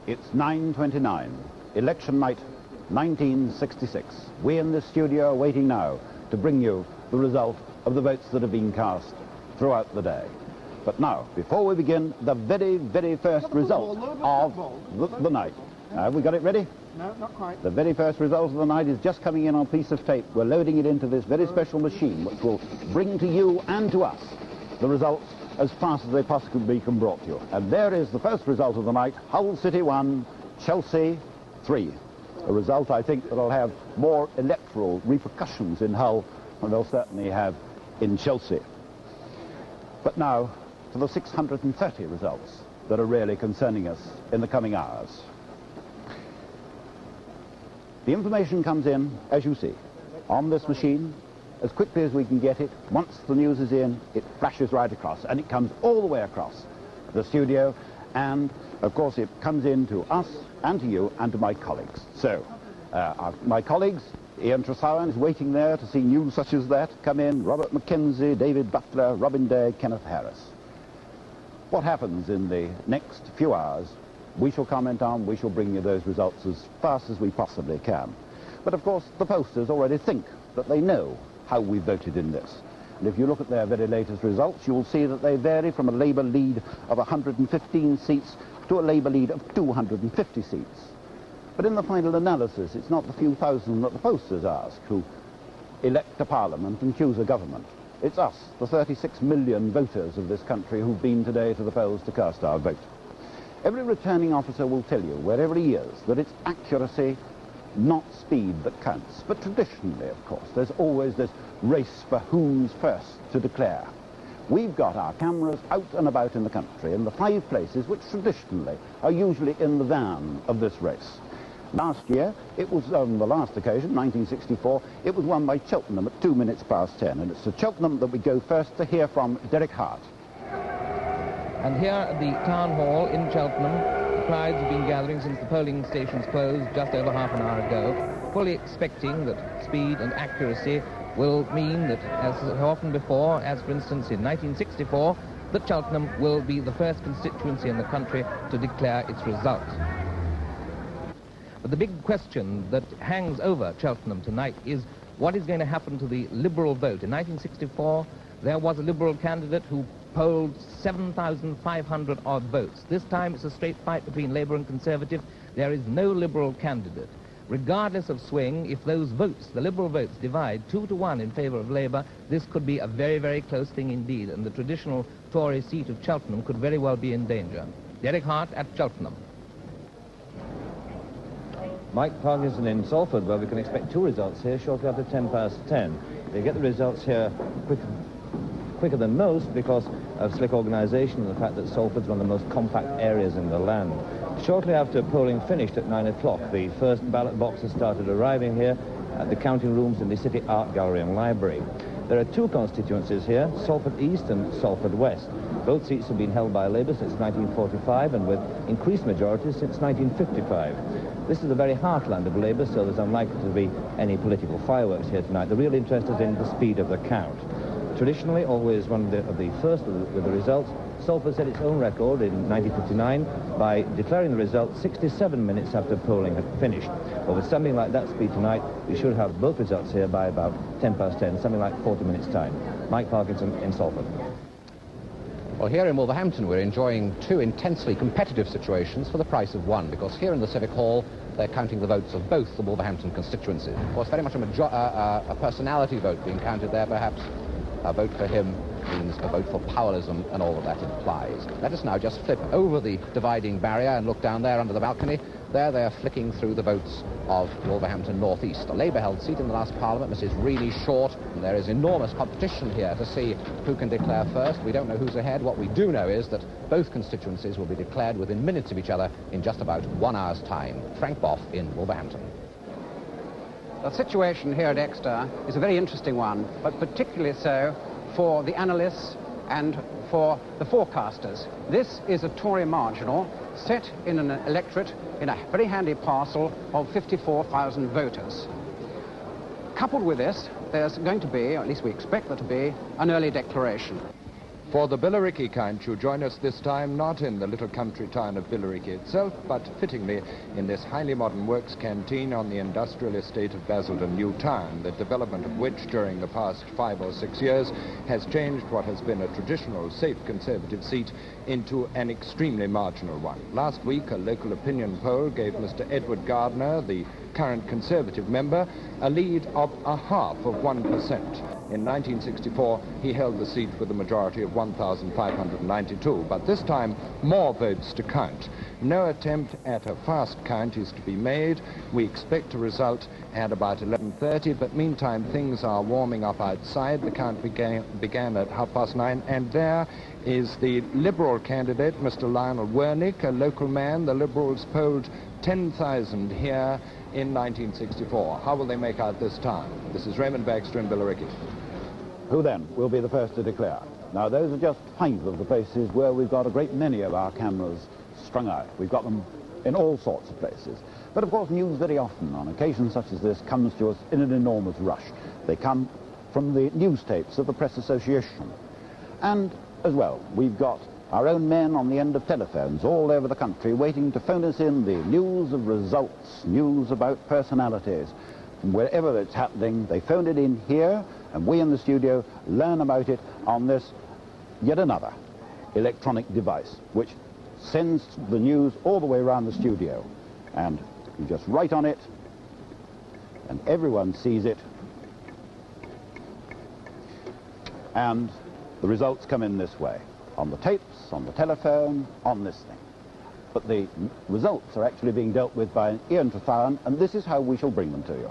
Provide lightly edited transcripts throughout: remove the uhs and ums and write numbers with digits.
It's 9:29, election night 1966. We in this studio are waiting now to bring you the result of the votes that have been cast throughout the day. But now, before we begin, the very first result of the night. Have we got it ready? No, not quite. The very first result of the night is just coming in on a piece of tape. We're loading it into this very special machine, which will bring to you and to us the results as fast as they possibly can be brought to you. And there is the first result of the night: Hull City 1, Chelsea 3. A result, I think, that will have more electoral repercussions in Hull than they'll certainly have in Chelsea. But now to the 630 results that are really concerning us in the coming hours. The information comes in, as you see, on this machine as quickly as we can get it. Once the news is in, it flashes right across, and it comes all the way across the studio, and of course it comes in to us and to you and to my colleagues. So my colleagues, Ian Trethowan is waiting there to see news such as that come in. Robert McKenzie, David Butler, Robin Day, Kenneth Harris. What happens in the next few hours we shall comment on. We shall bring you those results as fast as we possibly can. But of course the pollsters already think that they know how we voted in this. And if you look at their very latest results, you will see that they vary from a Labour lead of 115 seats to a Labour lead of 250 seats. But in the final analysis, it's not the few thousand that the pollsters ask who elect a parliament and choose a government. It's us, the 36 million voters of this country, who've been today to the polls to cast our vote. Every returning officer will tell you, wherever he is, that it's accuracy, not speed, that counts. But traditionally, of course, there's always this race for who's first to declare. We've got our cameras out and about in the country in the 5 places which traditionally are usually in the van of this race. Last year, it was on the last occasion, 1964, it was won by Cheltenham at 2 minutes past 10, and it's to Cheltenham that we go first to hear from Derek Hart. And here at the town hall in Cheltenham, the crowds have been gathering since the polling stations closed just over half an hour ago, fully expecting that speed and accuracy will mean that, as often before, as for instance in 1964, that Cheltenham will be the first constituency in the country to declare its result. But the big question that hangs over Cheltenham tonight is what is going to happen to the Liberal vote. In 1964, there was a Liberal candidate who polled 7,500 odd votes. This time it's a straight fight between Labour and Conservative. There is no Liberal candidate. Regardless of swing, if those votes, the Liberal votes, divide 2 to 1 in favour of Labour, this could be a very, very close thing indeed, and the traditional Tory seat of Cheltenham could very well be in danger. Derek Hart at Cheltenham. Mike Parkinson in Salford, where we can expect 2 results here shortly after 10 past 10. They get the results here quicker than most because of slick organisation and the fact that Salford's one of the most compact areas in the land. Shortly after polling finished at 9 o'clock, the first ballot boxes started arriving here at the counting rooms in the City Art Gallery and Library. There are 2 constituencies here, Salford East and Salford West. Both seats have been held by Labour since 1945 and with increased majorities since 1955. This is the very heartland of Labour, so there's unlikely to be any political fireworks here tonight. The real interest is in the speed of the count. Traditionally, always one of the first with the results, Salford set its own record in 1959 by declaring the results 67 minutes after polling had finished. Well, with something like that speed tonight, we should have both results here by about 10 past 10, something like 40 minutes' time. Mike Parkinson in Salford. Well, here in Wolverhampton, we're enjoying 2 intensely competitive situations for the price of 1, because here in the Civic Hall, they're counting the votes of both the Wolverhampton constituencies. Of course, very much a personality vote being counted there, perhaps. A vote for him means a vote for powerlism and all that implies. Let us now just flip over the dividing barrier and look down there under the balcony. There they are flicking through the votes of Wolverhampton North East. A Labour-held seat in the last Parliament, Mrs. Really Short, and there is enormous competition here to see who can declare first. We don't know who's ahead. What we do know is that both constituencies will be declared within minutes of each other in just about 1 hour's time. Frank Bough in Wolverhampton. The situation here at Exeter is a very interesting one, but particularly so for the analysts and for the forecasters. This is a Tory marginal set in an electorate in a very handy parcel of 54,000 voters. Coupled with this, there's going to be, or at least we expect there to be, an early declaration. For the Billericay kind, you join us this time not in the little country town of Billericay itself, but fittingly in this highly modern works canteen on the industrial estate of Basildon New Town, the development of which during the past 5 or 6 years has changed what has been a traditional safe Conservative seat into an extremely marginal one. Last week, a local opinion poll gave Mr. Edward Gardner, the current Conservative member, a lead of 0.5%. In 1964, he held the seat with a majority of 1,592, but this time more votes to count. No attempt at a fast count is to be made. We expect a result at about 11:30, but meantime things are warming up outside. The count began at 9:30, and there is the Liberal candidate, Mr. Lionel Wernick, a local man. The Liberals polled 10,000 here in 1964. How will they make out this time? This is Raymond Baxter in Billericay. Who then will be the first to declare? Now, those are just 5 of the places where we've got a great many of our cameras strung out. We've got them in all sorts of places. But of course, news very often on occasions such as this comes to us in an enormous rush. They come from the news tapes of the Press Association. And as well, we've got our own men on the end of telephones all over the country waiting to phone us in the news of results, news about personalities. From wherever it's happening, they phone it in here, and we in the studio learn about it on this, yet another electronic device, which sends the news all the way around the studio. And you just write on it, and everyone sees it. And the results come in this way, on the tapes, on the telephone, on this thing. But the results are actually being dealt with by Ian Trethowan, and this is how we shall bring them to you.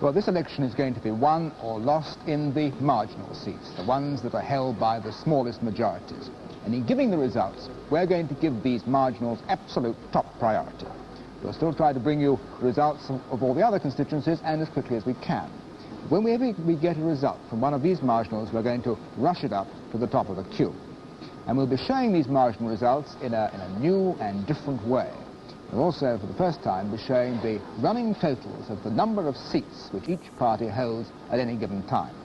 Well, this election is going to be won or lost in the marginal seats, the ones that are held by the smallest majorities. And in giving the results, we're going to give these marginals absolute top priority. We'll still try to bring you the results of all the other constituencies and as quickly as we can. Whenever we get a result from one of these marginals, we're going to rush it up to the top of the queue. And we'll be showing these marginal results in a new and different way. We'll also, for the first time, be showing the running totals of the number of seats which each party holds at any given time.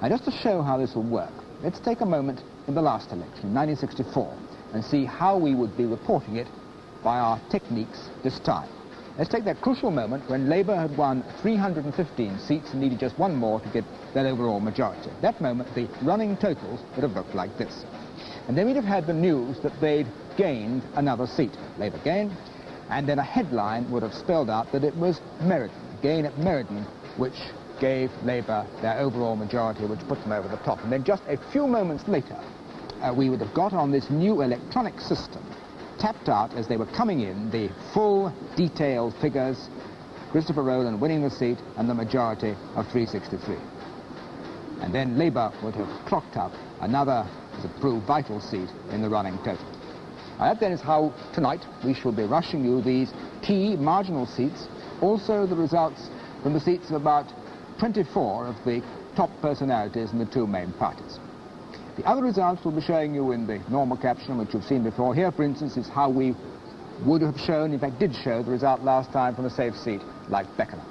Now, just to show how this will work, let's take a moment in the last election, 1964, and see how we would be reporting it by our techniques this time. Let's take that crucial moment when Labour had won 315 seats and needed just one more to get that overall majority. At that moment, the running totals would have looked like this. And then we'd have had the news that they'd gained another seat. Labour gained, and then a headline would have spelled out that it was Meriden, gain at Meriden, which gave Labour their overall majority, which put them over the top. And then just a few moments later, we would have got on this new electronic system, tapped out as they were coming in the full detailed figures, Christopher Rowland winning the seat and the majority of 363. And then Labour would have clocked up another, as it proved, vital seat in the running total. Now, that then is how tonight we shall be rushing you these key marginal seats, also the results from the seats of about 24 of the top personalities in the 2 main parties. The other results we'll be showing you in the normal caption, which you've seen before. Here, for instance, is how we would have shown, in fact did show, the result last time from a safe seat like Beckenham.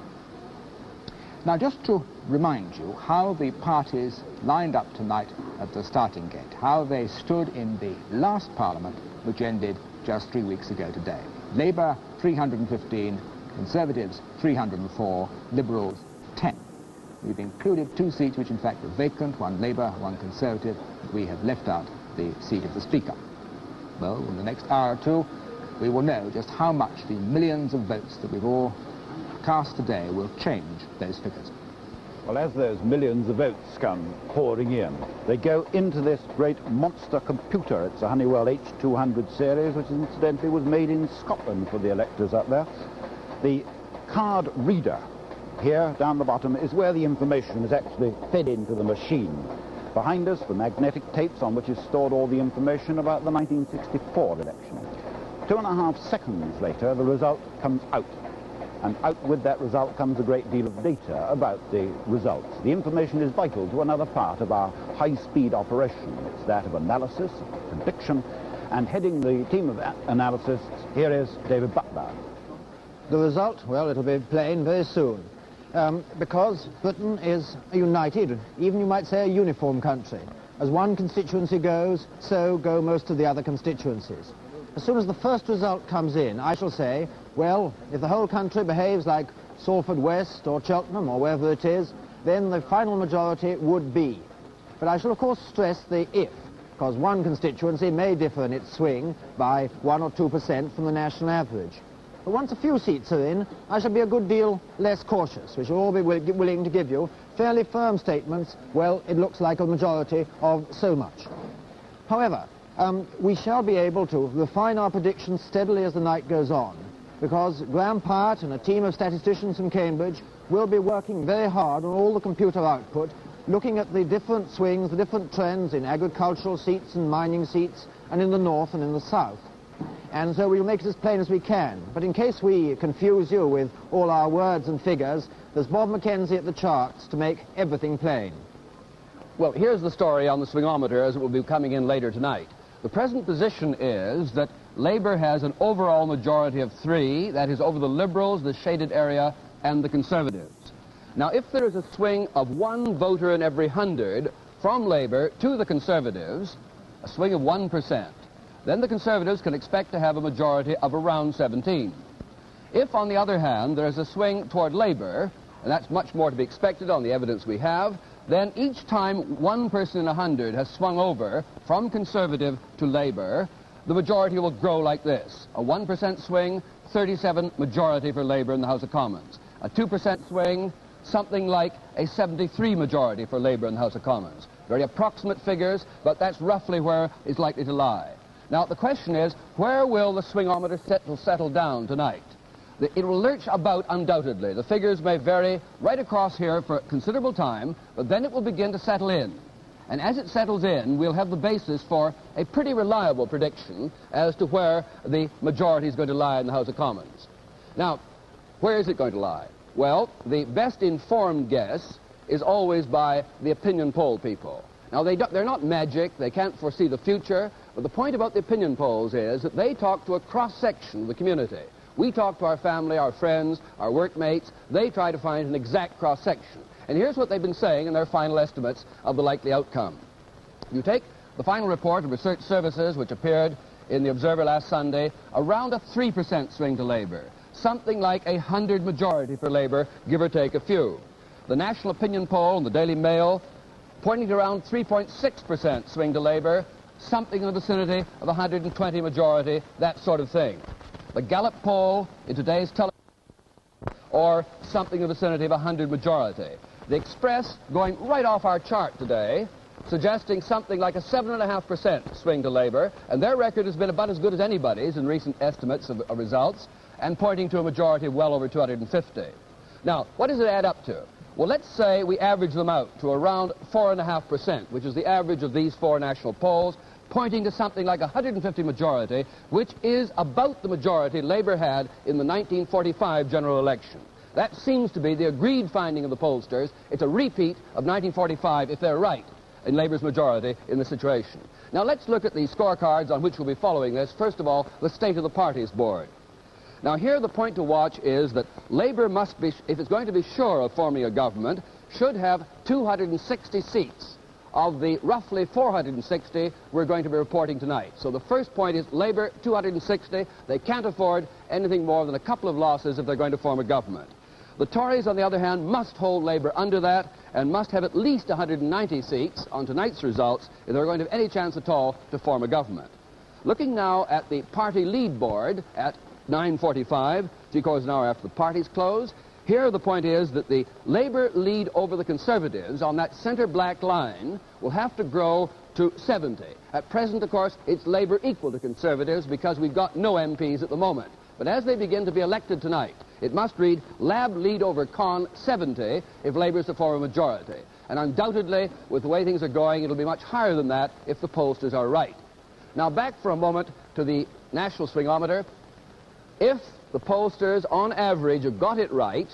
Now, just to remind you how the parties lined up tonight at the starting gate, how they stood in the last Parliament, which ended just 3 weeks ago today. Labour, 315, Conservatives, 304, Liberals, 10. We've included 2 seats which in fact were vacant, one Labour, one Conservative. We have left out the seat of the Speaker. Well, in the next hour or 2, we will know just how much the millions of votes that we've all cast today will change those figures. Well, as those millions of votes come pouring in, they go into this great monster computer. It's a Honeywell H200 series, which incidentally was made in Scotland for the electors up there. The card reader here down the bottom is where the information is actually fed into the machine. Behind us, the magnetic tapes on which is stored all the information about the 1964 election. 2.5 seconds later, the result comes out. And out with that result comes a great deal of data about the results. The information is vital to another part of our high-speed operation. It's that of analysis, prediction, and heading the team of analysts, here is David Butler. The result, well, it'll be plain very soon. Because Britain is a united, even you might say a uniform country. As one constituency goes, so go most of the other constituencies. As soon as the first result comes in, I shall say, well, if the whole country behaves like Salford West or Cheltenham or wherever it is, then the final majority would be. But I shall, of course, stress the if, because one constituency may differ in its swing by 1 or 2% from the national average. But once a few seats are in, I shall be a good deal less cautious. We shall all be willing to give you fairly firm statements, well, it looks like a majority of so much. However, we shall be able to refine our predictions steadily as the night goes on, because Graham Pyatt and a team of statisticians from Cambridge will be working very hard on all the computer output, looking at the different swings, the different trends in agricultural seats and mining seats, and in the north and in the south. And so we'll make it as plain as we can. But in case we confuse you with all our words and figures, there's Bob McKenzie at the charts to make everything plain. Well, here's the story on the swingometer as it will be coming in later tonight. The present position is that Labour has an overall majority of 3, that is over the Liberals, the shaded area, and the Conservatives. Now, if there is a swing of 1 voter in every 100 from Labour to the Conservatives, a swing of 1%, then the Conservatives can expect to have a majority of around 17. If, on the other hand, there is a swing toward Labour, and that's much more to be expected on the evidence we have, then each time 1 person in 100 has swung over from Conservative to Labour, the majority will grow like this. A 1% swing, 37 majority for Labour in the House of Commons. A 2% swing, something like a 73 majority for Labour in the House of Commons. Very approximate figures, but that's roughly where it's likely to lie. Now, the question is, where will the swingometer settle down tonight? It will lurch about undoubtedly. The figures may vary right across here for considerable time, but then it will begin to settle in. And as it settles in, we'll have the basis for a pretty reliable prediction as to where the majority is going to lie in the House of Commons. Now, where is it going to lie? Well, the best informed guess is always by the opinion poll people. Now, they're not magic, they can't foresee the future, but the point about the opinion polls is that they talk to a cross-section of the community. We talk to our family, our friends, our workmates. They try to find an exact cross-section. And here's what they've been saying in their final estimates of the likely outcome. You take the final report of Research Services, which appeared in the Observer last Sunday, around a 3% swing to Labour. Something like 100 majority for Labour, give or take a few. The National Opinion Poll in the Daily Mail, pointing to around 3.6% swing to Labour, something in the vicinity of 120 majority, that sort of thing. The Gallup poll in today's television, or something in the vicinity of 100 majority. The Express, going right off our chart today, suggesting something like a 7.5% swing to Labour, and their record has been about as good as anybody's in recent estimates of results, and pointing to a majority of well over 250. Now, what does it add up to? Well, let's say we average them out to around 4.5%, which is the average of these 4 national polls, pointing to something like 150 majority, which is about the majority Labour had in the 1945 general election. That seems to be the agreed finding of the pollsters. It's a repeat of 1945, if they're right, in Labour's majority in the situation. Now, let's look at the scorecards on which we'll be following this. First of all, the State of the Parties board. Now, here the point to watch is that Labour must be, if it's going to be sure of forming a government, should have 260 seats of the roughly 460 we're going to be reporting tonight. So the first point is Labour, 260. They can't afford anything more than a couple of losses if they're going to form a government. The Tories, on the other hand, must hold Labour under that and must have at least 190 seats on tonight's results if they're going to have any chance at all to form a government. Looking now at the party lead board at 9:45, 3/4 an hour after the parties close, Here the point is that the Labour lead over the Conservatives on that centre black line will have to grow to 70. At present, of course, it's Labour equal to Conservatives because we've got no MPs at the moment. But as they begin to be elected tonight, it must read Lab lead over Con 70 if Labour's to form a majority. And undoubtedly, with the way things are going, it'll be much higher than that if the pollsters are right. Now back for a moment to the national swingometer. If the pollsters, on average, have got it right,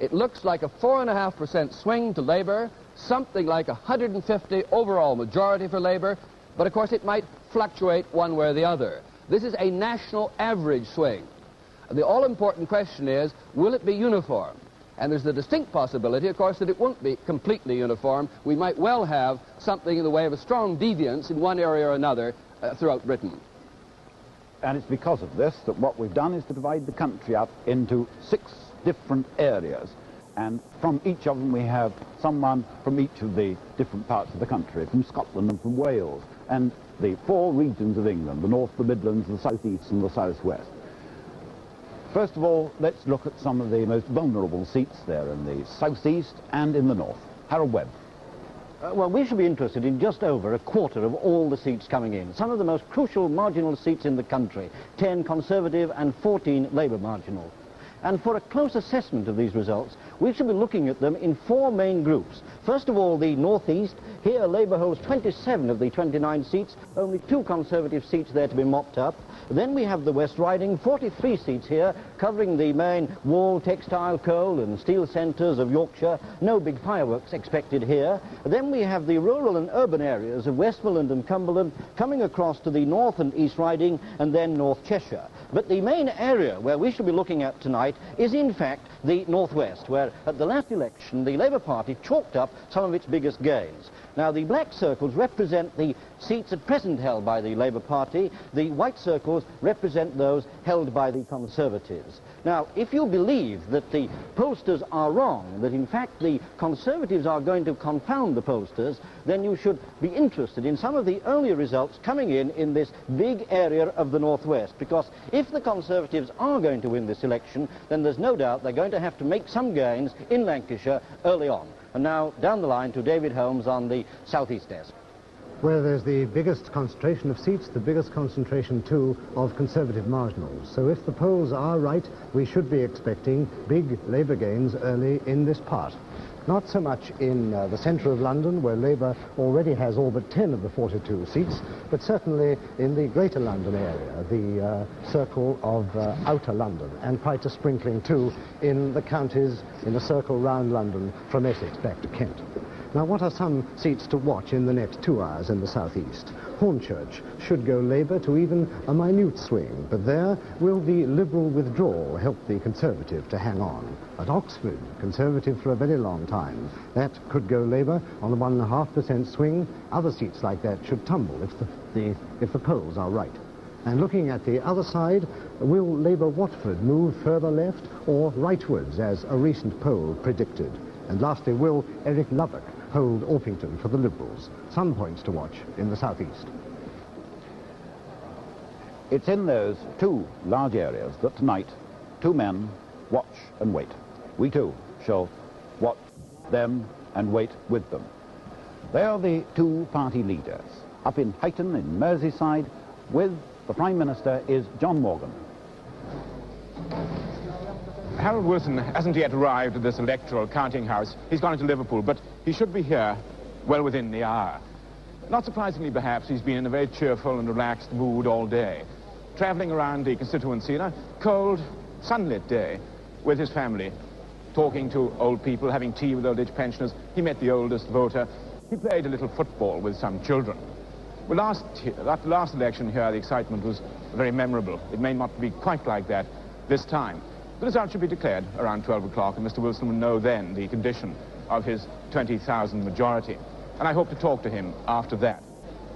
it looks like a 4.5% swing to Labour, something like 150 overall majority for Labour, but of course it might fluctuate one way or the other. This is a national average swing. The all-important question is, will it be uniform? And there's the distinct possibility, of course, that it won't be completely uniform. We might well have something in the way of a strong deviance in one area or another throughout Britain. And it's because of this that what we've done is to divide the country up into 6 different areas. And from each of them we have someone from each of the different parts of the country, from Scotland and from Wales, and the 4 regions of England, the North, the Midlands, the South East and the South West. First of all, let's look at some of the most vulnerable seats there in the South East and in the North. Harold Webb. Well, we should be interested in just over a quarter of all the seats coming in. Some of the most crucial marginal seats in the country, 10 Conservative and 14 Labour marginal. And for a close assessment of these results, we should be looking at them in 4 main groups. First of all, the North East. Here, Labour holds 27 of the 29 seats, only 2 Conservative seats there to be mopped up. Then we have the West Riding, 43 seats here, covering the main wool, textile, coal and steel centres of Yorkshire. No big fireworks expected here. Then we have the rural and urban areas of Westmoreland and Cumberland, coming across to the North and East Riding, and then North Cheshire. But the main area where we should be looking at tonight is in fact the Northwest, where at the last election the Labour Party chalked up some of its biggest gains. Now the black circles represent the seats at present held by the Labour Party. The white circles represent those held by the Conservatives. Now if you believe that the pollsters are wrong, that in fact the Conservatives are going to confound the pollsters, then you should be interested in some of the earlier results coming in this big area of the Northwest, because if the Conservatives are going to win this election, then there's no doubt they're going to have to make some gains in Lancashire early on. And now down the line to David Holmes on the South East desk. Where there's the biggest concentration of seats, the biggest concentration too of Conservative marginals. So if the polls are right, we should be expecting big Labour gains early in this part. Not so much in the centre of London, where Labour already has all but 10 of the 42 seats, but certainly in the Greater London area, the circle of outer London, and quite a sprinkling too in the counties in the circle round London from Essex back to Kent. Now, what are some seats to watch in the next 2 hours in the southeast? Hornchurch should go Labour to even a minute swing, but there will the Liberal withdrawal help the Conservative to hang on. At Oxford, Conservative for a very long time. That could go Labour on a 1.5% swing. Other seats like that should tumble if the polls are right. And looking at the other side, will Labour Watford move further left or rightwards, as a recent poll predicted? And lastly, will Eric Lubbock hold Orpington for the Liberals? Some points to watch in the southeast. It's in those 2 large areas that tonight 2 men watch and wait. We too shall watch them and wait with them. They are the 2 party leaders. Up in Huyton in Merseyside with the Prime Minister is John Morgan. Harold Wilson hasn't yet arrived at this electoral counting house. He's gone into Liverpool, but he should be here well within the hour. Not surprisingly, perhaps, he's been in a very cheerful and relaxed mood all day, travelling around the constituency in a cold, sunlit day with his family, talking to old people, having tea with old age pensioners. He met the oldest voter. He played a little football with some children. Well, at the last election here, the excitement was very memorable. It may not be quite like that this time. The result should be declared around 12 o'clock, and Mr. Wilson will know then the condition of his 20,000 majority. And I hope to talk to him after that.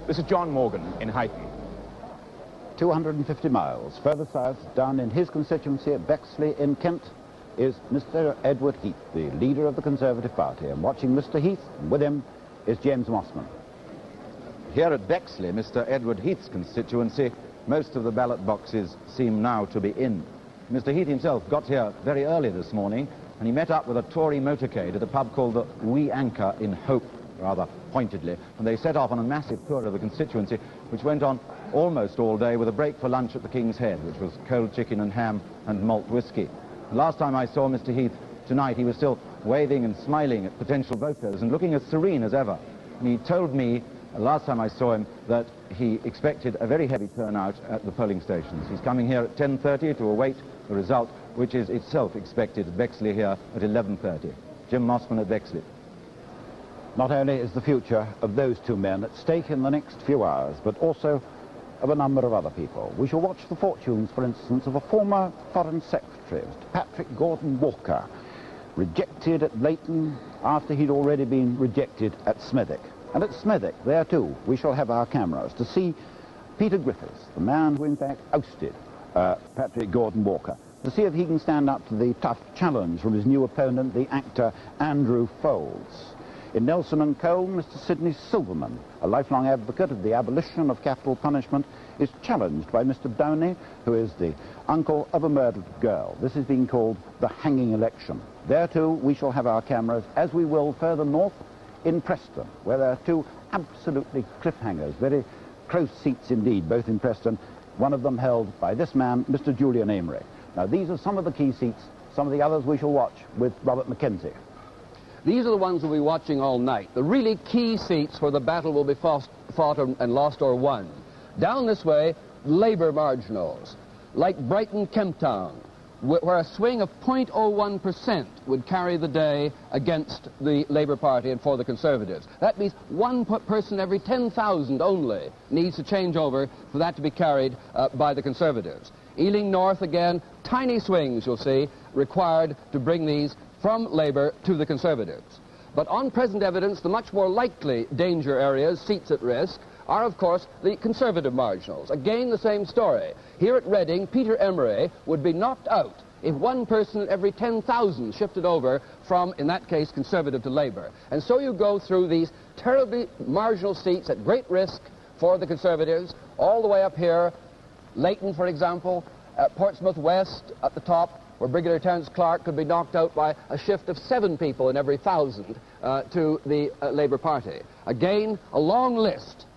This is John Morgan in Huyton. 250 miles further south, down in his constituency at Bexley in Kent, is Mr. Edward Heath, the leader of the Conservative Party. And watching Mr. Heath, and with him is James Mossman. Here at Bexley, Mr. Edward Heath's constituency, most of the ballot boxes seem now to be in. Mr. Heath himself got here very early this morning, and he met up with a Tory motorcade at a pub called the Wee Anchor in Hope, rather pointedly, and they set off on a massive tour of the constituency, which went on almost all day, with a break for lunch at the King's Head, which was cold chicken and ham and malt whisky. The last time I saw Mr. Heath tonight, he was still waving and smiling at potential voters and looking as serene as ever. And he told me, last time I saw him, that he expected a very heavy turnout at the polling stations. He's coming here at 10:30 to await the result, which is itself expected at Bexley here at 11:30. Jim Mossman at Bexley. Not only is the future of those two men at stake in the next few hours, but also of a number of other people. We shall watch the fortunes, for instance, of a former Foreign Secretary, Mr. Patrick Gordon Walker, rejected at Leighton after he'd already been rejected at Smethwick. And at Smethwick, there too, we shall have our cameras to see Peter Griffiths, the man who in fact ousted Patrick Gordon Walker, to see if he can stand up to the tough challenge from his new opponent, the actor Andrew Foulds. In Nelson and Cole, Mr. Sidney Silverman, a lifelong advocate of the abolition of capital punishment, is challenged by Mr. Downey, who is the uncle of a murdered girl. This is being called the hanging election. There too we shall have our cameras, as we will further north in Preston, where there are two absolutely cliffhangers, very close seats indeed, both in Preston, one of them held by this man, Mr. Julian Amery. Now these are some of the key seats. Some of the others we shall watch with Robert McKenzie. These are the ones we'll be watching all night, the really key seats where the battle will be fought and lost or won. Down this way, Labour marginals, like Brighton Kemptown, where a swing of 0.01% would carry the day against the Labour Party and for the Conservatives. That means one person every 10,000 only needs to change over for that to be carried by the Conservatives. Ealing North, again, tiny swings, you'll see, required to bring these from Labour to the Conservatives. But on present evidence, the much more likely danger areas, seats at risk, are of course the Conservative marginals. Again, the same story. Here at Reading, Peter Emery would be knocked out if one person every 10,000 shifted over from, in that case, Conservative to Labour. And so you go through these terribly marginal seats at great risk for the Conservatives, all the way up here, Leighton, for example, Portsmouth West at the top, where Brigadier Terence Clark could be knocked out by a shift of 7 people in every 1,000 to the Labour Party. Again, a long list,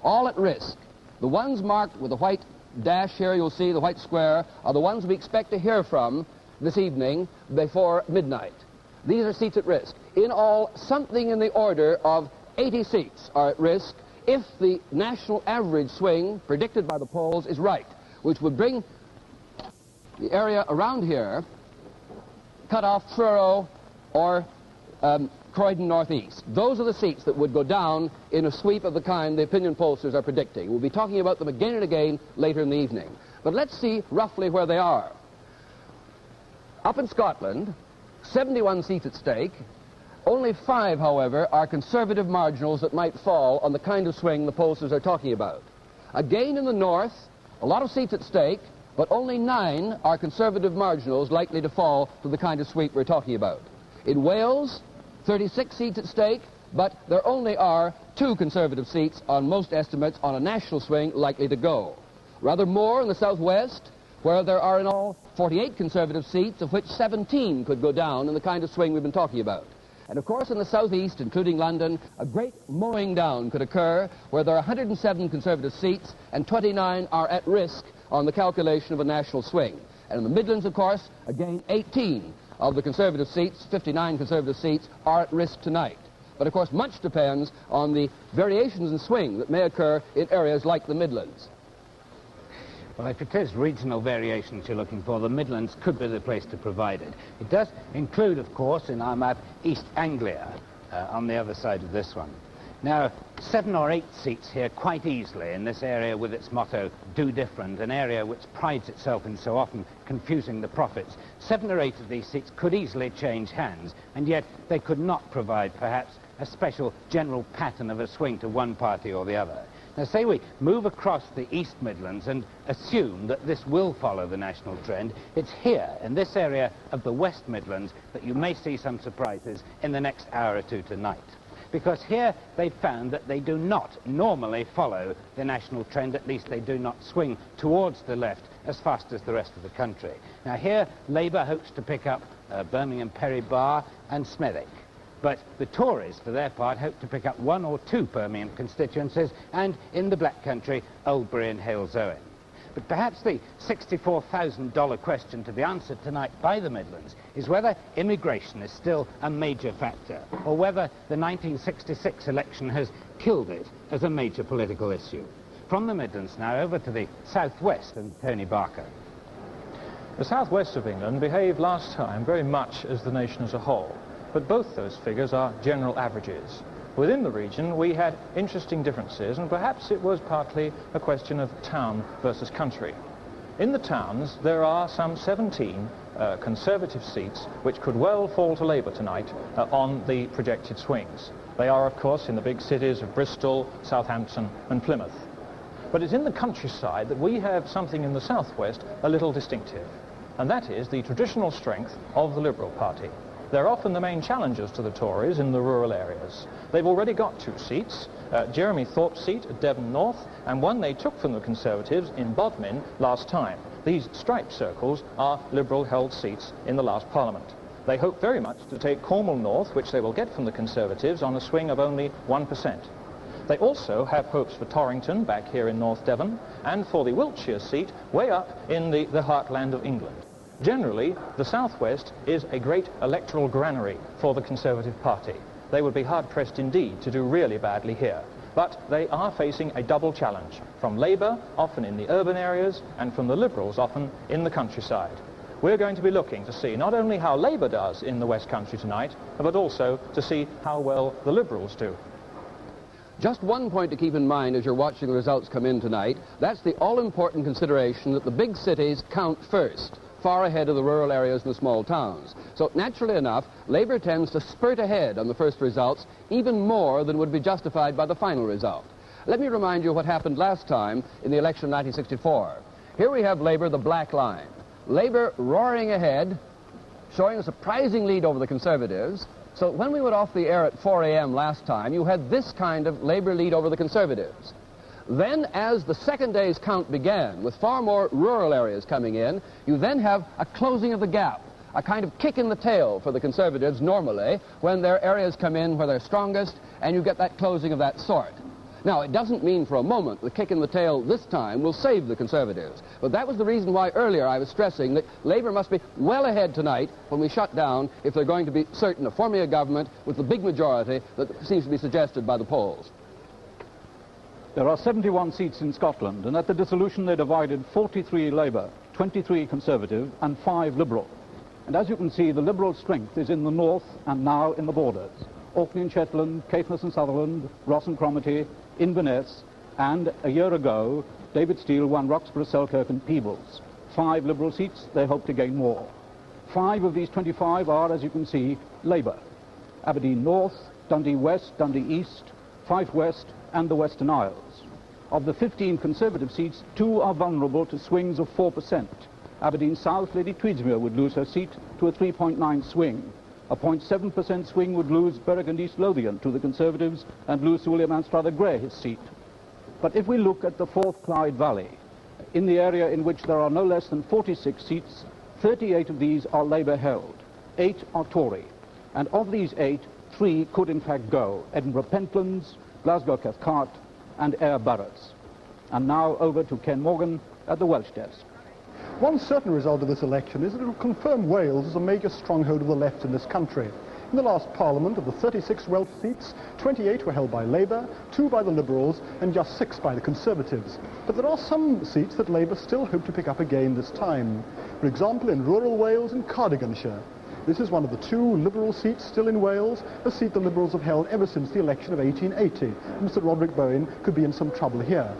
all at risk. The ones marked with the white dash here, you'll see the white square, are the ones we expect to hear from this evening before midnight. These are seats at risk. In all, something in the order of 80 seats are at risk if the national average swing predicted by the polls is right, which would bring the area around here cut off Truro or Croydon Northeast. Those are the seats that would go down in a sweep of the kind the opinion pollsters are predicting. We'll be talking about them again and again later in the evening. But let's see roughly where they are. Up in Scotland, 71 seats at stake. Only 5, however, are Conservative marginals that might fall on the kind of swing the pollsters are talking about. Again in the north, a lot of seats at stake, but only 9 are Conservative marginals likely to fall to the kind of sweep we're talking about. In Wales, 36 seats at stake, but there only are 2 Conservative seats on most estimates on a national swing likely to go. Rather more in the southwest, where there are in all 48 Conservative seats, of which 17 could go down in the kind of swing we've been talking about. And of course in the southeast, including London, a great mowing down could occur where there are 107 Conservative seats and 29 are at risk on the calculation of a national swing. And in the Midlands, of course, again 18 of the Conservative seats, 59 Conservative seats, are at risk tonight. But of course much depends on the variations in swing that may occur in areas like the Midlands. Well, if it is regional variations you're looking for, the Midlands could be the place to provide it. It does include, of course, in our map, East Anglia, on the other side of this one. Now, 7 or 8 seats here quite easily in this area with its motto, do different, an area which prides itself in so often confusing the prophets. 7 or 8 of these seats could easily change hands, and yet they could not provide, perhaps, a special general pattern of a swing to one party or the other. Now, say we move across the East Midlands and assume that this will follow the national trend, it's here, in this area of the West Midlands, that you may see some surprises in the next hour or two tonight. Because here they've found that they do not normally follow the national trend, at least they do not swing towards the left as fast as the rest of the country. Now here, Labour hopes to pick up Birmingham, Perry-Barr and Smethwick. But the Tories, for their part, hope to pick up 1 or 2 Birmingham constituencies, and in the Black Country, Oldbury and Halesowen. But perhaps the $64,000 question to be answered tonight by the Midlands is whether immigration is still a major factor, or whether the 1966 election has killed it as a major political issue. From the Midlands now, over to the southwest and Tony Barker. The southwest of England behaved last time very much as the nation as a whole, but both those figures are general averages. Within the region we had interesting differences, and perhaps it was partly a question of town versus country. In the towns there are some 17 Conservative seats which could well fall to Labour tonight on the projected swings. They are of course in the big cities of Bristol, Southampton and Plymouth. But it's in the countryside that we have something in the southwest a little distinctive, and that is the traditional strength of the Liberal Party. They're often the main challengers to the Tories in the rural areas. They've already got 2 seats, Jeremy Thorpe's seat at Devon North, and one they took from the Conservatives in Bodmin last time. These striped circles are Liberal-held seats in the last Parliament. They hope very much to take Cornwall North, which they will get from the Conservatives, on a swing of only 1%. They also have hopes for Torrington, back here in North Devon, and for the Wiltshire seat, way up in the heartland of England. Generally, the southwest is a great electoral granary for the Conservative Party. They would be hard-pressed indeed to do really badly here. But they are facing a double challenge, from Labour, often in the urban areas, and from the Liberals, often in the countryside. We're going to be looking to see not only how Labour does in the West Country tonight, but also to see how well the Liberals do. Just one point to keep in mind as you're watching the results come in tonight. That's the all-important consideration that the big cities count first, far ahead of the rural areas and the small towns. So naturally enough, Labour tends to spurt ahead on the first results even more than would be justified by the final result. Let me remind you what happened last time in the election of 1964. Here we have Labour, the black line. Labour roaring ahead, showing a surprising lead over the Conservatives. So when we went off the air at 4 a.m. last time, you had this kind of Labour lead over the Conservatives. Then, as the second day's count began, with far more rural areas coming in, you then have a closing of the gap, a kind of kick in the tail for the Conservatives normally, when their areas come in where they're strongest, and you get that closing of that sort. Now, it doesn't mean for a moment the kick in the tail this time will save the Conservatives. But that was the reason why earlier I was stressing that Labour must be well ahead tonight when we shut down if they're going to be certain of forming a government with the big majority that seems to be suggested by the polls. There are 71 seats in Scotland, and at the dissolution they divided 43 Labour, 23 Conservative and 5 Liberal. And as you can see, the Liberal strength is in the north and now in the borders. Orkney and Shetland, Caithness and Sutherland, Ross and Cromarty, Inverness, and a year ago, David Steele won Roxburgh, Selkirk and Peebles. 5 Liberal seats, they hope to gain more. 5 of these 25 are, as you can see, Labour. Aberdeen North, Dundee West, Dundee East, Fife West and the Western Isles. Of the 15 Conservative seats, 2 are vulnerable to swings of 4%. Aberdeen South, Lady Tweedsmuir would lose her seat to a 3.9 swing. A 0.7% swing would lose Berwick and East Lothian to the Conservatives and lose Sir William Anstruther-Grey his seat. But if we look at the Forth Clyde Valley, in the area in which there are no less than 46 seats, 38 of these are Labour held, 8 are Tory, and of these 8, 3 could in fact go: Edinburgh Pentlands, Glasgow Cathcart and Ayr Burroughs. And now over to Ken Morgan at the Welsh desk. One certain result of this election is that it will confirm Wales as a major stronghold of the left in this country. In the last Parliament, of the 36 Welsh seats, 28 were held by Labour, 2 by the Liberals and just 6 by the Conservatives. But there are some seats that Labour still hope to pick up again this time. For example, in rural Wales and Cardiganshire. This is one of the 2 Liberal seats still in Wales, a seat the Liberals have held ever since the election of 1880. Mr. Roderick Bowen could be in some trouble here.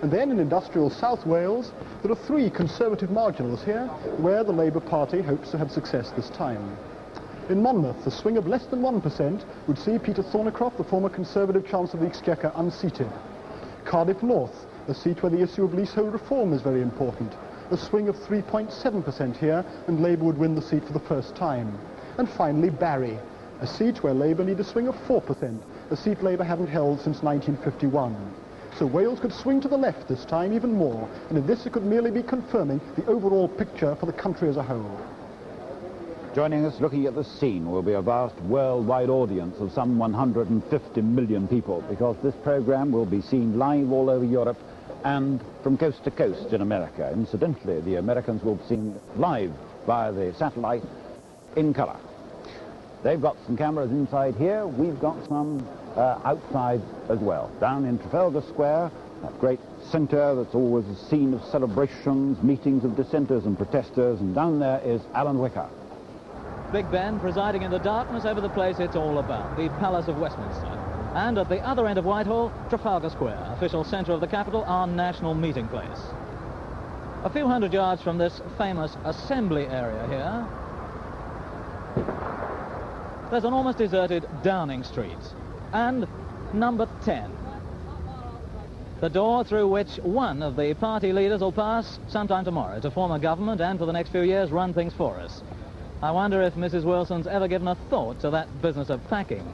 And then in industrial South Wales, there are 3 Conservative marginals here, where the Labour Party hopes to have success this time. In Monmouth, a swing of less than 1% would see Peter Thornycroft, the former Conservative Chancellor of the Exchequer, unseated. Cardiff North, a seat where the issue of leasehold reform is very important. A swing of 3.7% here, and Labour would win the seat for the first time. And finally, Barry, a seat where Labour need a swing of 4%, a seat Labour hadn't held since 1951. So Wales could swing to the left this time even more, and in this it could merely be confirming the overall picture for the country as a whole. Joining us, looking at the scene, will be a vast worldwide audience of some 150 million people, because this program will be seen live all over Europe and from coast to coast in America. Incidentally, the Americans will be seen live via the satellite in colour. They've got some cameras inside here. We've got some outside as well. Down in Trafalgar Square, that great centre that's always a scene of celebrations, meetings of dissenters and protesters, and down there is Alan Whicker. Big Ben presiding in the darkness over the place it's all about, the Palace of Westminster. And at the other end of Whitehall, Trafalgar Square, official centre of the capital, our national meeting place. A few hundred yards from this famous assembly area here, there's an almost deserted Downing Street and number 10. The door through which one of the party leaders will pass sometime tomorrow to form a government and for the next few years run things for us. I wonder if Mrs. Wilson's ever given a thought to that business of packing.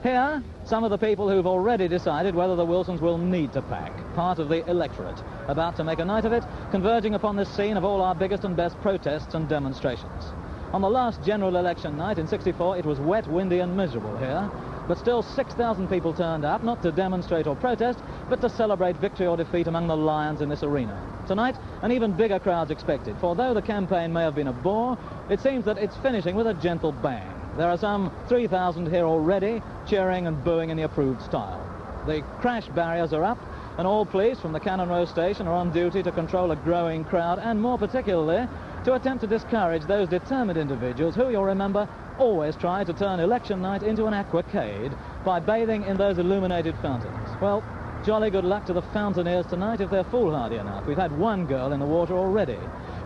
Here, some of the people who've already decided whether the Wilsons will need to pack, part of the electorate, about to make a night of it, converging upon this scene of all our biggest and best protests and demonstrations. On the last general election night in '64, it was wet, windy and miserable here, but still 6,000 people turned up, not to demonstrate or protest, but to celebrate victory or defeat among the lions in this arena. Tonight, an even bigger crowd's expected, for though the campaign may have been a bore, it seems that it's finishing with a gentle bang. There are some 3,000 here already, cheering and booing in the approved style. The crash barriers are up, and all police from the Cannon Row station are on duty to control a growing crowd, and more particularly, to attempt to discourage those determined individuals who, you'll remember, always try to turn election night into an aquacade by bathing in those illuminated fountains. Well, jolly good luck to the fountaineers tonight if they're foolhardy enough. We've had one girl in the water already.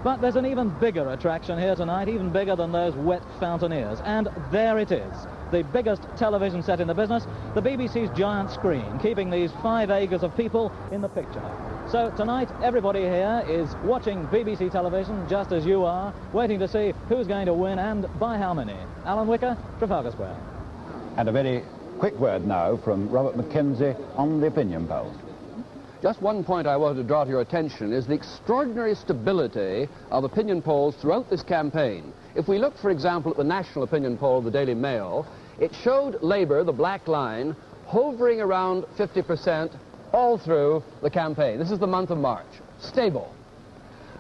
But there's an even bigger attraction here tonight, even bigger than those wet fountaineers. And there it is, the biggest television set in the business, the BBC's giant screen, keeping these 5 acres of people in the picture. So tonight, everybody here is watching BBC television, just as you are, waiting to see who's going to win and by how many. Alan Whicker, Trafalgar Square. And a very quick word now from Robert McKenzie on the opinion polls. Just one point I wanted to draw to your attention is the extraordinary stability of opinion polls throughout this campaign. If we look, for example, at the national opinion poll of the Daily Mail, it showed Labour, the black line, hovering around 50% all through the campaign. This is the month of March. Stable.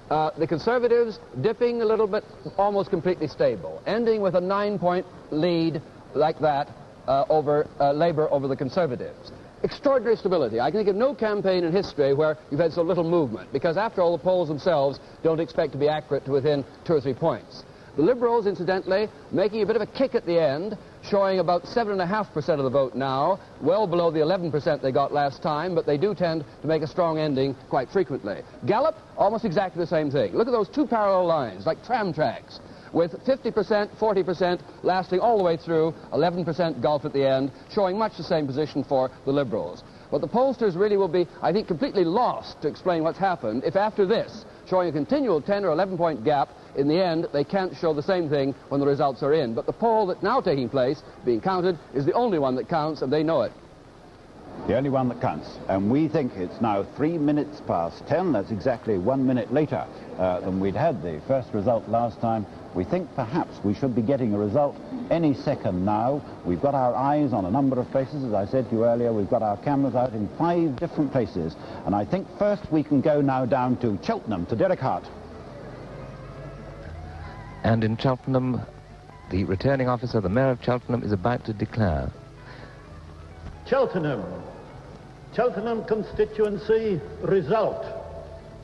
The Conservatives dipping a little bit, almost completely stable, ending with a 9-point lead like that over Labour over the Conservatives. Extraordinary stability. I can think of no campaign in history where you've had so little movement, because after all, the polls themselves don't expect to be accurate to within 2 or 3 points. The Liberals, incidentally, making a bit of a kick at the end, showing about 7.5% of the vote now, well below the 11% they got last time, but they do tend to make a strong ending quite frequently. Gallup, almost exactly the same thing. Look at those 2 parallel lines, like tram tracks, with 50%, 40% lasting all the way through, 11% gulf at the end, showing much the same position for the Liberals. But the pollsters really will be, I think, completely lost to explain what's happened if after this, showing a continual 10 or 11-point gap, in the end, they can't show the same thing when the results are in. But the poll that's now taking place, being counted, is the only one that counts, and they know it. The only one that counts. And we think it's now 3 minutes past 10. That's exactly 1 minute later than we'd had the first result last time. We think perhaps we should be getting a result any second now. We've got our eyes on a number of places. As I said to you earlier, we've got our cameras out in 5 different places. And I think first we can go now down to Cheltenham, to Derek Hart. And in Cheltenham, the returning officer, the Mayor of Cheltenham, is about to declare. Cheltenham constituency result.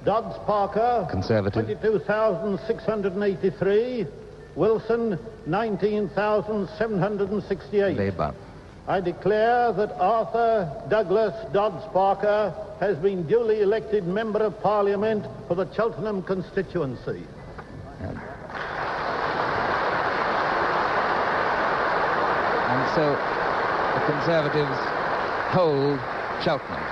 Dodds Parker, Conservative, 22,683. Wilson, 19,768. Labour. I declare that Arthur Douglas Dodds Parker has been duly elected Member of Parliament for the Cheltenham constituency. And so the Conservatives hold Cheltenham.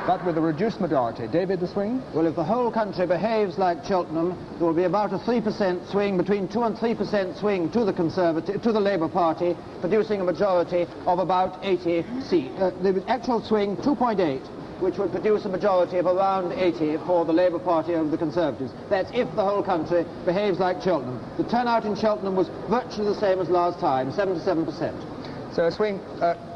But with a reduced majority. David, the swing? Well, if the whole country behaves like Cheltenham, there will be about a 3% swing, between 2 and 3% swing to the Labour Party, producing a majority of about 80 seats. The actual swing, 2.8. which would produce a majority of around 80 for the Labour Party over the Conservatives. That's if the whole country behaves like Cheltenham. The turnout in Cheltenham was virtually the same as last time, 77%. So a swing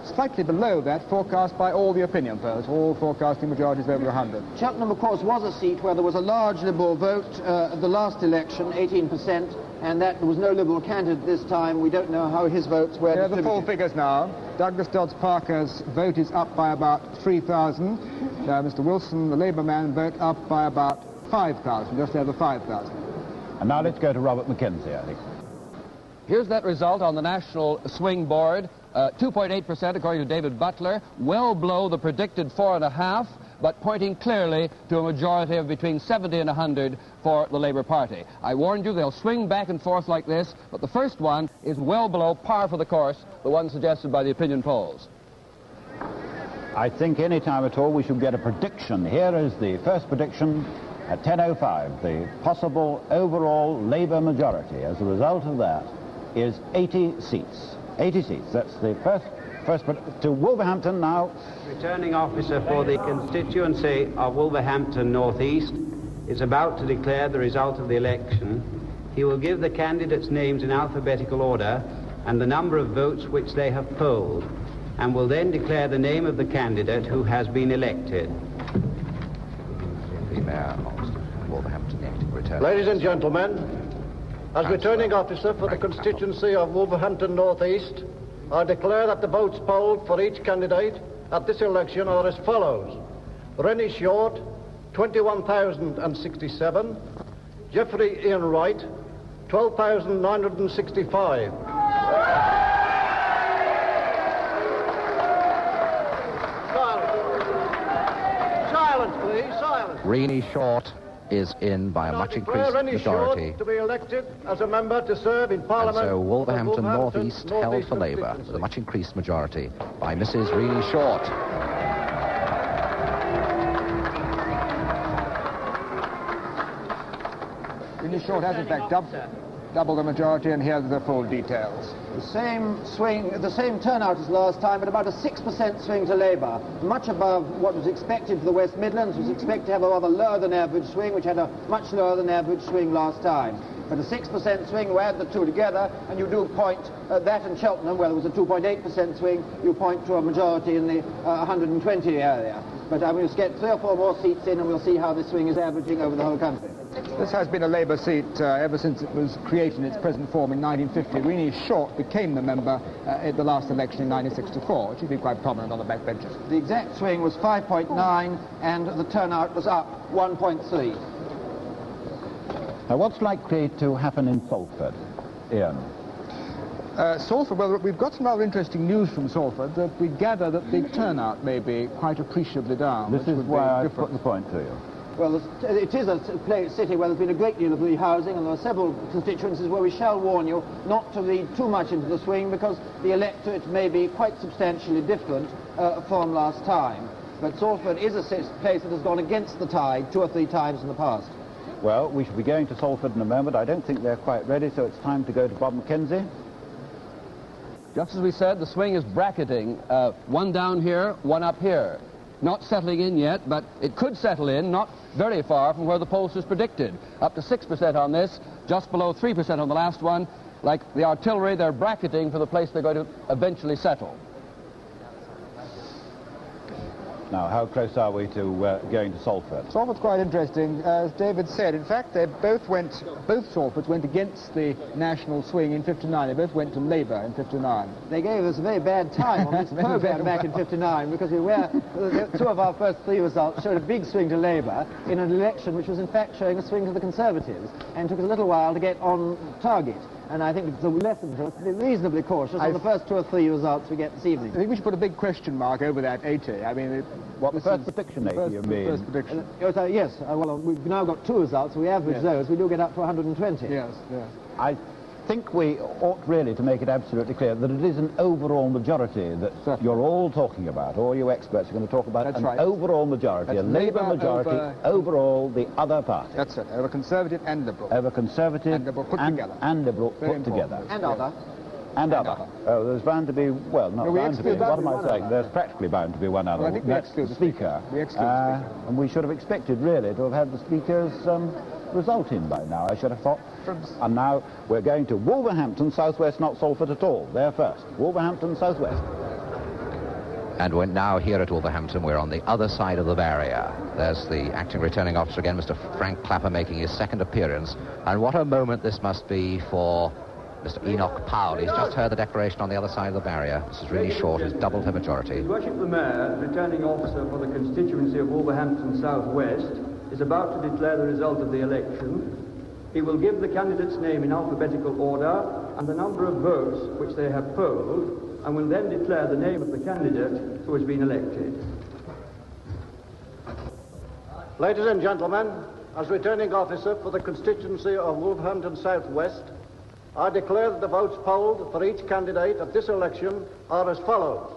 slightly below that forecast by all the opinion polls, all forecasting majorities of over 100. Cheltenham, of course, was a seat where there was a large Liberal vote at the last election, 18%, and that there was no Liberal candidate this time. We don't know how his votes were Here are the distributed. full figures now. Douglas Dodds Parker's vote is up by about 3,000. Mr. Wilson, the Labour man, vote up by about 5,000, just over 5,000. And now let's go to Robert McKenzie, I think. Here's that result on the National Swing Board. 2.8% according to David Butler, well below the predicted 4.5%, but pointing clearly to a majority of between 70 and 100 for the Labour Party. I warned you they'll swing back and forth like this, but the first one is well below par for the course, the one suggested by the opinion polls. I think any time at all we should get a prediction. Here is the first prediction at 10:05. The possible overall Labour majority as a result of that is 80 seats. 80 seats. That's the first to Wolverhampton now. Returning officer for the constituency of Wolverhampton North East is about to declare the result of the election. He will give the candidates' names in alphabetical order and the number of votes which they have polled, and will then declare the name of the candidate who has been elected. The Mayor of Wolverhampton returning. Ladies and gentlemen, as returning officer for the constituency of Wolverhampton North East, I declare that the votes polled for each candidate at this election are as follows. Rennie Short, 21,067. Geoffrey Ian Wright, 12,965. Silence, please, silence. Rennie Short is in by a much increased majority. To be elected as a member to serve in Parliament. And so Wolverhampton North East held for Labour with a much increased majority by Mrs. Rennie Short. Rennie Short has in fact double the majority, and here are the full details. The same swing, the same turnout as last time, but about a 6% swing to Labour, much above what was expected for the West Midlands. Was expected to have a rather lower than average swing, which had a much lower than average swing last time. But a 6% swing, you add the two together, and you do point that and Cheltenham, where there was a 2.8% swing, you point to a majority in the 120 area. But I mean, we'll get 3 or 4 more seats in, and we'll see how this swing is averaging over the whole country. This has been a Labour seat ever since it was created in its present form in 1950. Rennie Short became the member at the last election in 1964, which has been quite prominent on the backbenches. The exact swing was 5.9, and the turnout was up 1.3. Now, what's likely to happen in Salford, Ian? Salford, well, we've got some rather interesting news from Salford that we gather that the turnout may be quite appreciably down. This is why I put the point to you. Well, it is a city where there's been a great deal of rehousing, and there are several constituencies where we shall warn you not to read too much into the swing, because the electorate may be quite substantially different from last time. But Salford is a place that has gone against the tide 2 or 3 times in the past. Well, we shall be going to Salford in a moment. I don't think they're quite ready, so it's time to go to Bob McKenzie. Just as we said, the swing is bracketing. One down here, one up here. Not settling in yet, but it could settle in, not very far from where the pollsters predicted. Up to 6% on this, just below 3% on the last one. Like the artillery, they're bracketing for the place they're going to eventually settle. Now, how close are we to going to Salford? Salford's quite interesting. As David said, in fact, both Salfords went against the national swing in 59. They both went to Labour in 59. They gave us a very bad time on this programme back in 59, because 2 of our first 3 results showed a big swing to Labour in an election which was in fact showing a swing to the Conservatives, and took us a little while to get on target. And I think the lesson to us to be reasonably cautious on the first 2 or 3 results we get this evening. I think we should put a big question mark over that 80. I mean, what the first prediction, 80, you mean? First prediction. Yes, well, we've now got 2 results, so we average those. We do get up to 120. Yes, yes. I think we ought really to make it absolutely clear that it is an overall majority that you're all talking about. All you experts are going to talk about overall majority, a Labour majority, overall the other party. That's it, over Conservative and Liberal. Over Conservative and Liberal put together. And Liberal put together. And other. And other. Oh, there's bound to be, well, not bound to be, what am I saying? There's practically bound to be one other. Well, I think that's the Speaker. We exclude the Speaker. And we should have expected, really, to have had the Speaker's result in by now, I should have thought. And now we're going to Wolverhampton, southwest, not Salford at all. There first. Wolverhampton, southwest. And we're now here at Wolverhampton. We're on the other side of the barrier. There's the acting returning officer again, Mr. Frank Clapper, making his second appearance. And what a moment this must be for Mr. Enoch Powell. He's just heard the declaration on the other side of the barrier. This is really short. It's doubled her majority. His Worship the Mayor, returning officer for the constituency of Wolverhampton South West, is about to declare the result of the election. He will give the candidate's name in alphabetical order and the number of votes which they have polled, and will then declare the name of the candidate who has been elected. Ladies and gentlemen, as returning officer for the constituency of Wolverhampton South West, I declare that the votes polled for each candidate at this election are as follows.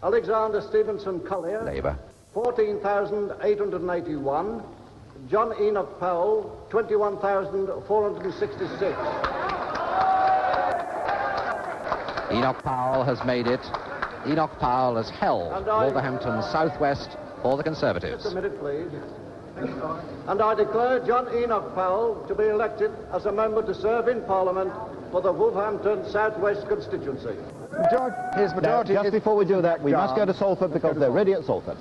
Alexander Stevenson Collier, Labour, 14,881. John Enoch Powell, 21,466. Enoch Powell has made it. Enoch Powell has held Wolverhampton Southwest for the Conservatives. Just a minute, please. And I declare John Enoch Powell to be elected as a member to serve in Parliament for the Wolverhampton Southwest constituency. His majority now, just before we do that, we must go to Salford because they're ready at Salford.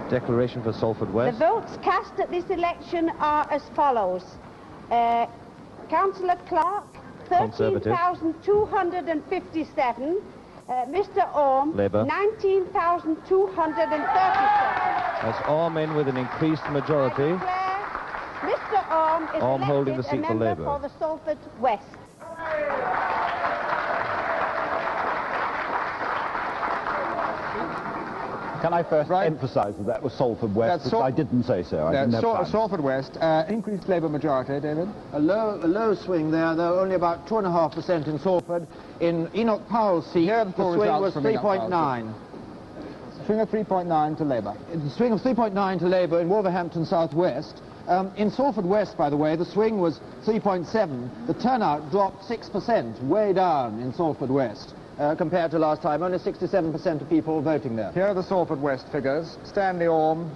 Declaration for Salford West. The votes cast at this election are as follows. Councillor Clark, 13,257. Mr. Orme, Labour. 19,237. That's Orme in with an increased majority. Mr. Orme is Orme holding the seat for Labour. For the Salford West. Can I first emphasise that that was Salford West, because I didn't say so. I didn't have Salford West, increased Labour majority, David. A low swing there, though only about 2.5% in Salford. In Enoch Powell's seat, the swing was 3.9. Swing of 3.9 to Labour. The swing of 3.9 to Labour in Wolverhampton South West. In Salford West, by the way, the swing was 3.7. The turnout dropped 6%, way down in Salford West. Compared to last time, only 67% of people voting there. Here are the Salford West figures. Stanley Orme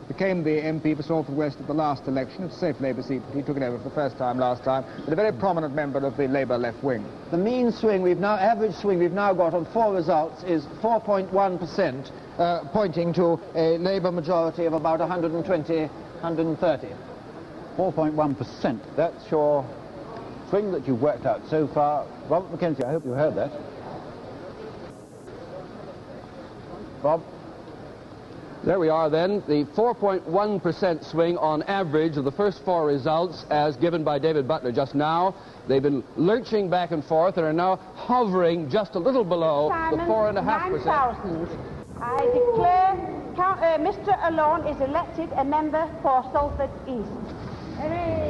became the MP for Salford West at the last election. It's a safe Labour seat, but he took it over for the first time last time, but a very prominent member of the Labour left wing. The mean swing, average swing we've now got on 4 results is 4.1%, pointing to a Labour majority of about 120, 130. 4.1%, that's your swing that you've worked out so far. Robert McKenzie, I hope you heard that. Bob? There we are then, the 4.1% swing on average of the first 4 results as given by David Butler just now. They've been lurching back and forth and are now hovering just a little below the 4.5%. 9,000. I declare Mr. Alone is elected a member for Salford East.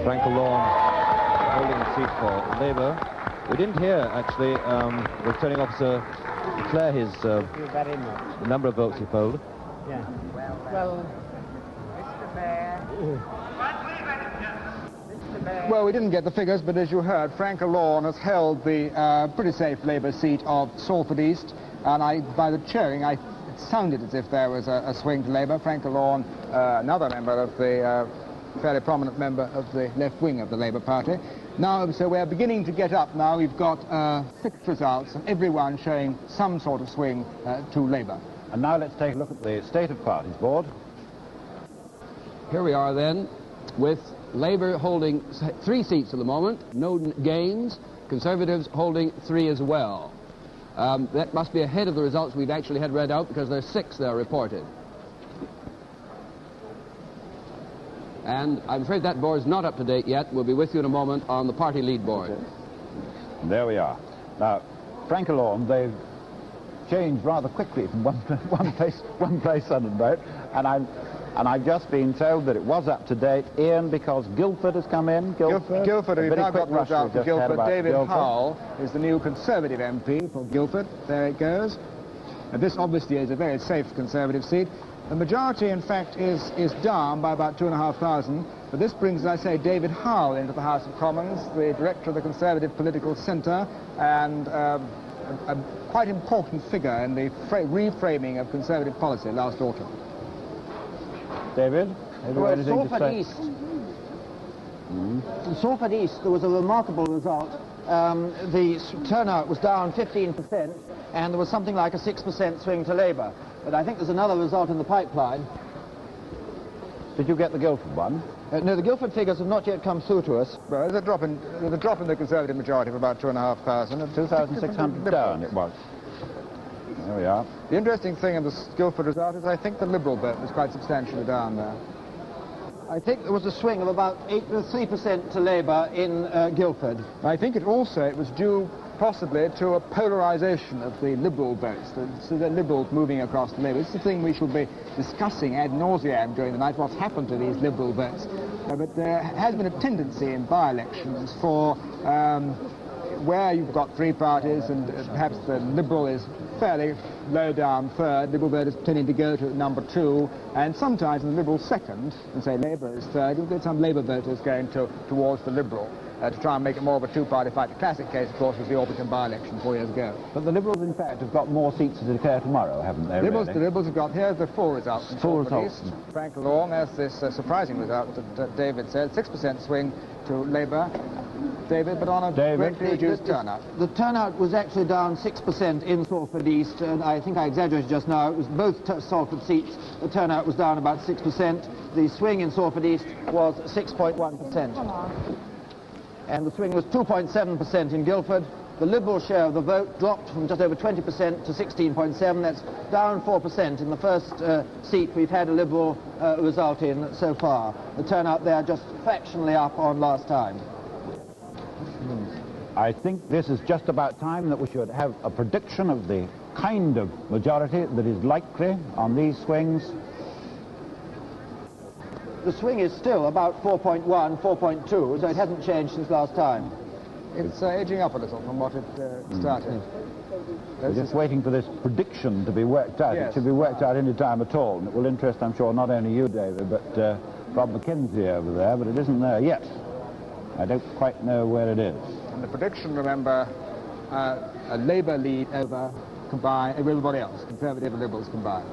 Frank Alone holding the seat for Labour. We didn't hear, actually, returning officer declare his the number of votes he polled. Yeah. Well, Mr. Mayor. Well, we didn't get the figures, but as you heard, Frank Alone has held the pretty safe Labour seat of Salford East, and by the cheering, it sounded as if there was a swing to Labour. Frank Alone, another member of the fairly prominent member of the left wing of the Labour Party. Now, so we're beginning to get up now. We've got 6 results, and everyone showing some sort of swing to Labour. And now let's take a look at the State of Parties board. Here we are then, with Labour holding 3 seats at the moment, no gains, Conservatives holding 3 as well. That must be ahead of the results we've actually had read out, because there's 6 there reported. And I'm afraid that board is not up to date yet. We'll be with you in a moment on the party lead board. There we are. Now, Frank Alone, they've changed rather quickly from one place on the vote, and I've just been told that it was up to date, Ian, because Guildford has come in. Guildford, we've now got the result for Guildford. David Howell is the new Conservative MP for Guildford. There it goes. And this obviously is a very safe Conservative seat. The majority, in fact, is down by about 2,500, but this brings, as I say, David Howell into the House of Commons, the director of the Conservative Political Centre, and a quite important figure in the reframing of Conservative policy last autumn. David, well, Salford East. In Salford East, there was a remarkable result. The turnout was down 15%, and there was something like a 6% swing to Labour. But I think there's another result in the pipeline. Did you get the Guildford one? No, the Guildford figures have not yet come through to us. Well, there's a drop in the Conservative majority of about 2,500. 2,600 down it was. There we are. The interesting thing in the Guildford result is I think the Liberal vote was quite substantially down there. I think there was a swing of about 3% to Labour in Guildford. I think it was due possibly to a polarisation of the Liberal votes, so the Liberals moving across to Labour. It's the thing we shall be discussing ad nauseam during the night, what's happened to these Liberal votes. But there has been a tendency in by-elections for where you've got three parties and perhaps the Liberal is fairly low down third, Liberal voters tending to go to number 2, and sometimes in the Liberal second, and say Labour is third, you'll get some Labour voters going towards the Liberal to try and make it more of a two-party fight. The classic case, of course, was the Orpington by-election 4 years ago. But the Liberals, in fact, have got more seats to declare tomorrow, haven't they, The Liberals have got, here's the full results. Full results. Frank Long has this surprising result that David said, 6% swing to Labour. David, but on a greatly reduced turnout. The turnout was actually down 6% in Salford East, and I think I exaggerated just now. It was both Salford seats. The turnout was down about 6%. The swing in Salford East was 6.1%. And the swing was 2.7% in Guildford. The Liberal share of the vote dropped from just over 20% to 16.7%. That's down 4% in the first seat we've had a Liberal result in so far. The turnout there just fractionally up on last time. I think this is just about time that we should have a prediction of the kind of majority that is likely on these swings. The swing is still about 4.1, 4.2, so it hasn't changed since last time. It's edging up a little from what it started. We're just waiting for this prediction to be worked out. Yes. It should be worked out any time at all, and it will interest, I'm sure, not only you, David, but Rob McKenzie over there, but it isn't there yet. I don't quite know where it is. And the prediction, remember, a Labour lead over combined, everybody else, Conservative and Liberals combined.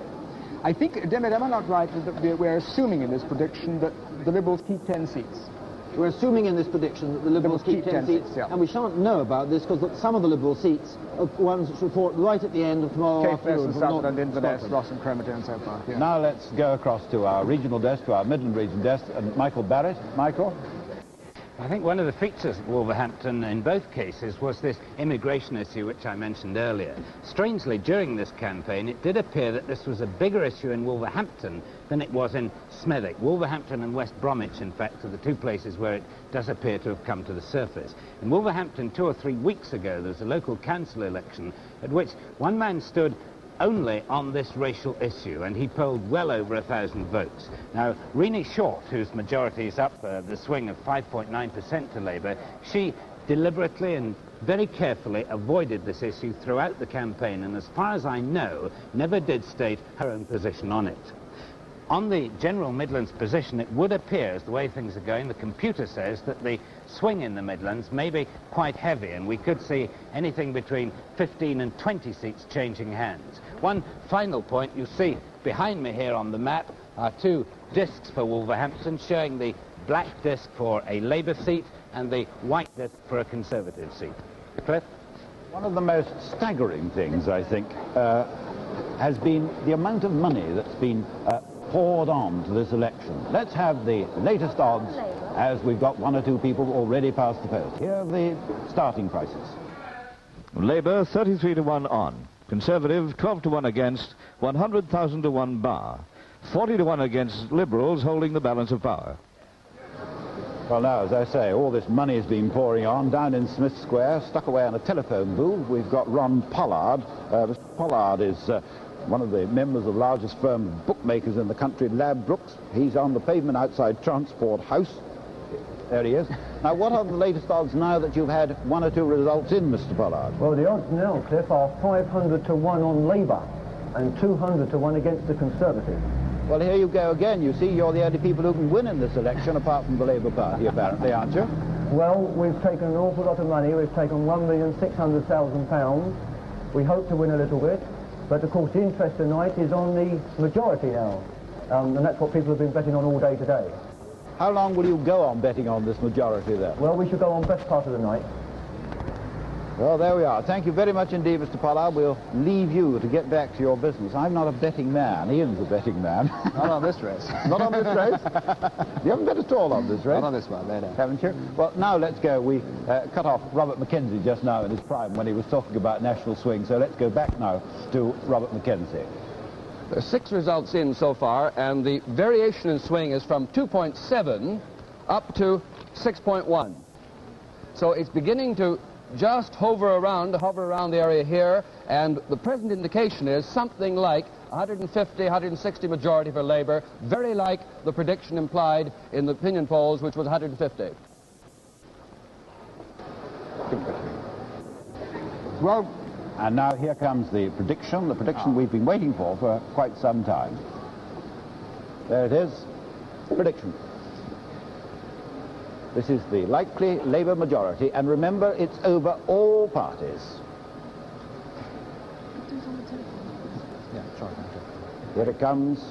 I think, David, am I not right that we're assuming in this prediction that the Liberals keep 10 seats? We're assuming in this prediction that the Liberals keep 10 seats, yeah. And we shan't know about this because some of the Liberal seats are ones which report right at the end of tomorrow afternoon. Sutherland, Inverness, Ross and Cromerton and so forth. Yeah. Now let's go across to our regional desk, to our Midland region desk, and Michael Barrett. Michael? I think one of the features of Wolverhampton in both cases was this immigration issue which I mentioned earlier. Strangely, during this campaign, it did appear that this was a bigger issue in Wolverhampton than it was in Smethwick. Wolverhampton and West Bromwich, in fact, are the two places where it does appear to have come to the surface. In Wolverhampton, 2 or 3 weeks ago, there was a local council election at which one man stood only on this racial issue, and he polled well over 1,000 votes. Now, Renee Short, whose majority is up the swing of 5.9% to Labour, she deliberately and very carefully avoided this issue throughout the campaign, and as far as I know, never did state her own position on it. On the general Midlands position, it would appear, as the way things are going, the computer says that the swing in the Midlands may be quite heavy, and we could see anything between 15 and 20 seats changing hands. One final point, you see behind me here on the map are 2 discs for Wolverhampton, showing the black disc for a Labour seat and the white disc for a Conservative seat. Cliff? One of the most staggering things, I think, has been the amount of money that's been poured on to this election. Let's have the latest odds, as we've got 1 or 2 people already past the post. Here are the starting prices. Labour 33 to 1 on. Conservative 12 to 1 against, 100,000 to 1 Bough. 40 to 1 against Liberals, holding the balance of power. Well, now, as I say, all this money has been pouring on. Down in Smith Square, stuck away on a telephone booth, we've got Ron Pollard. Mr. Pollard is one of the members of the largest firm of bookmakers in the country, Ladbrokes. He's on the pavement outside Transport House. There he is. Now, what are the latest odds now that you've had 1 or 2 results in, Mr. Pollard? Well, the odds now, Cliff, are 500 to 1 on Labour and 200 to 1 against the Conservative. Well, here you go again. You see, you're the only people who can win in this election, apart from the Labour Party, apparently, aren't you? Well, we've taken an awful lot of money. We've taken £1,600,000. We hope to win a little bit. But, of course, the interest tonight is on the majority now. And that's what people have been betting on all day today. How long will you go on betting on this majority, then? Well, we should go on best part of the night. Well, there we are. Thank you very much indeed, Mr. Pollard. We'll leave you to get back to your business. I'm not a betting man. Ian's a betting man. Not on this race. Not on this race? You haven't bet at all on this race? Not on this one, no. Haven't you? Well, now let's go. We cut off Robert McKenzie just now in his prime when he was talking about national swing. So let's go back now to Robert McKenzie. There's 6 results in so far, and the variation in swing is from 2.7 up to 6.1. So it's beginning to just hover around the area here, and the present indication is something like 150, 160 majority for Labour, very like the prediction implied in the opinion polls, which was 150. Well, and now here comes the prediction we've been waiting for quite some time. There it is, prediction. This is the likely Labour majority, and remember, it's over all parties. Here it comes.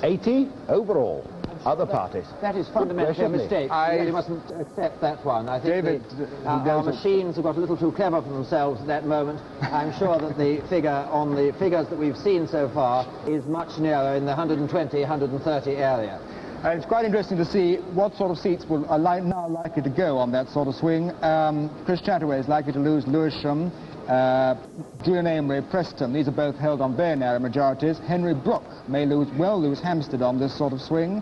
80 overall. Other parties. That is fundamentally a mistake. You mustn't accept that one. I think our machines have got a little too clever for themselves at that moment. I'm sure that the figure on the figures that we've seen so far is much nearer in the 120, 130 area. It's quite interesting to see what sort of seats are now likely to go on that sort of swing. Chris Chataway is likely to lose Lewisham, Julian Amery, Preston. These are both held on very narrow majorities. Henry Brooke may lose Hampstead on this sort of swing.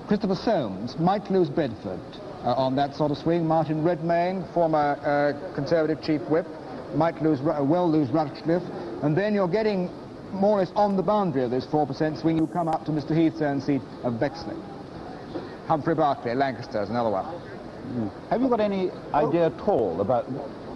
Christopher Soames might lose Bedford on that sort of swing. Martin Redmayne, former Conservative Chief Whip, might lose Rushcliffe. And then you're getting more or less on the boundary of this 4% swing. You come up to Mr. Heath's own seat of Bexley. Humphrey Berkeley, Lancaster is another one. Have you got any idea at all about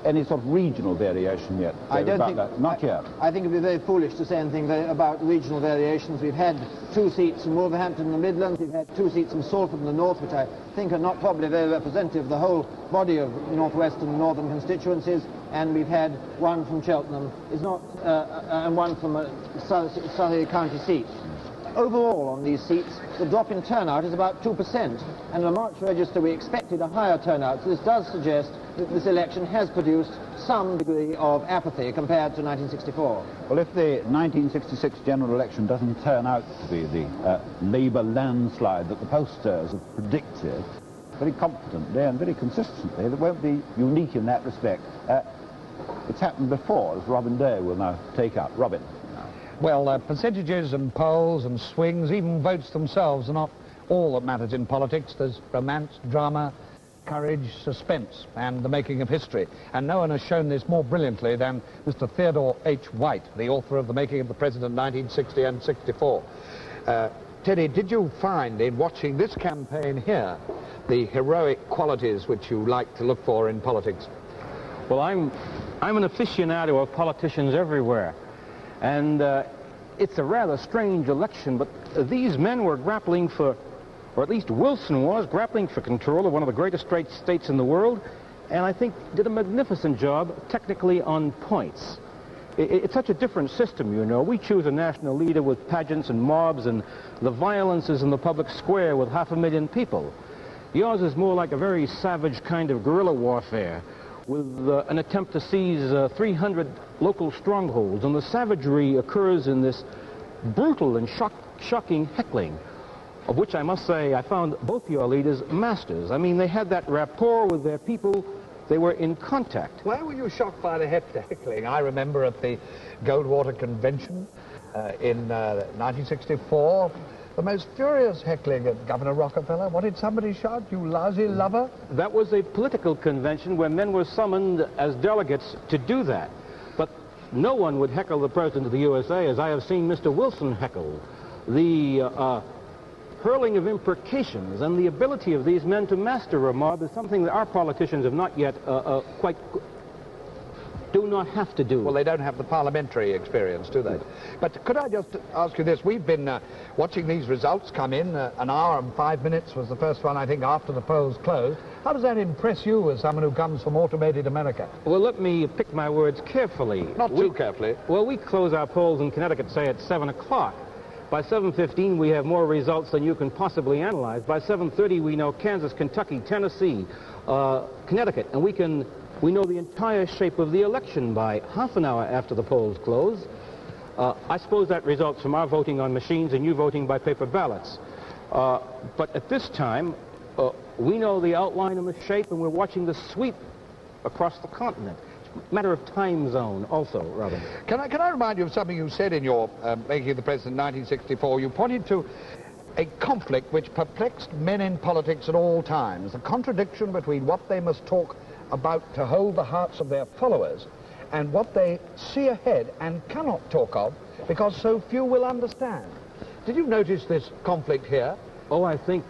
any sort of regional variation yet? I don't think that? Not yet. I think it would be very foolish to say anything about regional variations. We've had 2 seats from Wolverhampton in the Midlands. We've had 2 seats from Salford in the North, which I think are not probably very representative of the whole body of northwestern and northern constituencies. And we've had 1 from Cheltenham, and 1 from a Surrey county seat. Overall on these seats, the drop in turnout is about 2%, and in the March register we expected a higher turnout, so this does suggest that this election has produced some degree of apathy compared to 1964. Well, if the 1966 general election doesn't turn out to be the Labour landslide that the pollsters have predicted, very confidently and very consistently, it won't be unique in that respect. It's happened before, as Robin Day will now take up. Robin. Well, percentages and polls and swings, even votes themselves, are not all that matters in politics. There's romance, drama, courage, suspense, and the making of history. And no one has shown this more brilliantly than Mr. Theodore H. White, the author of The Making of the President 1960 and 64. Teddy, did you find in watching this campaign here the heroic qualities which you like to look for in politics? Well, I'm an aficionado of politicians everywhere. And it's a rather strange election, but these men were grappling for, or at least Wilson was, grappling for control of one of the greatest states in the world, and I think did a magnificent job technically on points. It's such a different system, you know. We choose a national leader with pageants and mobs and the violences in the public square with 500,000 people. Yours is more like a very savage kind of guerrilla warfare, with an attempt to seize 300 local strongholds, and the savagery occurs in this brutal and shocking heckling, of which I must say I found both your leaders masters. I mean, they had that rapport with their people. They were in contact. Why were you shocked by the heckling? I remember at the Goldwater Convention in 1964, the most furious heckling at Governor Rockefeller. What did somebody shout? You lousy lover? That was a political convention where men were summoned as delegates to do that. But no one would heckle the President of the USA as I have seen Mr. Wilson heckle. The hurling of imprecations and the ability of these men to master a mob is something that our politicians have not yet quite do not have to do. Well, they don't have the parliamentary experience, do they? But could I just ask you this? We've been watching these results come in. An hour and 5 minutes was the first one, I think, after the polls closed. How does that impress you as someone who comes from automated America? Well, let me pick my words carefully. Not too carefully. Well, we close our polls in Connecticut, say, at 7 o'clock. By 7:15, we have more results than you can possibly analyze. By 7:30, we know Kansas, Kentucky, Tennessee, Connecticut, and we know the entire shape of the election by half an hour after the polls close. I suppose that results from our voting on machines and you voting by paper ballots. But at this time, we know the outline and the shape, and we're watching the sweep across the continent. Matter of time zone also, Robin. Can I remind you of something you said in your making of the president in 1964? You pointed to a conflict which perplexed men in politics at all times, the contradiction between what they must talk about to hold the hearts of their followers and what they see ahead and cannot talk of because so few will understand. Did you notice this conflict here? Oh, I think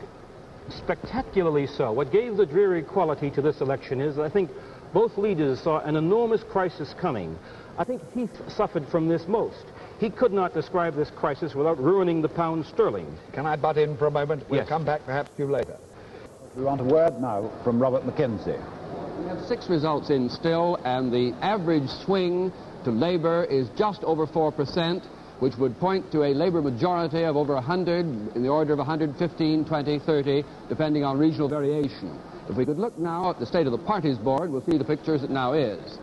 spectacularly so. What gave the dreary quality to this election is, I think, both leaders saw an enormous crisis coming. I think Heath suffered from this most. He could not describe this crisis without ruining the pound sterling. Can I butt in for a moment? We'll come back perhaps to you later. We want a word now from Robert McKenzie. We have 6 results in still, and the average swing to Labour is just over 4%, which would point to a Labour majority of over 100, in the order of 115, 20, 30, depending on regional variation. If we could look now at the state of the parties board, we'll see the picture as it now is.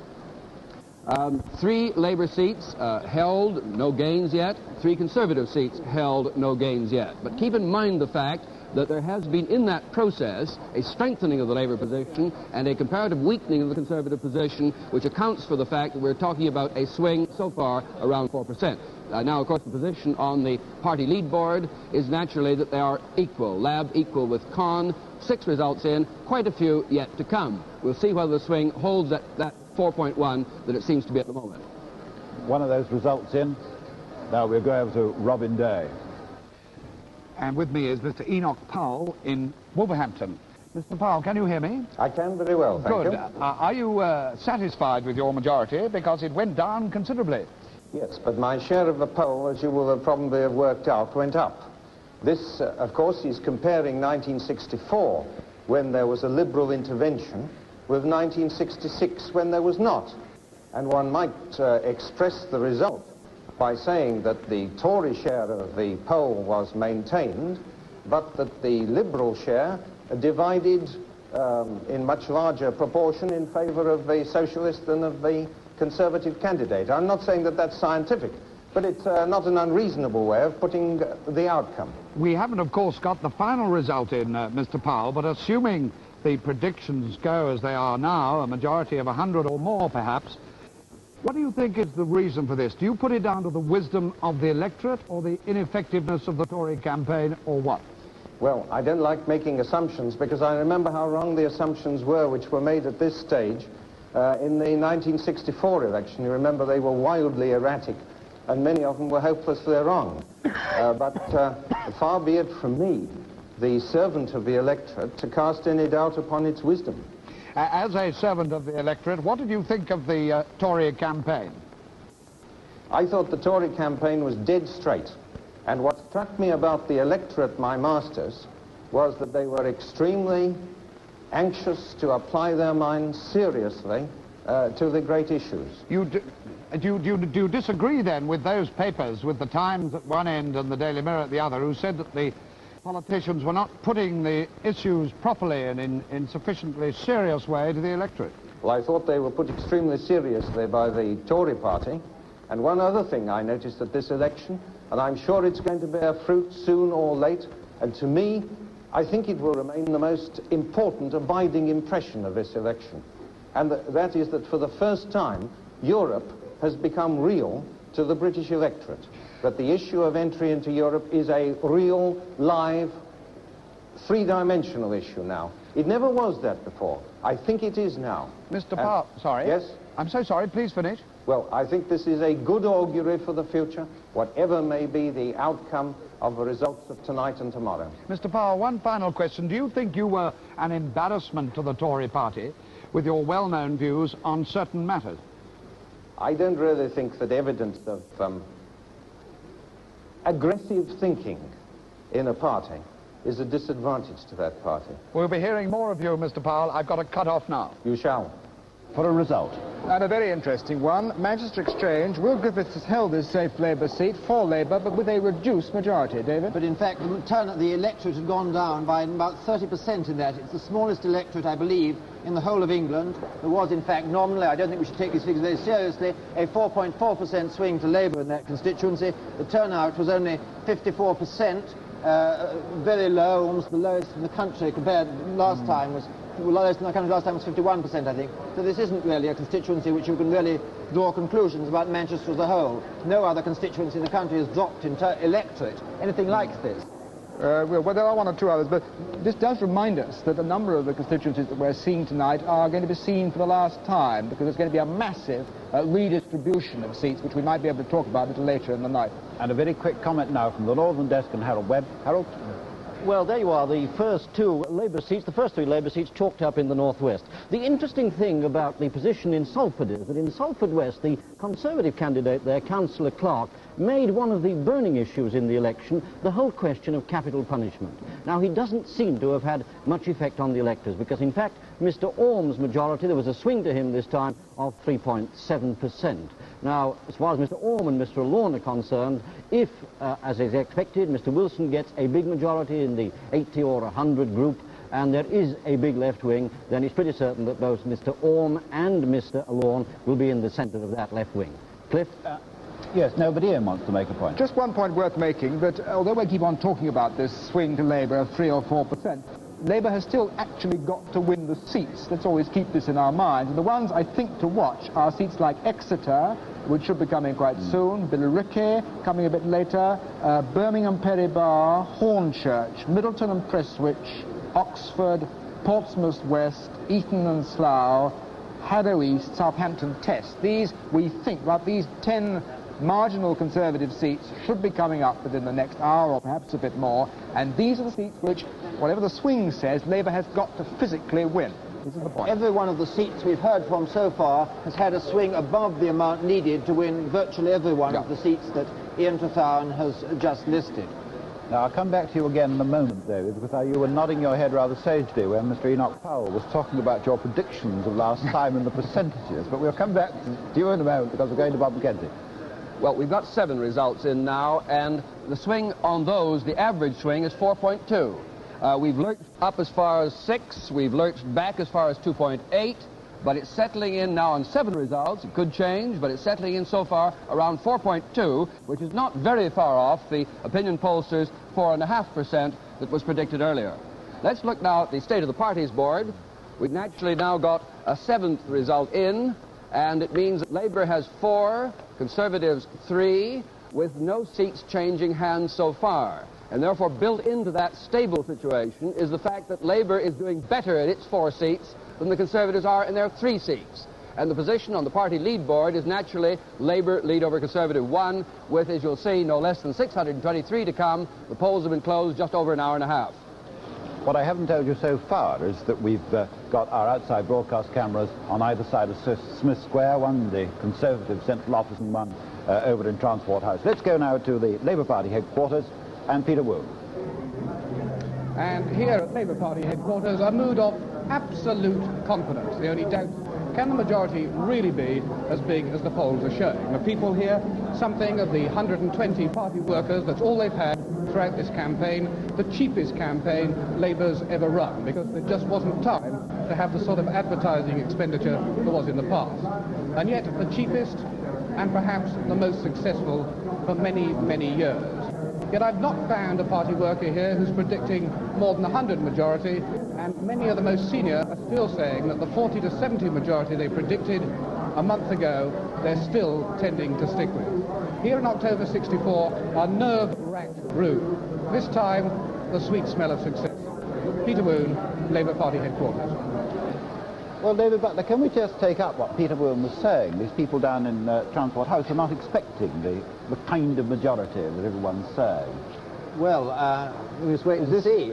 3 Labour seats held, no gains yet. 3 Conservative seats held, no gains yet. But keep in mind the fact that there has been in that process a strengthening of the Labour position and a comparative weakening of the Conservative position, which accounts for the fact that we're talking about a swing so far around 4%. Now, of course, the position on the party lead board is naturally that they are equal. Lab equal with Con. 6 results in, quite a few yet to come. We'll see whether the swing holds at that 4.1 that it seems to be at the moment. One of those results in. Now we'll go over to Robin Day. And with me is Mr. Enoch Powell in Wolverhampton. Mr. Powell, can you hear me? I can very well, thank you. Good. Are you satisfied with your majority? Because it went down considerably. Yes, but my share of the poll, as you will probably have worked out, went up. This, of course, is comparing 1964, when there was a Liberal intervention, with 1966, when there was not. And one might express the result by saying that the Tory share of the poll was maintained, but that the Liberal share divided in much larger proportion in favour of the Socialist than of the Conservative candidate. I'm not saying that that's scientific, but it's not an unreasonable way of putting the outcome. We haven't, of course, got the final result in, Mr. Powell, but assuming the predictions go as they are now, a majority of 100 or more, perhaps, what do you think is the reason for this? Do you put it down to the wisdom of the electorate or the ineffectiveness of the Tory campaign, or what? Well, I don't like making assumptions, because I remember how wrong the assumptions were which were made at this stage in the 1964 election. You remember they were wildly erratic, and many of them were hopelessly wrong. But far be it from me, the servant of the electorate, to cast any doubt upon its wisdom. As a servant of the electorate, what did you think of the Tory campaign? I thought the Tory campaign was dead straight. And what struck me about the electorate, my masters, was that they were extremely anxious to apply their minds seriously to the great issues. Do you disagree then with those papers, with the Times at one end and the Daily Mirror at the other, who said that the politicians were not putting the issues properly and in sufficiently serious way to the electorate? Well, I thought they were put extremely seriously by the Tory party. And one other thing I noticed at this election, and I'm sure it's going to bear fruit soon or late, and to me, I think it will remain the most important abiding impression of this election. And that is that for the first time, Europe has become real to the British electorate. That the issue of entry into Europe is a real, live, three-dimensional issue now. It never was that before. I think it is now. Mr. Powell, sorry. Yes? I'm so sorry, please finish. Well, I think this is a good augury for the future, whatever may be the outcome of the results of tonight and tomorrow. Mr. Powell, one final question. Do you think you were an embarrassment to the Tory party with your well-known views on certain matters? I don't really think that evidence of aggressive thinking in a party is a disadvantage to that party. We'll be hearing more of you, Mr. Powell. I've got to cut off now. You shall. For a result. And a very interesting one. Manchester Exchange, Will Griffiths has held this safe Labour seat for Labour, but with a reduced majority, David. But in fact, the electorate had gone down by about 30% in that. It's the smallest electorate, I believe, in the whole of England. There was, in fact, nominally, I don't think we should take these figures very seriously, a 4.4% swing to Labour in that constituency. The turnout was only 54%, very low, almost the lowest in the country compared last time was... Well, lowest in the country last time was 51%, I think. So this isn't really a constituency which you can really draw conclusions about Manchester as a whole. No other constituency in the country has dropped in electorate, anything like this. Well, there are one or two others, but this does remind us that a number of the constituencies that we're seeing tonight are going to be seen for the last time, because there's going to be a massive redistribution of seats, which we might be able to talk about a little later in the night. And a very quick comment now from the Northern Desk and Harold Webb. Harold? Well, there you are, the first two Labour seats, the first three Labour seats chalked up in the northwest. The interesting thing about the position in Salford is that in Salford West, the Conservative candidate there, Councillor Clark, made one of the burning issues in the election the whole question of capital punishment. Now, he doesn't seem to have had much effect on the electors, because in fact, Mr. Orme's majority, there was a swing to him this time of 3.7%. Now, as far as Mr. Orme and Mr. Lawn are concerned, if, as is expected, Mr. Wilson gets a big majority in the 80 or 100 group, and there is a big left wing, then it's pretty certain that both Mr. Orme and Mr. Lawn will be in the centre of that left wing. Cliff? Yes, but Ian wants to make a point. Just one point worth making, that although we keep on talking about this swing to Labour of 3 or 4%, Labour has still actually got to win the seats. Let's always keep this in our minds. And the ones I think to watch are seats like Exeter, which should be coming quite soon, Billericay coming a bit later, Birmingham Peribah, Hornchurch, Middleton and Prestwich, Oxford, Portsmouth West, Eton and Slough, Harrow East, Southampton Test. These, we think, about these 10 marginal Conservative seats should be coming up within the next hour or perhaps a bit more, and these are the seats which, whatever the swing says, Labour has got to physically win. This is the point. Every one of the seats we've heard from so far has had a swing above the amount needed to win virtually every one of the seats that Ian Trethowan has just listed. Now, I'll come back to you again in a moment, David, because you were nodding your head rather sagely when Mr. Enoch Powell was talking about your predictions of last time and the percentages, but we'll come back to you in a moment because we're going to Bob McKenzie. Well, we've got 7 results in now, and the swing on those, the average swing, is 4.2. We've lurched up as far as 6, we've lurched back as far as 2.8, but it's settling in now on 7 results. It could change, but it's settling in so far around 4.2, which is not very far off the opinion pollsters' 4.5% that was predicted earlier. Let's look now at the State of the Parties board. We've naturally now got a 7th result in, and it means that Labour has 4, Conservatives 3, with no seats changing hands so far. And therefore, built into that stable situation is the fact that Labour is doing better at its 4 seats than the Conservatives are in their 3 seats. And the position on the party lead board is naturally Labour lead over Conservative 1, with, as you'll see, no less than 623 to come. The polls have been closed just over an hour and a half. What I haven't told you so far is that we've got our outside broadcast cameras on either side of Smith Square, one in the Conservative Central Office and one over in Transport House. Let's go now to the Labour Party headquarters and Peter Bough. And here at Labour Party headquarters, a mood of absolute confidence. The only doubt, can the majority really be as big as the polls are showing? The people here, something of the 120 party workers, that's all they've had throughout this campaign, the cheapest campaign Labour's ever run, because there just wasn't time to have the sort of advertising expenditure there was in the past. And yet the cheapest and perhaps the most successful for many, many years. Yet I've not found a party worker here who's predicting more than 100 majority, and many of the most senior are still saying that the 40 to 70 majority they predicted a month ago, they're still tending to stick with. Here in October 64, our nerve-racked room. This time, the sweet smell of success. Peter Woon, Labour Party headquarters. Well, David Butler, can we just take up what Peter Woon was saying? These people down in Transport House are not expecting the kind of majority that everyone's saying. Well, we must wait and see.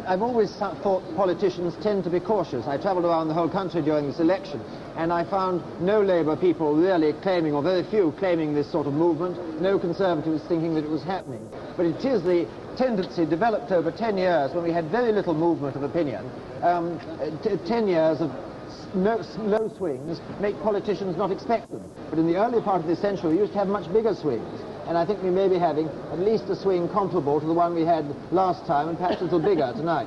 I've always thought politicians tend to be cautious. I travelled around the whole country during this election, and I found no Labour people really claiming, or very few claiming this sort of movement, no Conservatives thinking that it was happening. But it is the tendency developed over 10 years when we had very little movement of opinion, 10 years of low swings make politicians not expect them. But in the early part of this century, we used to have much bigger swings. And I think we may be having at least a swing comparable to the one we had last time, and perhaps a little bigger tonight.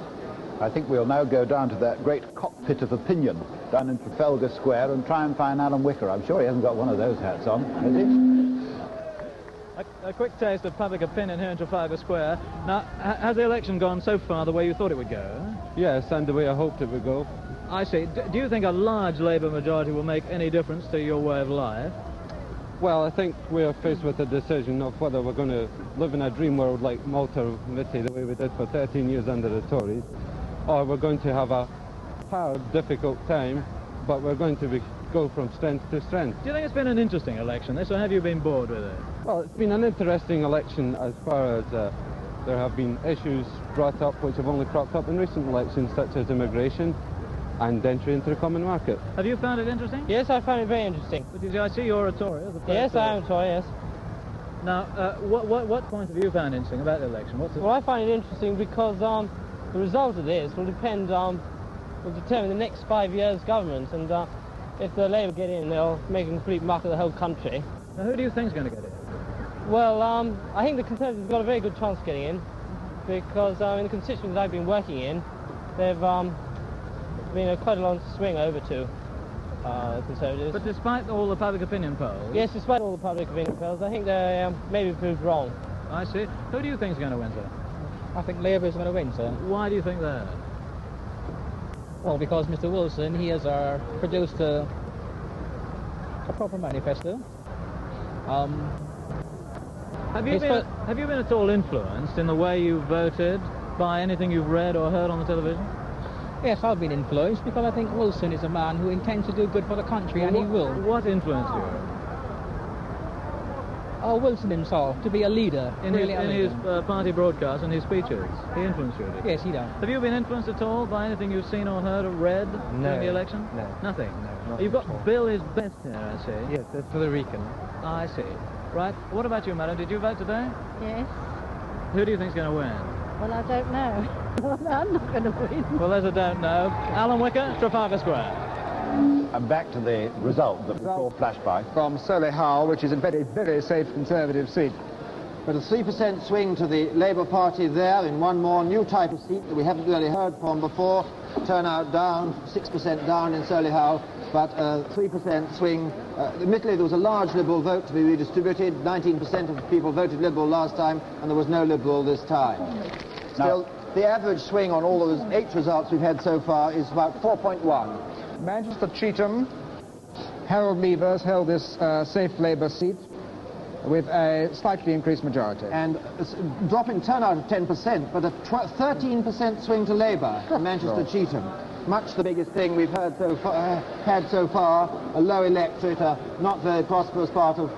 I think we'll now go down to that great cockpit of opinion down in Trafalgar Square and try and find Alan Whicker. I'm sure he hasn't got one of those hats on, has he? A quick taste of public opinion here in Trafalgar Square. Now, has the election gone so far the way you thought it would go? Yes, and the way I hoped it would go. I see. Do you think a large Labour majority will make any difference to your way of life? Well, I think we are faced with a decision of whether we're going to live in a dream world like Malta or Viti, the way we did for 13 years under the Tories, or we're going to have a hard, difficult time, but we're going to go from strength to strength. Do you think it's been an interesting election, this, or have you been bored with it? Well, it's been an interesting election as far as there have been issues brought up which have only cropped up in recent elections, such as immigration and entry into the common market. Have you found it interesting? Yes, I found it very interesting. Because I see you're a Tory. Yes, I am a Tory, yes. Now, what point have you found interesting about the election? Well, I find it interesting because the result of this will depend on, will determine the next 5 years' government, and if the Labour get in, they'll make a complete muck of the whole country. Now, who do you think is going to get in? Well, I think the Conservatives have got a very good chance of getting in, because in the constituencies I've been working in, they've been quite a long swing over to Conservatives. But despite all the public opinion polls? Yes, despite all the public opinion polls, I think they may be proved wrong. I see. Who do you think is going to win, sir? I think Labour is going to win, sir. Why do you think that? Well, because Mr Wilson, he has produced a proper manifesto. Have you been at all influenced in the way you voted by anything you've read or heard on the television? Yes, I've been influenced because I think Wilson is a man who intends to do good for the country, and he will. What influenced you? Oh, Wilson himself, to be a leader. In his party broadcasts and his speeches, he influenced you? Yes, he does. Have you been influenced at all by anything you've seen or heard or read during the election? No. Nothing? No. You've got Bill is best here, I see. Yes, that's Puerto Rican. I see. Right. What about you, madam? Did you vote today? Yes. Who do you think's going to win? Well, I don't know. I'm not going to win. Well, there's a don't know. Alan Whicker, Trafalgar Square. And back to the result that we saw flash by. From Solihull, which is a very, very safe Conservative seat. But a 3% swing to the Labour Party there in one more new type of seat that we haven't really heard from before. Turnout down, 6% down in Solihull, but a 3% swing. Admittedly, there was a large Liberal vote to be redistributed. 19% of people voted Liberal last time, and there was no Liberal this time. Still, the average swing on all those 8 results we've had so far is about 4.1. Manchester Cheetham, Harold Levers held this safe Labour seat with a slightly increased majority. And a drop in turnout of 10%, but a 13% swing to Labour in Manchester Cheetham. Much the biggest thing we've heard had so far, a low electorate, a not very prosperous part of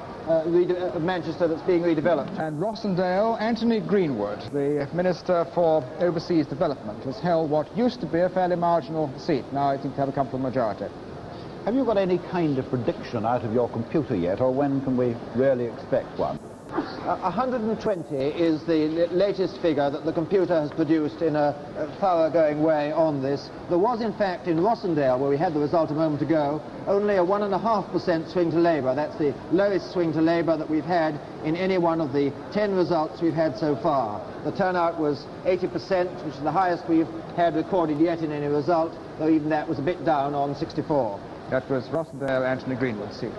Manchester that's being redeveloped. And Rossendale, Anthony Greenwood, the Minister for Overseas Development, has held what used to be a fairly marginal seat. Now I think to have a comfortable majority. Have you got any kind of prediction out of your computer yet, or when can we really expect one? 120 is the latest figure that the computer has produced in a thoroughgoing way on this. There was, in fact, in Rossendale, where we had the result a moment ago, only a 1.5% swing to Labour. That's the lowest swing to Labour that we've had in any one of the 10 results we've had so far. The turnout was 80%, which is the highest we've had recorded yet in any result, though even that was a bit down on 64. That was Rossendale, Anthony Greenwood's seat.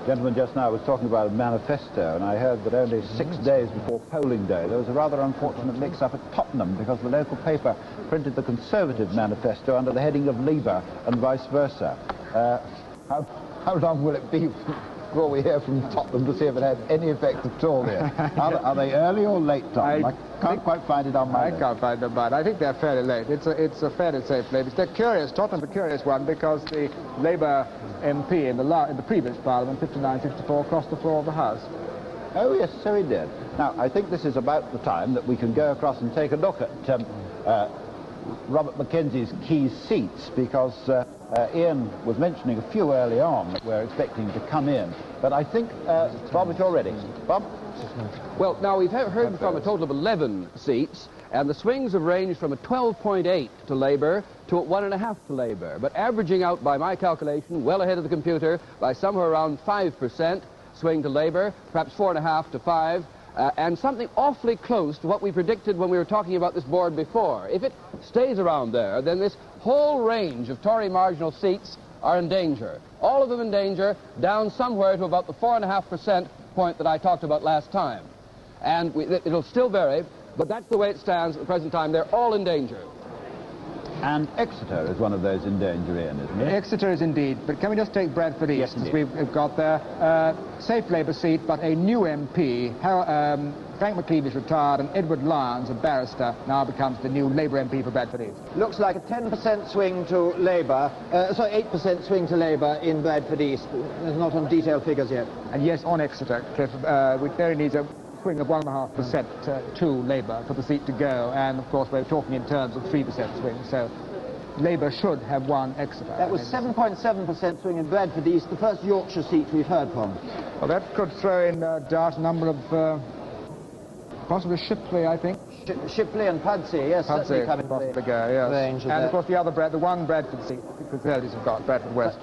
Gentleman just now was talking about a manifesto, and I heard that only 6 days before polling day there was a rather unfortunate mix-up at Tottenham because the local paper printed the Conservative manifesto under the heading of Labour and vice versa. How long will it be before we hear from Tottenham to see if it has any effect at all there? Are they early or late, Tom? I can't quite find it on my list. I can't find it, but I think they're fairly late. It's a fairly safe Labour. They're curious. Tottenham's a curious one because the Labour MP in the previous Parliament, 59-64, crossed the floor of the House. Oh, yes, so he did. Now, I think this is about the time that we can go across and take a look at Robert Mackenzie's key seats, because Ian was mentioning a few early on that we're expecting to come in. But I think, Bob, it's already. Bob? Well, now we've heard from a total of 11 seats, and the swings have ranged from a 12.8 to Labour to a 1.5 to Labour, but averaging out by my calculation, well ahead of the computer, by somewhere around 5% swing to Labour, perhaps 4.5 to 5, and something awfully close to what we predicted when we were talking about this board before. If it stays around there, then this whole range of Tory marginal seats are in danger. All of them in danger, down somewhere to about the 4.5% point that I talked about last time. And it'll still vary, but that's the way it stands at the present time. They're all in danger. And Exeter is one of those in danger, Ian, isn't it? Exeter is indeed, but can we just take Bradford East, as we've got there? Safe Labour seat, but a new MP. Frank McLeave is retired, and Edward Lyons, a barrister, now becomes the new Labour MP for Bradford East. Looks like a 10% swing to Labour, sorry, 8% swing to Labour in Bradford East. There's not on detailed figures yet. And yes, on Exeter, Cliff, we very needs a swing of 1.5% to Labour for the seat to go, and of course we're talking in terms of 3% swing, so Labour should have won Exeter. That was 7.7% swing in Bradford East, the first Yorkshire seat we've heard from. Well, that could throw in doubt a number of, possibly Shipley, I think. Shipley and Pudsey, yes, certainly coming to the go, yes. range of and that. of course the one Bradford seat the Conservatives have got, Bradford West.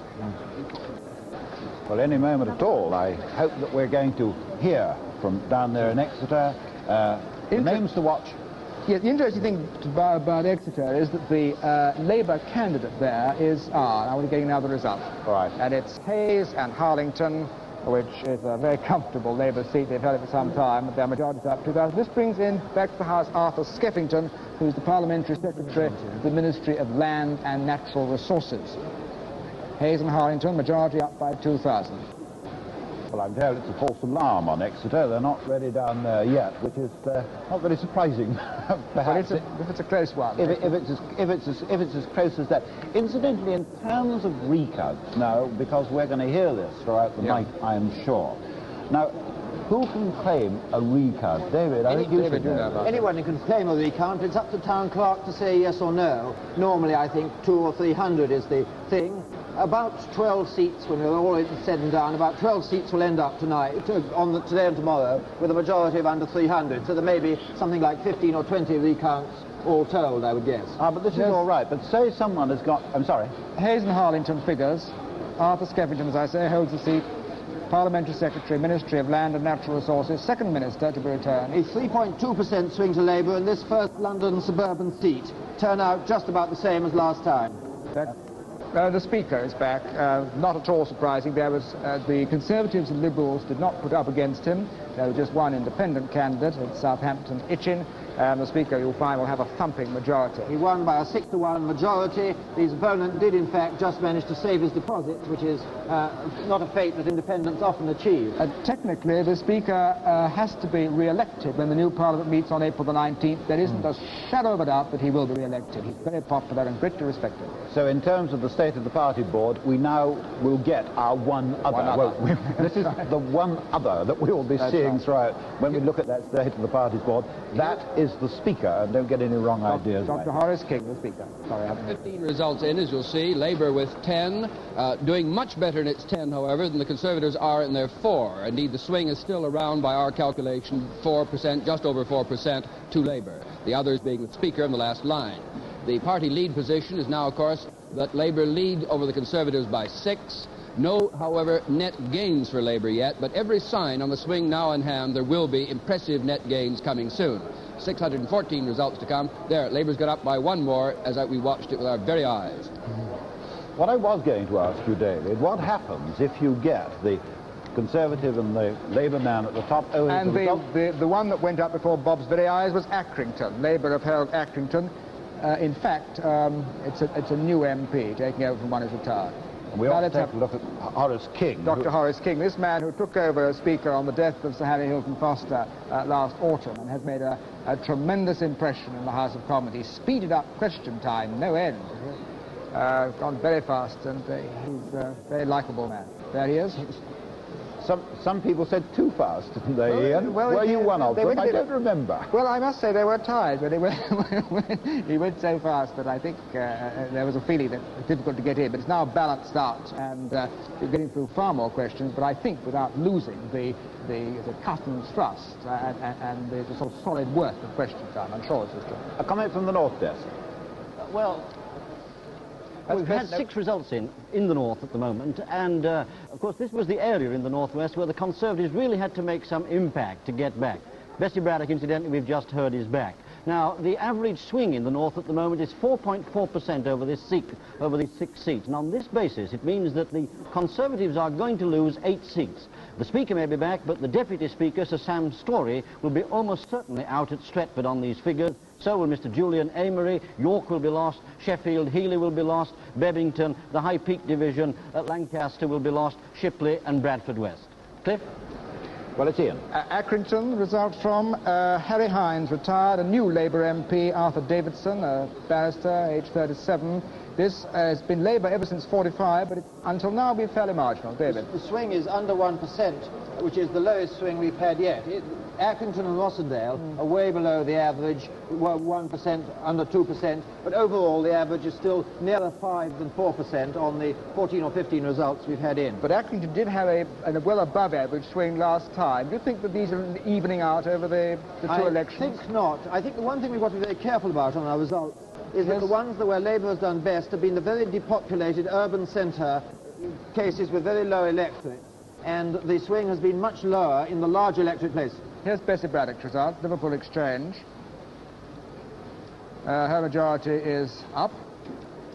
Well, any moment at all, I hope that we're going to hear from down there in Exeter. The names to watch. Yeah, the interesting thing about Exeter is that the Labour candidate there is now we're getting now the result. All right. And it's Hayes and Harlington, which is a very comfortable Labour seat. They've had it for some time, but their majority is up to 2000. This brings in back to the House Arthur Skeffington, who's the Parliamentary Secretary of the Ministry of Land and Natural Resources. Hayes and Harlington, majority up by 2,000. Well, I'm told it's a false alarm on Exeter. They're not ready down there yet, which is not very surprising. Perhaps if it's a close one. If it's as close as that. Incidentally, in terms of recounts now, because we're going to hear this throughout the night, I am sure. Now, who can claim a recount? David, I think you should know about anyone who can claim a recount. It's up to town clerk to say yes or no. Normally, I think 200 or 300 is the thing. About 12 seats, when we're all said and done, about 12 seats will end up tonight, today and tomorrow, with a majority of under 300. So there may be something like 15 or 20 recounts all told, I would guess. But this is all right. But say someone has got... I'm sorry. Hayes and Harlington figures. Arthur Skeffington, as I say, holds the seat. Parliamentary Secretary, Ministry of Land and Natural Resources, second Minister to be returned. A 3.2% swing to Labour in this first London suburban seat. Turnout just about the same as last time. The Speaker is back, not at all surprising. There was the Conservatives and Liberals did not put up against him. There was just one independent candidate at Southampton, Itchin, and the Speaker, you'll find, will have a thumping majority. He won by a 6-to-1 majority. His opponent did, in fact, just manage to save his deposits, which is not a fate that independents often achieve. Technically, the Speaker has to be re-elected when the new Parliament meets on April the 19th. There isn't a shadow of a doubt that he will be re-elected. He's very popular and greatly respected. So in terms of the state of the party board, we now will get our one other. This is the one other that we will be seeing throughout when we look at that state of the party board. That is the Speaker, and don't get any wrong ideas. Dr. Horace King, the Speaker. Sorry, 15 results in, as you'll see. Labour with 10, doing much better in its 10, however, than the Conservatives are in their 4. Indeed, the swing is still around, by our calculation, 4%, just over 4% to Labour. The others being the Speaker in the last line. The party lead position is now, of course, that Labour lead over the Conservatives by 6. No, however, net gains for Labour yet, but every sign on the swing now in hand, there will be impressive net gains coming soon. 614 results to come. There, Labour's got up by one more as we watched it with our very eyes. What I was going to ask you, David, what happens if you get the Conservative and the Labour man at the top? And the one that went up before Bob's very eyes was Accrington. Labour have held Accrington. In fact, it's a new MP taking over from one who's retired. And we ought to take a look at Horace King. Dr. Horace King, this man who took over as Speaker on the death of Sir Harry Hilton Foster last autumn and has made a tremendous impression in the House of Commons. He's speeded up question time, no end. Gone very fast, and he's a very likeable man. There he is. some people said too fast, didn't they, Ian? Were you one of them? I don't remember. Well, I must say they were tired, but he went so fast that I think there was a feeling that it was difficult to get in. But it's now balanced out, and you're getting through far more questions, but I think without losing the customs thrust and the sort of solid work of question time. I'm sure this is true. A comment from the North Desk. Well, we've had 6 results in the north at the moment, and of course this was the area in the northwest where the Conservatives really had to make some impact to get back. Bessie Braddock, incidentally, we've just heard is back. Now, the average swing in the north at the moment is 4.4% over these 6 seats. And on this basis, it means that the Conservatives are going to lose 8 seats. The Speaker may be back, but the Deputy Speaker, Sir Sam Story, will be almost certainly out at Stretford on these figures. So will Mr. Julian Amery. York will be lost. Sheffield, Healy will be lost. Bebington, the High Peak Division at Lancaster will be lost. Shipley and Bradford West. Cliff? Well, it's Ian. Accrington, result from Harry Hines, retired, a new Labour MP, Arthur Davidson, a barrister, age 37. This has been Labour ever since 45, but until now been fairly marginal. David? The swing is under 1%, which is the lowest swing we've had yet. Accrington and Rossendale are way below the average, 1%, under 2%, but overall the average is still nearer 5 than 4% on the 14 or 15 results we've had in. But Accrington did have a well above average swing last time. Do you think that these are evening out over the 2 elections? I think not. I think the one thing we've got to be very careful about on our results is that the ones where Labour has done best have been the very depopulated urban centre cases with very low electorate, and the swing has been much lower in the large electorate places. Here's Bessie Braddock's result, Liverpool Exchange. Her majority is up.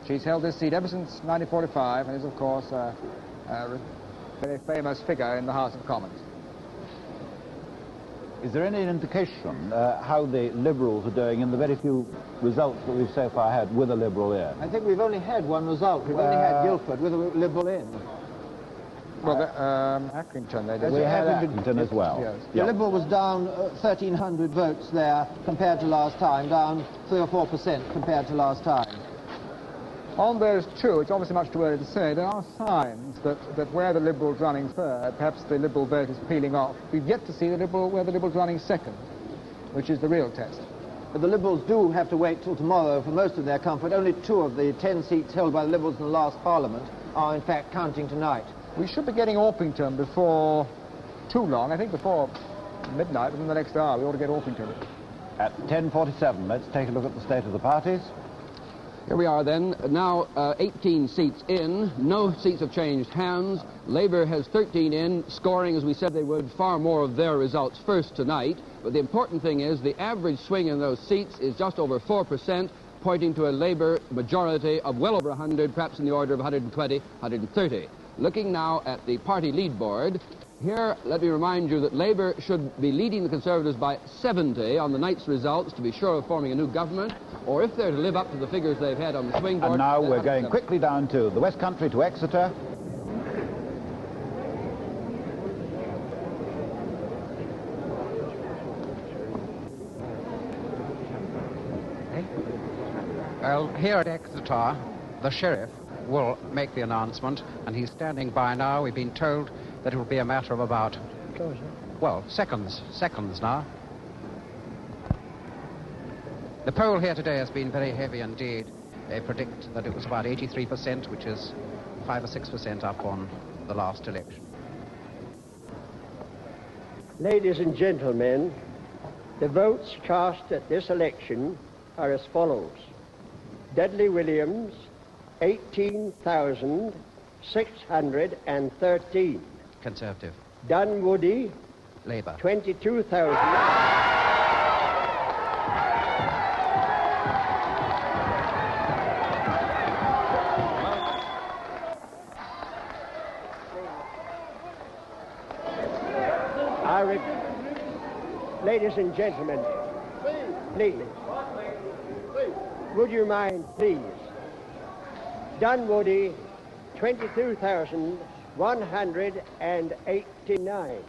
She's held this seat ever since 1945 and is, of course, a very famous figure in the House of Commons. Is there any indication how the Liberals are doing in the very few results that we've so far had with a Liberal in? I think we've only had one result. We've only had Guildford with a Liberal in. Well, Accrington, they did. We had Accrington as well. Yes. The Liberal was down 1,300 votes there compared to last time, down 3 or 4% compared to last time. On those 2, it's obviously much too early to say, there are signs that where the Liberals running third, perhaps the Liberal vote is peeling off. We've yet to see where the Liberals running second, which is the real test. But the Liberals do have to wait till tomorrow for most of their comfort. Only 2 of the 10 seats held by the Liberals in the last Parliament are in fact counting tonight. We should be getting Orpington before too long. I think before midnight, within the next hour, we ought to get Orpington. At 10:47, let's take a look at the state of the parties. Here we are then, now 18 seats in, no seats have changed hands. Labour has 13 in, scoring, as we said they would, far more of their results first tonight. But the important thing is the average swing in those seats is just over 4%, pointing to a Labour majority of well over 100, perhaps in the order of 120, 130. Looking now at the party lead board, here let me remind you that Labour should be leading the Conservatives by 70 on the night's results to be sure of forming a new government, or if they're to live up to the figures they've had on the swing board... And now we're going quickly down to the West Country, to Exeter. Well, here at Exeter, the Sheriff will make the announcement, and he's standing by now. We've been told that it will be a matter of about, well, seconds now. The poll here today has been very heavy indeed. They predict that it was about 83%, which is 5 or 6% up on the last election. Ladies and gentlemen, the votes cast at this election are as follows. Dudley Williams, 18,613. Conservative. Dunwoody, Labour. 22,000. Ladies and gentlemen, please, would you mind, please? Dunwoody, 22,189.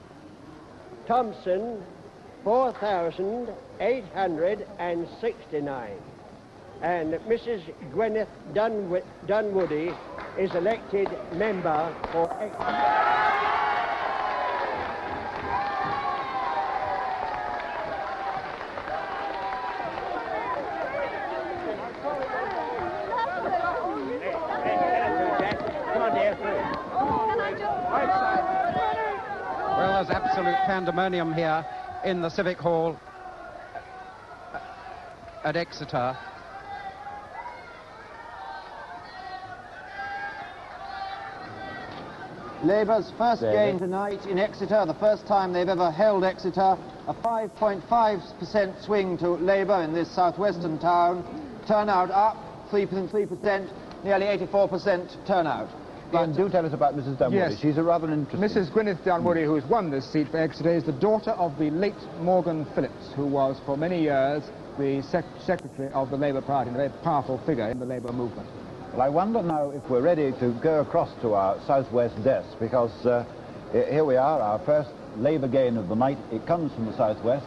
Thompson, 4,869. And Mrs. Gwyneth Dunwoody is elected member for Exeter. was absolute pandemonium here in the Civic Hall at Exeter. Labour's first game tonight in Exeter, the first time they've ever held Exeter, a 5.5% swing to Labour in this southwestern town. Turnout up, 3%, nearly 84% turnout. Ian, do tell us about Mrs. Dunwoody. Yes. She's a rather interesting... Mrs. Gwyneth Dunwoody, who has won this seat for Exeter, is the daughter of the late Morgan Phillips, who was for many years the secretary of the Labour Party, and a very powerful figure in the Labour movement. Well, I wonder now if we're ready to go across to our southwest desk, because here we are, our first Labour gain of the night. It comes from the southwest.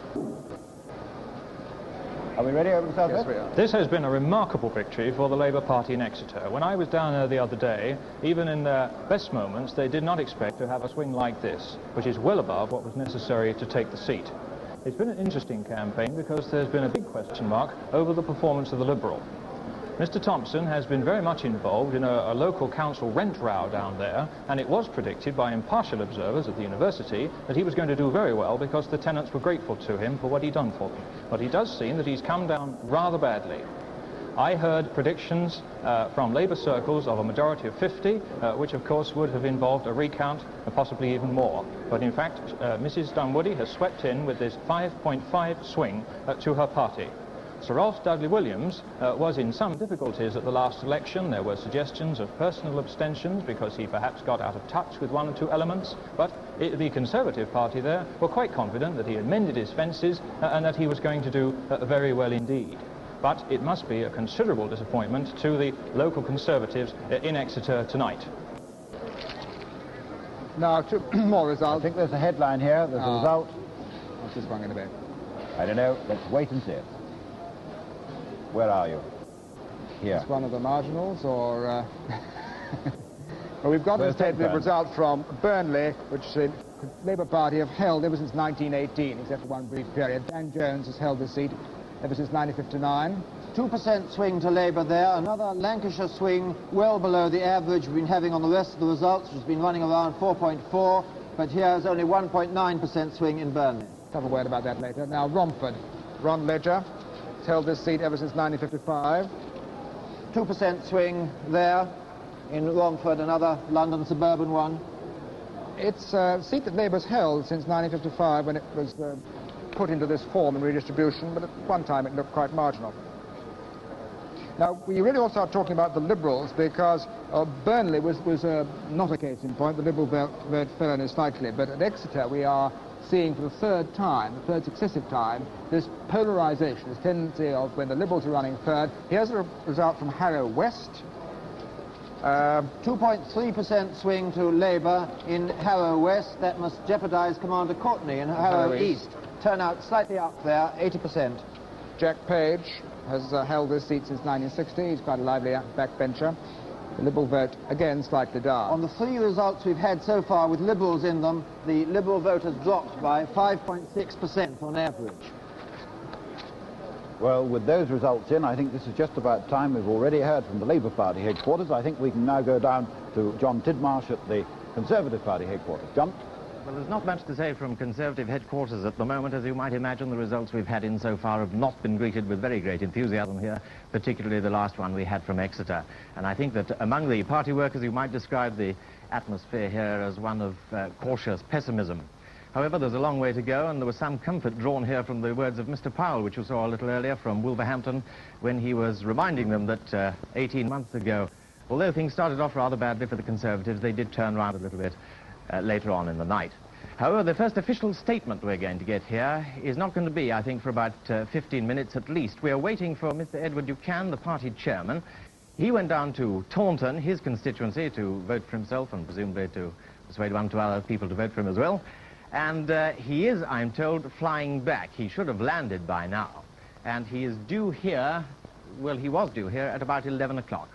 Are we ready over the southwest? Yes, we are. This has been a remarkable victory for the Labour Party in Exeter. When I was down there the other day, even in their best moments, they did not expect to have a swing like this, which is well above what was necessary to take the seat. It's been an interesting campaign because there's been a big question mark over the performance of the Liberal. Mr. Thompson has been very much involved in a local council rent row down there, and it was predicted by impartial observers at the university that he was going to do very well because the tenants were grateful to him for what he'd done for them. But he does seem that he's come down rather badly. I heard predictions from Labour circles of a majority of 50, which of course would have involved a recount and possibly even more. But in fact, Mrs. Dunwoody has swept in with this 5.5 swing to her party. Sir Ralph Dudley-Williams was in some difficulties at the last election. There were suggestions of personal abstentions because he perhaps got out of touch with one or two elements, but the Conservative Party there were quite confident that he had mended his fences and that he was going to do very well indeed. But it must be a considerable disappointment to the local Conservatives in Exeter tonight. Now, two more results. I think there's a headline here. There's a result. What's this one going to be? I don't know. Let's wait and see. Where are you? Here. It's one of the marginals, or... Well, we've got instead the result from Burnley, which the Labour Party have held ever since 1918, except for one brief period. Dan Jones has held this seat ever since 1959. 2% swing to Labour there, another Lancashire swing well below the average we've been having on the rest of the results, which has been running around 4.4, but here's only 1.9% swing in Burnley. Have a word about that later. Now, Romford. Ron Ledger has held this seat ever since 1955. 2% swing there in Romford, another London suburban one. It's a seat that Labour's held since 1955 when it was put into this form and redistribution, but at one time it looked quite marginal. Now, we really ought to start talking about the Liberals because Burnley was not a case in point. The Liberal vote fell in slightly, but at Exeter we are seeing for the third successive time, this polarisation, this tendency of when the Liberals are running third. Here's a result from Harrow West. 2.3% swing to Labour in Harrow West. That must jeopardise Commander Courtney in Harrow East. Turnout slightly up there, 80%. Jack Page has held this seat since 1960. He's quite a lively backbencher. The Liberal vote, again, slightly down. On the three results we've had so far with Liberals in them, the Liberal vote has dropped by 5.6% on average. Well, with those results in, I think this is just about time. We've already heard from the Labour Party headquarters. I think we can now go down to John Tidmarsh at the Conservative Party headquarters. John? Well, there's not much to say from Conservative headquarters at the moment. As you might imagine, the results we've had in so far have not been greeted with very great enthusiasm here, particularly the last one we had from Exeter. And I think that among the party workers, you might describe the atmosphere here as one of cautious pessimism. However, there's a long way to go, and there was some comfort drawn here from the words of Mr. Powell, which you saw a little earlier from Wolverhampton, when he was reminding them that 18 months ago, although things started off rather badly for the Conservatives, they did turn around a little bit later on in the night. However, the first official statement we're going to get here is not going to be, I think, for about 15 minutes at least. We are waiting for Mr. Edward Buchanan, the party chairman. He went down to Taunton, his constituency, to vote for himself and presumably to persuade 1 or 2 other people to vote for him as well. And he is, I'm told, flying back. He should have landed by now. And he is due here, well, he was due here at about 11 o'clock.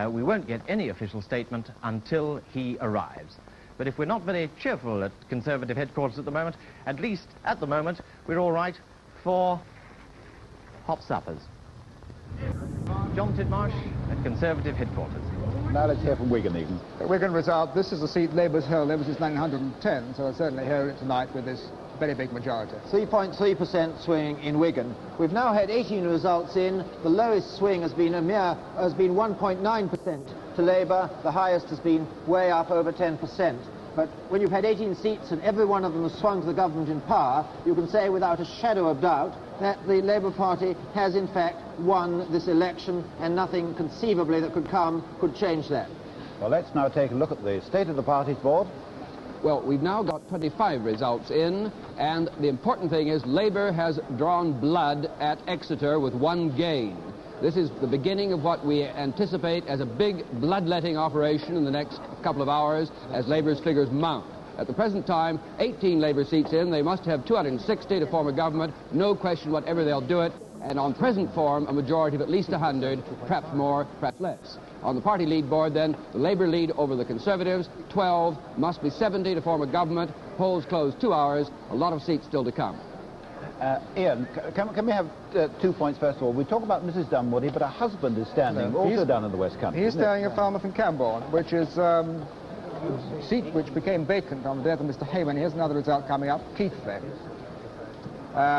We won't get any official statement until he arrives. But if we're not very cheerful at Conservative headquarters at the moment, at least at the moment, we're all right for hot suppers. John Tidmarsh at Conservative headquarters. Now let's hear from Wigan even. The Wigan result, this is a seat Labour's held ever since 1910, so I'll certainly hear it tonight with this very big majority. 3.3% swing in Wigan. We've now had 18 results in. The lowest swing has been 1.9% to Labour. The highest has been way up over 10%. But when you've had 18 seats and every one of them has swung to the government in power, you can say without a shadow of doubt that the Labour Party has in fact won this election, and nothing conceivably that could come could change that. Well, let's now take a look at the state of the party's board. Well, we've now got 25 results in, and the important thing is Labour has drawn blood at Exeter with 1 gain. This is the beginning of what we anticipate as a big bloodletting operation in the next couple of hours as Labour's figures mount. At the present time, 18 Labour seats in. They must have 260 to form a government. No question whatever, they'll do it. And on present form, a majority of at least 100, perhaps more, perhaps less. On the party lead board, then, the Labour lead over the Conservatives, 12, must be 70 to form a government. Polls close 2 hours, a lot of seats still to come. Ian, can we have 2 points first of all? We talk about Mrs. Dunwoody, but her husband is standing also down in the West Country. He's standing at Falmouth and Camborne, which is a seat which became vacant on the death of Mr. Hayman. Here's another result coming up, Keighley.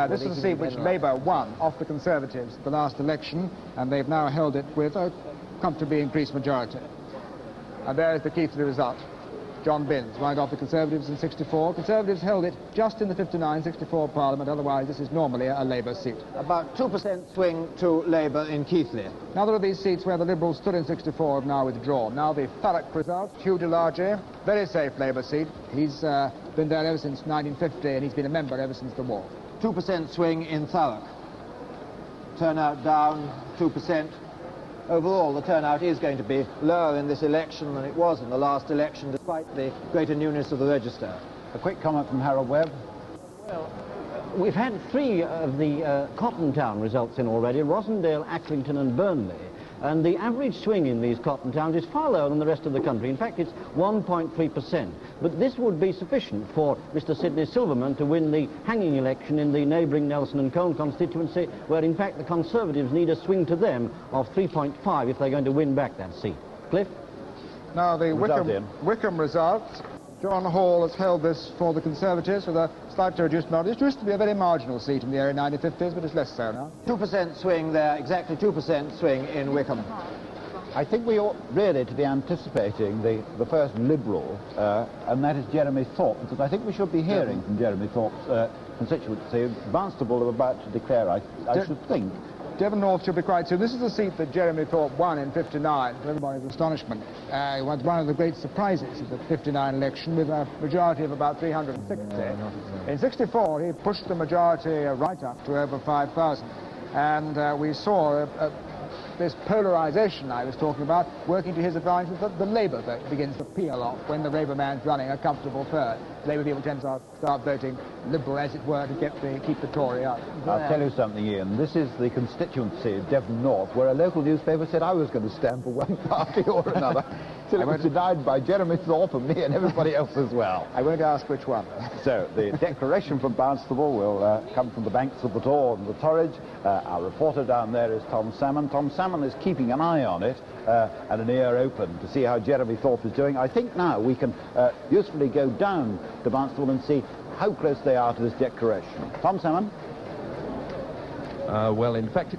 This is a seat which Labour won off the Conservatives at the last election, and they've now held it with a comfortably increased majority. And there is the Keighley result. John Binns, right off the Conservatives in 64. Conservatives held it just in the 59-64 Parliament, otherwise this is normally a Labour seat. About 2% swing to Labour in Keighley. Another of these seats where the Liberals stood in 64 have now withdrawn. Now the Thurrock result, Hugh de Large, very safe Labour seat. He's been there ever since 1950 and he's been a member ever since the war. 2% swing in Thurrock. Turnout down 2%. Overall, the turnout is going to be lower in this election than it was in the last election, despite the greater newness of the register. A quick comment from Harold Webb. Well, we've had 3 of the Cotton Town results in already, Rosendale, Accrington and Burnley. And the average swing in these cotton towns is far lower than the rest of the country. In fact, it's 1.3%. But this would be sufficient for Mr. Sidney Silverman to win the hanging election in the neighbouring Nelson and Colne constituency, where in fact the Conservatives need a swing to them of 3.5 if they're going to win back that seat. Cliff? Now the Wickham result, John Hall has held this for the Conservatives with a slightly reduced margin. It used to be a very marginal seat in the early 1950s, but it's less so now. 2% swing there, exactly 2% swing in Wickham. I think we ought really to be anticipating the first Liberal, and that is Jeremy Thorpe, because I think we should be hearing from Jeremy Thorpe's constituency. Barnstaple are about to declare, I should think. Devon North should be quite soon. This is a seat that Jeremy Thorpe won in 59, to everybody's astonishment. It was one of the great surprises of the 59 election with a majority of about 360. In 64, he pushed the majority right up to over 5,000. And we saw this polarisation I was talking about working to his advantage. The Labour vote begins to peel off when the Labour man's running a comfortable third. Labour people tend to start voting Liberal, as it were, to keep the Tory out. I'll tell you something, Ian. This is the constituency of Devon North, where a local newspaper said I was going to stand for one party or another, till it was denied by Jeremy Thorpe and me and everybody else as well. I won't ask which one. So, the declaration from Barnstaple will come from the banks of the Tor and the Torridge. Our reporter down there is Tom Salmon. Tom Salmon is keeping an eye on it and an ear open to see how Jeremy Thorpe is doing. I think now we can usefully go down to Barnstaple and see how close they are to this declaration. Tom Salmon? Well, in fact,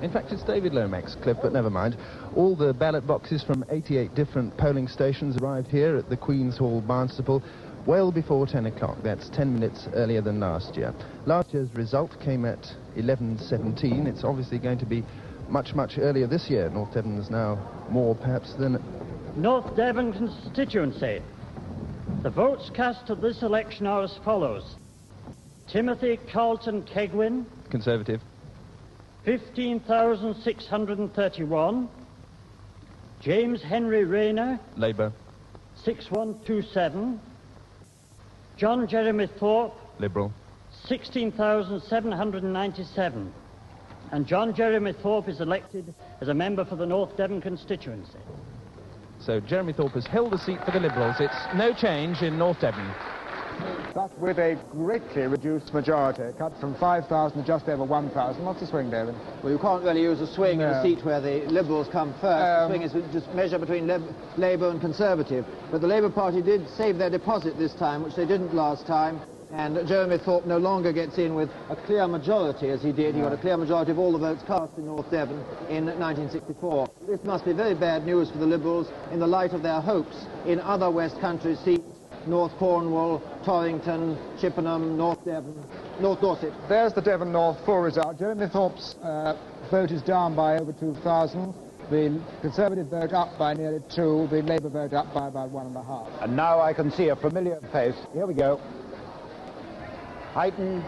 it's David Lomax, Cliff, but never mind. All the ballot boxes from 88 different polling stations arrived here at the Queen's Hall, Barnstaple, well before 10 o'clock. That's 10 minutes earlier than last year. Last year's result came at 11:17. It's obviously going to be much, much earlier this year. North Devon is now more, perhaps, than... North Devon constituency. The votes cast at this election are as follows. Timothy Carlton Kegwin, Conservative. 15,631. James Henry Rayner, Labour. 6127. John Jeremy Thorpe, Liberal. 16,797. And John Jeremy Thorpe is elected as a member for the North Devon constituency. So Jeremy Thorpe has held a seat for the Liberals. It's no change in North Devon. but with a greatly reduced majority, cut from 5,000 to just over 1,000. What's the swing, David? Well, you can't really use a swing in a seat where the Liberals come first. The swing is just measure between Labour and Conservative. But the Labour Party did save their deposit this time, which they didn't last time. And Jeremy Thorpe no longer gets in with a clear majority, as he did. He got a clear majority of all the votes cast in North Devon in 1964. This must be very bad news for the Liberals in the light of their hopes in other West Country seats, North Cornwall, Torrington, Chippenham, North Devon, North Dorset. There's the Devon North full result. Jeremy Thorpe's vote is down by over 2,000. The Conservative vote up by nearly 2. The Labour vote up by about 1.5. And now I can see a familiar face. Here we go. Huyton,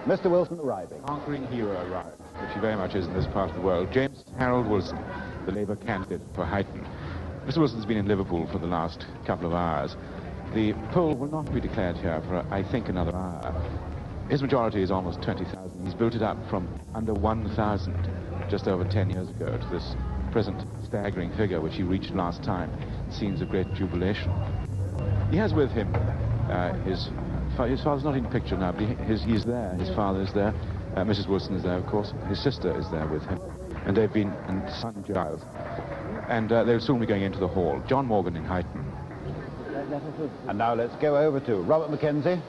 Mr. Wilson arriving. Conquering hero arrived, which he very much is in this part of the world. James Harold Wilson, the Labour candidate for Huyton. Mr. Wilson's been in Liverpool for the last couple of hours. The poll will not be declared here for, I think, another hour. His majority is almost 20,000. He's built it up from under 1,000 just over 10 years ago to this present staggering figure which he reached last time. Scenes of great jubilation. He has with him his father's not in the picture now, but he's there. His father is there. Mrs. Wilson is there, of course. His sister is there with him. And they've been, and son Giles. And they'll soon be going into the hall. John Morgan in Huyton. And now let's go over to Robert McKenzie.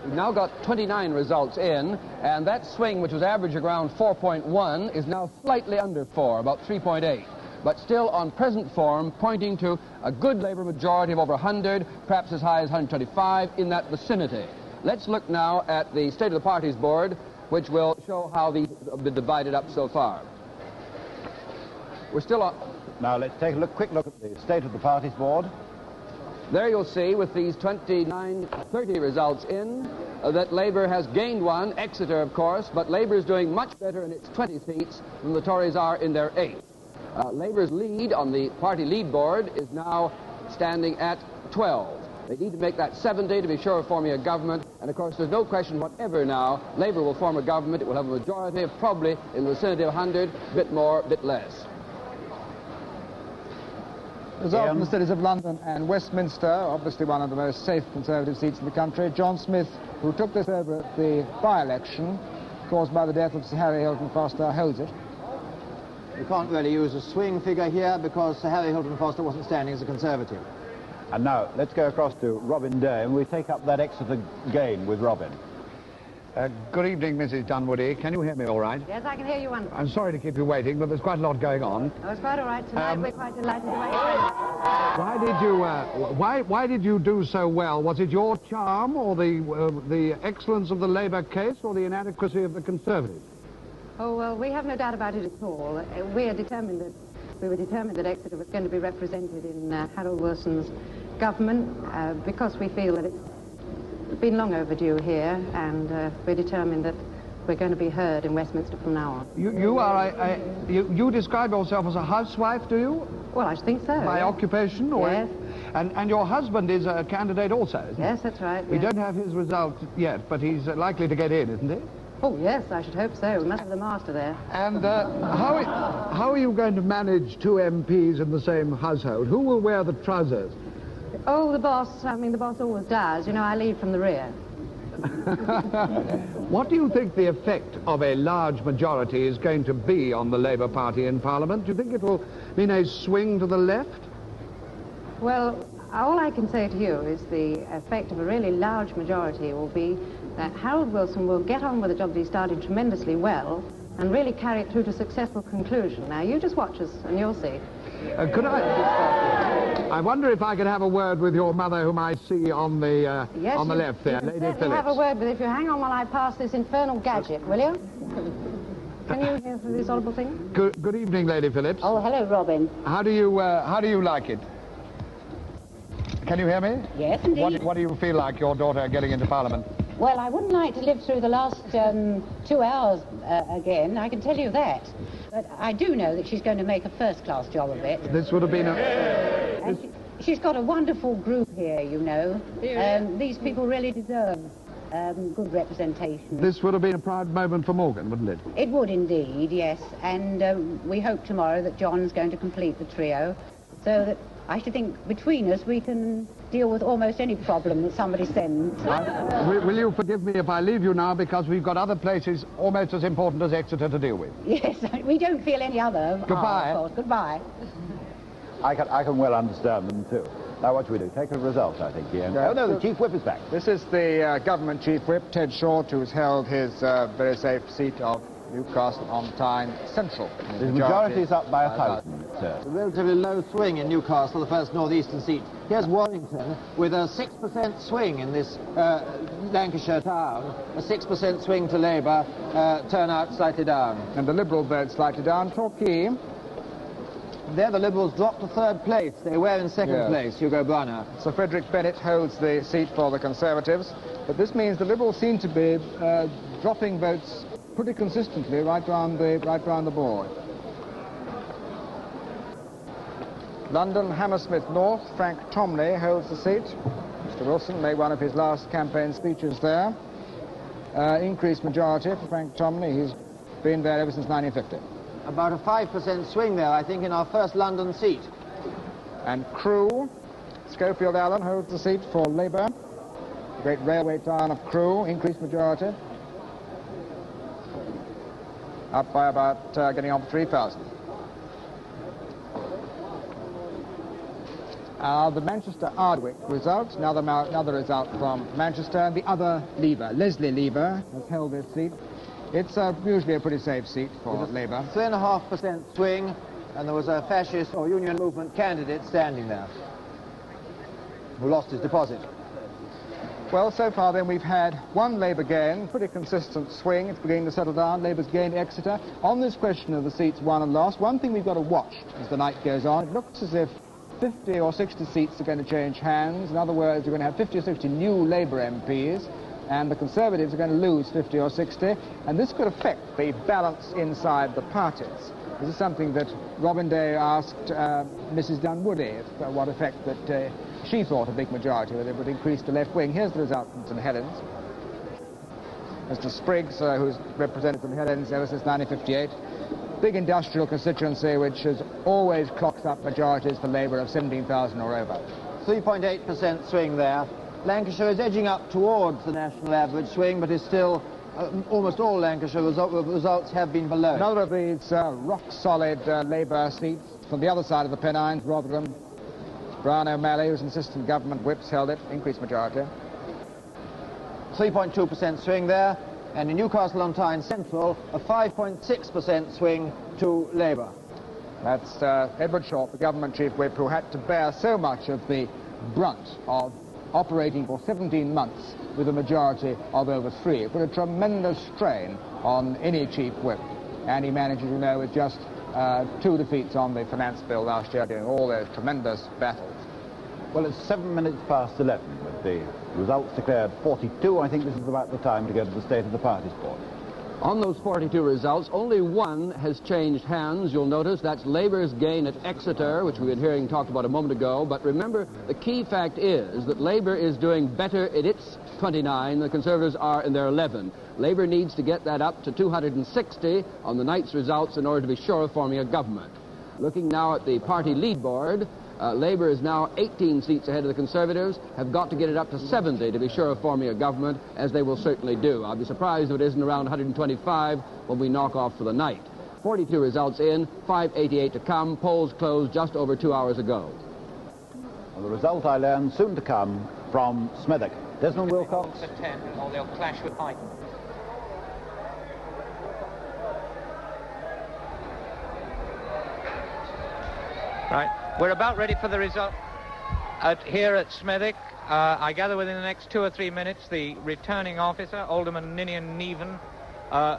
We've now got 29 results in, and that swing, which was averaging around 4.1, is now slightly under 4, about 3.8. But still on present form, pointing to a good Labour majority of over 100, perhaps as high as 125, in that vicinity. Let's look now at the State of the Parties board, which will show how these have been divided up so far. We're still on... Now let's take a quick look at the State of the Parties board. There you'll see, with these 29-30 results in, that Labour has gained one, Exeter, of course, but Labour is doing much better in its 20 seats than the Tories are in their 8. Labour's lead on the party lead board is now standing at 12. They need to make that 70 to be sure of forming a government, and of course there's no question whatever now, Labour will form a government. It will have a majority of probably in the vicinity of 100, bit more, bit less. Result from the cities of London and Westminster, obviously one of the most safe Conservative seats in the country. John Smith, who took this over at the by-election caused by the death of Sir Harry Hilton Foster, holds it. You can't really use a swing figure here because Sir Harry Hilton Foster wasn't standing as a Conservative. And now let's go across to Robin Day, and we take up that Exeter gain with Robin. Good evening, Mrs. Dunwoody. Can you hear me all right? Yes, I can hear you wonderfully. I'm sorry to keep you waiting, but there's quite a lot going on. Oh, it's quite all right tonight. We're quite delighted to wait. Why did you do so well? Was it your charm, or the excellence of the Labour case, or the inadequacy of the Conservatives? Oh, well, we have no doubt about it at all. We were determined that Exeter was going to be represented in Harold Wilson's government because we feel that it's been long overdue here, and we're determined that we're going to be heard in Westminster from now on. You describe yourself as a housewife, do you? Well, I think so. By occupation? Or yes. And your husband is a candidate also, isn't he? Yes, that's right. We don't have his result yet, but he's likely to get in, isn't he? Oh, yes, I should hope so. We must have the master there. And how are you going to manage two MPs in the same household? Who will wear the trousers? Oh, the boss. I mean, the boss always does. You know, I lead from the rear. What do you think the effect of a large majority is going to be on the Labour Party in Parliament? Do you think it will mean a swing to the left? Well, all I can say to you is the effect of a really large majority will be that Harold Wilson will get on with the job that he started tremendously well and really carry it through to successful conclusion. Now, you just watch us and you'll see. I wonder if I could have a word with your mother, whom I see on the left there, Lady Phillips. Have a word, but if you hang on while I pass this infernal gadget, will you? Can you hear through this horrible thing? Good evening, Lady Phillips. Oh, hello, Robin. How do you like it? Can you hear me? Yes, indeed. What do you feel like your daughter getting into Parliament? Well, I wouldn't like to live through the last 2 hours again, I can tell you that. But I do know that she's going to make a first-class job of it. This would have been She's got a wonderful group here, you know. These people really deserve good representation. This would have been a proud moment for Morgan, wouldn't it? It would indeed, yes. And we hope tomorrow that John's going to complete the trio. so that I should think between us we can deal with almost any problem that somebody sends. Will you forgive me if I leave you now, because we've got other places almost as important as Exeter to deal with? Yes, we don't feel any other. Goodbye. Of course. Goodbye. I can well understand them too. Now what do we do? Take a result, I think, Ian. Oh no, the Chief Whip is back. This is the government Chief Whip, Ted Short, who's held his very safe seat of Newcastle on Tyne Central. The majority is up by 1,000, sir. A relatively low swing in Newcastle, the first northeastern seat. Here's Warrington with a 6% swing in this Lancashire town. A 6% swing to Labour, turnout slightly down. And the Liberal vote slightly down. Torquay. There the Liberals dropped to third place. They were in second place, Hugo Brunner. Sir Frederick Bennett holds the seat for the Conservatives, but this means the Liberals seem to be dropping votes pretty consistently right round the board. London Hammersmith North, Frank Tomley holds the seat. Mr. Wilson made one of his last campaign speeches there. Increased majority for Frank Tomley. He's been there ever since 1950. About a 5% swing there, I think, in our first London seat. And Crewe, Schofield Allen holds the seat for Labour. The great railway town of Crewe, increased majority. Up by about getting on for 3,000. The Manchester Ardwick results, another result from Manchester, and the other Lever, Leslie Lever, has held this seat. It's usually a pretty safe seat for Labour. 3.5% swing, and there was a fascist or union movement candidate standing there who lost his deposit. Well, so far then we've had one Labour gain, pretty consistent swing. It's beginning to settle down. Labour's gained Exeter. On this question of the seats won and lost, one thing we've got to watch as the night goes on, it looks as if 50 or 60 seats are going to change hands. In other words, you're going to have 50 or 60 new Labour MPs, and the Conservatives are going to lose 50 or 60, and this could affect the balance inside the parties. This is something that Robin Day asked Mrs. Dunwoody, what effect that she thought a big majority whether it would increase the left wing. Here's the result from St Helens. Mr. Spriggs, who's represented St Helens ever since 1958. Big industrial constituency which has always clocked up majorities for Labour of 17,000 or over. 3.8% swing there. Lancashire is edging up towards the national average swing, but is still, almost all Lancashire results have been below. Another of these rock-solid Labour seats from the other side of the Pennines, Rotherham. Brian O'Malley, who's an assistant government whips, held it, increased majority. 3.2% swing there, and in Newcastle on Tyne Central, a 5.6% swing to Labour. That's Edward Short, the government chief whip, who had to bear so much of the brunt of operating for 17 months with a majority of over 3. It put a tremendous strain on any chief whip, and he managed, as you know, with just 2 defeats on the finance bill last year, during all those tremendous battles. Well, it's 7 minutes past 11 with the results declared 42. I think this is about the time to go to the State of the Parties Board. On those 42 results, only one has changed hands. You'll notice that's Labour's gain at Exeter, which we were hearing talked about a moment ago. But remember, the key fact is that Labour is doing better at its 29. The Conservatives are in their 11. Labour needs to get that up to 260 on the night's results in order to be sure of forming a government. Looking now at the party lead board, Labour is now 18 seats ahead of the Conservatives, have got to get it up to 70 to be sure of forming a government, as they will certainly do. I'll be surprised if it isn't around 125 when we knock off for the night. 42 results in, 588 to come, polls closed just over 2 hours ago. Well, the result I learned soon to come from Smethwick. Desmond Wilcox. To 10, or they'll clash with Hythen. Right, we're about ready for the result here at Smethwick. I gather within the next 2 or 3 minutes the returning officer, Alderman Ninian Neven,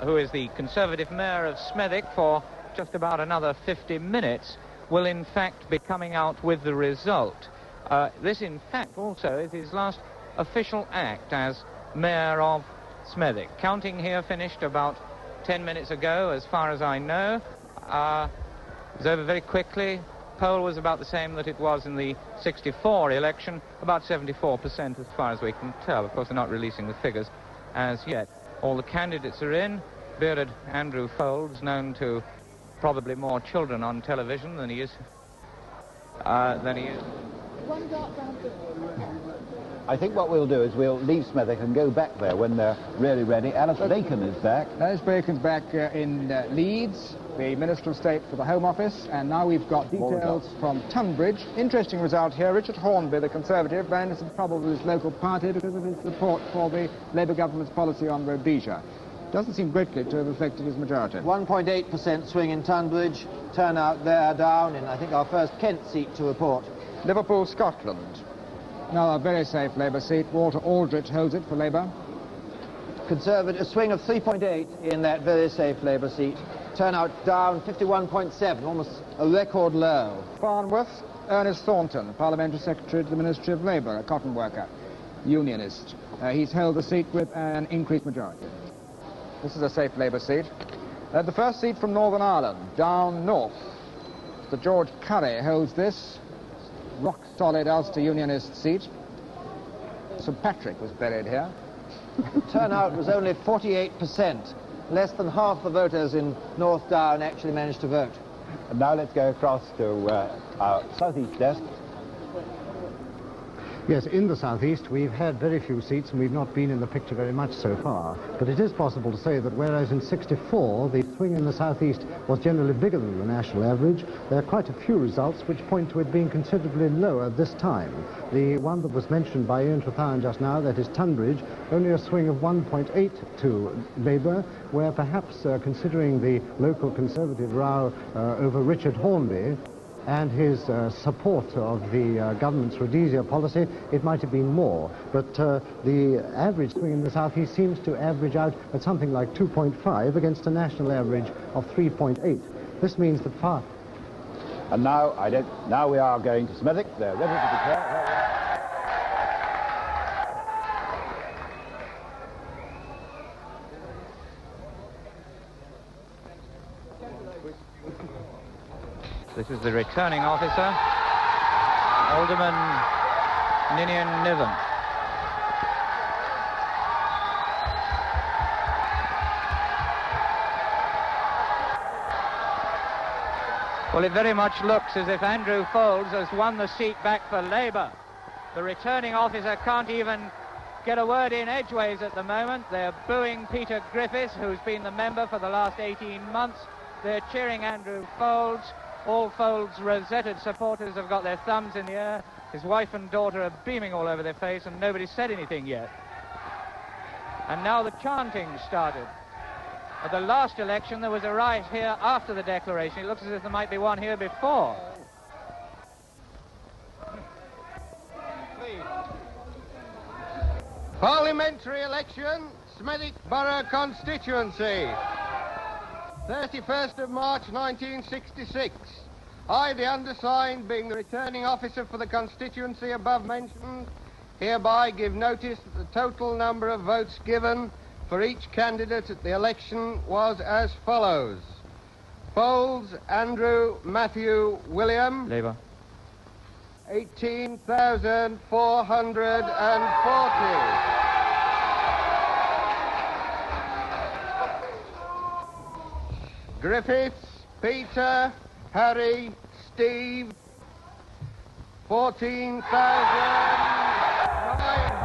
who is the Conservative Mayor of Smethwick for just about another 50 minutes, will in fact be coming out with the result. This in fact also is his last official act as Mayor of Smethwick. Counting here finished about 10 minutes ago, as far as I know. It was over very quickly. Poll was about the same that it was in the 64 election, about 74% as far as we can tell. Of course, they're not releasing the figures as yet. All the candidates are in. Bearded Andrew Foulds, known to probably more children on television than he is than he is. I think what we'll do is we'll leave Smethwick and go back there when they're really ready. Alice Bacon is back. Alice Bacon's back in Leeds, the Minister of State for the Home Office, and now we've got details from Tunbridge. Interesting result here. Richard Hornby, the Conservative, ran into some trouble with his local party because of his support for the Labour government's policy on Rhodesia. Doesn't seem greatly to have affected his majority. 1.8% swing in Tunbridge. Turnout there down in, I think, our first Kent seat to report. Liverpool, Scotland. Another very safe Labour seat. Walter Aldrich holds it for Labour. Conservative swing of 3.8 in that very safe Labour seat. Turnout down 51.7, almost a record low. Farnworth, Ernest Thornton, Parliamentary Secretary to the Ministry of Labour, a cotton worker, unionist. He's held the seat with an increased majority. This is a safe Labour seat. The first seat from Northern Ireland, down north. Mr. George Curry holds this rock-solid Ulster Unionist seat. St Patrick was buried here. Turnout was only 48%. Less than half the voters in North Down actually managed to vote. And now let's go across to our southeast desk. Yes, in the southeast we've had very few seats and we've not been in the picture very much so far. But it is possible to say that whereas in '64 the swing in the southeast was generally bigger than the national average, there are quite a few results which point to it being considerably lower this time. The one that was mentioned by Ian Trethowan just now, that is Tunbridge, only a swing of 1.8 to Labour, where perhaps considering the local Conservative row over Richard Hornby, and his support of the government's Rhodesia policy, it might have been more. But the average swing in the southeast seems to average out at something like 2.5 against a national average of 3.8. This means that far... And now, now we are going to Smethwick. They're ready to declare. This is the returning officer, Alderman Ninian Niven. Well, it very much looks as if Andrew Foulds has won the seat back for Labour. The returning officer can't even get a word in edgeways at the moment. They're booing Peter Griffiths, who's been the member for the last 18 months. They're cheering Andrew Foulds. All Foulds' rosetted supporters have got their thumbs in the air. His wife and daughter are beaming all over their face, and nobody's said anything yet. And now the chanting started. At the last election, there was a riot here after the declaration. It looks as if there might be one here before. Parliamentary election, Smethwick Borough constituency. 31st of March 1966. I, the undersigned, being the returning officer for the constituency above mentioned, hereby give notice that the total number of votes given for each candidate at the election was as follows. Foulds Andrew Matthew William. Labour. 18,440. Griffiths, Peter, Harry, Steve, 14,950.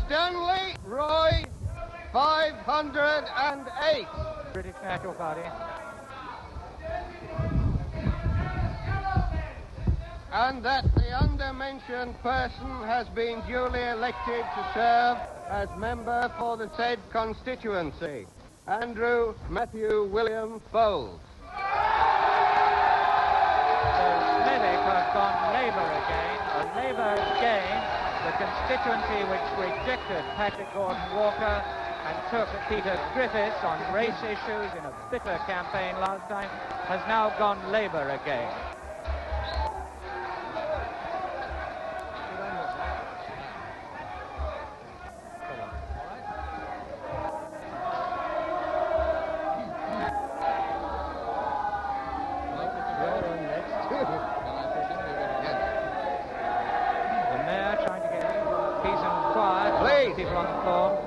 Stanley Roy, 508. British National Party. And that the undermentioned person has been duly elected to serve as member for the said constituency. Andrew Matthew William Foulds. So Smethwick has gone Labour again. Labour again. The constituency which rejected Patrick Gordon Walker and took Peter Griffiths on race issues in a bitter campaign last time, has now gone Labour again. People on the floor.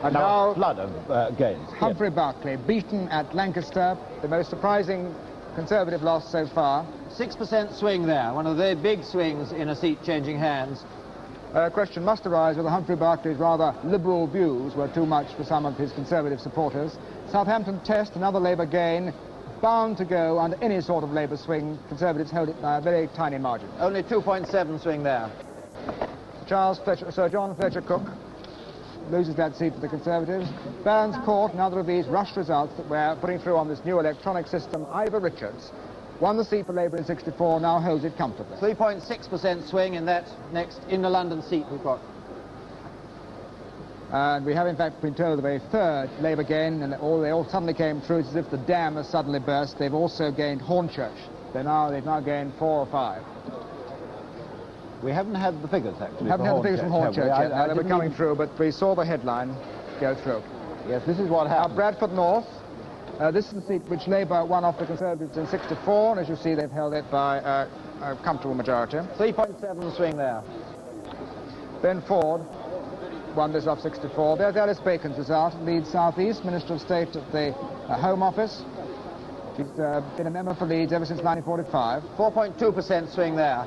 And now a flood of gains. Humphrey Berkeley, beaten at Lancaster, the most surprising Conservative loss so far. 6% swing there, one of the very big swings in a seat changing hands. A question must arise whether Humphrey Berkeley's rather liberal views were too much for some of his Conservative supporters. Southampton Test, another Labour gain, bound to go under any sort of Labour swing. Conservatives held it by a very tiny margin. Only 2.7 swing there. Sir John Fletcher Cook loses that seat to the Conservatives. Barons Court, another of these rush results that we're putting through on this new electronic system. Ivor Richards won the seat for Labour in '64, now holds it comfortably. 3.6% swing in that next inner London seat we've got. And we have in fact been told of a third Labour gain, and they all suddenly came through. It's as if the dam has suddenly burst. They've also gained Hornchurch. They've now gained 4 or 5. We haven't had the figures, actually. We haven't had the figures from Hornchurch yet. They were coming through, but we saw the headline go through. Yes, this is what happened. Now, Bradford North. This is the seat which Labour won off the Conservatives in '64, and as you see, they've held it by a comfortable majority. 3.7 swing there. Ben Ford won this off '64. There's Alice Bacon's result. Leeds South East, Minister of State at the Home Office. She's been a member for Leeds ever since 1945. 4.2% swing there.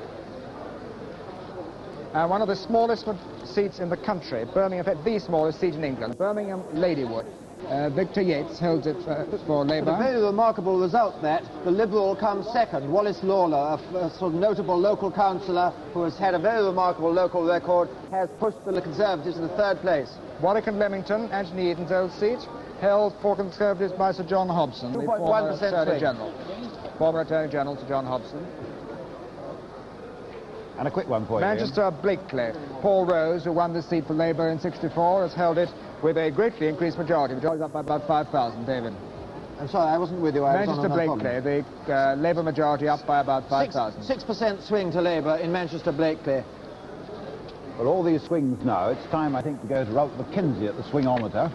One of the smallest seats in the country, Birmingham, in fact, the smallest seat in England, Birmingham Ladywood. Victor Yates holds it for Labour. A very remarkable result that the Liberal comes second. Wallace Lawler, a sort of notable local councillor who has had a very remarkable local record, has pushed the Conservatives into third place. Warwick and Leamington, Anthony Eden's old seat, held for Conservatives by Sir John Hobson, the former Attorney General. Former Attorney General Sir John Hobson. And a quick one for you, Manchester Blakely. Paul Rose, who won this seat for Labour in '64, has held it with a greatly increased majority. Majority's up by about 5,000, David. I'm sorry, I wasn't with you. Manchester Blakely, the Labour majority up by about 5,000. 6% swing to Labour in Manchester Blakely. Well, all these swings now, it's time, I think, to go to Ralph McKenzie at the swingometer.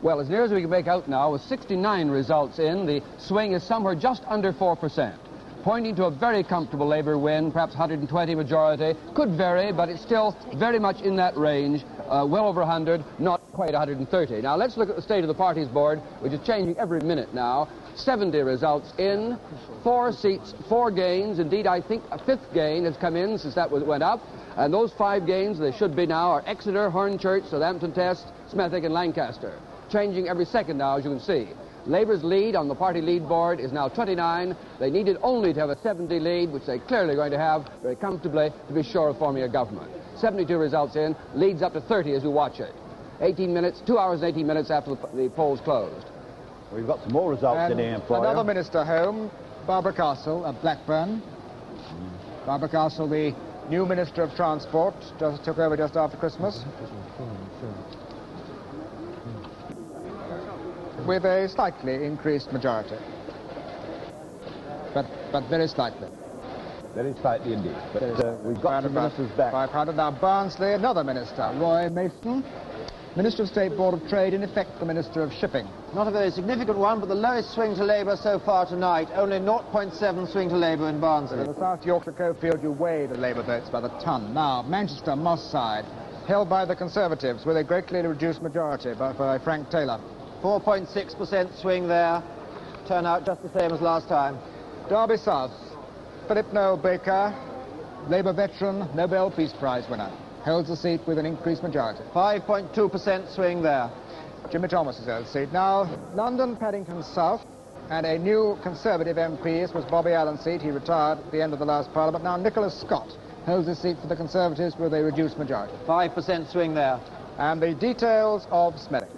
Well, as near as we can make out now, with 69 results in, the swing is somewhere just under 4%. Pointing to a very comfortable Labour win, perhaps 120 majority. Could vary, but it's still very much in that range, well over 100, not quite 130. Now, let's look at the state of the parties board, which is changing every minute now. 70 results in, 4 seats, 4 gains. Indeed, I think a 5th gain has come in since that went up. And those 5 gains, they should be now, are Exeter, Hornchurch, Southampton Test, Smethwick and Lancaster. Changing every second now, as you can see. Labour's lead on the party lead board is now 29. They needed only to have a 70 lead, which they're clearly going to have very comfortably to be sure of forming a government. 72 results in, leads up to 30 as we watch it. 18 minutes, 2 hours and 18 minutes after the polls closed. We've got some more results in here for another minister home, Barbara Castle of Blackburn. Barbara Castle, the new Minister of Transport, just took over just after Christmas. With a slightly increased majority. But very slightly. Very slightly indeed. But we've got the ministers back. 500. Now Barnsley, another minister, Roy Mason, Minister of State Board of Trade, in effect the Minister of Shipping. Not a very significant one, but the lowest swing to Labour so far tonight. Only 0.7 swing to Labour in Barnsley. In the South Yorkshire Coalfield, you weigh the Labour votes by the ton. Now, Manchester, Moss Side, held by the Conservatives with a greatly reduced majority by Frank Taylor. 4.6% swing there. Turnout just the same as last time. Derby South. Philip Noel Baker, Labour veteran, Nobel Peace Prize winner, holds the seat with an increased majority. 5.2% swing there. Jimmy Thomas is held the seat. Now, London Paddington South, and a new Conservative MP. This was Bobby Allen's seat. He retired at the end of the last Parliament. Now, Nicholas Scott holds the seat for the Conservatives with a reduced majority. 5% swing there. And the details of Smethwick.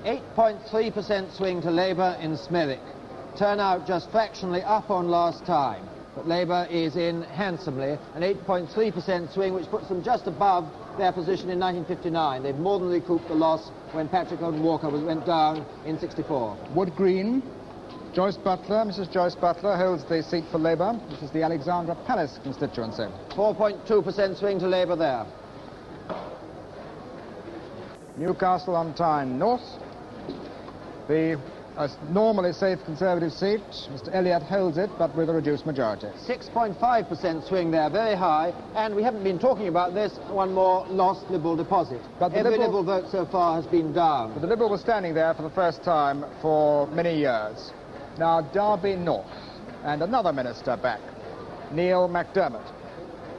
8.3% swing to Labour in Smethwick. Turnout just fractionally up on last time. But Labour is in handsomely, an 8.3% swing, which puts them just above their position in 1959. They've more than recouped the loss when Patrick Owen Walker went down in 64. Wood Green, Joyce Butler, Mrs. Joyce Butler holds the seat for Labour. This is the Alexandra Palace constituency. 4.2% swing to Labour there. Newcastle on Tyne North. The normally safe Conservative seat, Mr. Elliott holds it, but with a reduced majority. 6.5% swing there, very high, and we haven't been talking about this, one more lost Liberal deposit. But every Liberal vote so far has been down. But the Liberal was standing there for the first time for many years. Now, Derby North, and another minister back, Neil MacDermott.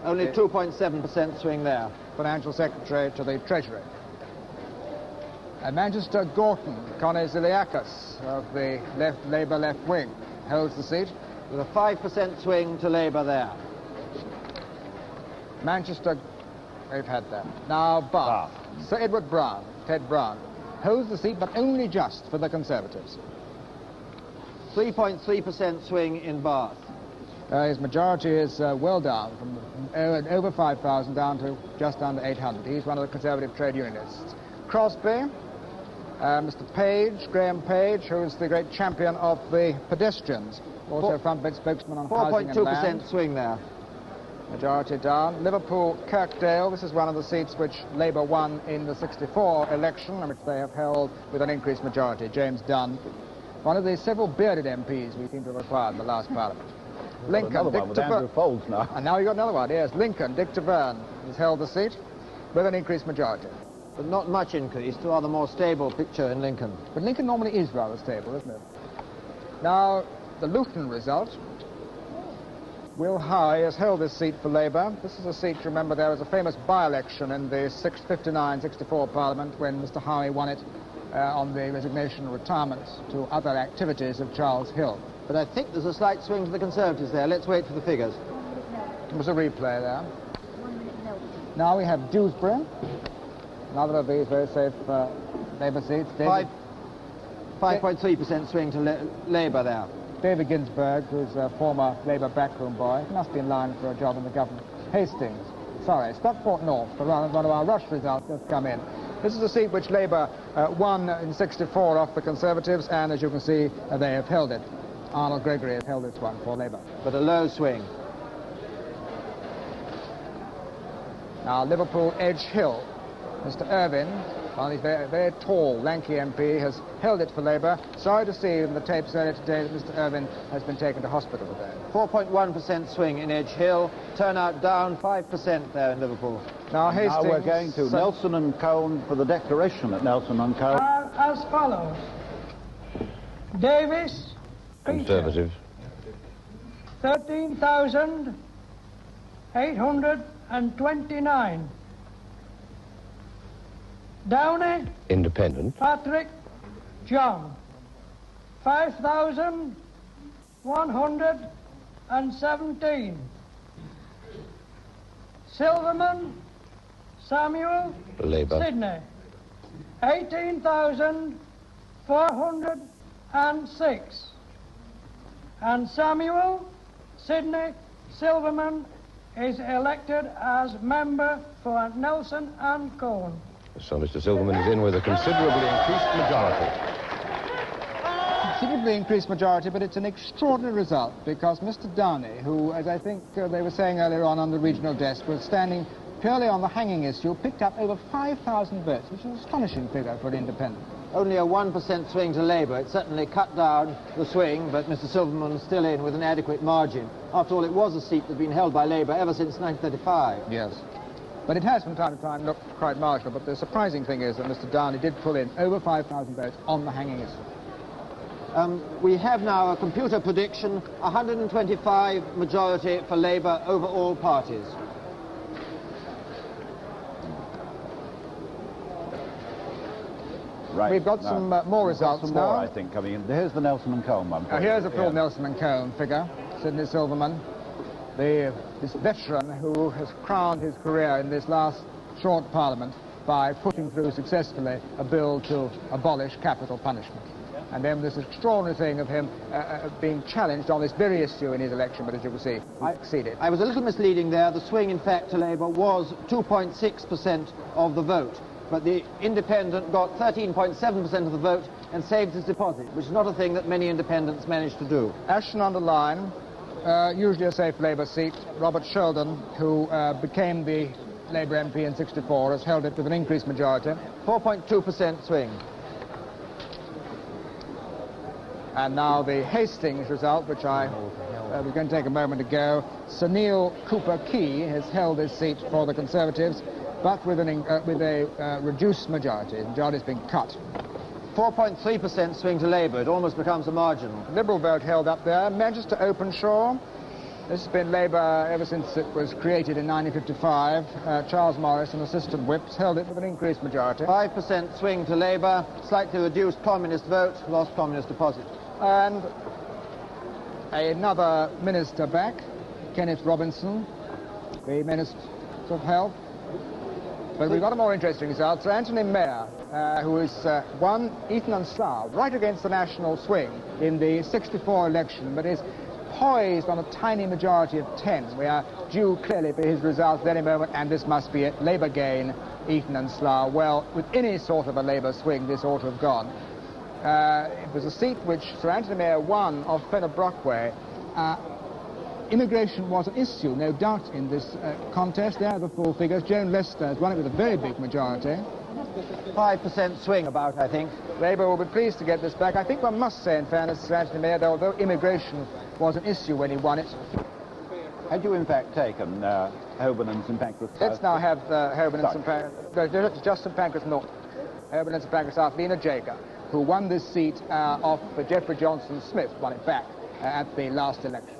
Only 2.7% swing there. Financial Secretary to the Treasury. And Manchester Gorton, Connie Ziliakis of the Labour left wing, holds the seat. With a 5% swing to Labour there. Manchester, we've had that. Now Bath. Sir Edward Brown, Ted Brown, holds the seat, but only just for the Conservatives. 3.3% swing in Bath. His majority is well down, from over 5,000 down to just under 800. He's one of the Conservative trade unionists. Crosby, Mr. Page, Graham Page, who is the great champion of the pedestrians, also front-bench spokesman on housing and land. 4.2% swing there. Majority down. Liverpool, Kirkdale, this is one of the seats which Labour won in the 64 election, which they have held with an increased majority. James Dunn, one of the several bearded MPs we seem to have acquired in the last Parliament. Lincoln, Dick Folds now. And now you've got another one, yes. Lincoln, Dick Taverne has held the seat with an increased majority. But not much increase, a rather more stable picture in Lincoln. But Lincoln normally is rather stable, isn't it? Now, the Luton result. Will Howe has held this seat for Labour. This is a seat, remember, there was a famous by-election in the 59-64 Parliament when Mr. Howe won it on the resignation and retirement to other activities of Charles Hill. But I think there's a slight swing to the Conservatives there. Let's wait for the figures. There was a replay there. Now we have Dewsbury. Another of these very safe Labour seats. 5.3% swing to Labour there. David Ginsburg, who's a former Labour backroom boy, must be in line for a job in the government. Hastings, Stockport North, for one of our rush results has come in. This is a seat which Labour won in 64 off the Conservatives, and as you can see, they have held it. Arnold Gregory has held this one for Labour. But a low swing. Now Liverpool Edge Hill. Mr. Irvine, one of these very, very tall, lanky MP, has held it for Labour. Sorry to see in the tapes earlier today that Mr. Irvine has been taken to hospital today. 4.1% swing in Edge Hill. Turnout down 5% there in Liverpool. Now Hastings... Now we're going to Nelson and Cone for the declaration at Nelson and Cone. As follows. Davis, Conservative. 13,829. Downey, Independent. Patrick, John, 5,117. Silverman, Samuel, Labour. Sydney, 18,406. And Samuel, Sydney, Silverman is elected as member for Nelson and Cone. So Mr. Silverman is in with a considerably increased majority. Considerably increased majority, but it's an extraordinary result because Mr. Downey, who, as I think they were saying earlier on the regional desk, was standing purely on the hanging issue, picked up over 5,000 votes, which is an astonishing figure for an independent. Only a 1% swing to Labour. It certainly cut down the swing, but Mr. Silverman's still in with an adequate margin. After all, it was a seat that had been held by Labour ever since 1935. Yes. But it has from time to time looked quite marginal, but the surprising thing is that Mr. Downey did pull in over 5,000 votes on the hanging issue. We have now a computer prediction, 125 majority for Labour over all parties. Right. We've got some more results some now. more, I think, coming in. Here's the Nelson and Combe one. Here's a full Nelson and Combe figure. Sidney Silverman, this veteran who has crowned his career in this last short parliament by putting through successfully a bill to abolish capital punishment. And then this extraordinary thing of him being challenged on this very issue in his election, but as you will see, he succeeded. I was a little misleading there. The swing, in fact, to Labour was 2.6% of the vote. But the independent got 13.7% of the vote and saved his deposit, which is not a thing that many independents managed to do. Ashton-under-Lyne, usually a safe Labour seat. Robert Sheldon, who became the Labour MP in '64, has held it with an increased majority. 4.2% swing. And now the Hastings result, which I was going to take a moment ago. Sir Neil Cooper-Key has held his seat for the Conservatives, but with a reduced majority. The majority has been cut. 4.3% swing to Labour. It almost becomes a marginal. Liberal vote held up there. Manchester Openshaw. This has been Labour ever since it was created in 1955. Charles Morris, an assistant whip, held it with an increased majority. 5% swing to Labour. Slightly reduced communist vote. Lost communist deposit. And another minister back, Kenneth Robinson, the Minister of Health. But we've got a more interesting result. Sir Anthony Mayer, who has won Eton and Slough right against the national swing in the '64 election, but is poised on a tiny majority of 10. We are due clearly for his results at any moment, and this must be it. Labour gain, Eton and Slough. Well, with any sort of a Labour swing, this ought to have gone. It was a seat which Sir Anthony Mayer won off Fenner Brockway. Immigration was an issue, no doubt, in this contest. There are the full figures. Joan Lester has won it with a very big majority. 5% swing about, I think. Labour will be pleased to get this back. I think one must say, in fairness to Sir Anthony Mayer, that although immigration was an issue when he won it... Had you, in fact, taken Holborn and St Pancras? Let's now have Holborn and St Pancras... No, just St Pancras North. Holborn and St Pancras South. Lena Jager, who won this seat off Geoffrey Johnson Smith, won it back at the last election.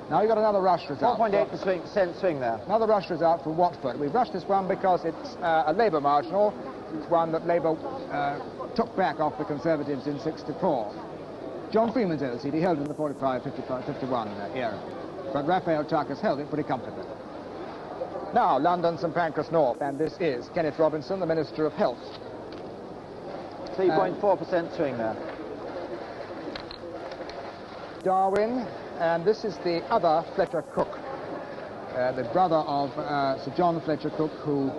Now you've got another rush result. 4.8% swing there. Another rush result for Watford. We've rushed this one because it's a Labour marginal. It's one that Labour took back off the Conservatives in '64. John Freeman's own seat, he held it in the 45-51 era. But Raphael Tuck has held it pretty comfortably. Now, London, St Pancras North, and this is Kenneth Robinson, the Minister of Health. 3.4% swing there. Darwin, and this is the other Fletcher Cook, the brother of Sir John Fletcher Cook, who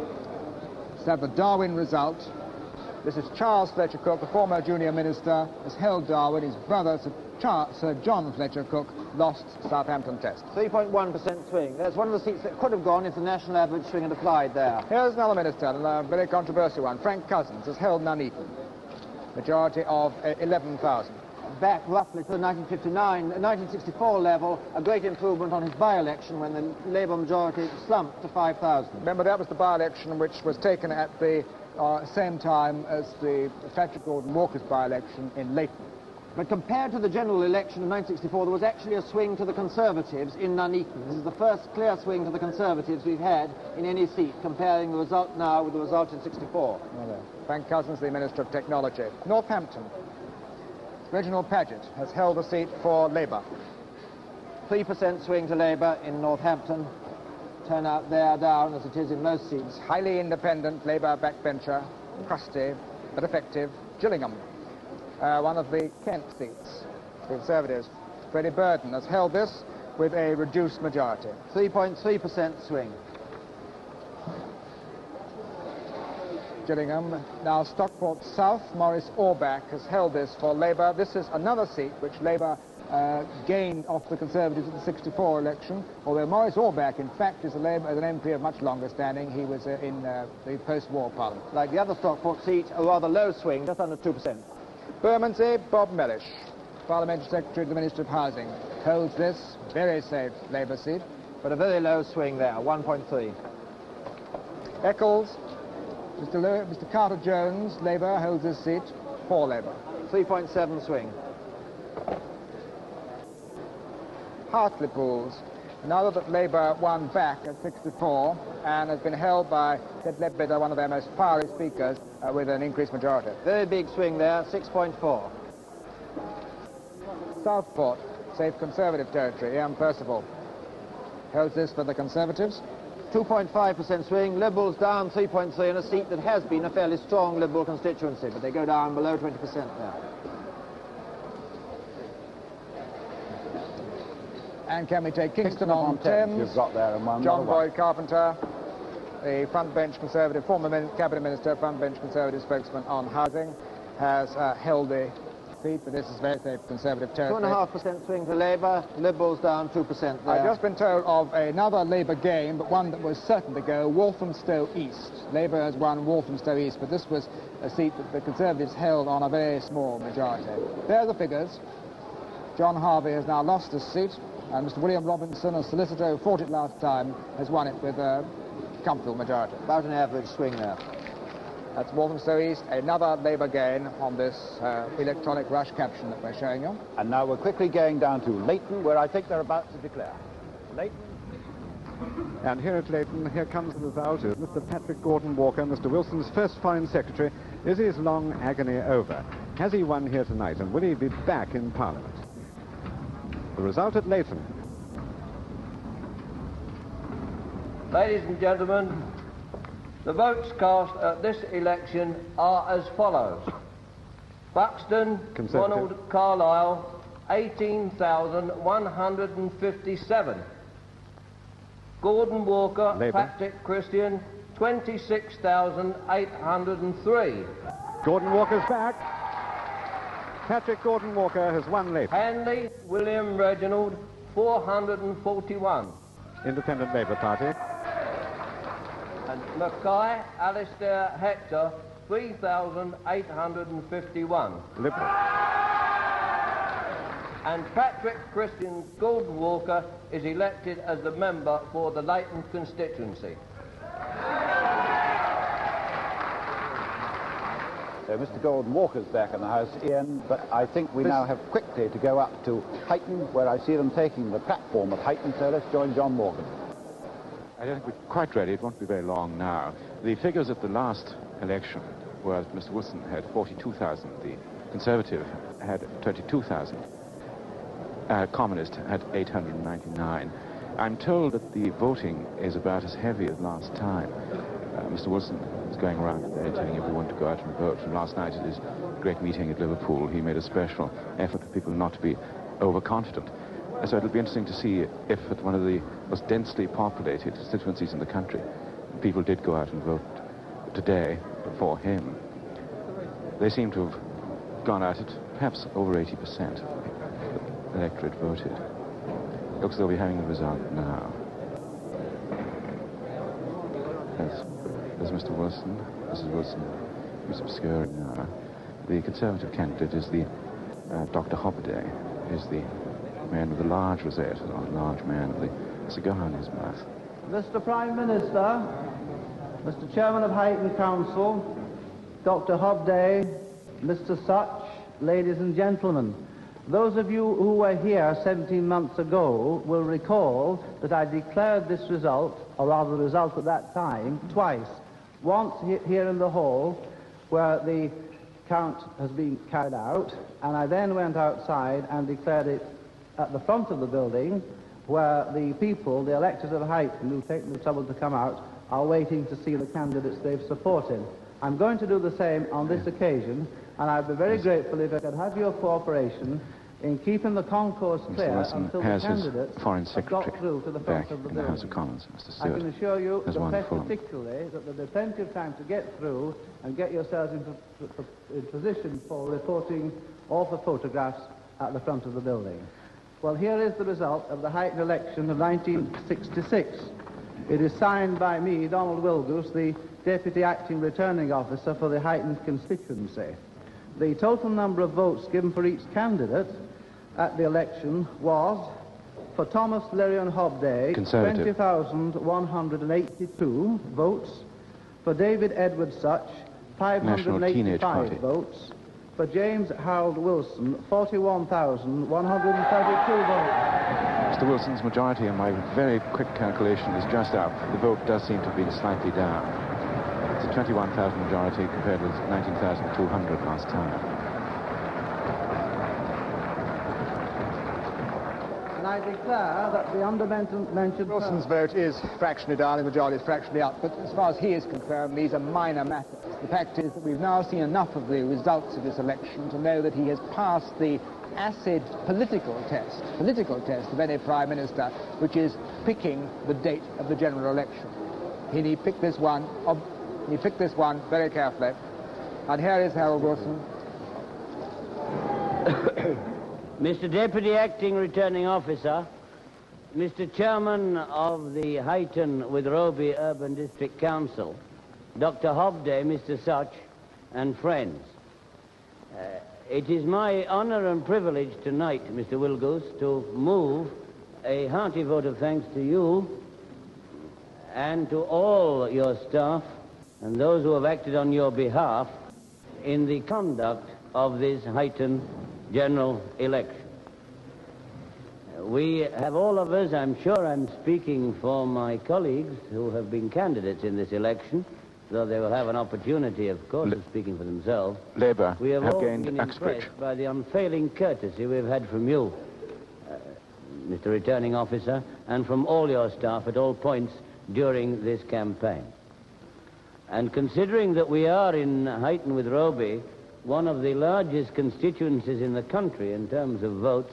had the Darwin result. This is Charles Fletcher Cook, the former junior minister, has held Darwin. His brother, Sir John Fletcher Cook, lost Southampton Test. 3.1% swing. There's one of the seats that could have gone if the national average swing had applied there. Here's another minister, a very controversial one. Frank Cousins has held Nuneaton, majority of 11,000. Back roughly to the 1964 level, a great improvement on his by-election when the Labour majority slumped to 5,000. Remember, that was the by-election which was taken at the same time as the Fletcher Gordon Walker's by-election in Leighton. But compared to the general election of 1964, there was actually a swing to the Conservatives in Nuneaton. This is the first clear swing to the Conservatives we've had in any seat, comparing the result now with the result in '64. Frank Cousins, the Minister of Technology. Northampton. Reginald Paget has held a seat for Labour. 3% swing to Labour in Northampton. Turnout there down as it is in most seats. Highly independent Labour backbencher, crusty but effective, Gillingham. One of the Kent seats, the Conservatives. Freddie Burden has held this with a reduced majority. 3.3% swing. Gillingham. Now Stockport South, Maurice Orbach has held this for Labour. This is another seat which Labour gained off the Conservatives in the '64 election, although Maurice Orbach, in fact, is an MP of much longer standing. He was in the post-war Parliament. Like the other Stockport seat, a rather low swing, just under 2%. Bermondsey, Bob Mellish, Parliamentary Secretary to the Ministry of Housing, holds this very safe Labour seat. But a very low swing there, 1.3. Eccles, Mr. Carter Jones, Labour, holds this seat for Labour. 3.7 swing. Hartlepool's. Now that Labour won back at 64 and has been held by Ted Ledbetter, one of their most fiery speakers, with an increased majority. Very big swing there, 6.4. Southport, safe Conservative territory. Ian Percival holds this for the Conservatives. 2.5% swing, Liberals down 3.3 in a seat that has been a fairly strong Liberal constituency, but they go down below 20% now. And can we take Kingston on Thames? You've got there and one. John Boyd Carpenter, the front bench Conservative, former Cabinet Minister, front bench Conservative spokesman on housing, has held the seat, but this is very safe Conservative territory. 2.5% swing for Labour, Liberals down 2% there. I've just been told of another Labour game, but one that was certain to go, Walthamstow East. Labour has won Walthamstow East, but this was a seat that the Conservatives held on a very small majority. There are the figures. John Harvey has now lost his seat, and Mr. William Robinson, a solicitor who fought it last time, has won it with a comfortable majority. About an average swing there. That's Walthamstow East, another Labour gain on this electronic rush caption that we're showing you. And now we're quickly going down to Leighton, where I think they're about to declare. Leighton. And here at Leighton, here comes the result of Mr. Patrick Gordon Walker, Mr. Wilson's first Foreign Secretary. Is his long agony over? Has he won here tonight, and will he be back in Parliament? The result at Leighton. Ladies and gentlemen, the votes cast at this election are as follows. Buxton, Ronald Carlyle, 18,157. Gordon Walker, Labour. Patrick Christian, 26,803. Gordon Walker's back. Patrick Gordon Walker has won Leighton. Hanley, William Reginald, 441. Independent Labour Party. And Mackay, Alistair Hector, 3,851. Liberal. And Patrick Christian Gordon Walker is elected as the member for the Leighton constituency. Mr. Gordon Walker's back in the House, Ian, but I think we now have quickly to go up to Huyton, where I see them taking the platform of Huyton, so let's join John Morgan. I don't think we're quite ready. It won't be very long now. The figures at the last election were Mr. Wilson had 42,000, the Conservative had 22,000, Communist had 899. I'm told that the voting is about as heavy as last time. Mr. Wilson is going around today telling everyone to go out and vote. And last night at his great meeting at Liverpool, he made a special effort for people not to be overconfident. So it'll be interesting to see if at one of the most densely populated constituencies in the country, people did go out and vote today for him. They seem to have gone out at perhaps over 80% of the electorate voted. Looks as though we're having the result now. There's Mr. Wilson, Mrs. Wilson, who's obscured now. The Conservative candidate is the Dr. Hobday, is the man with the large rosette, a large man with a cigar in his mouth. Mr. Prime Minister, Mr. Chairman of Huyton Council, Dr. Hobday, Mr. Such, ladies and gentlemen, those of you who were here 17 months ago will recall that I declared this result, or rather the result at that time, twice. Once here in the hall, where the count has been carried out, and I then went outside and declared it at the front of the building, where the people, the electors of Huyton, who've taken the trouble to come out, are waiting to see the candidates they've supported. I'm going to do the same on this occasion, and I'd be very grateful if I could have your cooperation in keeping the concourse clear until the candidates have got through to the front of the building. House of Commons, Mr. I can assure you, the press Fulham. particularly, that there'll be plenty of time to get through and get yourselves in position for reporting all the photographs at the front of the building. Well, here is the result of the Huyton election of 1966. It is signed by me, Donald Wilgus, the Deputy Acting Returning Officer for the Huyton constituency. The total number of votes given for each candidate at the election was, for Thomas Lerion Hobday, 20,182 votes, for David Edward Such, 585 votes, For James Harold Wilson, 41,132 votes. Mr. Wilson's majority, in my very quick calculation, is just up. The vote does seem to have been slightly down. It's a 21,000 majority compared with 19,200 last time. And I declare that the undermentioned... Wilson's vote is fractionally down, the majority is fractionally up, but as far as he is concerned, these are minor matters. The fact is that we've now seen enough of the results of this election to know that he has passed the acid political test of any Prime Minister, which is picking the date of the general election. He picked this one very carefully. And here is Harold Wilson. Mr. Deputy Acting Returning Officer, Mr. Chairman of the Huyton with Roby Urban District Council, Dr. Hobday, Mr. Such, and friends. It is my honour and privilege tonight, Mr. Wilgoose, to move a hearty vote of thanks to you and to all your staff and those who have acted on your behalf in the conduct of this Huyton general election. We have all of us, I'm sure I'm speaking for my colleagues who have been candidates in this election, though they will have an opportunity, of course, of speaking for themselves. Labour we have all gained been Uxbridge. impressed by the unfailing courtesy we've had from you, Mr. Returning Officer, and from all your staff at all points during this campaign. And considering that we are in Huyton with Roby, one of the largest constituencies in the country in terms of votes,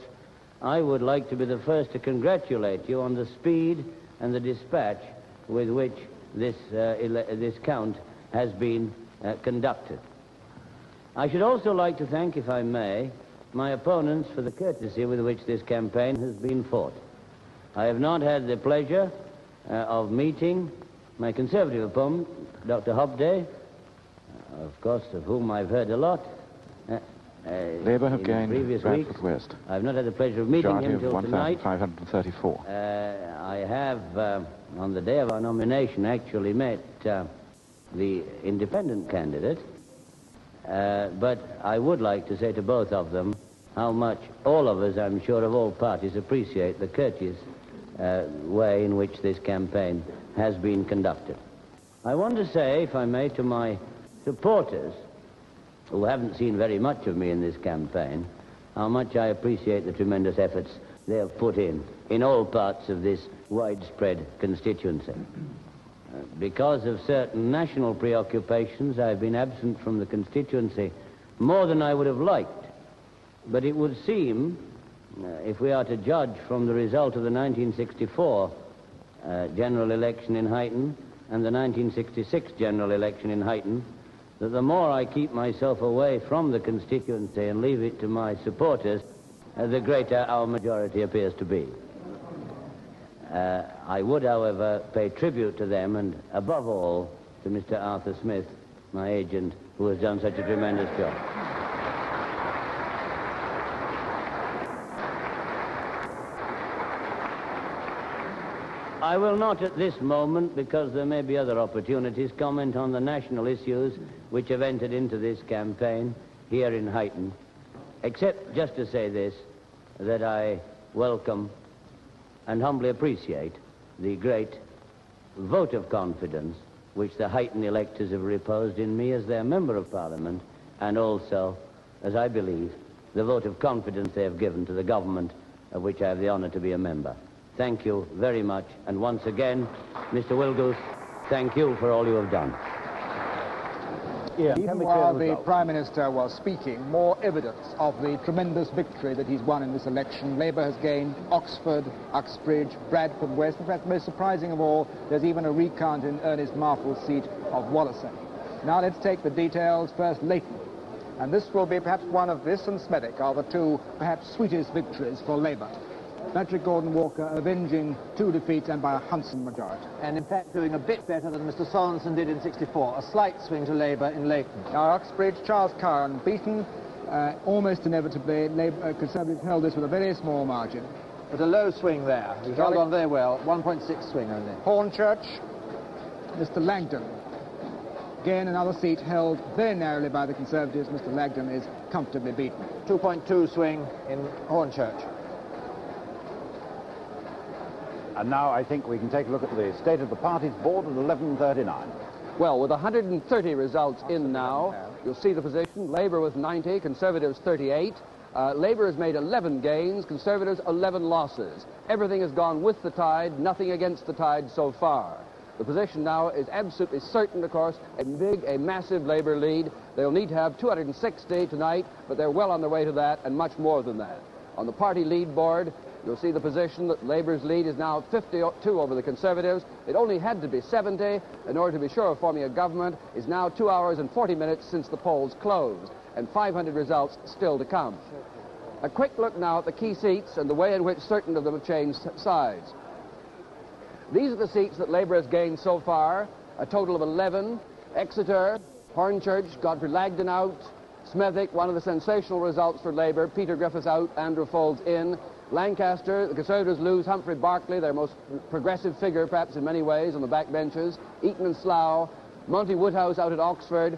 I would like to be the first to congratulate you on the speed and the dispatch with which this count has been conducted. I should also like to thank, if I may, my opponents for the courtesy with which this campaign has been fought. I have not had the pleasure of meeting my Conservative opponent, Dr. Hobday, of course, of whom I've heard a lot. Labour have gained Bradford West. I've not had the pleasure of meeting him till tonight. 1,534. I have, on the day of our nomination, actually met the independent candidate, but I would like to say to both of them how much all of us, I'm sure, of all parties, appreciate the courteous way in which this campaign has been conducted. I want to say, if I may, to my supporters, who haven't seen very much of me in this campaign, how much I appreciate the tremendous efforts they have put in all parts of this widespread constituency. Because of certain national preoccupations, I've been absent from the constituency more than I would have liked. But it would seem, if we are to judge from the result of the 1964 general election in Huyton and the 1966 general election in Huyton, that the more I keep myself away from the constituency and leave it to my supporters, the greater our majority appears to be. I would, however, pay tribute to them and, above all, to Mr. Arthur Smith, my agent, who has done such a tremendous job. I will not at this moment, because there may be other opportunities, comment on the national issues which have entered into this campaign here in Huyton, except just to say this, that I welcome and humbly appreciate the great vote of confidence which the Huyton electors have reposed in me as their Member of Parliament, and also, as I believe, the vote of confidence they have given to the government of which I have the honour to be a member. Thank you very much, and once again, Mr. Wilgoose, thank you for all you have done. Even while the Prime Minister was speaking, more evidence of the tremendous victory that he's won in this election. Labour has gained Oxford, Uxbridge, Bradford West. In fact, most surprising of all, there's even a recount in Ernest Marple's seat of Wallasey. Now let's take the details. First, Leighton. And this will be perhaps one of this and Smethwick are the two perhaps sweetest victories for Labour. Patrick Gordon Walker avenging 2 defeats and by a handsome majority. And in fact doing a bit better than Mr. Sorensen did in '64. A slight swing to Labour in Leighton. Now Uxbridge, Charles Curran beaten almost inevitably. Conservatives held this with a very small margin. But a low swing there. He held on very well. 1.6 swing only. Hornchurch, Mr. Langdon. Again, another seat held very narrowly by the Conservatives. Mr. Lagden is comfortably beaten. 2.2 swing in Hornchurch. And now I think we can take a look at the state of the parties board at 11:39. Well, with 130 results in now, you'll see the position. Labour with 90, Conservatives 38. Labour has made 11 gains, Conservatives 11 losses. Everything has gone with the tide, nothing against the tide so far. The position now is absolutely certain, of course, a massive Labour lead. They'll need to have 260 tonight, but they're well on their way to that, and much more than that. On the party lead board, you'll see the position that Labour's lead is now 52 over the Conservatives. It only had to be 70 in order to be sure of forming a government. It's now 2 hours and 40 minutes since the polls closed, and 500 results still to come. A quick look now at the key seats and the way in which certain of them have changed sides. These are the seats that Labour has gained so far, a total of 11. Exeter, Hornchurch, Godfrey Lagden out, Smethwick, one of the sensational results for Labour, Peter Griffiths out, Andrew Folds in. Lancaster, the Conservatives lose Humphrey Barclay, their most progressive figure perhaps in many ways on the back benches. Eton and Slough, Monty Woodhouse out at Oxford,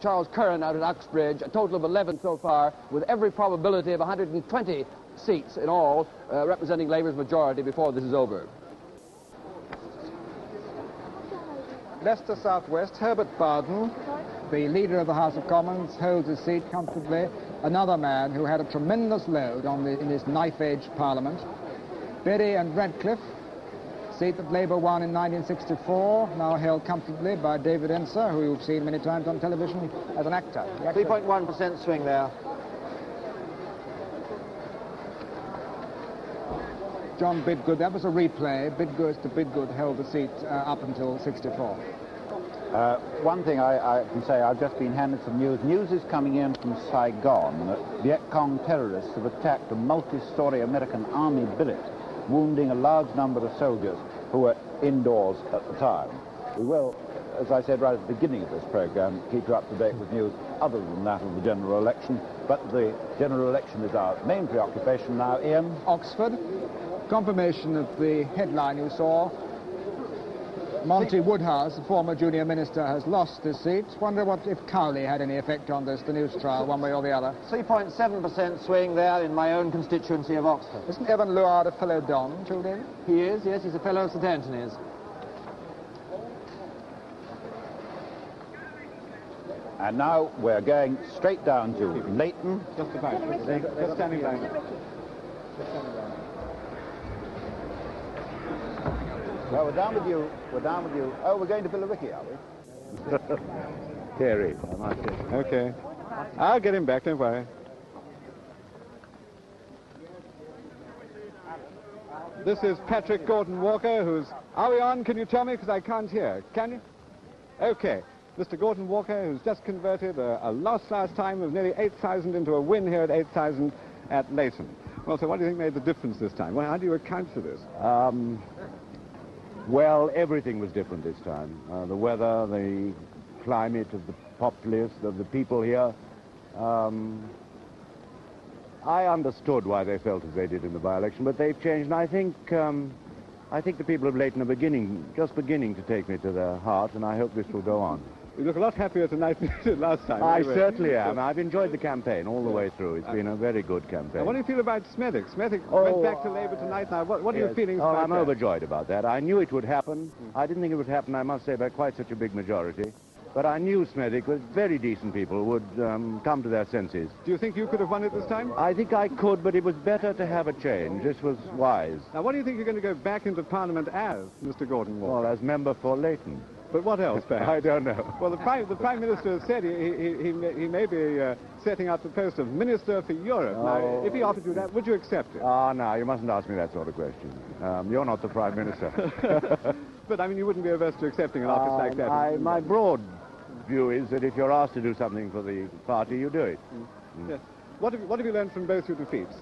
Charles Curran out at Uxbridge, a total of 11 so far, with every probability of 120 seats in all, representing Labour's majority before this is over. Leicester South West, Herbert Bowden, the leader of the House of Commons, holds his seat comfortably. Another man who had a tremendous load in his knife-edge parliament. Berry and Radcliffe, seat that Labour won in 1964, now held comfortably by David Enser, who you've seen many times on television as an actor. 3.1% swing there. John Bidgood, that was a replay. Bidgood held the seat up until 64. One thing I can say, I've just been handed some news. News is coming in from Saigon that Viet Cong terrorists have attacked a multi-story American army billet, wounding a large number of soldiers who were indoors at the time. We will, as I said right at the beginning of this program, keep you up to date with news other than that of the general election. But the general election is our main preoccupation now. Ian? Oxford. Confirmation of the headline you saw. Monty Woodhouse, the former junior minister, has lost his seat. Wonder what if Cowley had any effect on this, the news trial, one way or the other. 3.7% swing there in my own constituency of Oxford. Isn't Evan Luard a fellow Don, Julie? He is, yes, he's a fellow of St Anthony's. And now we're going straight down to Leighton. Just about. Just standing by. Well, we're down with you. We're down with you. Oh, we're going to Billericay, are we? Terry. Okay. I'll get him back, don't worry. This is Patrick Gordon Walker, who's... Are we on? Can you tell me? Because I can't hear. Can you? Okay. Mr. Gordon Walker, who's just converted a loss last time of nearly 8,000 into a win here at 8,000 at Leighton. Well, so what do you think made the difference this time? Well, how do you account for this? Well, everything was different this time. The weather, the climate of the populace, of the people here. I understood why they felt as they did in the by-election, but they've changed, and I think the people of Leighton are just beginning to take me to their heart, and I hope this will go on. You look a lot happier tonight than you did last time. I certainly am. I've enjoyed the campaign all the way through. It's been a very good campaign. Now, what do you feel about Smethwick? Smethwick went back to Labour tonight. Now, what are your feelings about I'm overjoyed about that. I knew it would happen. I didn't think it would happen, I must say, by quite such a big majority. But I knew Smethwick was very decent people would come to their senses. Do you think you could have won it this time? I think I could, but it was better to have a change. This was wise. Now, what do you think you're going to go back into Parliament as, Mr. Gordon Walker? Well, as member for Leighton. But what else, perhaps? I don't know. Well, the Prime Minister has said he may be setting out the post of Minister for Europe. Oh. Now, if he offered you that, would you accept it? No, you mustn't ask me that sort of question. You're not the Prime Minister. But, I mean, you wouldn't be averse to accepting an office like that? My broad view is that if you're asked to do something for the party, you do it. Yes. What have you learned from both your defeats?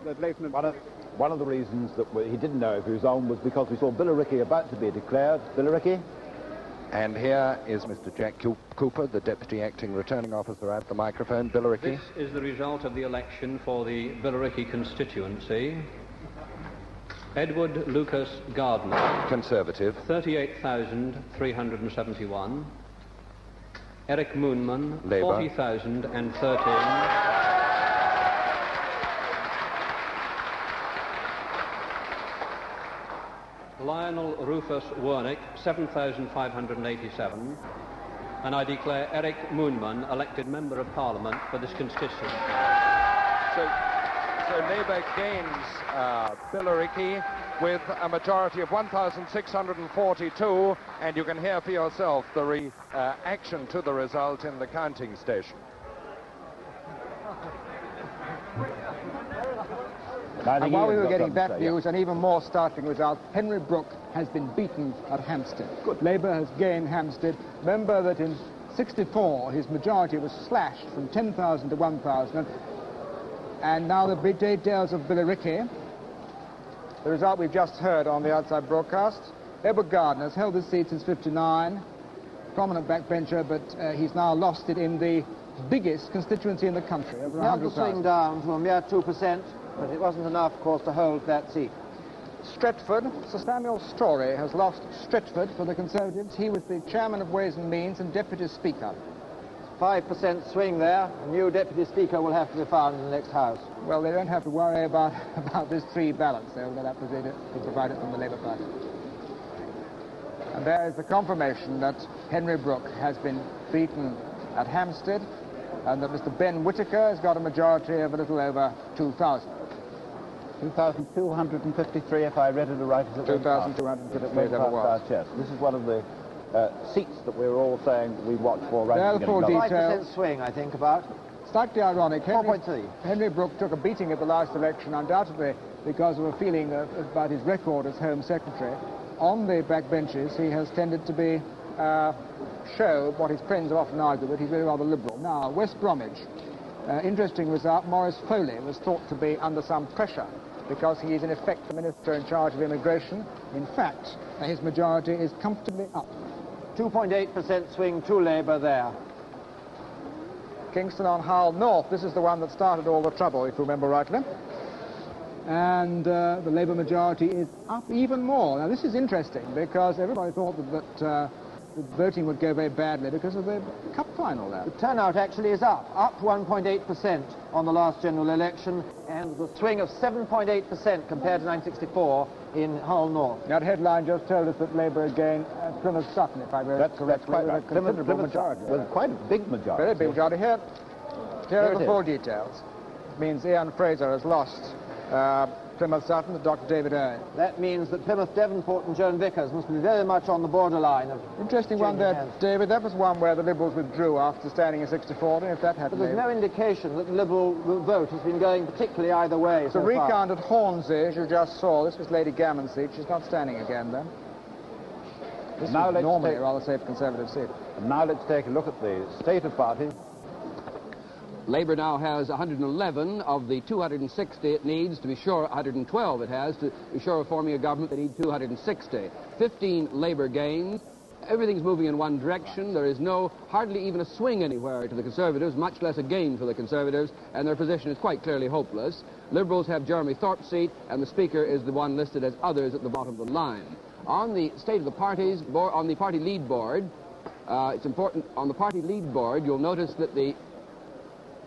That Leighton and... One of the reasons that he didn't know if he was on was because we saw Billericay about to be declared. Billericay? And here is Mr. Jack Cooper, the Deputy Acting Returning Officer at the microphone. Billericay. This is the result of the election for the Billericay constituency. Edward Lucas Gardner. Conservative. 38,371. Eric Moonman, Labour. 40,013. Lionel Rufus Wernick, 7,587. And I declare Eric Moonman elected Member of Parliament for this constituency. So Labour gains Billericay with a majority of 1,642, and you can hear for yourself the reaction to the result in the counting station. And while we were getting that news, an even more startling result, Henry Brooke has been beaten at Hampstead. Labour has gained Hampstead. Remember that in '64 his majority was slashed from 10,000 to 1,000. And now the details of Billericay. The result we've just heard on the outside broadcast. Edward Gardner has held his seat since '59. Prominent backbencher, but he's now lost it in the biggest constituency in the country, over 100,000. Swing down to a mere 2%, but it wasn't enough, of course, to hold that seat. Stretford, Sir Samuel Storey has lost Stretford for the Conservatives. He was the Chairman of Ways and Means and Deputy Speaker. 5% swing there. A new Deputy Speaker will have to be found in the next House. Well, they don't have to worry about this 3 ballots. They'll get that provided from the Labour Party. And there is the confirmation that Henry Brooke has been beaten at Hampstead, and that Mr. Ben Whittaker has got a majority of a little over 2,000. 2,253, if I read it right. 2,253, that was. Yes. This is one of the seats that we were all saying we watch for right there at the full beginning. details. 5% swing, I think, about. Slightly ironic. 4.3. Henry Brooke took a beating at the last election, undoubtedly because of a feeling about his record as Home Secretary. On the backbenches, he has tended to be show what his friends have often argued, that he's really rather liberal. Now, West Bromwich, interesting result. Maurice Foley was thought to be under some pressure because he is in effect the Minister in charge of immigration. In fact, his majority is comfortably up. 2.8% swing to Labour there. Kingston on Hull North, this is the one that started all the trouble, if you remember rightly. And the Labour majority is up even more. Now, this is interesting because everybody thought that the voting would go very badly because of the cup final there. The turnout actually is up 1.8% on the last general election, and the swing of 7.8% compared to 1964 in Hull North. That headline just told us that Labour again Plymouth Sutton, if I read it correctly. That's quite right. Plymouth majority. With quite a big majority. Very big majority. Here are the full details. It means Ian Fraser has lost Plymouth Sutton to Dr. David Owen. That means that Plymouth Devonport and Joan Vickers must be very much on the borderline of... Interesting one there, hands. David. That was one where the Liberals withdrew after standing in '64, if that hadn't But there's no indication that the Liberal vote has been going particularly either way so recount at Hornsey, as you just saw. This was Lady Gammon's seat. She's not standing again then. This now is normally a rather safe Conservative seat. And now let's take a look at the state of parties. Labour now has 111 of the 260 it needs. To be sure, 112 it has. To be sure of forming a government, they need 260. 15 Labour gains. Everything's moving in one direction. There is hardly even a swing anywhere to the Conservatives, much less a gain for the Conservatives, and their position is quite clearly hopeless. Liberals have Jeremy Thorpe's seat, and the Speaker is the one listed as others at the bottom of the line. On the state of the parties, on the party lead board, it's important, on the party lead board, you'll notice that the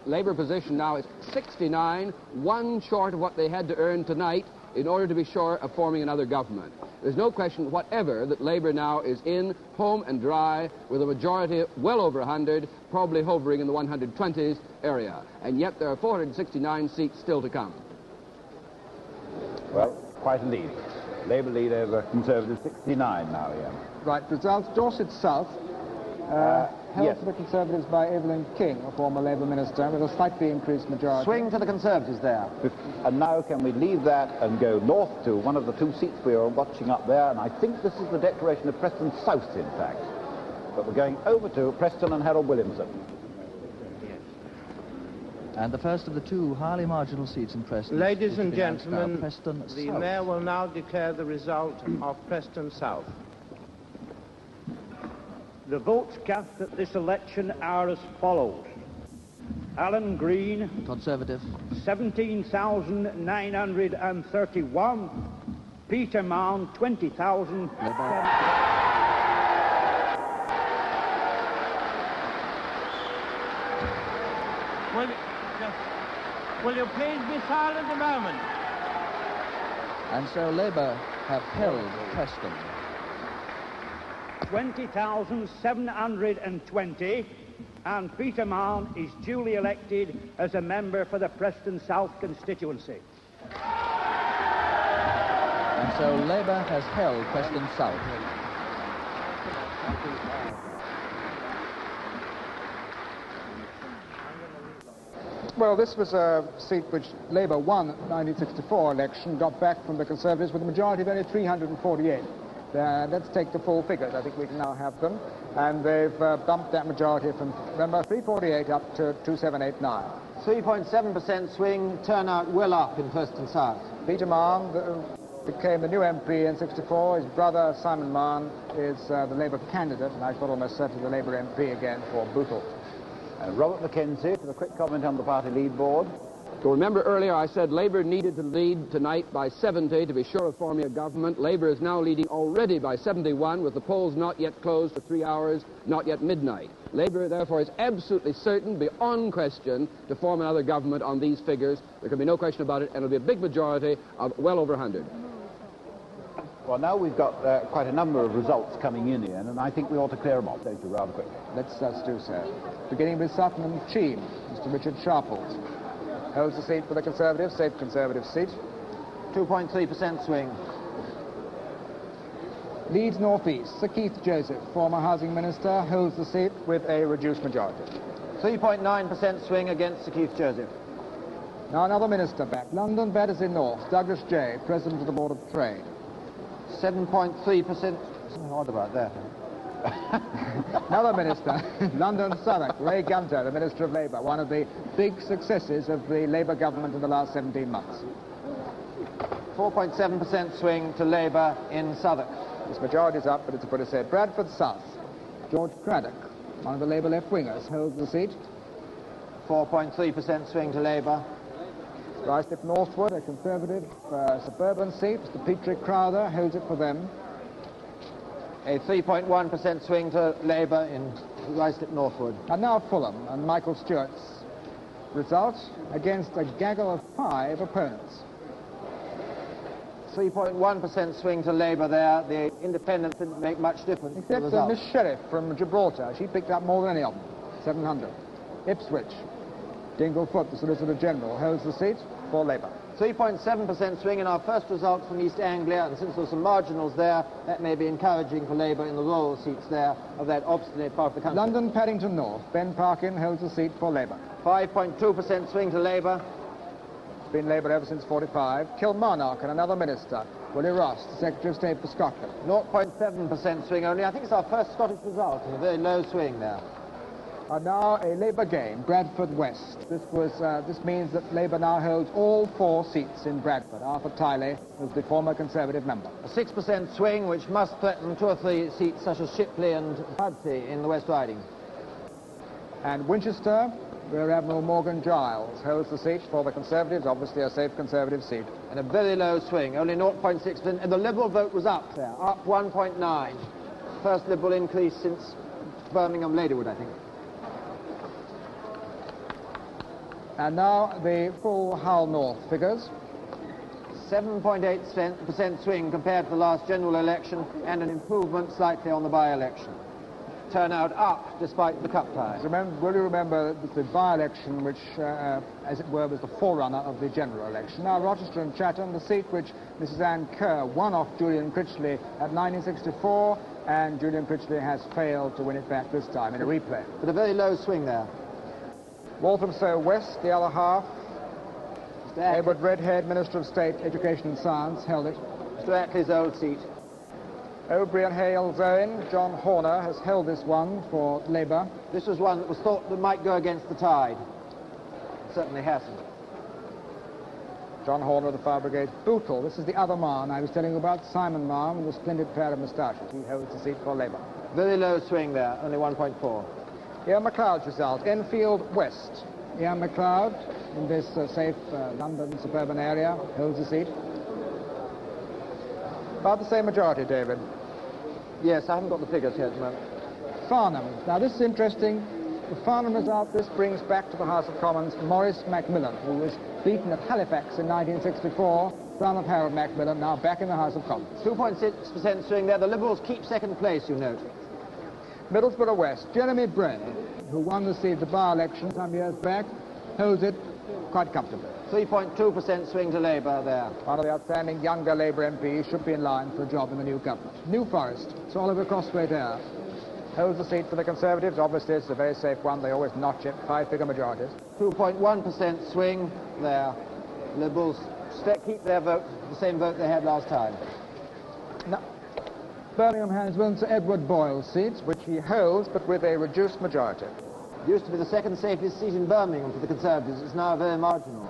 Labour position now is 69, one short of what they had to earn tonight in order to be sure of forming another government. There's no question whatever that Labour now is in, home and dry, with a majority well over 100, probably hovering in the 120s area. And yet there are 469 seats still to come. Well, quite a lead. Labour lead over Conservatives, 69 now, yeah. Right, results, Dorset South. Held for the Conservatives by Evelyn King, a former Labour minister, with a slightly increased majority. Swing to the Conservatives there. And now can we leave that and go north to one of the two seats we are watching up there, and I think this is the declaration of Preston South, in fact. But we're going over to Preston and Harold Williamson. And the first of the two highly marginal seats in Preston. Ladies and gentlemen, Preston the South. Mayor will now declare the result of Preston South. The votes cast at this election are as follows. Alan Green, Conservative, 17,931. Peter Mann, 20,000. Will you please be silent a moment? And so Labour have held Preston. 20,720, and Peter Mann is duly elected as a member for the Preston South constituency. And so Labour has held Preston South. Well, this was a seat which Labour won at the 1964 election, got back from the Conservatives with a majority of only 348. Let's take the full figures. I think we can now have them. And they've bumped that majority from, remember, 348 up to 2789. 3.7% swing, turnout well up in Preston South. Peter Mann became the new MP in 64. His brother, Simon Mann, is the Labour candidate, and I thought almost certainly the Labour MP again for Bootle. Robert McKenzie for the quick comment on the party lead board. So remember earlier I said Labour needed to lead tonight by 70 to be sure of forming a government. Labour is now leading already by 71 with the polls not yet closed for 3 hours, not yet midnight. Labour therefore is absolutely certain, beyond question, to form another government on these figures. There can be no question about it, and it'll be a big majority of well over 100. Well, now we've got quite a number of results coming in, Ian, and I think we ought to clear them off, don't you, rather quickly. Let's do so. Beginning with Sutton and Cheam, Mr. Richard Sharples holds the seat for the Conservatives, safe Conservative seat. 2.3% swing. Leeds North East, Sir Keith Joseph, former Housing Minister, holds the seat with a reduced majority. 3.9% swing against Sir Keith Joseph. Now another minister back. London, Battersea North, Douglas Jay, President of the Board of Trade. 7.3%. Something odd about that. Another minister, London Southwark, Ray Gunter, the Minister of Labour, one of the big successes of the Labour government in the last 17 months. 4.7% swing to Labour in Southwark. This majority is up, but it's a pretty safe. Bradford South, George Craddock, one of the Labour left-wingers, holds the seat. 4.3% swing to Labour. Ruislip Northwood, a Conservative suburban seat. Mr. Petrie Crowther holds it for them. A 3.1% swing to Labour in Ruislip Northwood. And now Fulham and Michael Stewart's result against a gaggle of 5 opponents. 3.1% swing to Labour there. The independents didn't make much difference. Except Miss Sheriff from Gibraltar. She picked up more than any of them. 700. Ipswich. Dinglefoot, the Solicitor General, holds the seat for Labour. 3.7% swing in our first result from East Anglia, and since there were some marginals there, that may be encouraging for Labour in the rural seats there of that obstinate part of the country. London Paddington North, Ben Parkin holds the seat for Labour. 5.2% swing to Labour. It's been Labour ever since 45. Kilmarnock and another minister, Willie Ross, the Secretary of State for Scotland. 0.7% swing only. I think it's our first Scottish result, and a very low swing there. And now a Labour game, Bradford West. This means that Labour now holds all 4 seats in Bradford. Arthur Tiley was the former Conservative member. A 6% swing, which must threaten 2 or 3 seats such as Shipley and Pudsey in the West Riding. And Winchester, Rear Admiral Morgan Giles holds the seat for the Conservatives, obviously a safe Conservative seat. And a very low swing, only 0.6%, and the Liberal vote was up there, up 1.9. First Liberal increase since Birmingham Ladywood, I think. And now the full Hull North figures. 7.8% swing compared to the last general election, and an improvement slightly on the by-election. Turnout up despite the cup tie. Will you remember the by-election, which, as it were, was the forerunner of the general election? Now, Rochester and Chatham, the seat which Mrs. Ann Kerr won off Julian Critchley at 1964, and Julian Critchley has failed to win it back this time in a replay. But a very low swing there. Walthamstow West, the other half. Edward Redhead, Minister of State, Education and Science, held it. Mr. Attlee's old seat. O'Brien Hales Owen, John Horner has held this one for Labour. This was one that was thought that might go against the tide. It certainly hasn't. John Horner of the Fire Brigade. Bootle, this is the other Mann I was telling you about, Simon Mann, with a splendid pair of moustaches. He holds the seat for Labour. Very low swing there, only 1.4. Ian MacLeod's result, Enfield West. Ian MacLeod, in this safe London suburban area, holds the seat. About the same majority, David. Yes, I haven't got the figures here at the moment. Farnham. Now, this is interesting. The final result this brings back to the House of Commons Maurice Macmillan, who was beaten at Halifax in 1964, son of Harold Macmillan, now back in the House of Commons. 2.6% swing there. The Liberals keep second place, you note. Middlesbrough West, Jeremy Bray, who won the by-election some years back, holds it quite comfortably. 3.2% swing to Labour there. One of the outstanding younger Labour MPs should be in line for a job in the new government. New Forest, Sir Oliver Crosswaite holds the seat for the Conservatives. Obviously, it's a very safe one. They always notch it, 5-figure majorities. 2.1% swing there. Liberals keep their vote, the same vote they had last time. Now, Birmingham has Sir Edward Boyle's seat, which he holds, but with a reduced majority. It used to be the second safest seat in Birmingham for the Conservatives. It's now very marginal.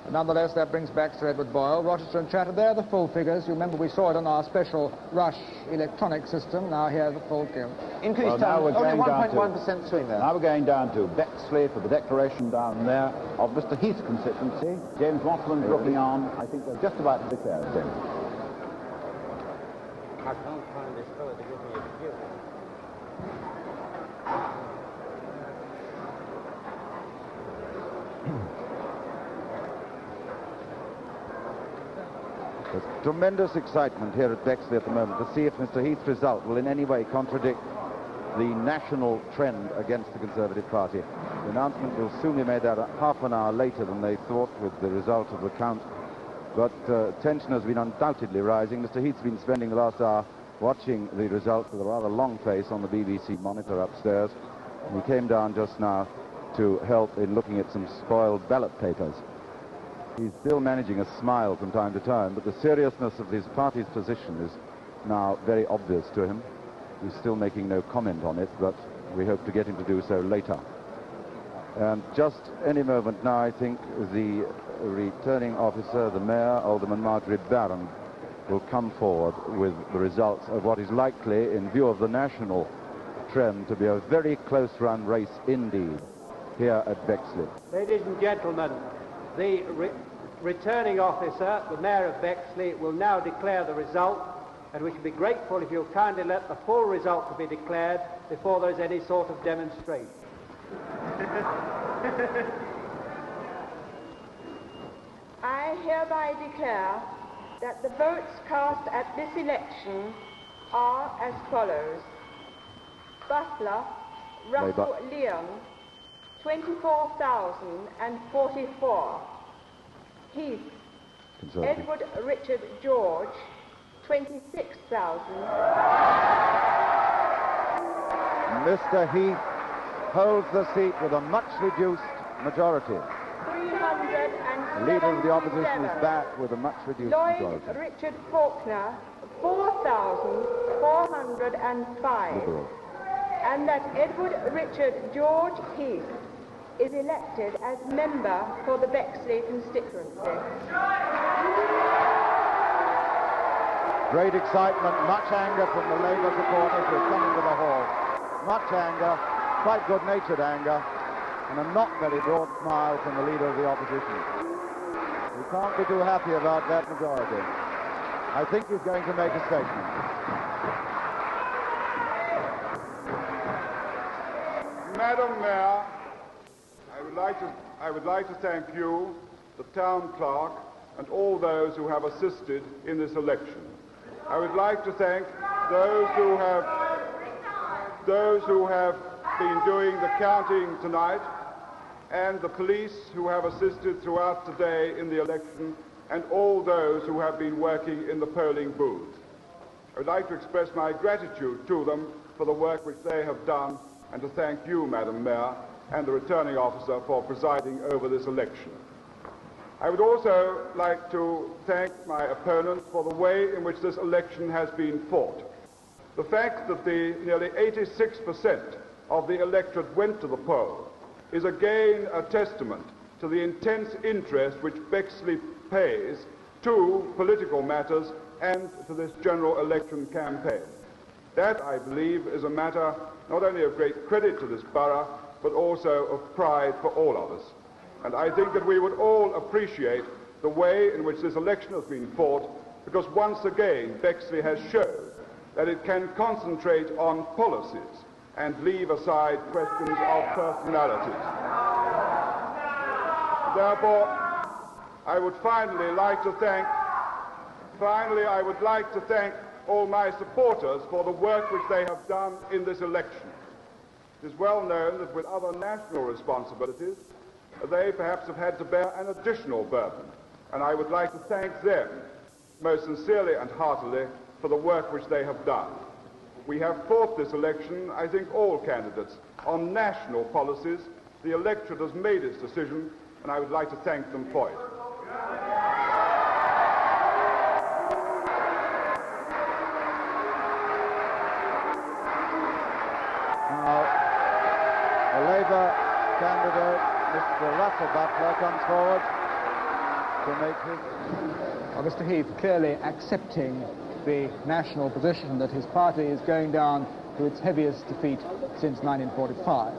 But nonetheless, that brings back Sir Edward Boyle. Rochester and Chatham, there are the full figures. You remember we saw it on our special Rush electronic system. Now here are the full count. Increased only 1.1% swing there. Now we're going down to Bexley for the declaration down there of Mr. Heath's constituency. James Watman's looking on. I think they're just about to declare it, James. I can't find this fellow to give me a cue. There's tremendous excitement here at Bexley at the moment to see if Mr. Heath's result will in any way contradict the national trend against the Conservative Party. The announcement will soon be made out half an hour later than they thought with the result of the count. But tension has been undoubtedly rising. Mr. Heath's been spending the last hour watching the result with a rather long face on the BBC monitor upstairs. And he came down just now to help in looking at some spoiled ballot papers. He's still managing a smile from time to time, but the seriousness of his party's position is now very obvious to him. He's still making no comment on it, but we hope to get him to do so later. And just any moment now, I think the returning officer, the Mayor, Alderman Marjorie Barron, will come forward with the results of what is likely, in view of the national trend, to be a very close-run race indeed here at Bexley. Ladies and gentlemen, the returning officer, the Mayor of Bexley, will now declare the result, and we should be grateful if you'll kindly let the full result to be declared before there's any sort of demonstration. I hereby declare that the votes cast at this election are as follows. Butler, Russell Leon, 24,044. Heath, Edward Richard George, 26,000. Mr. Heath holds the seat with a much reduced majority. 377. The leader of the opposition is back with a much reduced majority. Lloyd Richard Faulkner, 4,405. Liberal. And that Edward Richard George Heath is elected as member for the Bexley constituency. Great excitement, much anger from the Labour supporters who are coming to the hall. Much anger, quite good-natured anger, and a not very broad smile from the leader of the opposition. We can't be too happy about that majority. I think he's going to make a statement. Madam Mayor, I would like to thank you, the town clerk, and all those who have assisted in this election. I would like to thank those who have been doing the counting tonight, and the police who have assisted throughout today in the election, and all those who have been working in the polling booth. I would like to express my gratitude to them for the work which they have done, and to thank you, Madam Mayor, and the returning officer for presiding over this election. I would also like to thank my opponents for the way in which this election has been fought. The fact that the nearly 86% of the electorate went to the poll is again a testament to the intense interest which Bexley pays to political matters and to this general election campaign. That, I believe, is a matter not only of great credit to this borough, but also of pride for all of us. And I think that we would all appreciate the way in which this election has been fought, because once again Bexley has shown that it can concentrate on policies and leave aside questions of personalities. Therefore, I would finally like to thank all my supporters for the work which they have done in this election. It is well known that with other national responsibilities, they perhaps have had to bear an additional burden, and I would like to thank them most sincerely and heartily for the work which they have done. We have fought this election, I think all candidates, on national policies. The electorate has made its decision, and I would like to thank them for it. Now, the Labour candidate, Mr. Russell Butler, comes forward to make his... Well, Mr. Heath clearly accepting the national position that his party is going down to its heaviest defeat since 1945.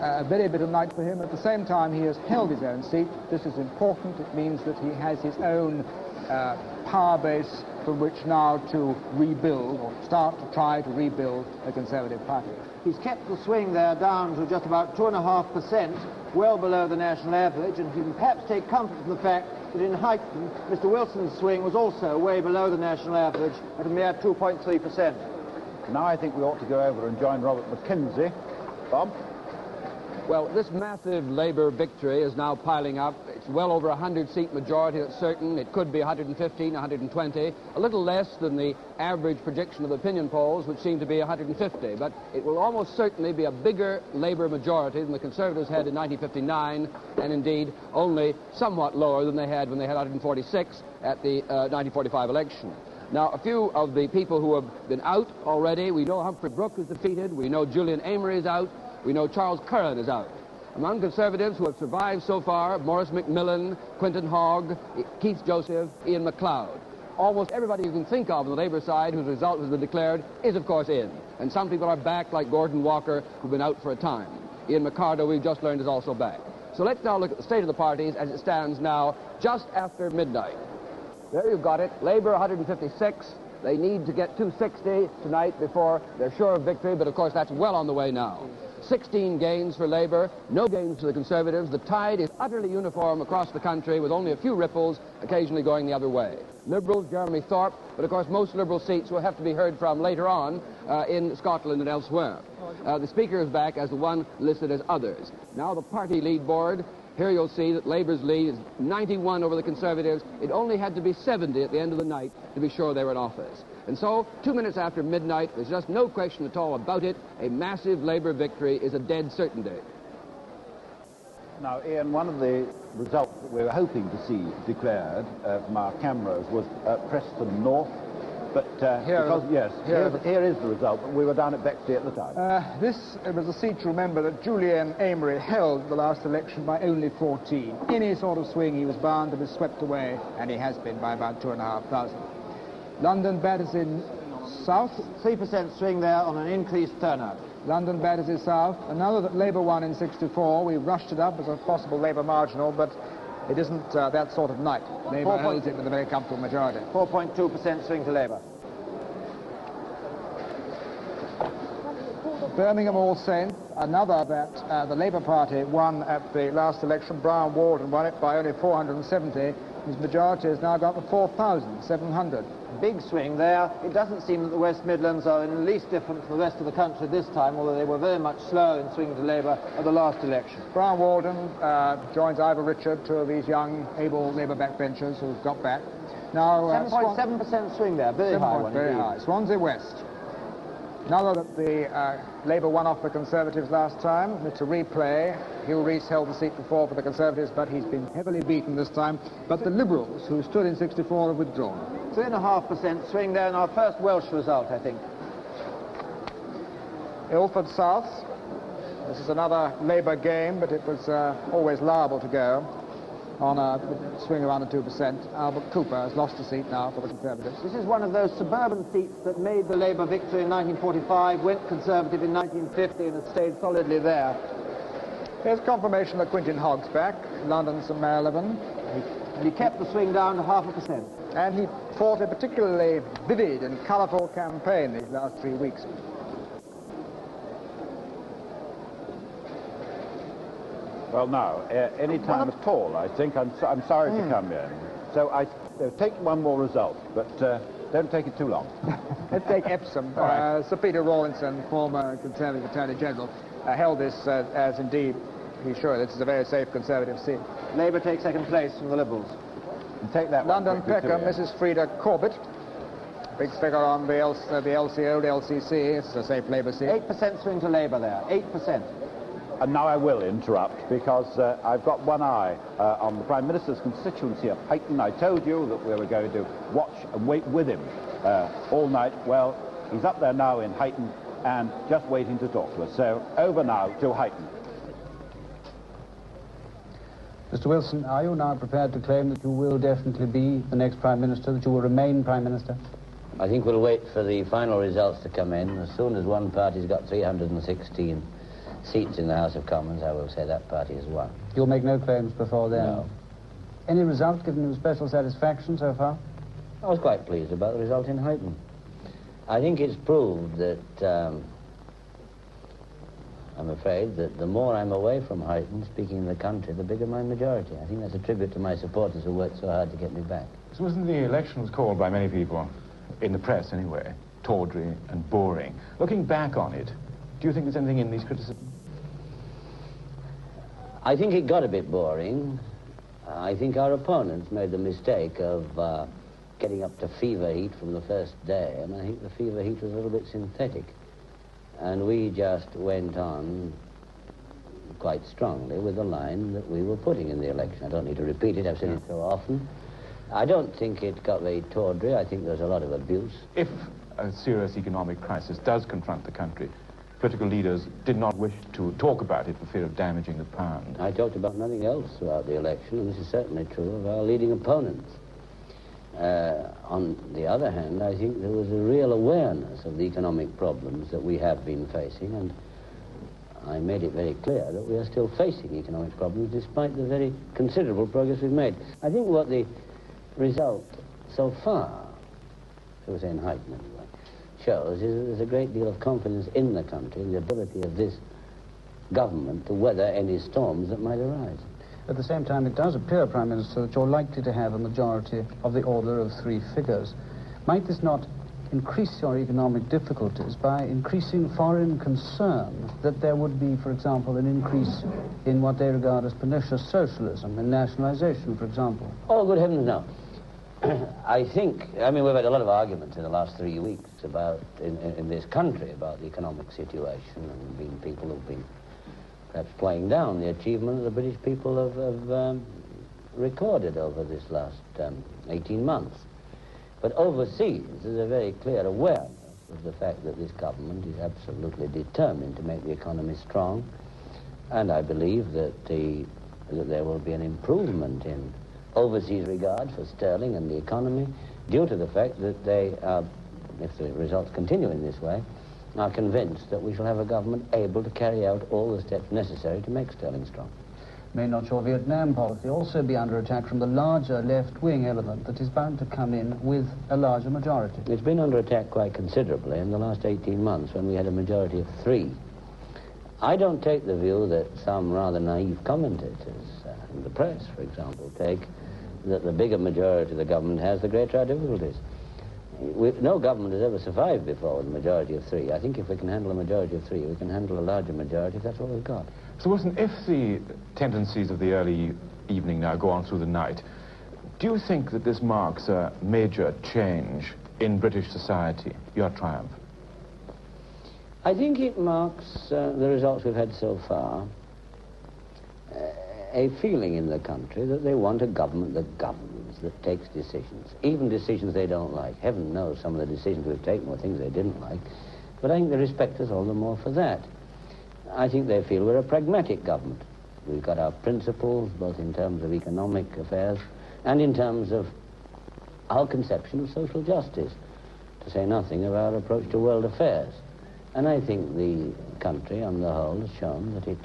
A very bitter night for him. At the same time, he has held his own seat. This is important. It means that he has his own power base from which now to rebuild, or start to try to rebuild, the Conservative Party. He's kept the swing there down to just about 2.5%, well below the national average, and he can perhaps take comfort from the fact that in Huyton, Mr. Wilson's swing was also way below the national average at a mere 2.3%. Now I think we ought to go over and join Robert McKenzie. Bob? Well, this massive Labour victory is now piling up. It's well over a 100-seat majority, that's certain. It could be 115, 120, a little less than the average projection of opinion polls, which seem to be 150. But it will almost certainly be a bigger Labour majority than the Conservatives had in 1959, and indeed only somewhat lower than they had when they had 146 at the 1945 election. Now, a few of the people who have been out already, we know Humphrey Brooke is defeated, we know Julian Amory is out, we know Charles Curran is out. Among Conservatives who have survived so far, Maurice McMillan, Quinton Hogg, Keith Joseph, Ian MacLeod. Almost everybody you can think of on the Labour side whose result has been declared is, of course, in. And some people are back, like Gordon Walker, who've been out for a time. Ian McCardo, we've just learned, is also back. So let's now look at the state of the parties as it stands now, just after midnight. There you've got it. Labour 156. They need to get 260 tonight before they're sure of victory, but of course that's well on the way now. 16 gains for Labour, no gains for the Conservatives. The tide is utterly uniform across the country with only a few ripples occasionally going the other way. Liberals, Jeremy Thorpe, but of course most Liberal seats will have to be heard from later on in Scotland and elsewhere. The Speaker is back as the one listed as others. Now the party lead board. Here you'll see that Labour's lead is 91 over the Conservatives. It only had to be 70 at the end of the night to be sure they were in office. And so, 2 minutes after midnight, there's just no question at all about it. A massive Labour victory is a dead certainty. Now, Ian, one of the results that we were hoping to see declared from our cameras was Preston North. But here is the result. We were down at Bexley at the time. This was a seat, to remember, that Julian Amory held the last election by only 14. Any sort of swing, he was bound to be swept away, and he has been by about 2,500. London Battersea South. 3% swing there on an increased turnout. London Battersea South. Another that Labour won in 64. We rushed it up as a possible Labour marginal, but it isn't that sort of night. Labour holds it with a very comfortable majority. 4.2% swing to Labour. Birmingham All Saints, another that the Labour Party won at the last election. Brown Walden won it by only 470. His majority has now got to 4,700. Big swing there. It doesn't seem that the West Midlands are in the least different from the rest of the country this time, although they were very much slow in swinging to Labour at the last election. Brown Walden joins Ivor Richard, two of these young, able Labour backbenchers who've got back. Now 7.7% swing there, very high one. Very high. Swansea West. Another that the Labour won off the Conservatives last time, Mr. Replay. Hugh Rees held the seat before for the Conservatives, but he's been heavily beaten this time. But the Liberals, who stood in 64, have withdrawn. 3.5% swing there in our first Welsh result, I think. Ilford South. This is another Labour game, but it was always liable to go on a swing around the 2%. Albert Cooper has lost a seat now for the Conservatives. This is one of those suburban seats that made the Labour victory in 1945, went Conservative in 1950 and has stayed solidly there. Here's confirmation that Quinton Hogg's back, London St Marylebone. He kept the swing down to 0.5%. And he fought a particularly vivid and colourful campaign these last 3 weeks. Well, now, any time at all, I think. I'm sorry to come here. So I take one more result, but don't take it too long. Let's take Epsom. Sir Peter Rawlinson, former Conservative Attorney General, held this as indeed he's sure this is a very safe Conservative seat. Labour takes second place from the Liberals. And take that London Peckham, Mrs. Frida Corbett. Big figure on the LC, old LCC. It's a safe Labour seat. 8% swing to Labour there. 8%. And now I will interrupt because I've got one eye on the Prime Minister's constituency of Huyton. I told you that we were going to watch and wait with him all night. Well, he's up there now in Huyton and just waiting to talk to us. So over now to Huyton. Mr. Wilson, are you now prepared to claim that you will definitely be the next Prime Minister, that you will remain Prime Minister? I think we'll wait for the final results to come in. As soon as one party's got 316 seats in the House of Commons, I will say that party has won. You'll make no claims before then? No. Any result given you special satisfaction so far? I was quite pleased about the result in Huyton. I think it's proved that, I'm afraid, that the more I'm away from Huyton, speaking in the country, the bigger my majority. I think that's a tribute to my supporters who worked so hard to get me back. So wasn't the election was called by many people, in the press anyway, tawdry and boring. Looking back on it, do you think there's anything in these criticisms? I think it got a bit boring. I think our opponents made the mistake of getting up to fever heat from the first day, and I think the fever heat was a little bit synthetic. And we just went on quite strongly with the line that we were putting in the election. I don't need to repeat it, I've said it so often. I don't think it got very tawdry. I think there's a lot of abuse. If a serious economic crisis does confront the country, political leaders did not wish to talk about it for fear of damaging the pound. I talked about nothing else throughout the election, and this is certainly true of our leading opponents. On the other hand, I think there was a real awareness of the economic problems that we have been facing, and I made it very clear that we are still facing economic problems despite the very considerable progress we've made. I think what the result so far, shall we say in Huyton anyway, shows is that there's a great deal of confidence in the country in the ability of this government to weather any storms that might arise. At the same time, it does appear, Prime Minister, that you're likely to have a majority of the order of 3 figures. Might this not increase your economic difficulties by increasing foreign concern that there would be, for example, an increase in what they regard as pernicious socialism and nationalization, for example? Oh, good heavens, no. I think, I mean, we've had a lot of arguments in the last 3 weeks about, in this country, about the economic situation, and been people who've been perhaps playing down the achievement the British people have recorded over this last 18 months. But overseas, there's a very clear awareness of the fact that this government is absolutely determined to make the economy strong, and I believe that there will be an improvement in overseas regard for sterling and the economy due to the fact that they are, if the results continue in this way, are convinced that we shall have a government able to carry out all the steps necessary to make sterling strong. May not your Vietnam policy also be under attack from the larger left-wing element that is bound to come in with a larger majority? It's been under attack quite considerably in the last 18 months when we had a majority of 3. I don't take the view that some rather naive commentators in the press, for example, take that the bigger majority the government has, the greater our difficulties. No government has ever survived before with a majority of 3. I think if we can handle a majority of 3, we can handle a larger majority if that's what we've got. So Wilson, if the tendencies of the early evening now go on through the night, do you think that this marks a major change in British society, your triumph? I think it marks the results we've had so far, a feeling in the country that they want a government that governs, that takes decisions, even decisions they don't like. Heaven knows some of the decisions we've taken were things they didn't like, but I think they respect us all the more for that. I think they feel we're a pragmatic government. We've got our principles, both in terms of economic affairs and in terms of our conception of social justice, to say nothing of our approach to world affairs. And I think the country on the whole has shown that it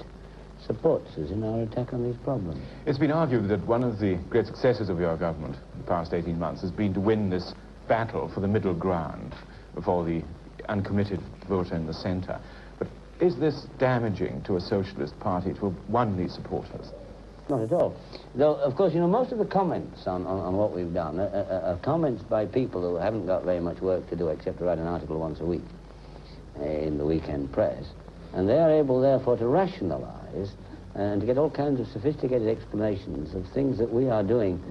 supports us in our attack on these problems. It's been argued that one of the great successes of your government in the past 18 months has been to win this battle for the middle ground, for the uncommitted voter in the centre. But Is this damaging to a socialist party, to one of these supporters? Not at all. Though, of course, you know, most of the comments on what we've done are comments by people who haven't got very much work to do except to write an article once a week in the weekend press. And they are able, therefore, to rationalize and to get all kinds of sophisticated explanations of things that we are doing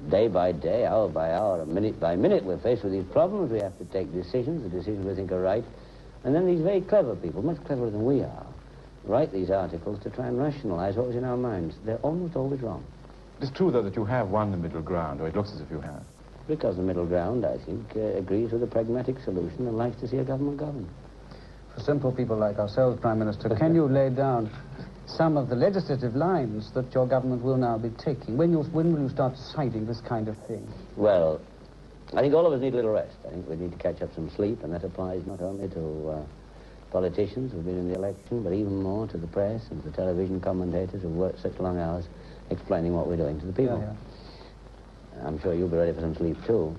day by day, hour by hour, minute by minute. We're faced with these problems. We have to take decisions, the decisions we think are right. And then these very clever people, much cleverer than we are, write these articles to try and rationalize what was in our minds. They're almost always wrong. It's true, though, that you have won the middle ground, or it looks as if you have. Because the middle ground, I think, agrees with a pragmatic solution and likes to see a government govern. For simple people like ourselves, Prime Minister, can you lay down some of the legislative lines that your government will now be taking? When will you start deciding this kind of thing? Well, I think all of us need a little rest. I think we need to catch up some sleep, and that applies not only to politicians who've been in the election, but even more to the press and the television commentators who've worked such long hours explaining what we're doing to the people. Yeah. I'm sure you'll be ready for some sleep, too.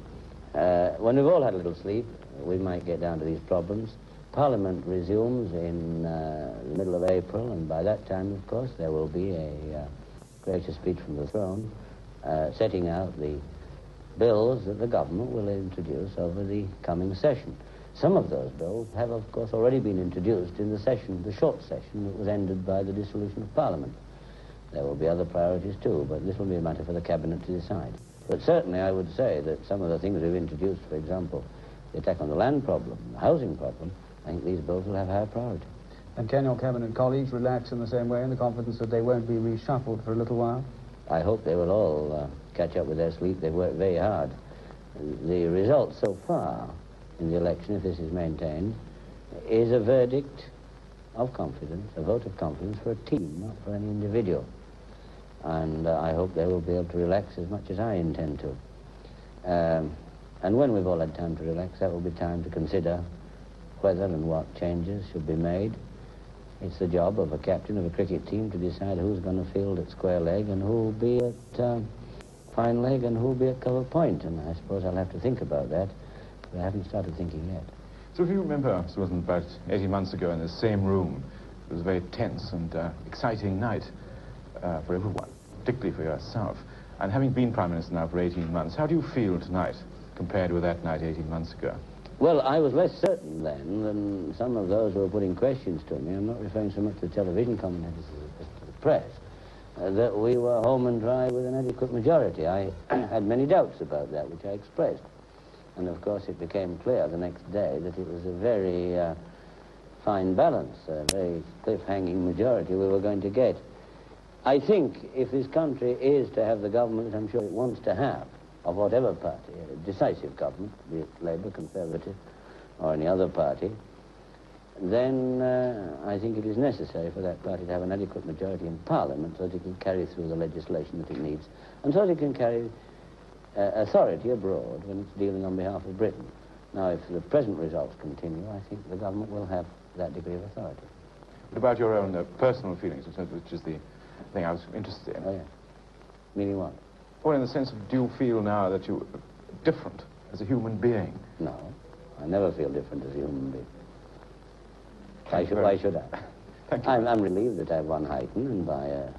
When we've all had a little sleep, we might get down to these problems. Parliament resumes in the middle of April, and by that time, of course, there will be a gracious speech from the throne setting out the bills that the government will introduce over the coming session. Some of those bills have, of course, already been introduced in the session, the short session that was ended by the dissolution of Parliament. There will be other priorities, too, but this will be a matter for the Cabinet to decide. But certainly I would say that some of the things we've introduced, for example, the attack on the land problem, the housing problem, I think these bills will have higher priority. And can your Cabinet colleagues relax in the same way in the confidence that they won't be reshuffled for a little while? I hope they will all catch up with their sleep. They've worked very hard. The result so far in the election, if this is maintained, is a verdict of confidence, a vote of confidence for a team, not for any individual. And I hope they will be able to relax as much as I intend to. And when we've all had time to relax, that will be time to consider whether and what changes should be made. It's the job of a captain of a cricket team to decide who's going to field at square leg and who will be at fine leg and who will be at cover point. And I suppose I'll have to think about that, but I haven't started thinking yet. So if you remember, it was about 18 months ago in the same room, it was a very tense and exciting night for everyone, particularly for yourself. And having been Prime Minister now for 18 months, how do you feel tonight compared with that night 18 months ago? Well, I was less certain then than some of those who were putting questions to me. I'm not referring so much to the television commentators as to the press, that we were home and dry with an adequate majority. I had many doubts about that, which I expressed. And, of course, it became clear the next day that it was a very fine balance, a very cliff-hanging majority we were going to get. I think if this country is to have the government that I'm sure it wants to have, of whatever party, a decisive government, be it Labour, Conservative, or any other party, then I think it is necessary for that party to have an adequate majority in Parliament so that it can carry through the legislation that it needs, and so that it can carry authority abroad when it's dealing on behalf of Britain. Now, if the present results continue, I think the government will have that degree of authority. What about your own personal feelings, which is the thing I was interested in? Oh, yeah. Meaning what? Well, in the sense of, do you feel now that you're different as a human being? No, I never feel different as a human being. Why should I? Thank you. I'm relieved that I've won Huyton, and by an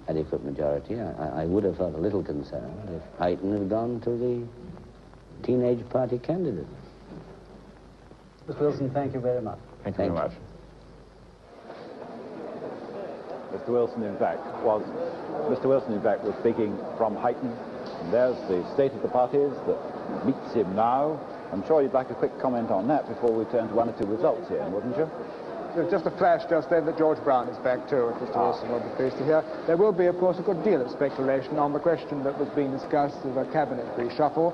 adequate majority. I would have felt a little concerned if Huyton had gone to the teenage party candidate. Mr. Wilson, thank you very much. Thank you very much. Mr. Wilson, in fact, was speaking from Huyton. And there's the state of the parties that meets him now. I'm sure you'd like a quick comment on that before we turn to one or two results here, wouldn't you? Just a flash just then that George Brown is back too, if Mr. Wilson will be pleased to hear. There will be, of course, a good deal of speculation on the question that was being discussed of a cabinet reshuffle.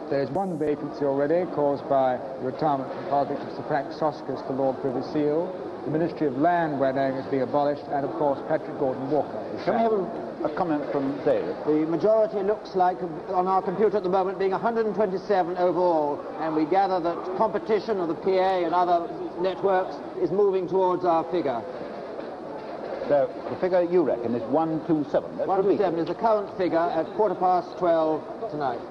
There is one vacancy already caused by the retirement from politics of Sir Frank Soskas for Lord Privy Seal. The Ministry of Land, where knowing is being abolished, and of course Patrick Gordon Walker. Can we have a comment from David? The majority looks like, on our computer at the moment, being 127 overall, and we gather that competition of the PA and other networks is moving towards our figure. So the figure you reckon is 127. 127 is the current figure at 12:15 tonight.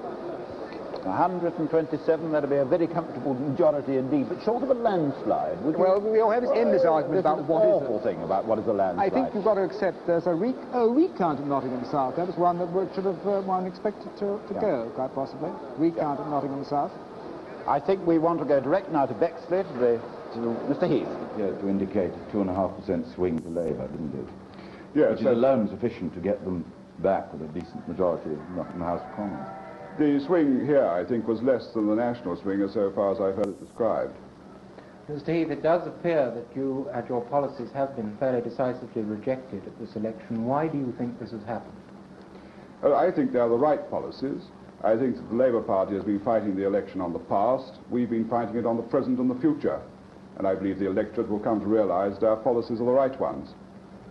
127, that'd be a very comfortable majority indeed, but short of a landslide. Well, we all have this endless argument about what is awful thing about what is a landslide. I think you've got to accept there's a recount at Nottingham South. That was one that should have one expected to go, quite possibly. Recount at Nottingham South. I think we want to go direct now to Bexley, to Mr. Heath. Yeah, to indicate a 2.5% swing for Labour, didn't it? Yes. Which is alone sufficient to get them back with a decent majority in the House of Commons. The swing here, I think, was less than the national swing, as so far as I've heard it described. Mr. Heath, it does appear that you and your policies have been fairly decisively rejected at this election. Why do you think this has happened? I think they are the right policies. I think that the Labour Party has been fighting the election on the past. We've been fighting it on the present and the future. And I believe the electorate will come to realise that our policies are the right ones.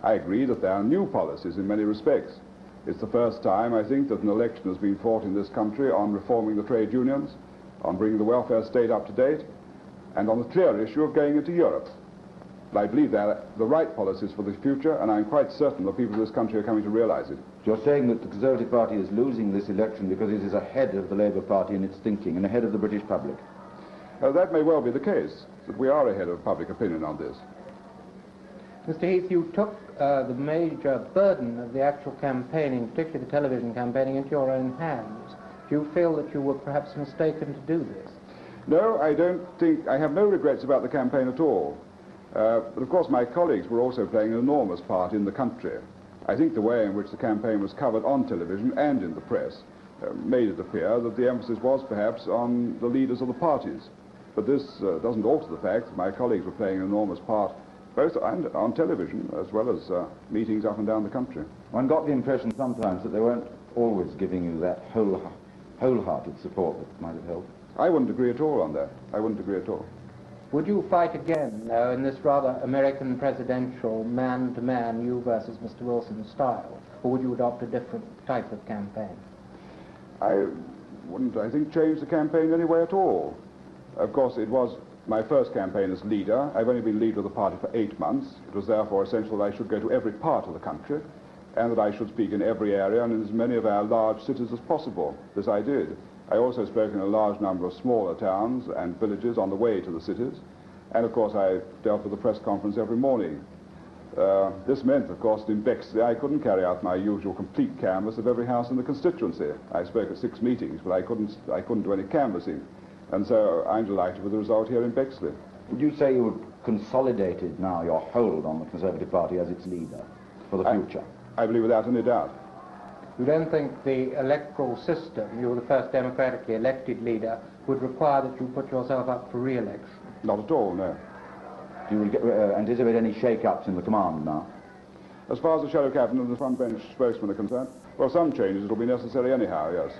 I agree that there are new policies in many respects. It's the first time, I think, that an election has been fought in this country on reforming the trade unions, on bringing the welfare state up to date, and on the clear issue of going into Europe. But I believe they're the right policies for the future, and I'm quite certain the people of this country are coming to realise it. You're saying that the Conservative Party is losing this election because it is ahead of the Labour Party in its thinking and ahead of the British public? That may well be the case, that we are ahead of public opinion on this. Mr. Heath, you took the major burden of the actual campaigning, particularly the television campaigning, into your own hands. Do you feel that you were perhaps mistaken to do this? No, I don't think, I have no regrets about the campaign at all. But of course my colleagues were also playing an enormous part in the country. I think the way in which the campaign was covered on television and in the press made it appear that the emphasis was perhaps on the leaders of the parties. But this doesn't alter the fact that my colleagues were playing an enormous part both on television as well as meetings up and down the country. One got the impression sometimes that they weren't always giving you that wholehearted support that might have helped. I wouldn't agree at all on that. I wouldn't agree at all. Would you fight again, in this rather American presidential man-to-man, you versus Mr. Wilson style, or would you adopt a different type of campaign? I wouldn't, I think, change the campaign in any way at all. Of course, it was my first campaign as leader. I've only been leader of the party for 8 months. It was therefore essential that I should go to every part of the country and that I should speak in every area and in as many of our large cities as possible. This I did. I also spoke in a large number of smaller towns and villages on the way to the cities. And of course I dealt with the press conference every morning. This meant, of course, that in Bexley I couldn't carry out my usual complete canvass of every house in the constituency. I spoke at 6 meetings, but I couldn't do any canvassing. And so I'm delighted with the result here in Bexley. Would you say you've consolidated now your hold on the Conservative Party as its leader for the future? I believe without any doubt. You don't think the electoral system, you were the first democratically elected leader, would require that you put yourself up for re-election? Not at all, no. Do you anticipate any shake-ups in the command now? As far as the shadow captain and the front bench spokesman are concerned, well, some changes will be necessary anyhow, yes.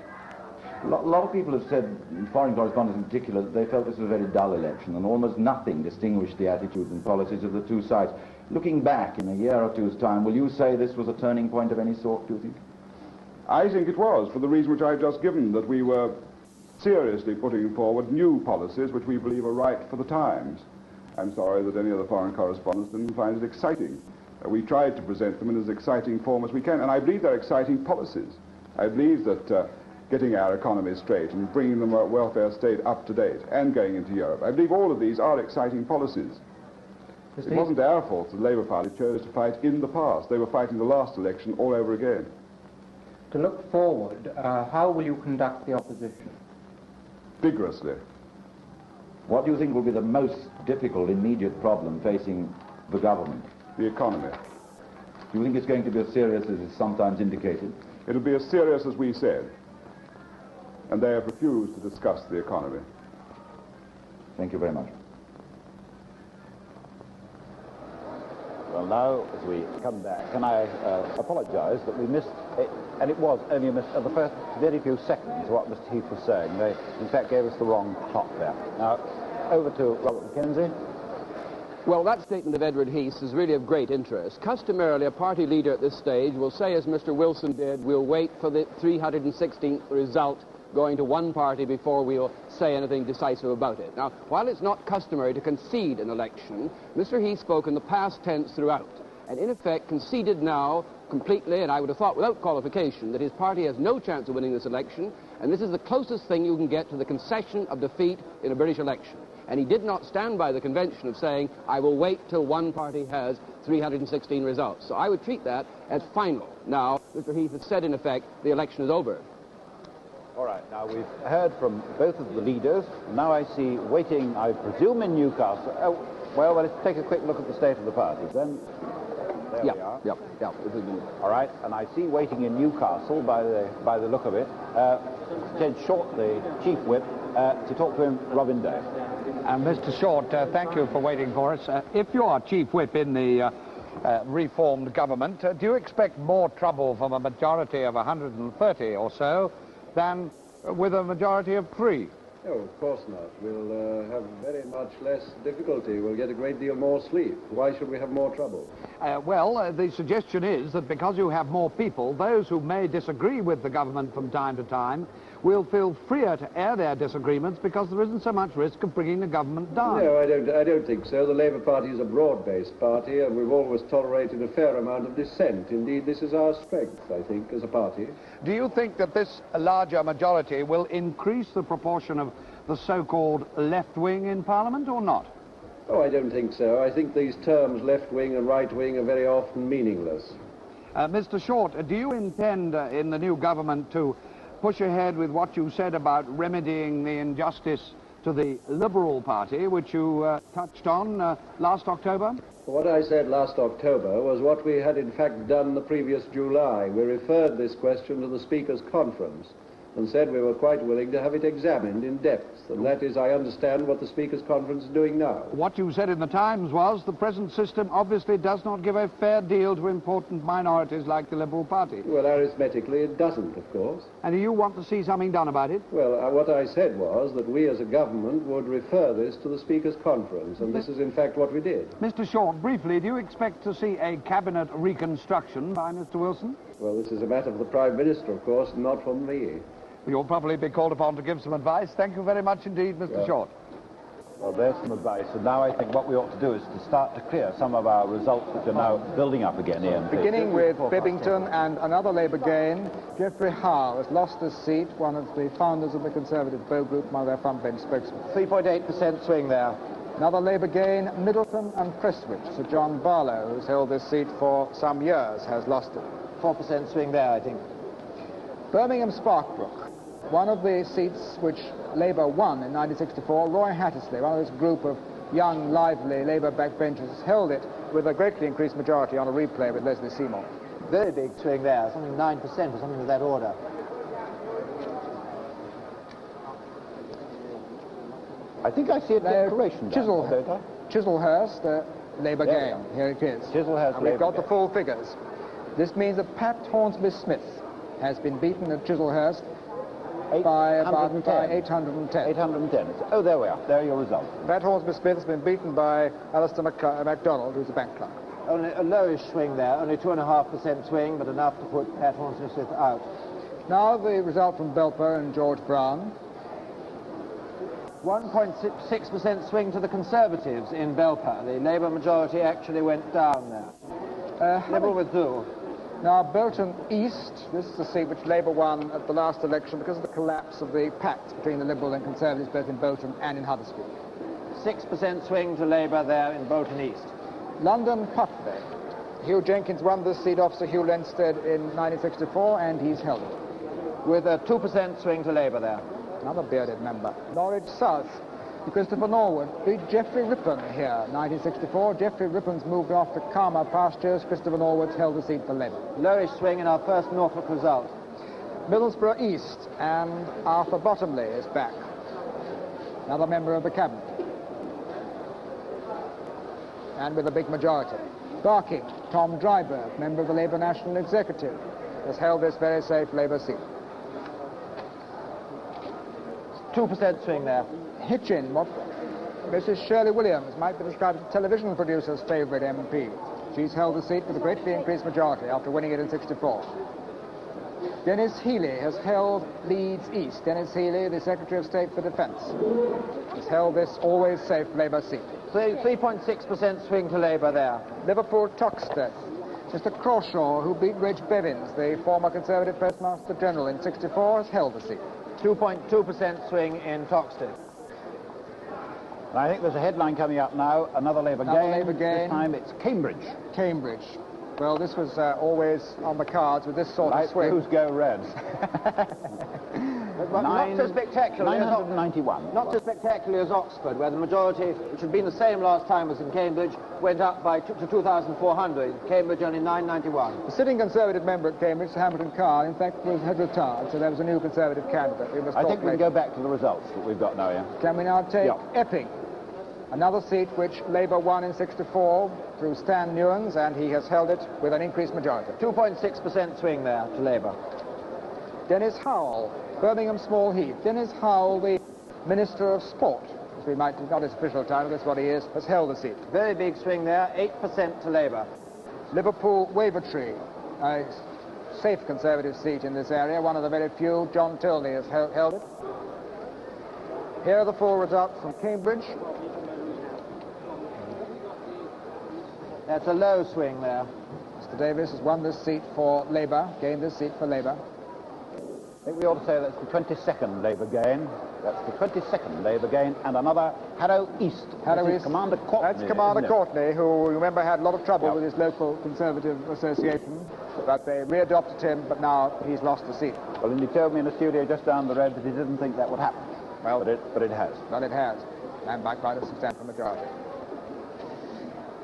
A lot of people have said, foreign correspondents in particular, that they felt this was a very dull election and almost nothing distinguished the attitudes and policies of the two sides. Looking back in a year or two's time, will you say this was a turning point of any sort, do you think? I think it was, for the reason which I've just given, that we were seriously putting forward new policies which we believe are right for the times. I'm sorry that any of the foreign correspondents didn't find it exciting. We tried to present them in as exciting form as we can, and I believe they're exciting policies. I believe that getting our economy straight and bringing the welfare state up to date and going into Europe, I believe all of these are exciting policies. It wasn't our fault that the Labour Party chose to fight in the past. They were fighting the last election all over again. To look forward, how will you conduct the opposition? Vigorously. What do you think will be the most difficult immediate problem facing the government? The economy. Do you think it's going to be as serious as is sometimes indicated? It'll be as serious as we said. And they have refused to discuss the economy. Thank you very much. Well, now, as we come back, can I apologise that we missed it, and it was only the first very few seconds what Mr. Heath was saying. They, in fact, gave us the wrong plot there. Now, over to Robert McKenzie. Well, that statement of Edward Heath's is really of great interest. Customarily, a party leader at this stage will say, as Mr. Wilson did, we'll wait for the 316th result going to one party before we'll say anything decisive about it. Now, while it's not customary to concede an election, Mr. Heath spoke in the past tense throughout, and in effect conceded now completely, and I would have thought without qualification, that his party has no chance of winning this election, And this is the closest thing you can get to the concession of defeat in a British election. And he did not stand by the convention of saying, I will wait till one party has 316 results. So I would treat that as final. Now, Mr. Heath has said, in effect, the election is over. All right, now we've heard from both of the leaders. Now I see waiting, I presume, in Newcastle. Oh, well, let's take a quick look at the state of the parties then. There we are. All right, and I see waiting in Newcastle, by the look of it, Ted Short, the chief whip, to talk to him, Robin Day. And Mr. Short, thank you for waiting for us. If you are chief whip in the reformed government, do you expect more trouble from a majority of 130 or so than with a majority of 3? No, of course not. We'll have very much less difficulty. We'll get a great deal more sleep. Why should we have more trouble? Well, the suggestion is that because you have more people, those who may disagree with the government from time to time will feel freer to air their disagreements because there isn't so much risk of bringing the government down. No, I don't think so. The Labour Party is a broad-based party, and we've always tolerated a fair amount of dissent. Indeed, this is our strength, I think, as a party. Do you think that this larger majority will increase the proportion of the so-called left wing in Parliament or not? Oh, I don't think so. I think these terms, left wing and right wing, are very often meaningless. Mr. Short, do you intend in the new government to push ahead with what you said about remedying the injustice to the Liberal Party, which you touched on last October? What I said last October was what we had in fact done the previous July. We referred this question to the Speaker's Conference and said we were quite willing to have it examined in depth. And that is, I understand, what the Speaker's Conference is doing now. What you said in the Times was the present system obviously does not give a fair deal to important minorities like the Liberal Party. Well, arithmetically it doesn't, of course. And do you want to see something done about it? Well, what I said was that we as a government would refer this to the Speaker's Conference, and this is in fact what we did. Mr. Short, briefly, do you expect to see a cabinet reconstruction by Mr. Wilson? Well, this is a matter for the Prime Minister, of course, not from me. You'll probably be called upon to give some advice. Thank you very much indeed, Mr. Short. Well, there's some advice, and now I think what we ought to do is to start to clear some of our results which are now building up again, Ian. Beginning with Bibbington and another Labour gain, Geoffrey Howe has lost his seat, one of the founders of the Conservative Bough Group, one of their front bench spokesmen. 3.8% swing there. Another Labour gain, Middleton and Prestwich. Sir John Barlow, who's held this seat for some years, has lost it. 4% swing there, I think. Birmingham Sparkbrook. One of the seats which Labour won in 1964, Roy Hattersley, one of this group of young, lively Labour backbenchers, held it with a greatly increased majority on a replay with Leslie Seymour. Very big swing there, something 9% or something of that order. I think I see a declaration. Chislehurst, Labour gain. Here it is. Chislehurst, and we've got the full figures. This means that Pat Hornsby-Smith has been beaten at Chislehurst by about 810. 810. Oh, there we are. There are your results. Pat Hornsby-Smith has been beaten by Alistair MacDonald, who's a bank clerk. Only a lowish swing there, only 2.5% swing, but enough to put Pat Hornsby-Smith out. Now the result from Belper and George Brown. 1.6% swing to the Conservatives in Belper. The Labour majority actually went down there. Liberal withdrew. Now, Bolton East, this is the seat which Labour won at the last election because of the collapse of the pact between the Liberal and Conservatives both in Bolton and in Huddersfield. 6% swing to Labour there in Bolton East. London Putley. Hugh Jenkins won this seat off Sir Hugh Lenstead in 1964, and he's held it. With a 2% swing to Labour there. Another bearded member. Norwich South. Christopher Norwood beat Geoffrey Rippon here, 1964. Geoffrey Rippon's moved off to calmer pastures. Christopher Norwood's held the seat for Labour. Lowish swing in our first Norfolk result. Middlesbrough East, and Arthur Bottomley is back. Another member of the Cabinet. And with a big majority. Barking, Tom Dryburgh, member of the Labour National Executive, has held this very safe Labour seat. 2% swing there. Hitchin, what Mrs. Shirley Williams might be described as a television producer's favourite MP. She's held the seat with a greatly increased majority after winning it in 64. Dennis Healy has held Leeds East. Dennis Healy, the Secretary of State for Defence, has held this always safe Labour seat. 3.6% swing to Labour there. Liverpool Toxteth. Mr. Crawshaw, who beat Reg Bevins, the former Conservative Postmaster General in 64, has held the seat. 2.2% swing in Toxteth. And I think there's a headline coming up now, another Labour gain. This time it's Cambridge. Cambridge. Well, this was always on the cards with this sort of swing. Blues go Reds. Not so spectacularly 991. Not so spectacularly as Oxford, where the majority, which had been the same last time as in Cambridge, went up by to 2,400. Cambridge only 991. The sitting Conservative member at Cambridge, Sir Hamilton Carr, in fact, had retired, so there was a new Conservative candidate. I think we can go back to the results that we've got now, yeah. Can we now take Epping? Another seat which Labour won in 64 through Stan Newens, and he has held it with an increased majority. 2.6% swing there to Labour. Dennis Howell, Birmingham Small Heath. Dennis Howell, the Minister of Sport, as we might, not his official title, that's what he is, has held the seat. Very big swing there, 8% to Labour. Liverpool Wavertree, a safe Conservative seat in this area, one of the very few. John Tilney has held it. Here are the full results from Cambridge. That's a low swing there. Mr. Davis has won this seat for Labour, gained this seat for Labour. I think we ought to say that's the 22nd Labour gain. That's the 22nd Labour gain, and another Harrow East. Harrow East. Commander Courtney. That's Commander Courtney, who, remember, had a lot of trouble with his local Conservative association, but they re-adopted him, but now he's lost the seat. Well, and he told me in a studio just down the road that he didn't think that would happen. Well, but it has. Well, it has, and by quite a substantial majority.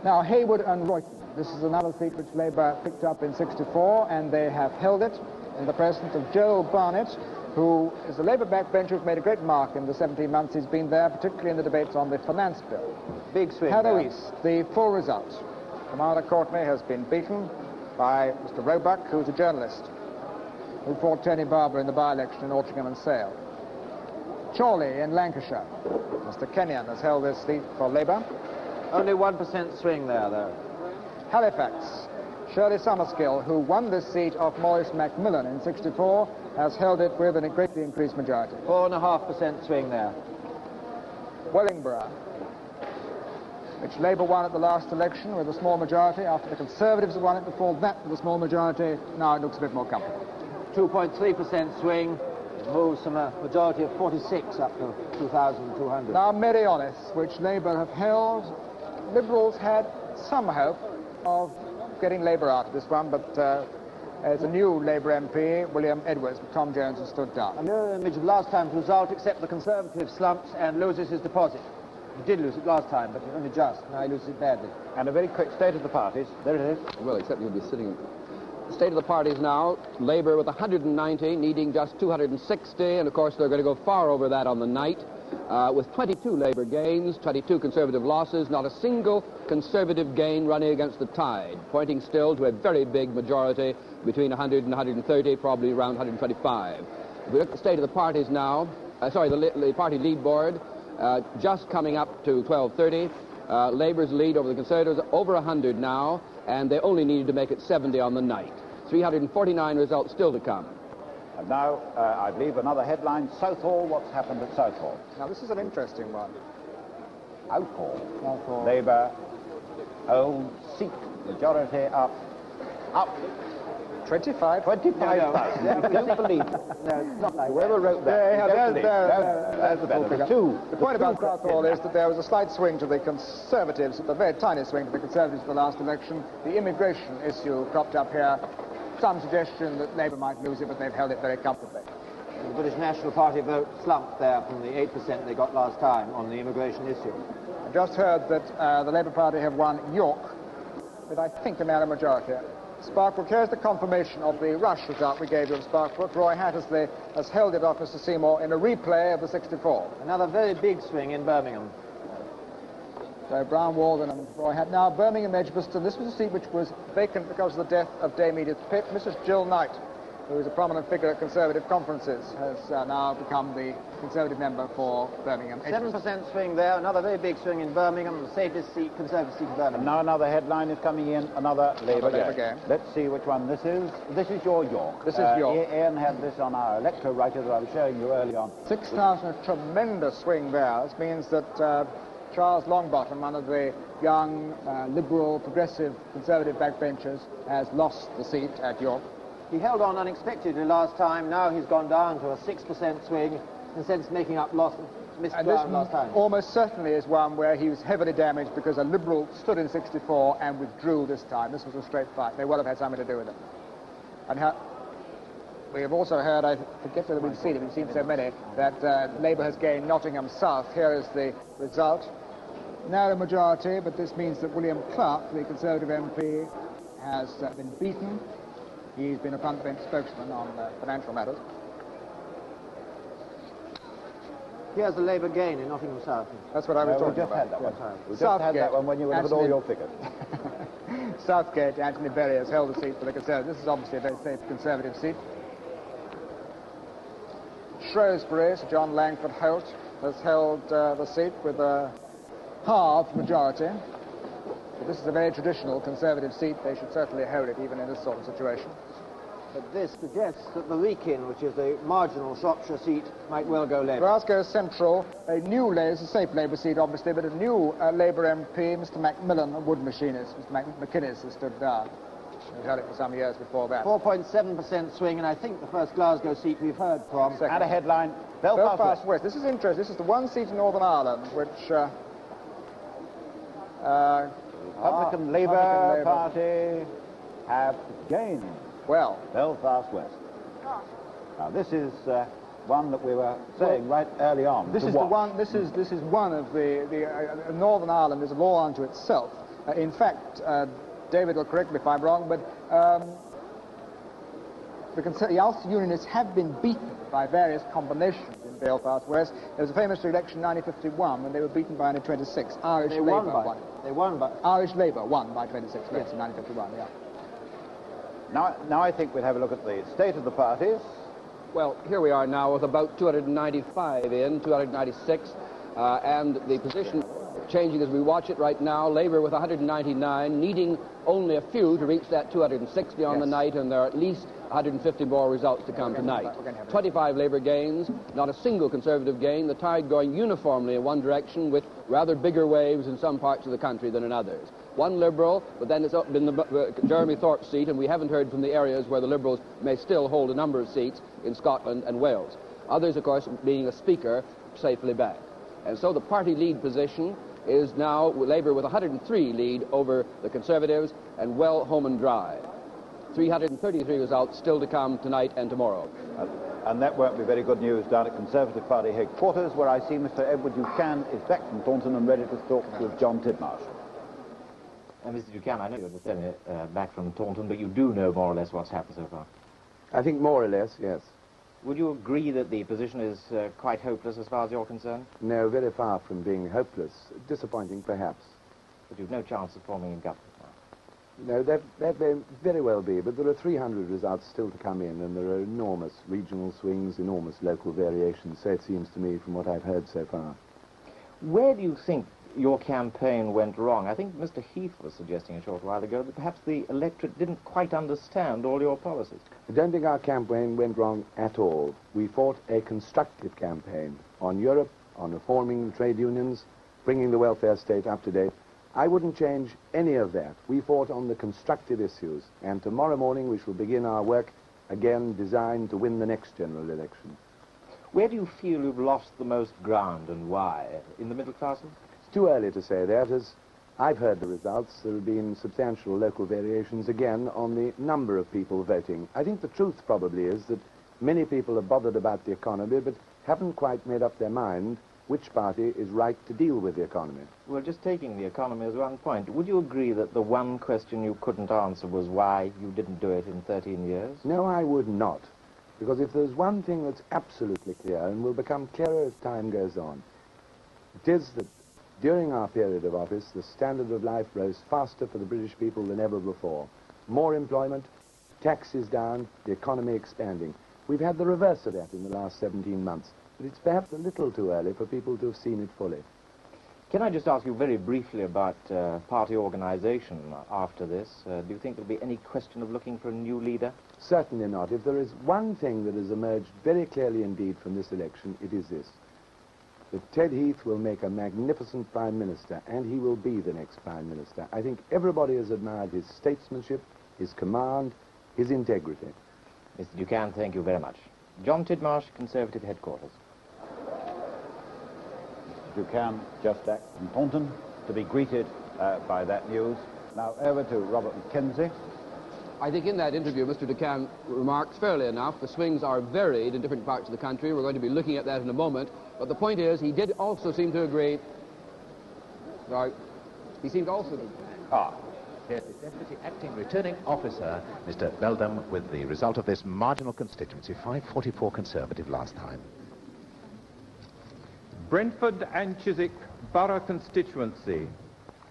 Now, Haywood and Royton. This is another seat which Labour picked up in 64, and they have held it in the presence of Joel Barnett, who is a Labour backbencher who's made a great mark in the 17 months he's been there, particularly in the debates on the finance bill. Big swing. Harrow East, the full results. Commander Courtney has been beaten by Mr. Roebuck, who's a journalist, who fought Tony Barber in the by-election in Altrincham and Sale. Chorley in Lancashire. Mr. Kenyon has held this seat for Labour. Only 1% swing there, though. Halifax. Shirley Summerskill, who won this seat off Maurice Macmillan in 64, has held it with a greatly increased majority. 4.5% swing there. Wellingborough, which Labour won at the last election with a small majority. After the Conservatives had won it before that with a small majority, now it looks a bit more comfortable. 2.3% swing. It moves from a majority of 46 up to 2,200. Now Meriones, which Labour have held. Liberals had some hope of getting Labour out of this one, but as a new Labour MP, William Edwards, Tom Jones has stood down. A mirror image of last time's result, except the Conservative slumps and loses his deposit. He did lose it last time, but only just. Now he loses it badly. And a very quick state of the parties. There it is. Well, except you'll be sitting... The state of the parties now, Labour with 190, needing just 260, and of course they're going to go far over that on the night. With 22 Labour gains, 22 Conservative losses, not a single Conservative gain running against the tide, pointing still to a very big majority between 100 and 130, probably around 125. If we look at the state of the parties now, the party lead board, just coming up to 12:30. Labour's lead over the Conservatives over 100 now, and they only needed to make it 70 on the night. 349 results still to come. And now, I believe, another headline, Southall, what's happened at Southall? Now, this is an interesting one. Southall. Labour, old seat, majority up. 25? 25,000. No. Don't believe it. No, it's not like whoever wrote that. That's the full figure. The point about Southall Southall is that there was a slight swing to the Conservatives, a very tiny swing to the Conservatives at the last election. The immigration issue cropped up here. Some suggestion that Labour might lose it, but they've held it very comfortably. The British National Party vote slumped there from the 8% they got last time on the immigration issue. I just heard that the Labour Party have won York with, I think, a narrow majority. Sparkbrook, here's the confirmation of the rush result we gave you of Sparkbrook. Roy Hattersley has held it off Mr. Seymour in a replay of the 64. Another very big swing in Birmingham. So Brown Walden and Roy Hatt. Now Birmingham Edgbaston, this was a seat which was vacant because of the death of Dame Edith Pitt. Mrs. Jill Knight, who is a prominent figure at Conservative conferences, has now become the Conservative member for Birmingham. 7% swing there, another very big swing in Birmingham, the safest seat, Conservative seat in Birmingham. And now another headline is coming in, another Labour game. Let's see which one this is. This is your York. This is York. Ian had this on our electro writer that I was showing you early on. 6,000, a tremendous swing there. This means that Charles Longbottom, one of the young, liberal, progressive, Conservative backbenchers, has lost the seat at York. He held on unexpectedly last time. Now he's gone down to a 6% swing, in a sense making up missed ground last time. Almost certainly is one where he was heavily damaged because a Liberal stood in 64 and withdrew this time. This was a straight fight. May well have had something to do with it. And we have also heard, I forget whether we've seen so many, that Labour has gained Nottingham South. Here is the result. Narrow majority, but this means that William Clark, the Conservative MP, has been beaten. He's been a front bench spokesman on financial matters. Here's the Labour gain in Nottingham South. That's what I was talking about. We just had that one when you look at all your figures. Southgate, Anthony Berry has held the seat for the Conservatives. This is obviously a very safe Conservative seat. Shrewsbury, Sir John Langford Holt, has held the seat with a halved majority. But this is a very traditional Conservative seat. They should certainly hold it, even in this sort of situation. But this suggests that the Wrekin, which is the marginal Shropshire seat, might well go Labour. Glasgow Central, a a safe Labour seat, obviously, but a new Labour MP, Mr Macmillan, a wood machinist. Mr McInnes has stood down. He's had it for some years before that. 4.7% swing, and I think the first Glasgow seat we've heard from. At a headline, Belfast West. This is interesting. This is the one seat in Northern Ireland which Republican Labour Party have gained. Well, Belfast West. Now this is one that we were saying right early on. This is one of the Northern Ireland is a law unto itself. In fact, David will correct me if I'm wrong, but the Ulster Unionists have been beaten by various combinations in Belfast West. There was a famous election in 1951 when they were beaten by only 26. Irish Labour won. They won by... Irish Labour won by 26 votes in 1951, yeah. Now I think we'll have a look at the state of the parties. Well, here we are now with about 295 in, 296, and the position changing as we watch it right now. Labour with 199, needing only a few to reach that 260 on the night, and there are at least 150 more results to come tonight. 25 Labour gains, not a single Conservative gain, the tide going uniformly in one direction with rather bigger waves in some parts of the country than in others. One Liberal, but then it's been the Jeremy Thorpe's seat, and we haven't heard from the areas where the Liberals may still hold a number of seats in Scotland and Wales. Others, of course, being a Speaker, safely back. And so the party lead position is now Labour with 103 lead over the Conservatives, and well home and dry. 333 results still to come tonight and tomorrow. And that won't be very good news down at Conservative Party headquarters, where I see Mr. Edward Buchan is back from Taunton and ready to talk with John Tidmarsh. Mr. Buchan, I know you're just back from Taunton, but you do know more or less what's happened so far. I think more or less, yes. Would you agree that the position is quite hopeless as far as you're concerned? No, very far from being hopeless. Disappointing, perhaps. But you've no chance of forming a government now? No, that may very well be, but there are 300 results still to come in, and there are enormous regional swings, enormous local variations, so it seems to me from what I've heard so far. Where do you think your campaign went wrong? I think Mr. Heath was suggesting a short while ago that perhaps the electorate didn't quite understand all your policies. I don't think our campaign went wrong at all. We fought a constructive campaign on Europe, on reforming trade unions, bringing the welfare state up to date. I wouldn't change any of that. We fought on the constructive issues, and tomorrow morning we shall begin our work, again designed to win the next general election. Where do you feel you've lost the most ground, and why? In the middle classes? It's too early to say that, as I've heard the results. There have been substantial local variations again on the number of people voting. I think the truth probably is that many people are bothered about the economy, but haven't quite made up their mind which party is right to deal with the economy. Well, just taking the economy as one point, would you agree that the one question you couldn't answer was why you didn't do it in 13 years? No, I would not. Because if there's one thing that's absolutely clear, and will become clearer as time goes on, it is that during our period of office, the standard of life rose faster for the British people than ever before. More employment, taxes down, the economy expanding. We've had the reverse of that in the last 17 months. But it's perhaps a little too early for people to have seen it fully. Can I just ask you very briefly about party organization after this? Do you think there'll be any question of looking for a new leader? Certainly not. If there is one thing that has emerged very clearly indeed from this election, it is this: that Ted Heath will make a magnificent Prime Minister, and he will be the next Prime Minister. I think everybody has admired his statesmanship, his command, his integrity. Mr. Ducan, thank you very much. John Tidmarsh, Conservative Headquarters. Ducan just back from Taunton to be greeted by that news. Now over to Robert McKenzie. I think in that interview, Mr. Ducan remarked fairly enough, the swings are varied in different parts of the country. We're going to be looking at that in a moment. But the point is, he did also seem to agree. Right. He seemed also to... Here's the Deputy Acting Returning Officer, Mr. Beldam, with the result of this marginal constituency, 544 Conservative last time. Brentford and Chiswick Borough Constituency.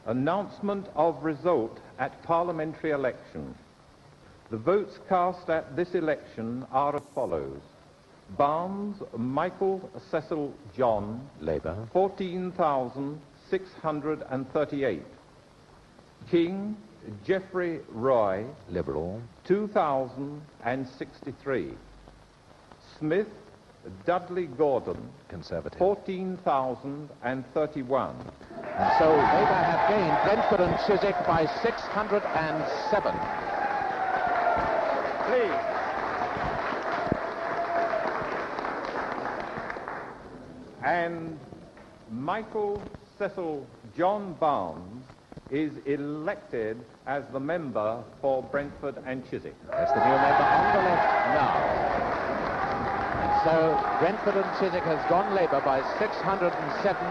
Announcement of result at parliamentary election. The votes cast at this election are as follows. Barnes, Michael Cecil John, Labour, 14,638. King, Geoffrey Roy, Liberal, 2,063. Smith, Dudley Gordon, Conservative, 14,031. And so Labour have gained Brentford and Chiswick by 607. Please. And Michael Cecil John Barnes is elected as the member for Brentford and Chiswick. That's the new member on the left now. And so Brentford and Chiswick has gone Labour by 607,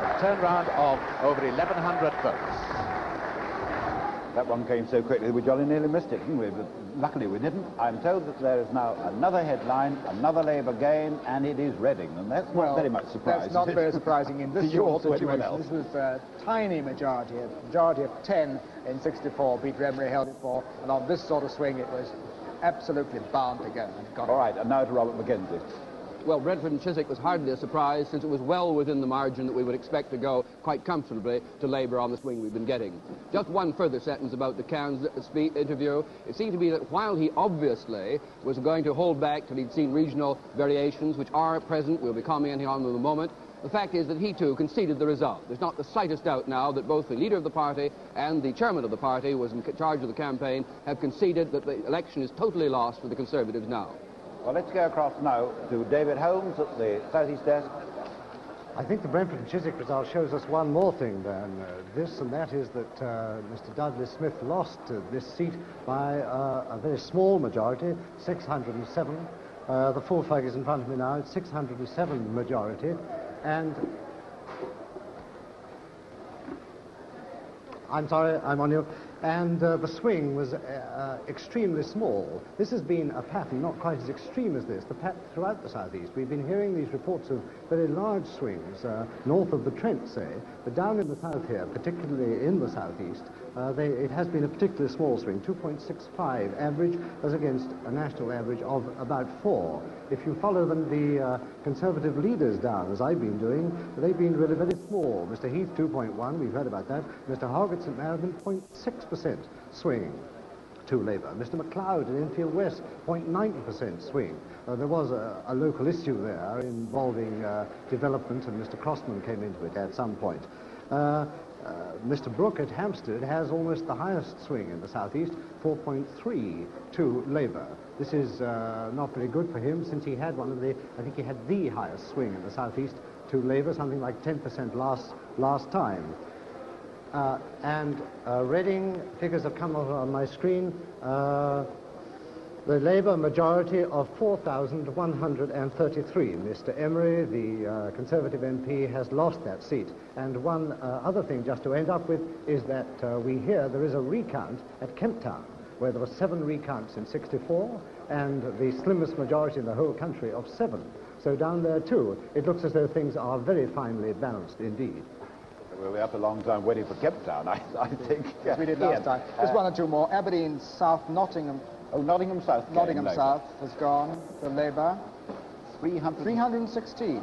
a turnaround of over 1,100 votes. That one came so quickly we jolly nearly missed it, didn't we? But luckily we didn't. I'm told that there is now another headline, another Labour gain, and it is Reading, and that's not very much surprising. That's not very surprising in this your situation. situation. This was a tiny majority, a majority of 10 in 64. Peter Emery held it for, and on this sort of swing it was absolutely bound to go. All right, and now to Robert McKenzie. Well, Brentford and Chiswick was hardly a surprise, since it was well within the margin that we would expect to go quite comfortably to Labour on the swing we've been getting. Just one further sentence about Ducan's interview. It seemed to be that while he obviously was going to hold back till he'd seen regional variations, which are present, we'll be commenting on them in a moment, the fact is that he too conceded the result. There's not the slightest doubt now that both the leader of the party and the chairman of the party, who was in charge of the campaign, have conceded that the election is totally lost for the Conservatives now. Well, let's go across now to David Holmes at the Southeast desk. I think the Brentford and Chiswick result shows us one more thing than this, and that is that Mr. Douglas Smith lost this seat by a very small majority, 607. The full figures in front of me now, it's 607 majority, and... I'm sorry, I'm on you. And the swing was extremely small. This has been a pattern not quite as extreme as this, the pattern throughout the southeast. We've been hearing these reports of very large swings north of the Trent, say, but down in the south here, particularly in the southeast, it has been a particularly small swing, 2.65 average as against a national average of about 4. If you follow the Conservative leaders down, as I've been doing, they've been really very small. Mr. Heath, 2.1, we've heard about that. Mr. Hogg at St. Marylebone, 0.6% swing to Labour. Mr. MacLeod in Enfield West, 0.9% swing. There was a local issue there involving development, and Mr. Crossman came into it at some point. Mr. Brooke at Hampstead has almost the highest swing in the southeast, 4.3 to Labour. This is not very good for him, since he had I think he had the highest swing in the southeast to Labour, something like 10% last time. And Reading figures have come on my screen. The Labour majority of 4,133. Mr. Emery, the Conservative MP, has lost that seat. And one other thing just to end up with is that we hear there is a recount at Kemp Town, where there were 7 recounts in 64, and the slimmest majority in the whole country of 7. So down there too, it looks as though things are very finely balanced indeed. We'll be up a long time waiting for Kemp Town, I think. As we did last time. Just one or two more. Aberdeen South, Nottingham. Oh, Nottingham South. Nottingham South has gone to Labour. 316.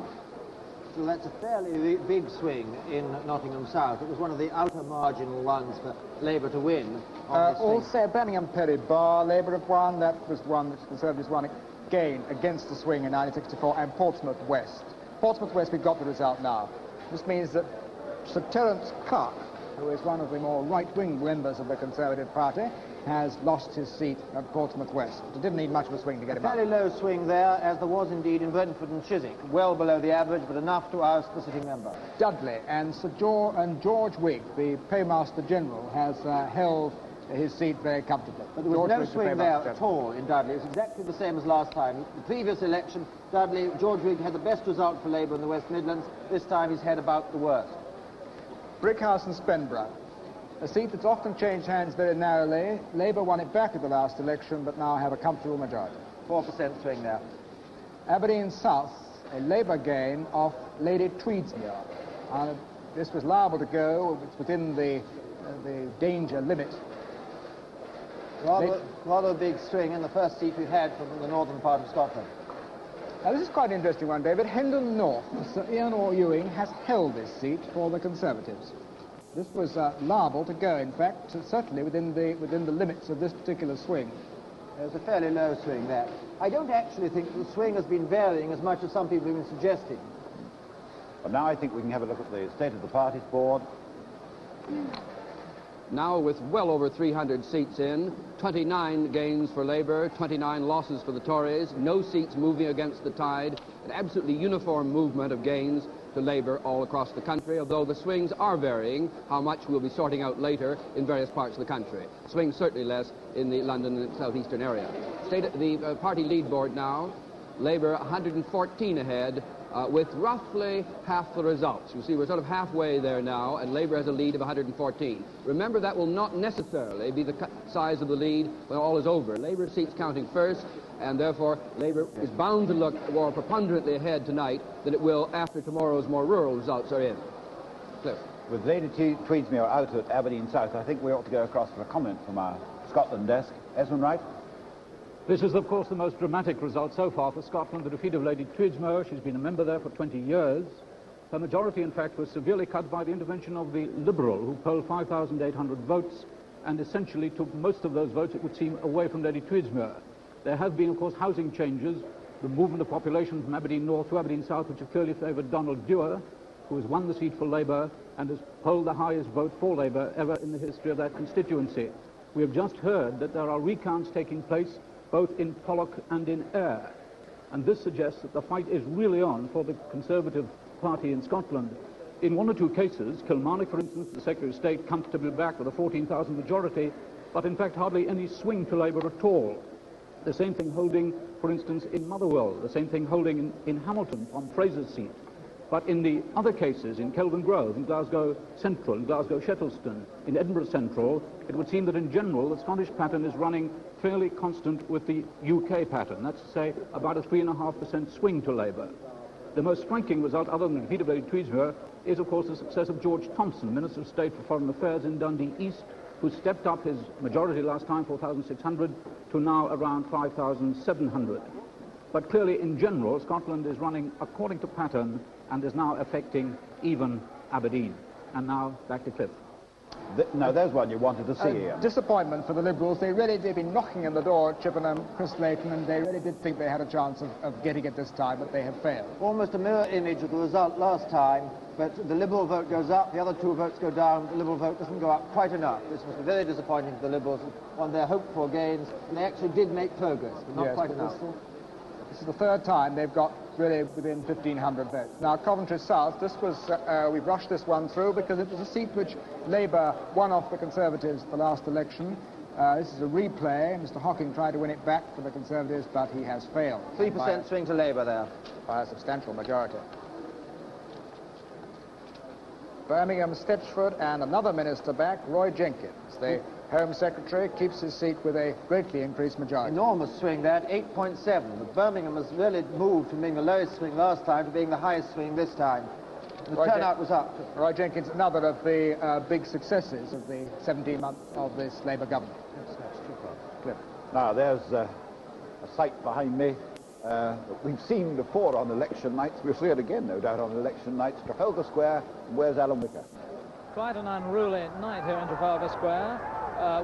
So that's a fairly big swing in Nottingham South. It was one of the outer marginal ones for Labour to win. Also, Birmingham Perry Bar, Labour have won. That was the one which Conservatives won again against the swing in 1964. And Portsmouth West. Portsmouth West, we've got the result now. This means that Sir Terence Clark, who is one of the more right-wing members of the Conservative Party, has lost his seat at Portsmouth West. It didn't need much of a swing to get him up. Fairly low swing there, as there was indeed in Brentford and Chiswick. Well below the average, but enough to oust the sitting member. Dudley and George Whig, the Paymaster General, has held his seat very comfortably. But there was no swing there at all in Dudley. It's exactly the same as last time. The previous election, George Whig had the best result for Labour in the West Midlands. This time he's had about the worst. Brickhouse and Spenborough, a seat that's often changed hands very narrowly. Labour won it back at the last election, but now have a comfortable majority. 4% swing there. Aberdeen South, a Labour gain of Lady Tweedsmuir. This was liable to go. It's within the danger limit. Rather a big swing in the first seat we've had from the northern part of Scotland. Now, this is quite an interesting one, David. Hendon North, Sir Ian Ewing has held this seat for the Conservatives. This was liable to go, in fact, certainly within the limits of this particular swing. There's a fairly low swing there. I don't actually think the swing has been varying as much as some people have been suggesting. But now I think we can have a look at the state of the parties board. Now, with well over 300 seats in, 29 gains for Labour, 29 losses for the Tories, no seats moving against the tide, an absolutely uniform movement of gains to Labour all across the country, although the swings are varying, how much we'll be sorting out later in various parts of the country. Swings certainly less in the London and southeastern area. The party lead board now, Labour 114 ahead, with roughly half the results. You see, we're sort of halfway there now, and Labour has a lead of 114. Remember, that will not necessarily be the size of the lead when all is over. Labour seats counting first, and therefore Labour is bound to look more preponderantly ahead tonight than it will after tomorrow's more rural results are in. Cliff. With Lady Tweedsmuir out at Aberdeen South, I think we ought to go across for a comment from our Scotland desk. Esmond Wright? This is, of course, the most dramatic result so far for Scotland, the defeat of Lady Tweedsmuir. She's been a member there for 20 years. Her majority, in fact, was severely cut by the intervention of the Liberal, who polled 5,800 votes and essentially took most of those votes, it would seem, away from Lady Tweedsmuir. There have been, of course, housing changes, the movement of population from Aberdeen North to Aberdeen South, which have clearly favoured Donald Dewar, who has won the seat for Labour and has polled the highest vote for Labour ever in the history of that constituency. We have just heard that there are recounts taking place both in Pollock and in Ayr. And this suggests that the fight is really on for the Conservative Party in Scotland. In one or two cases, Kilmarnock, for instance, the Secretary of State comfortably back with a 14,000 majority, but in fact hardly any swing to Labour at all. The same thing holding, for instance, in Motherwell, the same thing holding in Hamilton, Tom Fraser's seat. But in the other cases, in Kelvin Grove, in Glasgow Central, in Glasgow Shettleston, in Edinburgh Central, it would seem that in general the Scottish pattern is running fairly constant with the UK pattern. That's to say, about a 3.5% swing to Labour. The most striking result, other than the defeat of Lady Tweedsmuir, is of course the success of George Thompson, Minister of State for Foreign Affairs in Dundee East, who stepped up his majority last time, 4,600, to now around 5,700. But clearly, in general, Scotland is running according to pattern and is now affecting even Aberdeen. And now, back to Cliff. No, there's one you wanted to see here. Disappointment for the Liberals. They've been knocking on the door at Chippenham, Chris Layton, and they really did think they had a chance of getting it this time, but they have failed. Almost a mirror image of the result last time, but the Liberal vote goes up, the other two votes go down, the Liberal vote doesn't go up quite enough. This was very disappointing for the Liberals on their hoped-for gains, and they actually did make progress, but not quite enough. This is the third time they've got really within 1,500 votes. Now, Coventry South, this was, we rushed this one through because it was a seat which Labour won off the Conservatives the last election. This is a replay. Mr. Hocking tried to win it back for the Conservatives, but he has failed. 3% swing to Labour there. By a substantial majority. Birmingham, Stitchford, and another minister back, Roy Jenkins. The Home Secretary keeps his seat with a greatly increased majority. Enormous swing there, 8.7. But Birmingham has really moved from being the lowest swing last time to being the highest swing this time. The turnout was up. Roy Jenkins, another of the big successes of the 17 months of this Labour government. Cliff. Now, there's a sight behind me that we've seen before on election nights. We'll see it again, no doubt, on election nights. Trafalgar Square, and where's Alan Whicker? Quite an unruly night here in Trafalgar Square.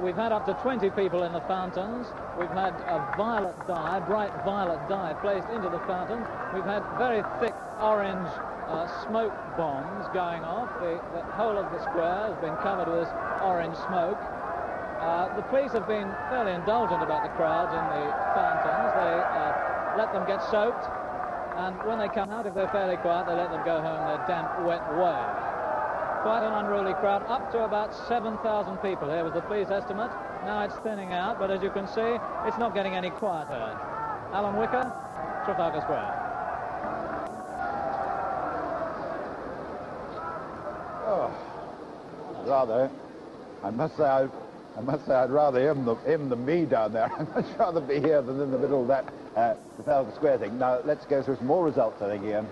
We've had up to 20 people in the fountains. We've had a violet dye, bright violet dye, placed into the fountains. We've had very thick orange smoke bombs going off. The whole of the square has been covered with this orange smoke. The police have been fairly indulgent about the crowds in the fountains. They let them get soaked, and when they come out, if they're fairly quiet, they let them go home their damp, wet way. Quite an unruly crowd, up to about 7,000 people here was the police estimate. Now it's thinning out, but as you can see, it's not getting any quieter. Alan Whicker, Trafalgar Square. Oh, rather, I must say I'd rather him than me down there. I'd much rather be here than in the middle of that Trafalgar Square thing. Now, let's go through some more results, I think, Ian.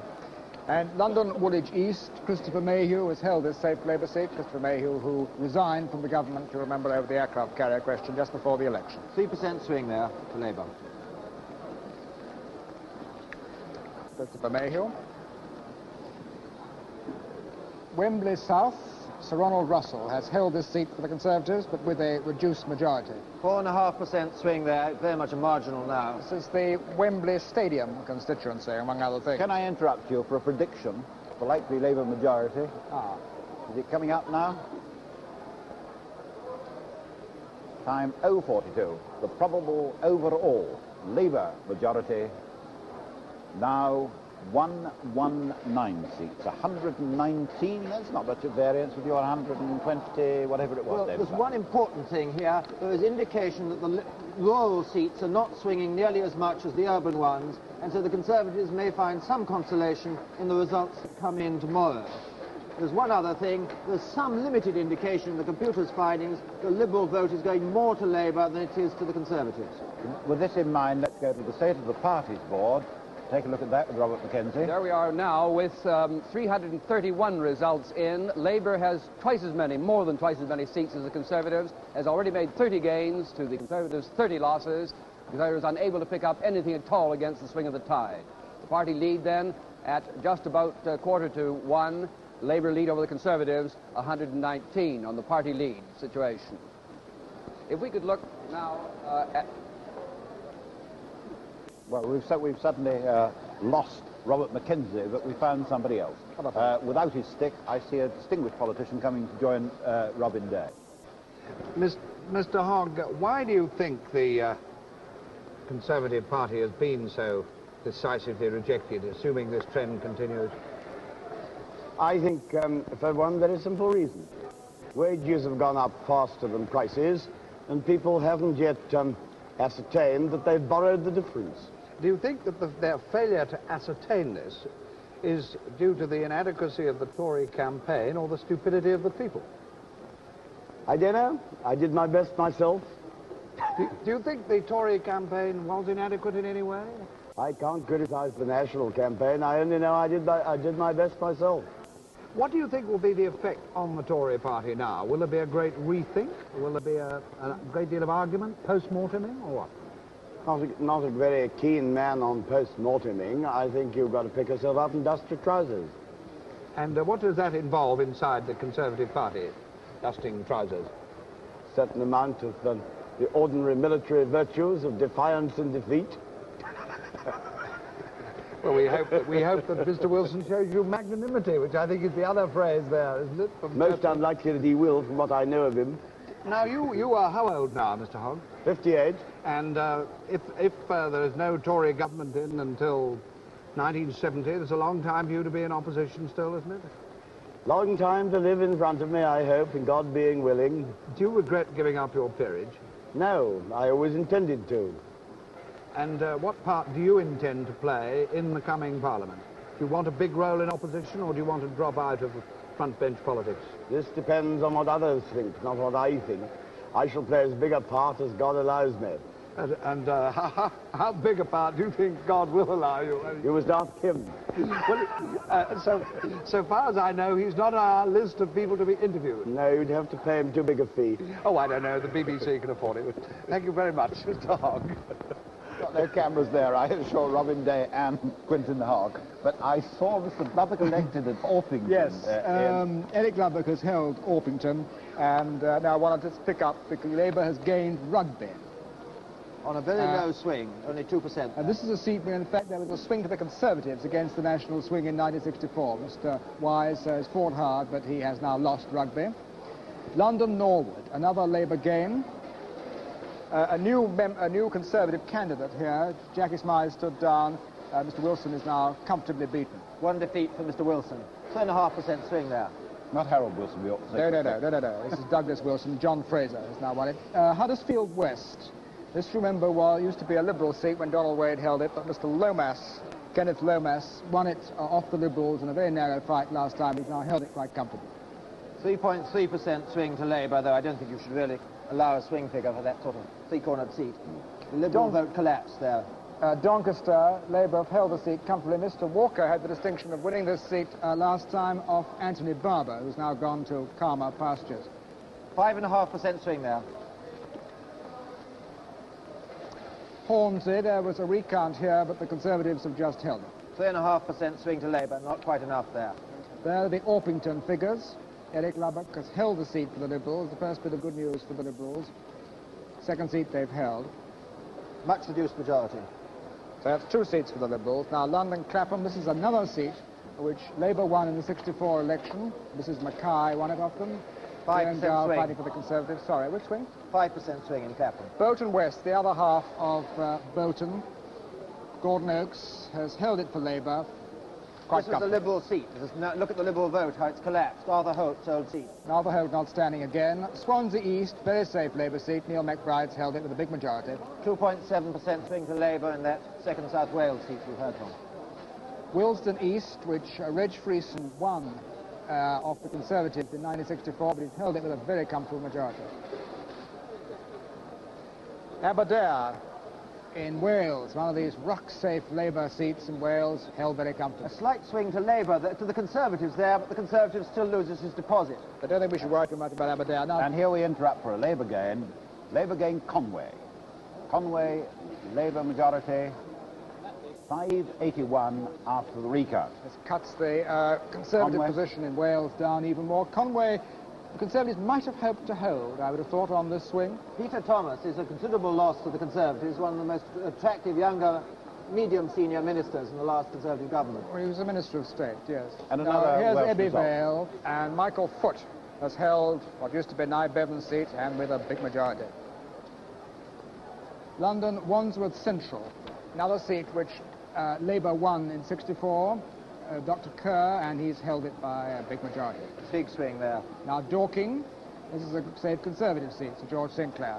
And London Woolwich East, Christopher Mayhew has held this safe Labour seat. Christopher Mayhew, who resigned from the government, you remember, over the aircraft carrier question just before the election. 3% swing there for Labour. Christopher Mayhew. Wembley South, Sir Ronald Russell has held this seat for the Conservatives, but with a reduced majority. 4.5% swing there, very much a marginal now. This is the Wembley Stadium constituency, among other things. Can I interrupt you for a prediction for likely Labour majority? Is it coming up now? Time 042. The probable overall Labour majority now 119 seats, 119, that's not much of variance with your 120, whatever it was. Well, there's one important thing here. There is indication that the rural seats are not swinging nearly as much as the urban ones, and so the Conservatives may find some consolation in the results that come in tomorrow. There's one other thing. There's some limited indication in the computer's findings the Liberal vote is going more to Labour than it is to the Conservatives. With this in mind, let's go to the State of the Parties Board. Take a look at that with Robert McKenzie. There we are now with 331 results in. Labour has twice as many, more than twice as many seats as the Conservatives, has already made 30 gains to the Conservatives' 30 losses. The Conservatives unable to pick up anything at all against the swing of the tide. The party lead then at just about 1:15. Labour lead over the Conservatives, 119 on the party lead situation. If we could look now at... Well, we've suddenly lost Robert McKenzie, but we found somebody else. Without his stick, I see a distinguished politician coming to join Robin Day. Mr. Hogg, why do you think the Conservative Party has been so decisively rejected, assuming this trend continues? I think for one very simple reason. Wages have gone up faster than prices, and people haven't yet ascertained that they've borrowed the difference. Do you think that their failure to ascertain this is due to the inadequacy of the Tory campaign or the stupidity of the people? I don't know. I did my best myself. Do you think the Tory campaign was inadequate in any way? I can't criticize the national campaign. I only know I did my best myself. What do you think will be the effect on the Tory party now? Will there be a great rethink? Will there be a great deal of argument, post-morteming, or what? Not a very keen man on post-morteming. I think you've got to pick yourself up and dust your trousers. And what does that involve inside the Conservative Party, dusting trousers? A certain amount of the ordinary military virtues of defiance and defeat. Well, we hope that Mr. Wilson shows you magnanimity, which I think is the other phrase there, isn't it? Most unlikely that he will, from what I know of him. Now, you are how old now, Mr. Hogg? 58. And if there is no Tory government in until 1970, there's a long time for you to be in opposition still, isn't it? Long time to live in front of me, I hope, and God being willing. Do you regret giving up your peerage? No, I always intended to. And what part do you intend to play in the coming Parliament? Do you want a big role in opposition, or do you want to drop out of front bench politics? This depends on what others think, not what I think. I shall play as big a part as God allows me. And how big a part do you think God will allow you? You must ask him. Well, so far as I know, he's not on our list of people to be interviewed. No, you'd have to pay him too big a fee. Oh, I don't know. The BBC can afford it. Thank you very much, Mr. Hogg. Got no cameras there. I saw Robin Day and Quintin Hogg, but I saw Mr. Lubbock elected at Orpington. Yes, Eric Lubbock has held Orpington, and now I want to just pick up because Labour has gained Rugby. On a very low swing, only 2%. And this is a seat where, in fact, there was a swing to the Conservatives against the national swing in 1964. Mr. Wise has fought hard, but he has now lost Rugby. London Norwood, another Labour gain. a new Conservative candidate here. Jackie Smythe stood down. Mr. Wilson is now comfortably beaten. One defeat for Mr. Wilson. 2.5% swing there. Not Harold Wilson, we ought to say. No. This is Douglas Wilson. John Fraser has now won it. Huddersfield West. This, remember, used to be a Liberal seat when Donald Wade held it, but Mr. Lomas, Kenneth Lomas, won it off the Liberals in a very narrow fight last time. He's now held it quite comfortably. 3.3% swing to Labour, though I don't think you should really allow a swing figure for that sort of three-cornered seat. The Liberal vote collapsed there. Doncaster, Labour have held the seat comfortably. Mr. Walker had the distinction of winning this seat last time off Anthony Barber, who's now gone to calmer pastures. 5.5% swing there. Hornsey, there was a recount here, but the Conservatives have just held it. 3.5% swing to Labour, not quite enough there. There are the Orpington figures. Eric Lubbock has held the seat for the Liberals, the first bit of good news for the Liberals. Second seat they've held. Much reduced majority. So that's 2 seats for the Liberals. Now London Clapham, this is another seat which Labour won in the '64 election. Mrs. Mackay won it off them. 5% swing. Fighting for the Conservatives. Sorry, which swing? 5% swing in Clapham. Bolton West, the other half of Bolton. Gordon Oakes has held it for Labour. This is the Liberal seat. Look at the Liberal vote, how it's collapsed. Arthur Holt's old seat. Arthur Holt not standing again. Swansea East, very safe Labour seat. Neil McBride's held it with a big majority. 2.7% swing to Labour in that second South Wales seat we've heard from. Willesden East, which Reg Friesen won off the Conservatives in 1964, but he's held it with a very comfortable majority. Aberdare in Wales, one of these rock-safe Labour seats in Wales, held very comfortably. A slight swing to Labour, to the Conservatives there, but the Conservatives still loses his deposit. I don't think we should worry too much about Aberdare now. And here we interrupt for a Labour gain. Labour gain Conway. Conway, Labour majority, 581 after the recount. This cuts the Conservative position in Wales down even more. Conway, the Conservatives might have hoped to hold, I would have thought, on this swing. Peter Thomas is a considerable loss to the Conservatives, one of the most attractive younger medium senior ministers in the last Conservative government. Well, he was a Minister of State, yes. And another here's Welsh Abbey result. Vale, and Michael Foote has held what used to be Nye Bevan's seat, and with a big majority. London Wandsworth Central, another seat which Labour won in '64. Dr. Kerr, and he's held it by a big majority. Big swing there. Now Dorking, this is a safe Conservative seat, Sir George Sinclair.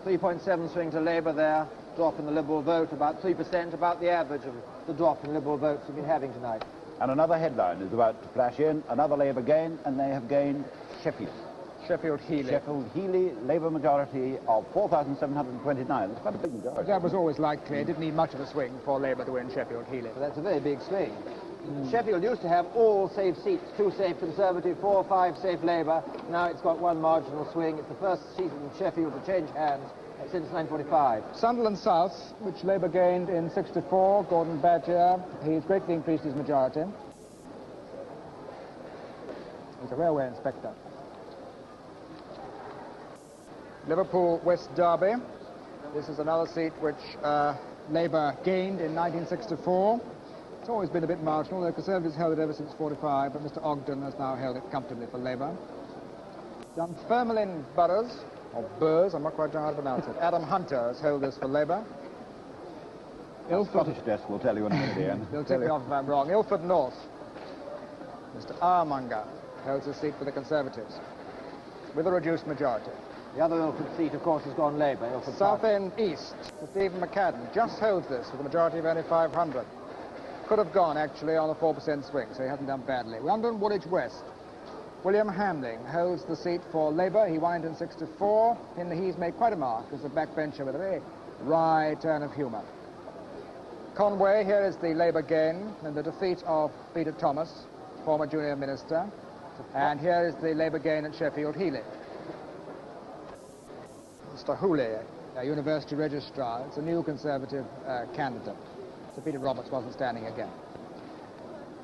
3.7 swing to Labour there, drop in the Liberal vote, about 3%, about the average of the drop in Liberal votes we've been having tonight. And another headline is about to flash in, another Labour gain, and they have gained Sheffield. Sheffield Heeley. Sheffield Heeley, Labour majority of 4,729. It's quite a big majority. But that was always likely. It didn't need much of a swing for Labour to win Sheffield Heeley. But that's a very big swing. Sheffield used to have all safe seats, 2 safe Conservative, 4 or 5 safe Labour. Now it's got 1 marginal swing. It's the first seat in Sheffield to change hands since 1945. Sunderland South, which Labour gained in '64, Gordon Badger, he's greatly increased his majority. He's a railway inspector. Liverpool West Derby. This is another seat which Labour gained in 1964. It's always been a bit marginal. The Conservatives held it ever since '45, but Mr. Ogden has now held it comfortably for Labour. Dunfermline Boroughs, or Burrs, I'm not quite sure how to pronounce it. Adam Hunter has held this for Labour. The Scottish desk will tell you in a minute, Ian. They'll take me off if I'm wrong. Ilford North. Mr. Armonger holds a seat for the Conservatives, with a reduced majority. The other Ilford seat, of course, has gone Labour. Ilford Southend East, Sir Stephen McCadden just holds this with a majority of only 500. Could have gone, actually, on a 4% swing, so he hasn't done badly. London Woolwich West. William Hamling holds the seat for Labour. He won it in '64. He's made quite a mark as a backbencher with a very wry turn of humour. Conway, here is the Labour gain and the defeat of Peter Thomas, former junior minister. And here is the Labour gain at Sheffield Heeley. Mr. Hooley, a university registrar. It's a new Conservative candidate. Sir Peter Roberts wasn't standing again.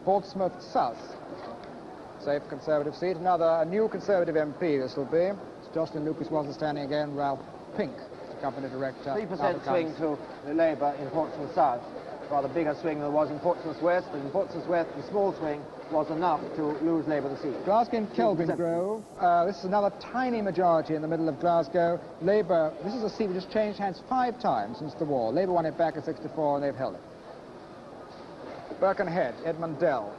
Portsmouth South, safe Conservative seat. A new Conservative MP this will be. Jocelyn Lucas wasn't standing again. Ralph Pink, the company director. 3% swing to the Labour in Portsmouth South. rather bigger swing than there was in Portsmouth West, but in Portsmouth West the small swing was enough to lose Labour the seat. Glasgow and Kelvingrove, this is another tiny majority in the middle of Glasgow. Labour, this is a seat which has changed hands 5 times since the war. Labour won it back in '64 and they've held it. Birkenhead, Edmund Dell,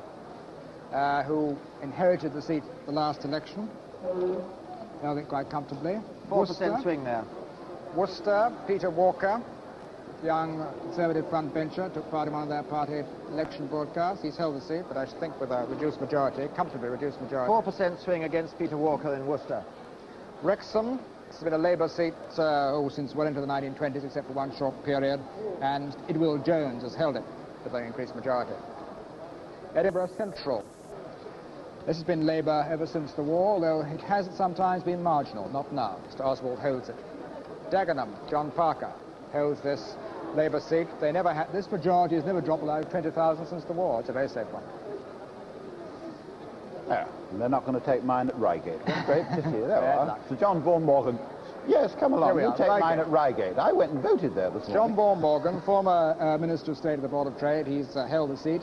who inherited the seat the last election, held it quite comfortably. 4% swing there. Worcester, Peter Walker, young Conservative frontbencher, took part in one of their party election broadcasts. He's held the seat, but I think with a reduced majority, comfortably reduced majority. 4% swing against Peter Walker in Worcester. Wrexham, this has been a Labour seat since well into the 1920s, except for one short period, and Idwill Jones has held it with an increased majority. Edinburgh Central. This has been Labour ever since the war, although it has sometimes been marginal, not now. Mr. Oswald holds it. Dagenham, John Parker, holds this Labour seat. They never had, this majority has never dropped below 20,000 since the war. It's a very safe one. Yeah, they're not going to take mine at Reigate. Great pity. There we are. Sir John Vaughan Morgan. Yes, come along. You take mine at Reigate. I went and voted there this morning. John Vaughan Morgan, former Minister of State of the Board of Trade, he's held the seat.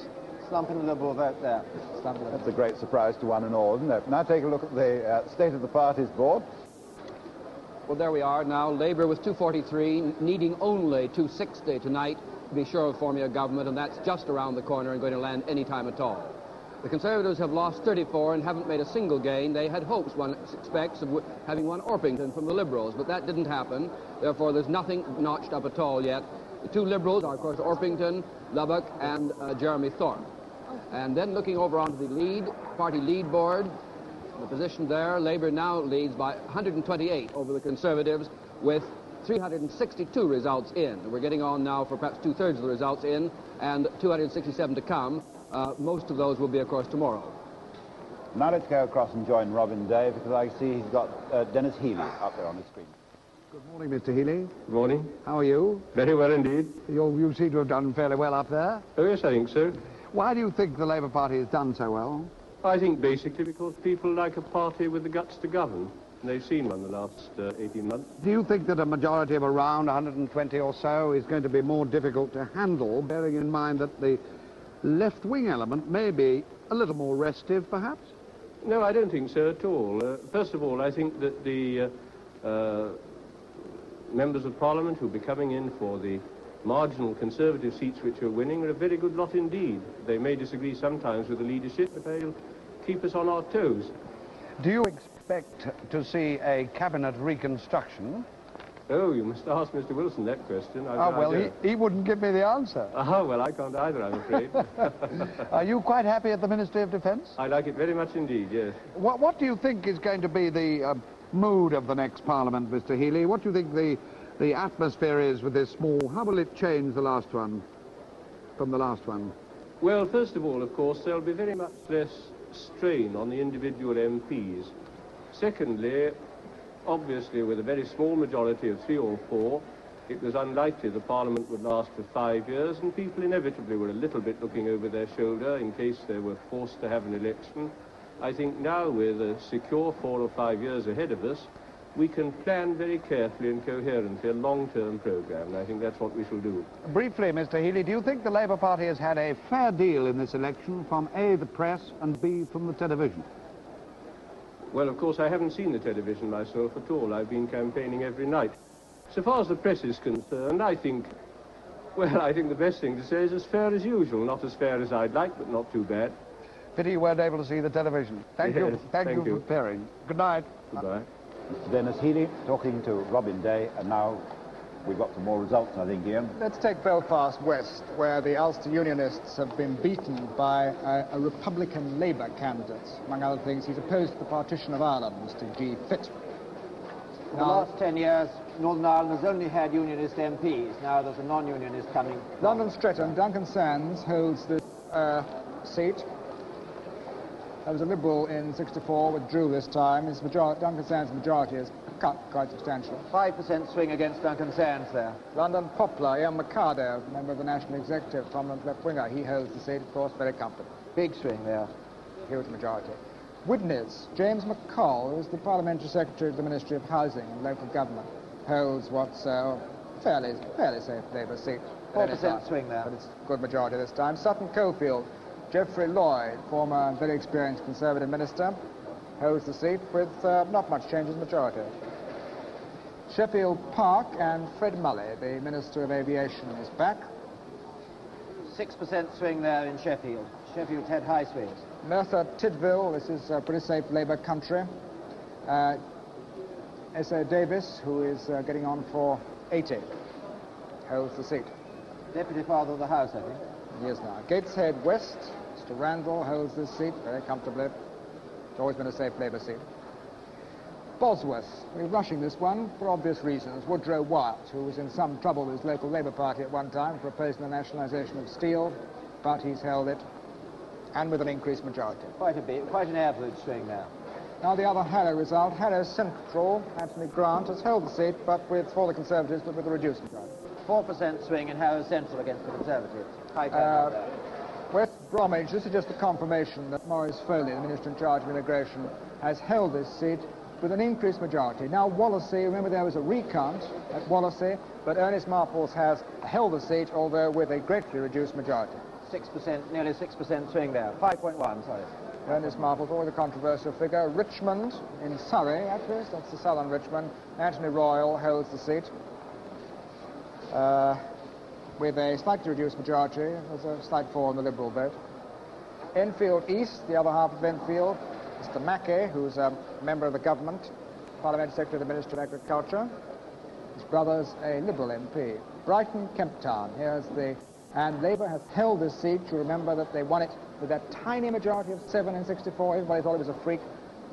Slumping the Liberal vote there. That's a great surprise to one and all, isn't it? Now take a look at the state of the parties board. Well, there we are now. Labour with 243, needing only 260 tonight to be sure of forming a government, and that's just around the corner and going to land any time at all. The Conservatives have lost 34 and haven't made a single gain. They had hopes, one expects, of having won Orpington from the Liberals, but that didn't happen. Therefore, there's nothing notched up at all yet. The 2 Liberals are, of course, Orpington, Lubbock, and Jeremy Thorpe. And then looking over onto the party lead board, the position there, Labour now leads by 128 over the Conservatives with 362 results in. We're getting on now for perhaps 2/3 of the results in and 267 to come. Most of those will be, of course, tomorrow. Now let's go across and join Robin Day, because I see he's got Dennis Healy up there on his screen. Good morning, Mr. Healy. Good morning. How are you? Very well indeed. You seem to have done fairly well up there. Oh, yes, I think so. Why do you think the Labour Party has done so well? I think basically because people like a party with the guts to govern. And they've seen one the last 18 months. Do you think that a majority of around 120 or so is going to be more difficult to handle, bearing in mind that the left-wing element may be a little more restive, perhaps? No, I don't think so at all. First of all, I think that the members of Parliament who'll be coming in for the marginal Conservative seats which are winning are a very good lot indeed. They may disagree sometimes with the leadership, but they'll keep us on our toes. Do you expect to see a cabinet reconstruction? Oh, you must ask Mr. Wilson that question. Well, he wouldn't give me the answer. Well, I can't either, I'm afraid. Are you quite happy at the Ministry of Defence? I like it very much indeed, yes. What do you think is going to be the mood of the next Parliament, Mr. Healy? What do you think the atmosphere is with this small? How will it change the last one, from the last one? Well, first of all, of course, there'll be very much less strain on the individual MPs. Secondly, obviously, with a very small majority of 3 or 4, it was unlikely the Parliament would last for 5 years, and people inevitably were a little bit looking over their shoulder in case they were forced to have an election. I think now, with a secure 4 or 5 years ahead of us, we can plan very carefully and coherently a long-term programme, and I think that's what we shall do. Briefly, Mr. Healy, do you think the Labour Party has had a fair deal in this election from A, the press, and B, from the television? Well, of course, I haven't seen the television myself at all. I've been campaigning every night. So far as the press is concerned, I think the best thing to say is as fair as usual. Not as fair as I'd like, but not too bad. Pity you weren't able to see the television. Thank you for appearing. Good night. Goodbye. Mr. Dennis Healy talking to Robin Day, and now we've got some more results, I think, Ian. Let's take Belfast West, where the Ulster Unionists have been beaten by a Republican Labour candidate. Among other things, he's opposed to the partition of Ireland, Mr. G. Fitt. In the last 10 years, Northern Ireland has only had Unionist MPs. Now there's a non-Unionist coming. London Streatham, Duncan Sands holds the seat. There was a Liberal in '64, withdrew this time. Duncan Sands' majority is cut quite substantially. 5% swing against Duncan Sands there. London Poplar, Ian Mercado, member of the National Executive, prominent left-winger. He holds the seat, of course, very comfortably. Big swing there. Huge majority. Widnes, James McCall, who is the Parliamentary Secretary of the Ministry of Housing and Local Government, holds what's a fairly safe Labour seat. 4% swing there. But it's a good majority this time. Sutton Coldfield, Geoffrey Lloyd, former and very experienced Conservative minister, holds the seat with not much change in majority. Sheffield Park and Fred Mulley, the Minister of Aviation, is back. 6% swing there in Sheffield. Sheffield's had high swings. Merthyr Tydfil, this is a pretty safe Labour country. S.A. Davis, who is getting on for 80, holds the seat. Deputy Father of the House, I think. He is now. Gateshead West, Mr. Randall holds this seat very comfortably. It's always been a safe Labour seat. Bosworth, we're rushing this one for obvious reasons. Woodrow Wyatt, who was in some trouble with his local Labour Party at one time, proposing the nationalisation of steel, but he's held it, and with an increased majority. Quite a bit, quite an average swing now. Now the other Harrow result, Harrow Central, Anthony Grant has held the seat, but for the Conservatives, but with a reduced majority. 4% swing in Harrow Central against the Conservatives. High turnout there. West Bromwich, this is just a confirmation that Maurice Foley, the Minister in charge of Immigration, has held this seat with an increased majority. Now Wallasey, remember there was a recount at Wallasey, but Ernest Marples has held the seat, although with a greatly reduced majority. 6%, nearly 6% swing there. 5.1, sorry. Ernest Marples, always a controversial figure. Richmond in Surrey, actually, that's the southern Richmond. Anthony Royal holds the seat with a slightly reduced majority. There's a slight fall in the Liberal vote. Enfield East, the other half of Enfield, Mr. Mackay, who's a member of the government, Parliamentary Secretary of the Ministry of Agriculture. His brother's a Liberal MP. Brighton Kemp Town, and Labour has held this seat. You remember that they won it with that tiny majority of 7 in 64. Everybody thought it was a freak.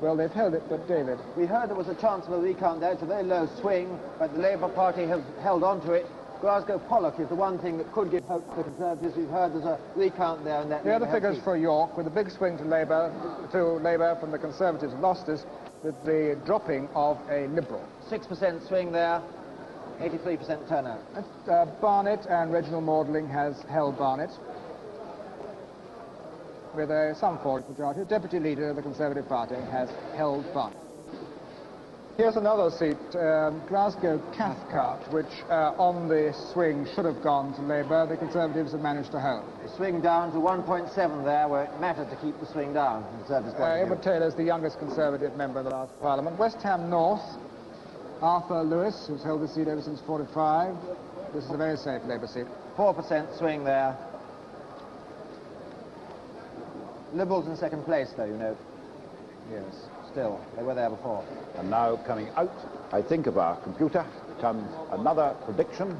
Well, they've held it, but David. We heard there was a chance of a recount there. It's a very low swing, but the Labour Party have held on to it. Glasgow Pollock is the one thing that could give hope to the Conservatives. We've heard there's a recount there, and that. The other figures for York, with a big swing to Labour from the Conservatives, lost us with the dropping of a Liberal. 6% swing there, 83% turnout. Barnet and Reginald Maudling has held Barnet with some forward majority. The Deputy Leader of the Conservative Party has held Barnet. Here's another seat, Glasgow Cathcart, which on the swing should have gone to Labour. The Conservatives have managed to hold. The swing down to 1.7 there, where it mattered to keep the swing down. Edward Taylor's the youngest Conservative member of the last Parliament. West Ham North, Arthur Lewis, who's held the seat ever since 45. This is a very safe Labour seat. 4% swing there. Liberals in second place, though, you know. Yes. Still, they were there before. And now coming out, I think, of our computer comes another prediction.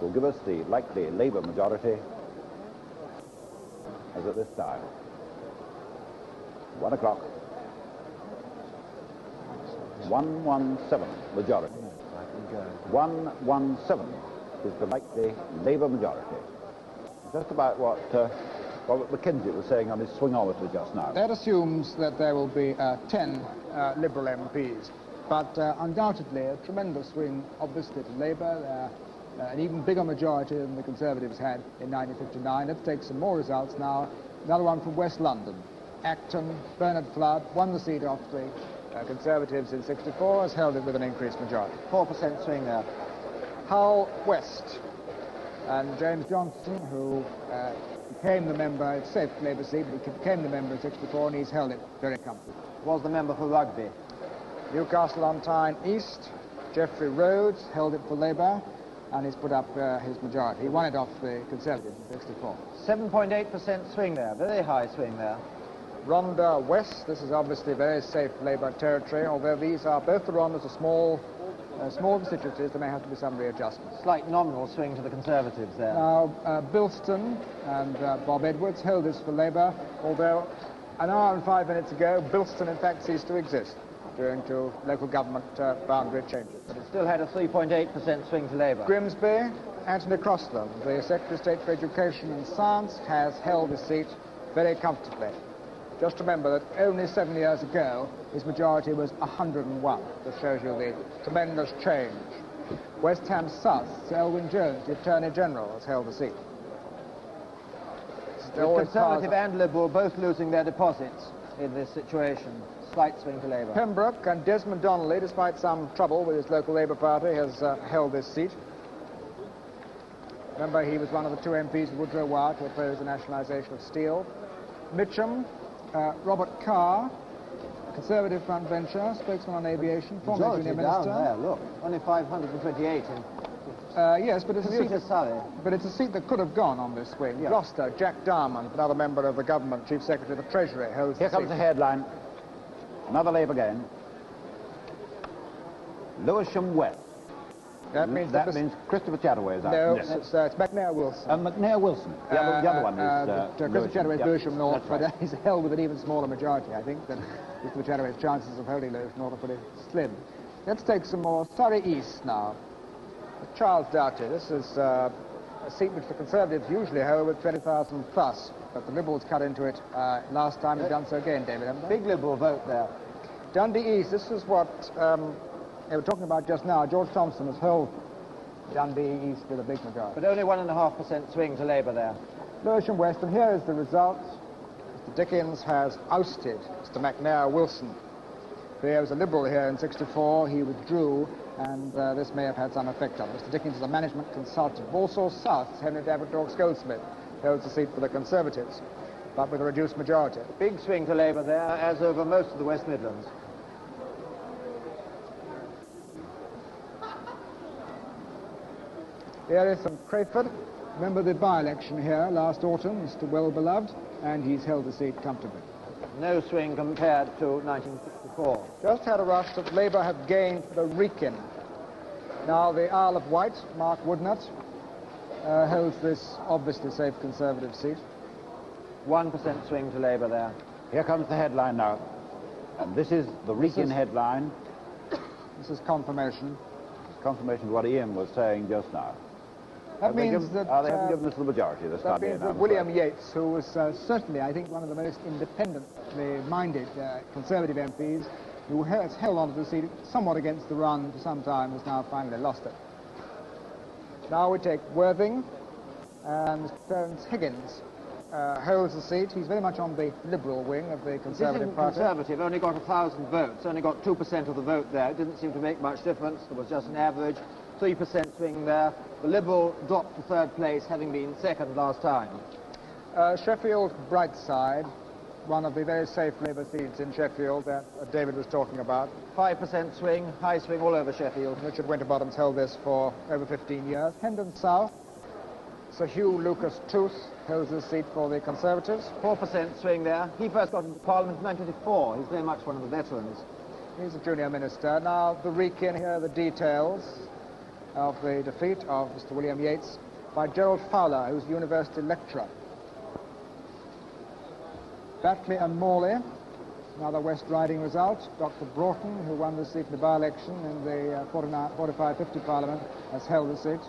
Will give us the likely Labour majority as at this time. 1 o'clock. 117 majority. 117 is the likely Labour majority. Just about what Robert McKenzie was saying on his swingometer just now. That assumes that there will be 10 Liberal MPs, but undoubtedly a tremendous swing, obviously, to Labour. An even bigger majority than the Conservatives had in 1959. Let's take some more results now. Another one from West London. Acton, Bernard Flood won the seat off the Conservatives in 64, has held it with an increased majority. 4% swing there. Hull West. And James Johnson, who became the member, it's a safe Labour seat, but he became the member in 64, and he's held it very comfortably. Was the member for Rugby. Newcastle on Tyne East, Geoffrey Rhodes held it for Labour, and he's put up his majority. He won it off the Conservatives in 64. 7.8% swing there, very high swing there. Rhondda West, this is obviously very safe Labour territory, although these are, both the Rhonddas are small constituencies, there may have to be some readjustments. Slight nominal swing to the Conservatives there. Now, Bilston and Bob Edwards held this for Labour, although an hour and 5 minutes ago, Bilston in fact ceased to exist due to local government boundary changes. But it still had a 3.8% swing to Labour. Grimsby, Anthony Crossland, the Secretary of State for Education and Science, has held the seat very comfortably. Just remember that only 7 years ago, his majority was 101. This shows you the tremendous change. West Ham South, Sir Elwyn Jones, the Attorney General, has held the seat. The Conservative and Liberal both losing their deposits. in this situation. Slight swing to Labour. Pembroke and Desmond Donnelly, despite some trouble with his local Labour Party, has held this seat. Remember, he was one of the two MPs of Woodrow Wyatt who opposed the nationalisation of steel. Mitcham, Robert Carr, Conservative frontbencher, spokesman on aviation, former junior minister. Down there, look, only 528 in. Yes, but it's a seat that could have gone on this swing. Yeah. Gloucester, Jack Darmond, another member of the government, Chief Secretary of the Treasury, holds Here the comes seat. the headline. Another Labour gain. Lewisham West. That means Christopher Chataway is out. No, Yes. it's McNair Wilson. McNair Wilson. The other one is Christopher Chataway's Lewisham North, Right. but he's held with an even smaller majority, I think, than Christopher Chataway's chances of holding Lewisham North are pretty slim. Let's take some more. Surrey East now. Charles Doughty. This is a seat which the Conservatives usually hold with 20,000 plus, but the Liberals cut into it last time and done so again, David, haven't they? Big Liberal vote there. Dundee East, this is what they were talking about just now. George Thompson has held Dundee East with a big majority. But only 1.5% swing to Labour there. Lewisham West, and here is the result. Mr. Dickens has ousted Mr. McNair Wilson. There was a Liberal here in '64, he withdrew, and this may have had some effect on it. Mr. Dickens is a management consultant. Walsall South's Henry David Goldsmith holds the seat for the Conservatives, but with a reduced majority. Big swing to Labour there, as over most of the West Midlands. Here is from Crayford. Remember the by-election here last autumn, Mr. Well-Beloved, and he's held the seat comfortably. No swing compared to 1964. Just had a rush that Labour have gained the Wrekin. Now the Isle of Wight, Mark Woodnut, holds this obviously safe Conservative seat. 1% swing to Labour there. Here comes the headline now. And this is the Wrekin headline. This is confirmation. Confirmation of what Ian was saying just now. That means that... they haven't given us the majority this time. That means that William Yates, who was certainly, I think, one of the most independently minded Conservative MPs, who has held on to the seat somewhat against the run for some time, has now finally lost it. Now we take Worthing, and Mr. Clarence Higgins holds the seat. He's very much on the Liberal wing of the Conservative Party. Conservative only got 1,000 votes, only got 2% of the vote there. It didn't seem to make much difference. There was just an average 3% swing there. The Liberal dropped to third place, having been second last time. Sheffield Brightside, one of the very safe Labour seats in Sheffield that David was talking about. 5% swing, high swing all over Sheffield. Richard Winterbottom's held this for over 15 years. Hendon South, Sir Hugh Lucas Tooth holds this seat for the Conservatives. 4% swing there. He first got into Parliament in 1924. He's very much one of the veterans. He's a junior minister. Now, the Wrekin, here are the details of the defeat of Mr. William Yates by Gerald Fowler, who's the university lecturer. Batley and Morley, another West Riding result. Dr. Broughton, who won the seat in the by-election in the 45-50 Parliament, has held the seat.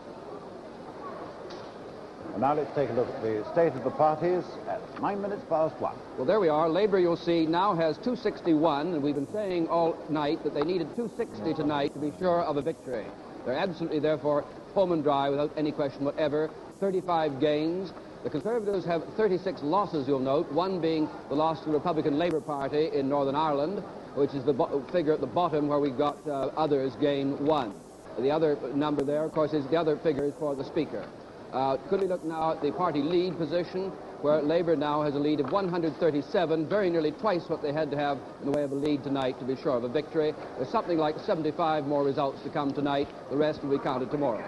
And now let's take a look at the state of the parties at 1:09. Well, there we are. Labour, you'll see, now has 261, and we've been saying all night that they needed 260 tonight to be sure of a victory. They're absolutely, therefore, home and dry without any question whatever. 35 gains. The Conservatives have 36 losses, you'll note, one being the loss to the Republican Labour Party in Northern Ireland, which is the figure at the bottom where we've got others gain 1. The other number there, of course, is the other figure is for the Speaker. Could we look now at the party lead position, where Labour now has a lead of 137, very nearly twice what they had to have in the way of a lead tonight to be sure of a victory. There's something like 75 more results to come tonight. The rest will be counted tomorrow.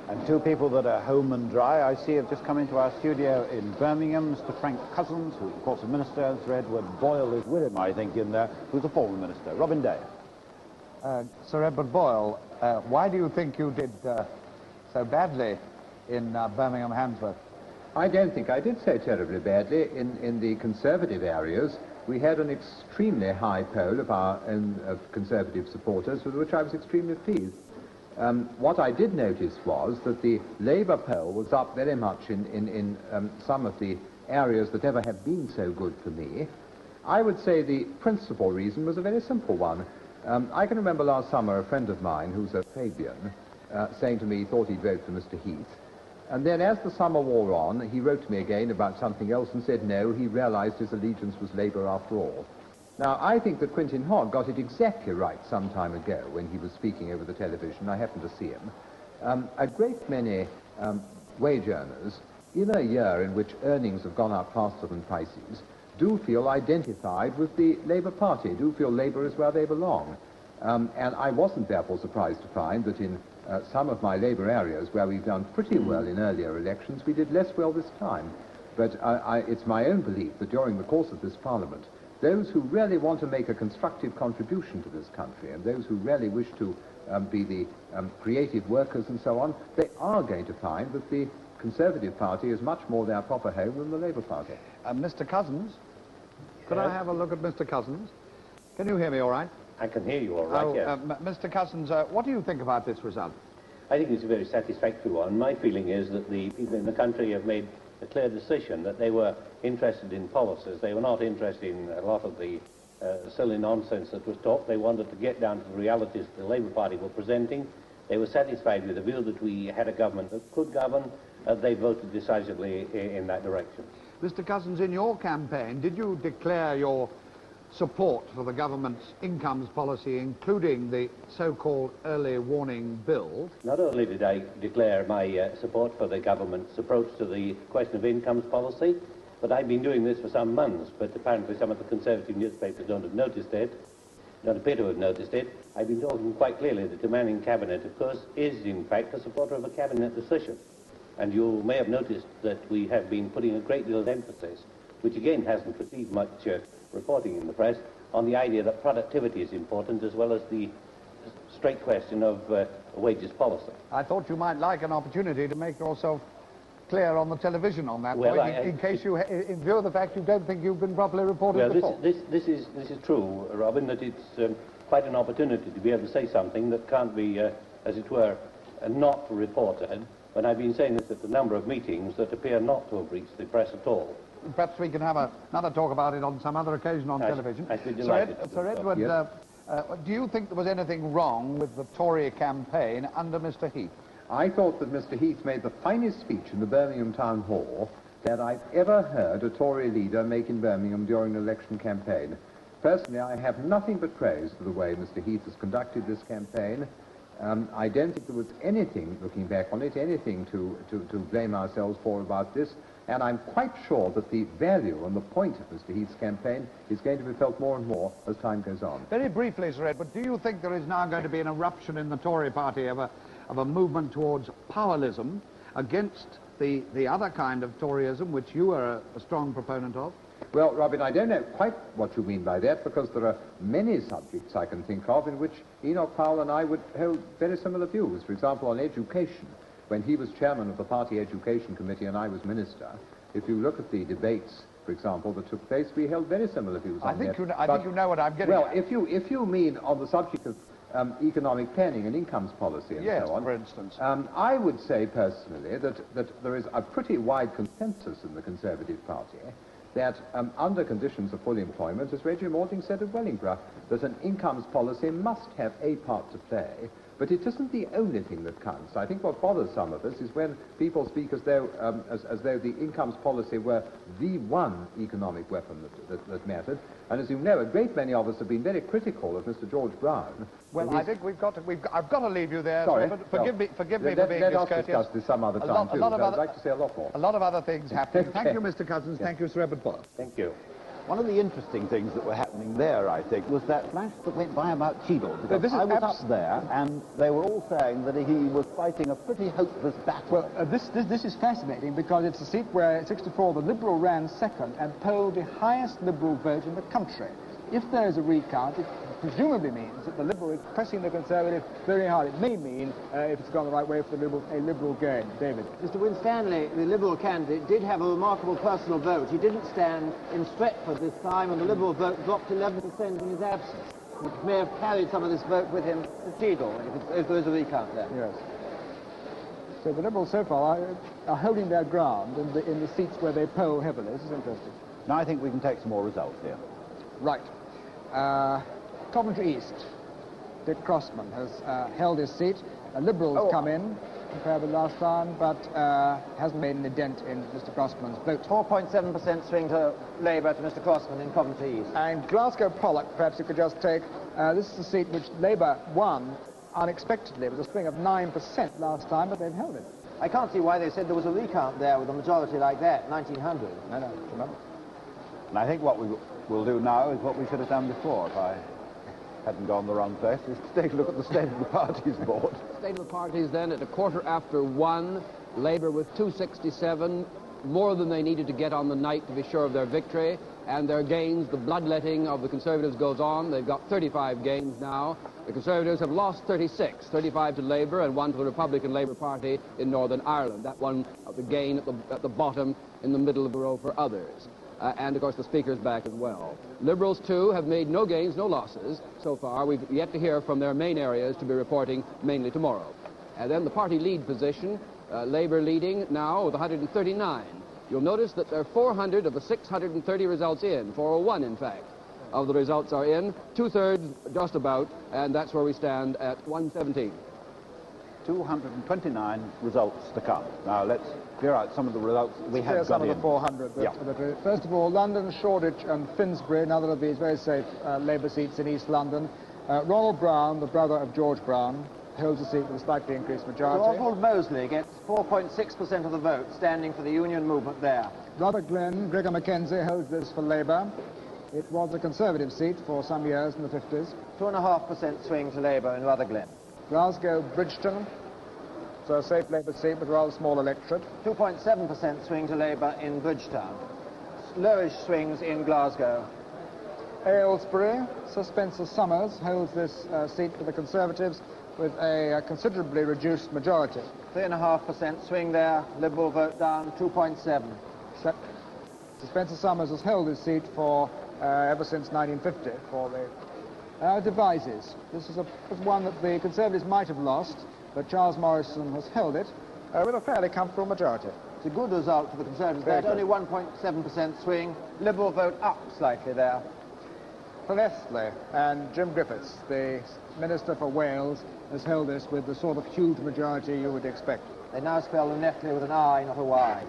And two people that are home and dry, I see, have just come into our studio in Birmingham. Mr. Frank Cousins, who of course is a minister, and Sir Edward Boyle is with him, I think, in there, who's a former minister. Robin Day. Sir Edward Boyle, why do you think you did so badly in Birmingham, Handsworth? I don't think I did so terribly badly. In the Conservative areas, we had an extremely high poll of our own Conservative supporters, with which I was extremely pleased. What I did notice was that the Labour poll was up very much in some of the areas that ever have been so good for me. I would say the principal reason was a very simple one. I can remember last summer a friend of mine, who's a Fabian, saying to me he thought he'd vote for Mr. Heath. And then as the summer wore on, he wrote to me again about something else and said no, he realized his allegiance was Labour after all. Now, I think that Quintin Hogg got it exactly right some time ago when he was speaking over the television. I happened to see him. A great many wage earners, in a year in which earnings have gone up faster than prices, do feel identified with the Labour Party, do feel Labour is where they belong. And I wasn't therefore surprised to find that in some of my Labour areas where we've done pretty well in earlier elections, we did less well this time. But it's my own belief that during the course of this Parliament, those who really want to make a constructive contribution to this country and those who really wish to be the creative workers and so on, they are going to find that the Conservative Party is much more their proper home than the Labour Party. Mr. Cousins, could I have a look at Mr. Cousins? Can you hear me all right? I can hear you all right, yes. Mr. Cousins, what do you think about this result? I think it's a very satisfactory one. My feeling is that the people in the country have made a clear decision that they were interested in policies. They were not interested in a lot of the silly nonsense that was talked. They wanted to get down to the realities the Labour Party were presenting. They were satisfied with the view that we had a government that could govern. They voted decisively in that direction. Mr. Cousins, in your campaign, did you declare your support for the government's incomes policy, including the so-called early warning bill? Not only did I declare my support for the government's approach to the question of incomes policy, but I've been doing this for some months, but apparently some of the Conservative newspapers don't have noticed it, don't appear to have noticed it. I've been talking quite clearly that the man in Cabinet, of course, is in fact a supporter of a Cabinet decision. And you may have noticed that we have been putting a great deal of emphasis, which again hasn't received much reporting in the press, on the idea that productivity is important as well as the straight question of wages policy. I thought you might like an opportunity to make yourself clear on the television on that Well, point, in case you, in view of the fact you don't think you've been properly reported before. This is true, Robin, that it's quite an opportunity to be able to say something that can't be, as it were, not reported. When I've been saying this at a number of meetings that appear not to have reached the press at all. Perhaps we can have another talk about it on some other occasion on television. I'd be delighted. Sir Edward, yes. Do you think there was anything wrong with the Tory campaign under Mr. Heath? I thought that Mr. Heath made the finest speech in the Birmingham Town Hall that I've ever heard a Tory leader make in Birmingham during an election campaign. Personally, I have nothing but praise for the way Mr. Heath has conducted this campaign. I don't think there was anything, looking back on it, anything to blame ourselves for about this, and I'm quite sure that the value and the point of Mr. Heath's campaign is going to be felt more and more as time goes on. Very briefly, Sir Edward, do you think there is now going to be an eruption in the Tory party of a movement towards powerlism against the other kind of Toryism, which you are a strong proponent of? Well, Robin, I don't know quite what you mean by that, because there are many subjects I can think of in which Enoch Powell and I would hold very similar views. For example, on education, when he was chairman of the party education committee and I was minister, if you look at the debates, for example, that took place, we held very similar views on that. I think you know what I'm getting at. Well, if you mean on the subject of economic planning and incomes policy and so on, for instance. I would say personally that there is a pretty wide consensus in the Conservative Party that under conditions of full employment, as Reggie Morting said at Wellingborough, that an incomes policy must have a part to play, but it isn't the only thing that counts. I think what bothers some of us is when people speak as though the incomes policy were the one economic weapon that mattered. And as you know, a great many of us have been very critical of Mr. George Brown. Well, I think I've got to leave you there. Sorry. Sir, forgive me for being discourteous. Let us discuss this some other time, too, because I'd like to say a lot more. A lot of other things happening. Okay. Thank you, Mr. Cousins. Thank you, Sir Edward Butler. Thank you. One of the interesting things that were happening there, I think, was that flash that went by about Cheadle. Because I was up there, and they were all saying that he was fighting a pretty hopeless battle. Well, this is fascinating, because it's a seat where, at 64, the Liberal ran second and polled the highest Liberal vote in the country. If there is a recount, it presumably means that the Liberal is pressing the Conservative very hard. It may mean, if it's gone the right way, for the Liberal, a Liberal gain. David. Mr. Winstanley, the Liberal candidate, did have a remarkable personal vote. He didn't stand in Stretford this time, and the Liberal vote dropped 11% in his absence, which may have carried some of this vote with him to Cheadle, if there is a recount there. Yes. So the Liberals so far are holding their ground in the seats where they poll heavily. This is interesting. Now I think we can take some more results here. Right. Coventry East. Dick Crossman has held his seat. Liberals come in. compared with last time, but hasn't made any dent in Mr. Crossman's vote. 4.7% swing to Labour to Mr. Crossman in Coventry East. And Glasgow Pollock, perhaps you could just take, this is a seat which Labour won unexpectedly. It was a swing of 9% last time, but they've held it. I can't see why they said there was a recount there with a majority like that, 1900. No, remember. And I think what we will do now is what we should have done before, if I hadn't gone the wrong place, is to take a look at the state of the parties board. State of the parties then at 1:15. Labour with 267, more than they needed to get on the night to be sure of their victory. And their gains, the bloodletting of the Conservatives goes on. They've got 35 gains now. The Conservatives have lost 36, 35 to Labour and 1 to the Republican Labour Party in Northern Ireland. That one of the gain at the bottom in the middle of the row for others. And, of course, the Speaker's back as well. Liberals, too, have made no gains, no losses so far. We've yet to hear from their main areas to be reporting mainly tomorrow. And then the party lead position, Labour leading now with 139. You'll notice that there are 400 of the 630 results in, 401 in fact, of the results are in, 2/3 just about, and that's where we stand at 117. 229 results to come. Now let's clear out some of the results we have got some of in. the 400. First of all, London, Shoreditch and Finsbury, another of these very safe Labour seats in East London. Ronald Brown, the brother of George Brown, holds a seat with a slightly increased majority. So Oswald Mosley gets 4.6% of the vote, standing for the union movement there. Rutherglen, Gregor McKenzie holds this for Labour. It was a Conservative seat for some years in the 50s. 2.5% swing to Labour in Rutherglen. Glasgow, Bridgeton, so a safe Labour seat with a rather small electorate. 2.7% swing to Labour in Bridgetown. Lowish swings in Glasgow. Aylesbury, Sir Spencer Summers holds this seat for the Conservatives with a considerably reduced majority. 3.5% swing there, Liberal vote down, 2.7. Sir Spencer Summers has held his seat for ever since 1950 for the Devizes. This is one that the Conservatives might have lost, but Charles Morrison has held it with a fairly comfortable majority. It's a good result for the Conservatives. There's only 1.7% swing. Liberal vote up slightly there. Llanelli and Jim Griffiths, the Minister for Wales, has held this with the sort of huge majority you would expect. They now spell Llanelli with an I, not a Y.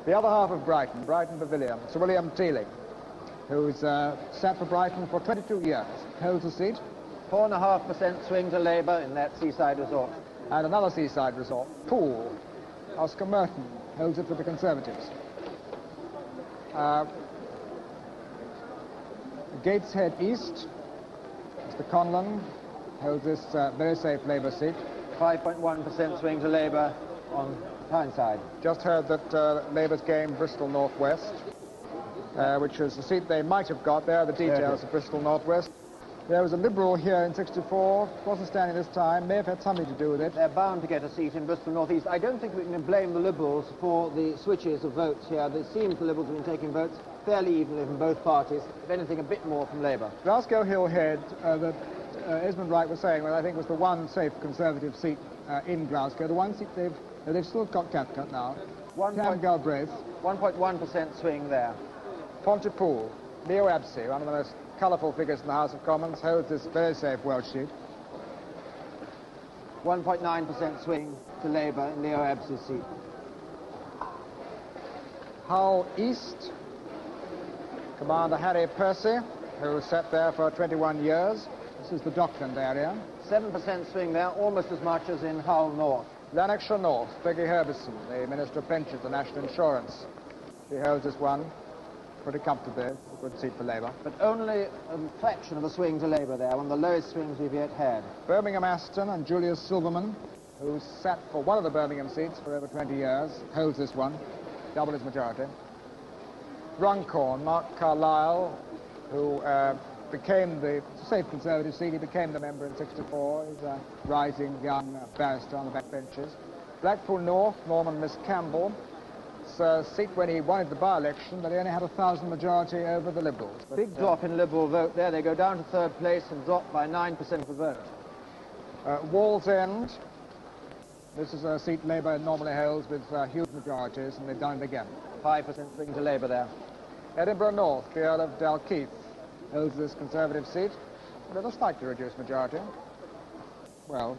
The other half of Brighton, Brighton Pavilion, Sir William Teeling, who's sat for Brighton for 22 years, holds a seat. 4.5% swing to Labour in that seaside resort. And another seaside resort, Poole. Oscar Merton holds it for the Conservatives. Gateshead East, Mr. Conlon holds this very safe Labour seat. 5.1% swing to Labour on Tyneside. Just heard that Labour's game Bristol North West, which is the seat they might have got. There are the details of Bristol North West. There was a Liberal here in 64, wasn't standing this time, may have had something to do with it. They're bound to get a seat in Bristol North East. I don't think we can blame the Liberals for the switches of votes here. It seems the Liberals have been taking votes fairly evenly from both parties, if anything a bit more from Labour. Glasgow Hill Head, that Esmond Wright was saying, well, I think was the one safe Conservative seat in Glasgow. The one seat they've still got Cathcart now. Galbraith. 1.1% swing there. Pontypool, Leo Absey, one of the most colourful figures in the House of Commons, holds this very safe Welsh seat. 1.9% swing to Labour in Leo Absey's seat. Hull East, Commander Harry Percy, who sat there for 21 years. This is the Dockland area. 7% swing there, almost as much as in Hull North. Lanarkshire North, Peggy Herbison, the Minister of Pensions and National Insurance. She holds this one pretty comfortably, a good seat for Labour. But only a fraction of a swing to Labour there, one of the lowest swings we've yet had. Birmingham Aston and Julius Silverman, who sat for one of the Birmingham seats for over 20 years, holds this one, double his majority. Runcorn, Mark Carlyle, who became the safe Conservative seat. He became the member in 64. He's a rising young barrister on the backbenches. Blackpool North, Norman Miss Campbell. It's a seat when he wanted the by-election, but he only had 1,000 majority over the Liberals. But, big drop in Liberal vote there. They go down to third place and drop by 9% of the vote. Wallsend. This is a seat Labour normally holds with huge majorities, and they've done it again. 5% swing to Labour there. Edinburgh North, the Earl of Dalkeith holds this Conservative seat with a slightly reduced majority. Well,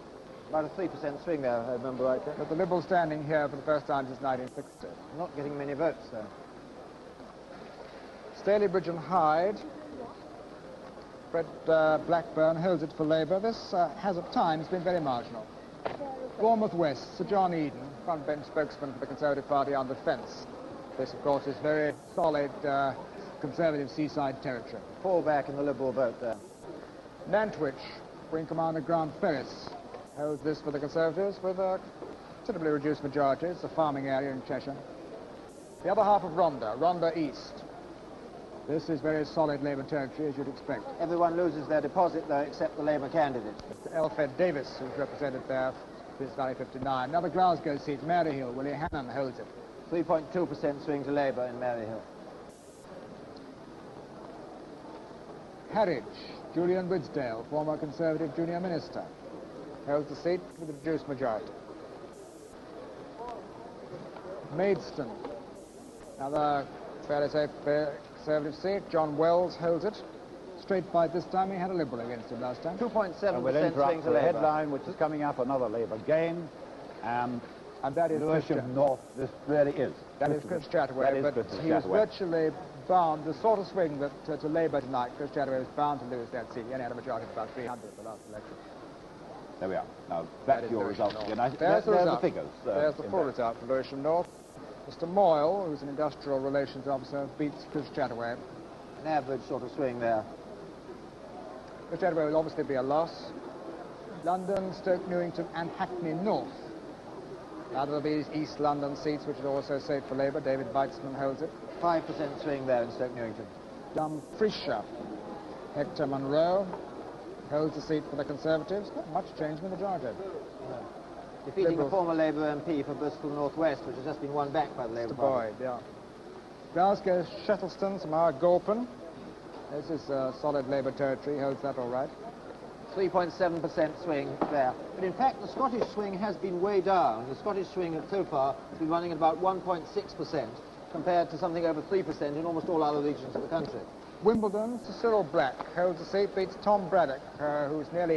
About a 3% swing there, I remember rightly. But the Liberals standing here for the first time since 1960. Not getting many votes, though. Stalybridge and Hyde. Fred Blackburn holds it for Labour. This has at times been very marginal. Bournemouth West, Sir John Eden, front bench spokesman for the Conservative Party on the fence. This, of course, is very solid Conservative seaside territory. Fall back in the Liberal vote there. Nantwich, Wing Commander Grant Ferris holds this for the Conservatives with a considerably reduced majority. It's a farming area in Cheshire. The other half of Rhondda East. This is very solid Labour territory, as you'd expect. Everyone loses their deposit, though, except the Labour candidate. Mr. Alfred Davis, who's represented there since 1959. Another Glasgow seat, Maryhill. Willie Hannon holds it. 3.2% swing to Labour in Maryhill. Harwich, Julian Ridsdale, former Conservative junior minister, holds the seat with a reduced majority. Maidstone, another fairly safe Conservative seat. John Wells holds it. Straight fight this time. He had a Liberal against him last time. 2.7% swing to the Labour. headline, which is coming up, another Labour gain. And that is Lewisham North, this really is. That is Chris Chataway, but he was virtually bound, the sort of swing that to Labour tonight, Chris Chataway was bound to lose that seat. He only had a majority of about 300 at the last election. There we are. Now, that's your result again. There's the figures. There's the full result for Lewisham North. Mr. Moyle, who's an industrial relations officer, beats Chris Chataway. An average sort of swing there. Chris Chataway will obviously be a loss. London, Stoke Newington and Hackney North. Out of these East London seats, which are also safe for Labour, David Weitzman holds it. 5% swing there in Stoke Newington. Dumfriesshire. Hector Munro holds the seat for the Conservatives. Not much change in the majority. No. Defeating the former Labour MP for Bristol North West, which has just been won back by the Labour Party. Boyd, yeah. Glasgow, Shettleston, Samara Gorpin. This is solid Labour territory. He holds that all right. 3.7% swing there. But in fact, the Scottish swing has been way down. The Scottish swing so far has been running at about 1.6% compared to something over 3% in almost all other regions of the country. Wimbledon, Sir Cyril Black holds the seat, beats Tom Braddock, who's in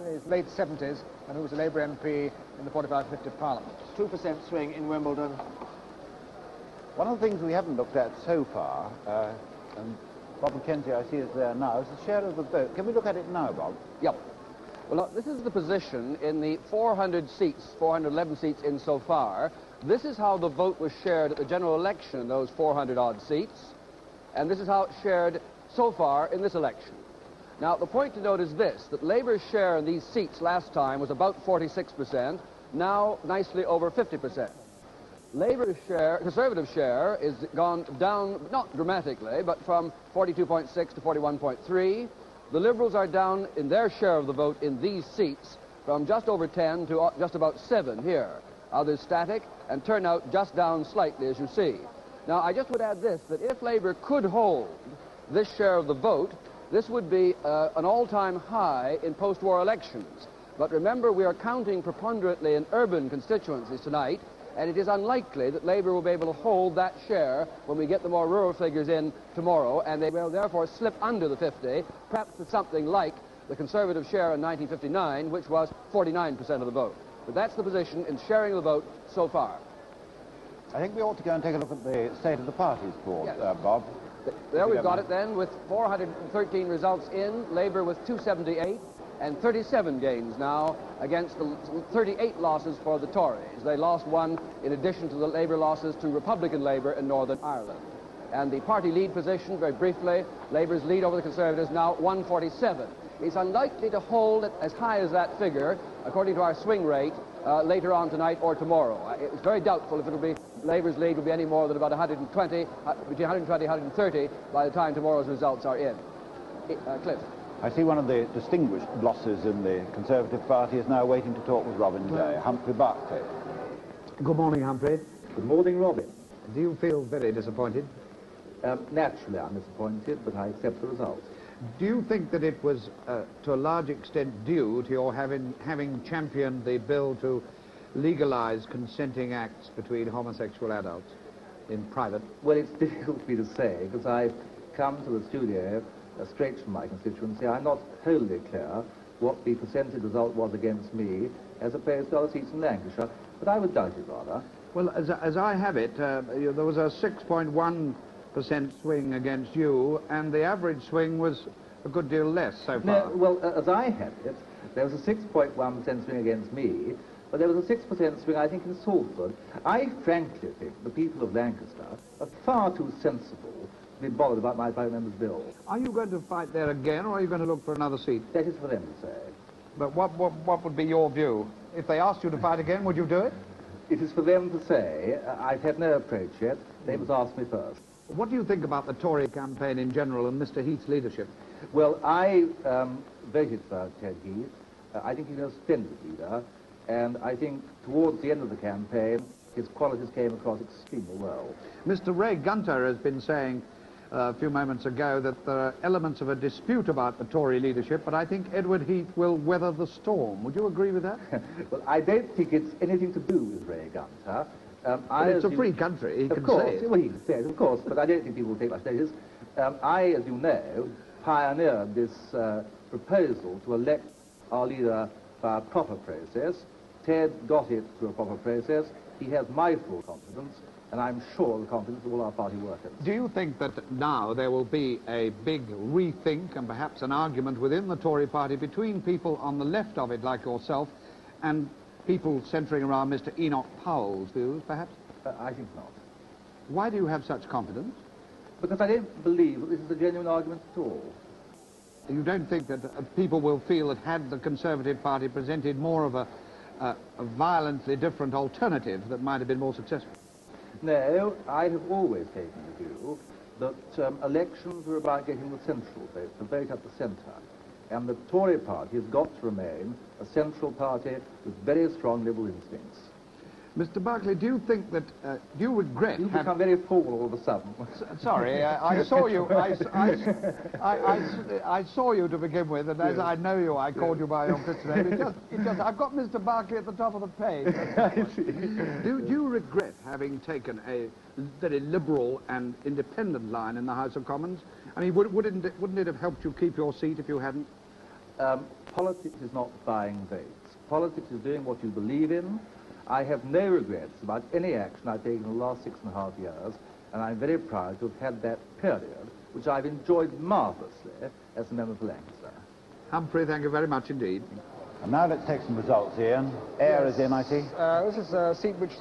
his late 70s and who was a Labour MP in the 45-50 Parliament. 2% swing in Wimbledon. One of the things we haven't looked at so far, and Bob McKenzie, I see, is there now, is the share of the vote. Can we look at it now, Bob? Yep. Well, look, this is the position in the 400 seats, 411 seats in so far. This is how the vote was shared at the general election in those 400-odd seats. And this is how it's shared so far in this election. Now, the point to note is this, that Labour's share in these seats last time was about 46%, now nicely over 50%. Labour's share, Conservative share, is gone down, not dramatically, but from 42.6 to 41.3. The Liberals are down in their share of the vote in these seats from just over 10 to just about 7 here. Others static, and turnout just down slightly, as you see. Now, I just would add this, that if Labour could hold this share of the vote, this would be an all-time high in post-war elections. But remember, we are counting preponderantly in urban constituencies tonight, and it is unlikely that Labour will be able to hold that share when we get the more rural figures in tomorrow, and they will therefore slip under the 50, perhaps to something like the Conservative share in 1959, which was 49% of the vote. But that's the position in sharing the vote so far. I think we ought to go and take a look at the state of the parties, Paul, yes. Bob. There we've got it then, with 413 results in, Labour with 278, and 37 gains now against the 38 losses for the Tories. They lost one in addition to the Labour losses to Republican Labour in Northern Ireland. And the party lead position, very briefly, Labour's lead over the Conservatives now 147. It's unlikely to hold it as high as that figure, according to our swing rate, later on tonight or tomorrow. It's very doubtful if it'll be Labour's lead will be any more than about 120, between 120 and 130 by the time tomorrow's results are in. Cliff. I see one of the distinguished glosses in the Conservative Party is now waiting to talk with Robin Day, Humphrey Barclay. Good morning, Humphrey. Good morning, Robin. Do you feel very disappointed? Naturally, I'm disappointed, but I accept the result. Do you think that it was, to a large extent, due to your having championed the bill to legalise consenting acts between homosexual adults in private? Well, it's difficult for me to say, because I've come to the studio straight from my constituency. I'm not wholly clear what the percentage result was against me, as opposed to other seats in Lancashire, but I would doubt it rather. Well, as I have it, there was a 6.1% swing against you, and the average swing was a good deal less so far. No, well, as I have it, there was a 6.1% swing against me, but there was a 6% swing, I think, in Salford. I frankly think the people of Lancaster are far too sensible to be bothered about my prime member's bill. Are you going to fight there again, or are you going to look for another seat? That is for them to say. But what would be your view? If they asked you to fight again, would you do it? It is for them to say. I've had no approach yet. They must ask me first. What do you think about the Tory campaign in general and Mr. Heath's leadership? Well, I voted for Ted Heath. I think he's a splendid leader, and I think towards the end of the campaign, his qualities came across extremely well. Mr. Ray Gunter has been saying a few moments ago that there are elements of a dispute about the Tory leadership, but I think Edward Heath will weather the storm. Would you agree with that? Well, I don't think it's anything to do with Ray Gunter. It's a free country, he can say it. Well, he can say it, of course, but I don't think people will take much notice. I, as you know, pioneered this proposal to elect our leader by a proper process. Ted got it through a proper process. He has my full confidence, and I'm sure the confidence of all our party workers. Do you think that now there will be a big rethink and perhaps an argument within the Tory party between people on the left of it, like yourself, and people centring around Mr. Enoch Powell's views, perhaps? I think not. Why do you have such confidence? Because I don't believe that this is a genuine argument at all. You don't think that people will feel that had the Conservative Party presented more of a violently different alternative that might have been more successful? No, I have always taken the view that elections are about getting the central vote, the vote at the centre. And the Tory party has got to remain a central party with very strong liberal instincts. Mr. Berkeley, do you think that, do you regret... You become very formal all of a sudden. Sorry, I saw you, I saw you to begin with, and as I know you, I called you by your Christian name. I've got Mr. Berkeley at the top of the page. Do you regret having taken a very liberal and independent line in the House of Commons? I mean, wouldn't it have helped you keep your seat if you hadn't? Politics is not buying votes. Politics is doing what you believe in. I have no regrets about any action I've taken in the last 6.5 years, and I'm very proud to have had that period, which I've enjoyed marvellously as a member for Lancaster. Humphrey, thank you very much indeed. And now let's take some results, Ian. Ayr is in, I see. This is a seat which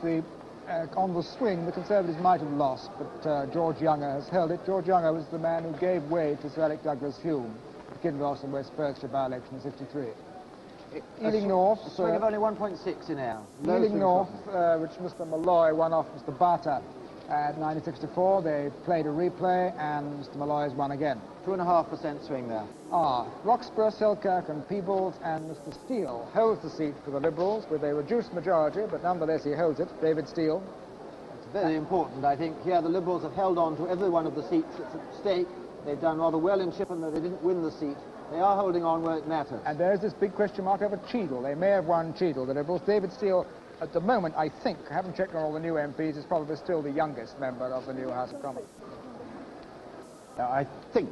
on the swing, the Conservatives might have lost, but George Younger has held it. George Younger was the man who gave way to Sir Alec Douglas-Hume at Kinross and West Berkshire by-election in '63. Ealing North... A swing of only 1.6 in Ayr. Ealing North, which Mr. Malloy won off Mr. Barter at 1964. They played a replay, and Mr. Malloy's won again. 2.5% swing there. Roxburgh, Selkirk and Peebles, and Mr. Steele holds the seat for the Liberals with a reduced majority, but nonetheless he holds it, David Steele. It's very important, I think. Here the Liberals have held on to every one of the seats that's at stake. They've done rather well in Shippen, though they didn't win the seat. They are holding on where it matters. And there's this big question mark over Cheadle. They may have won Cheadle, the Liberals. David Steele, at the moment, I think, I haven't checked on all the new MPs, is probably still the youngest member of the new House of Commons. Now, I think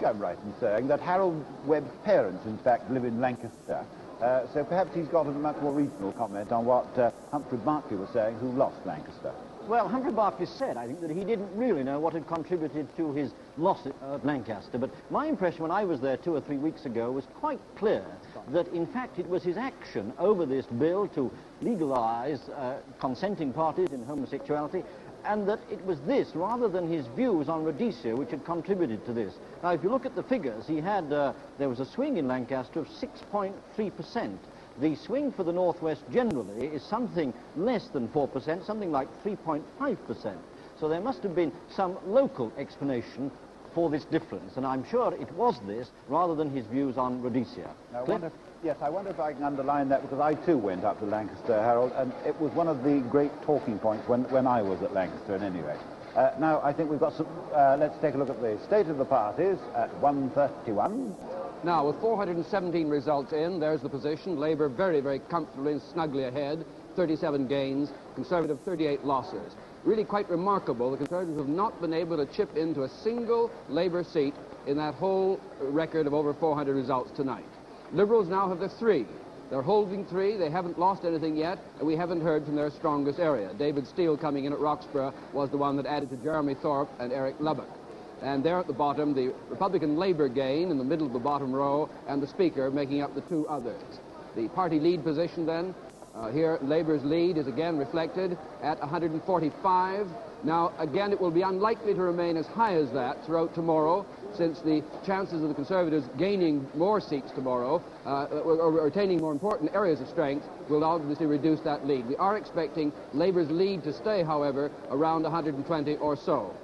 I'm right in saying that Harold Webb's parents, in fact, live in Lancaster. So perhaps he's got a much more reasonable comment on what Humphrey Berkeley was saying, who lost Lancaster. Well, Humphrey Berkeley said, I think, that he didn't really know what had contributed to his loss at Lancaster. But my impression when I was there 2 or 3 weeks ago was quite clear that, in fact, it was his action over this bill to legalise consenting parties in homosexuality, and that it was this, rather than his views on Rhodesia, which had contributed to this. Now, if you look at the figures, he had, there was a swing in Lancaster of 6.3%. The swing for the Northwest generally is something less than 4%, something like 3.5%. So there must have been some local explanation for this difference, and I'm sure it was this, rather than his views on Rhodesia. I wonder if I can underline that, because I too went up to Lancaster, Harold, and it was one of the great talking points when I was at Lancaster, at any rate. Now, I think we've got some... let's take a look at the state of the parties at 131. Now, with 417 results in, there's the position. Labour very, very comfortably and snugly ahead, 37 gains, Conservative 38 losses. Really quite remarkable. The Conservatives have not been able to chip into a single Labour seat in that whole record of over 400 results tonight. Liberals now have the 3. They're holding 3, they haven't lost anything yet, and we haven't heard from their strongest area. David Steele coming in at Roxburgh was the one that added to Jeremy Thorpe and Eric Lubbock. And there at the bottom, the Republican Labour gain in the middle of the bottom row, and the Speaker making up the 2 others. The party lead position then, here Labour's lead is again reflected at 145. Now, again, it will be unlikely to remain as high as that throughout tomorrow, since the chances of the Conservatives gaining more seats tomorrow, or retaining more important areas of strength, will obviously reduce that lead. We are expecting Labour's lead to stay, however, around 120 or so.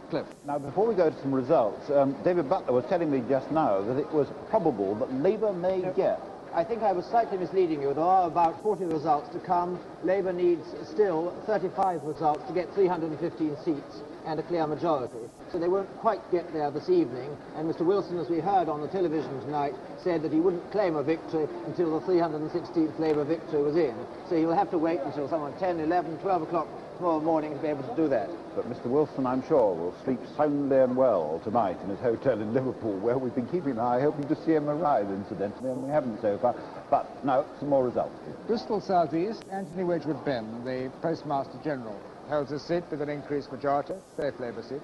Cliff. Now, before we go to some results, David Butler was telling me just now that it was probable that Labour may get... I think I was slightly misleading you. There are about 40 results to come. Labour needs still 35 results to get 315 seats and a clear majority. So they won't quite get there this evening. And Mr. Wilson, as we heard on the television tonight, said that he wouldn't claim a victory until the 316th Labour victory was in. So he'll have to wait until someone 10, 11, 12 o'clock tomorrow morning to be able to do that. But Mr. Wilson, I'm sure, will sleep soundly and well tonight in his hotel in Liverpool, where we've been keeping an eye, hoping to see him arrive, incidentally, and we haven't so far. But now, some more results. Bristol South East, Anthony Wedgwood Benn, the Postmaster General, holds his seat with an increased majority, safe Labour seat.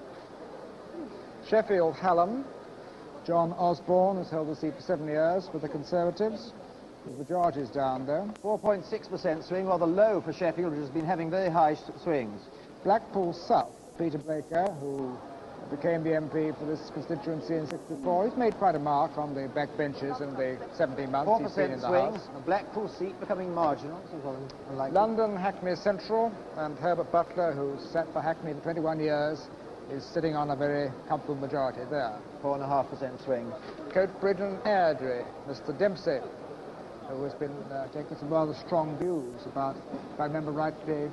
Sheffield Hallam, John Osborne has held the seat for 7 years with the Conservatives. The majority is down there. 4.6% swing, rather low for Sheffield, which has been having very high swings. Blackpool South, Peter Baker, who became the MP for this constituency in '64. He's made quite a mark on the backbenches in the 17 months he's been in the swing, House. a Blackpool seat becoming marginal. London, Hackney Central, and Herbert Butler, who's sat for Hackney for 21 years, is sitting on a very comfortable majority there. 4.5% swing. Coatbridge and Airdrie, Mr. Dempsey, who has been taking some rather strong views about, if I remember rightly,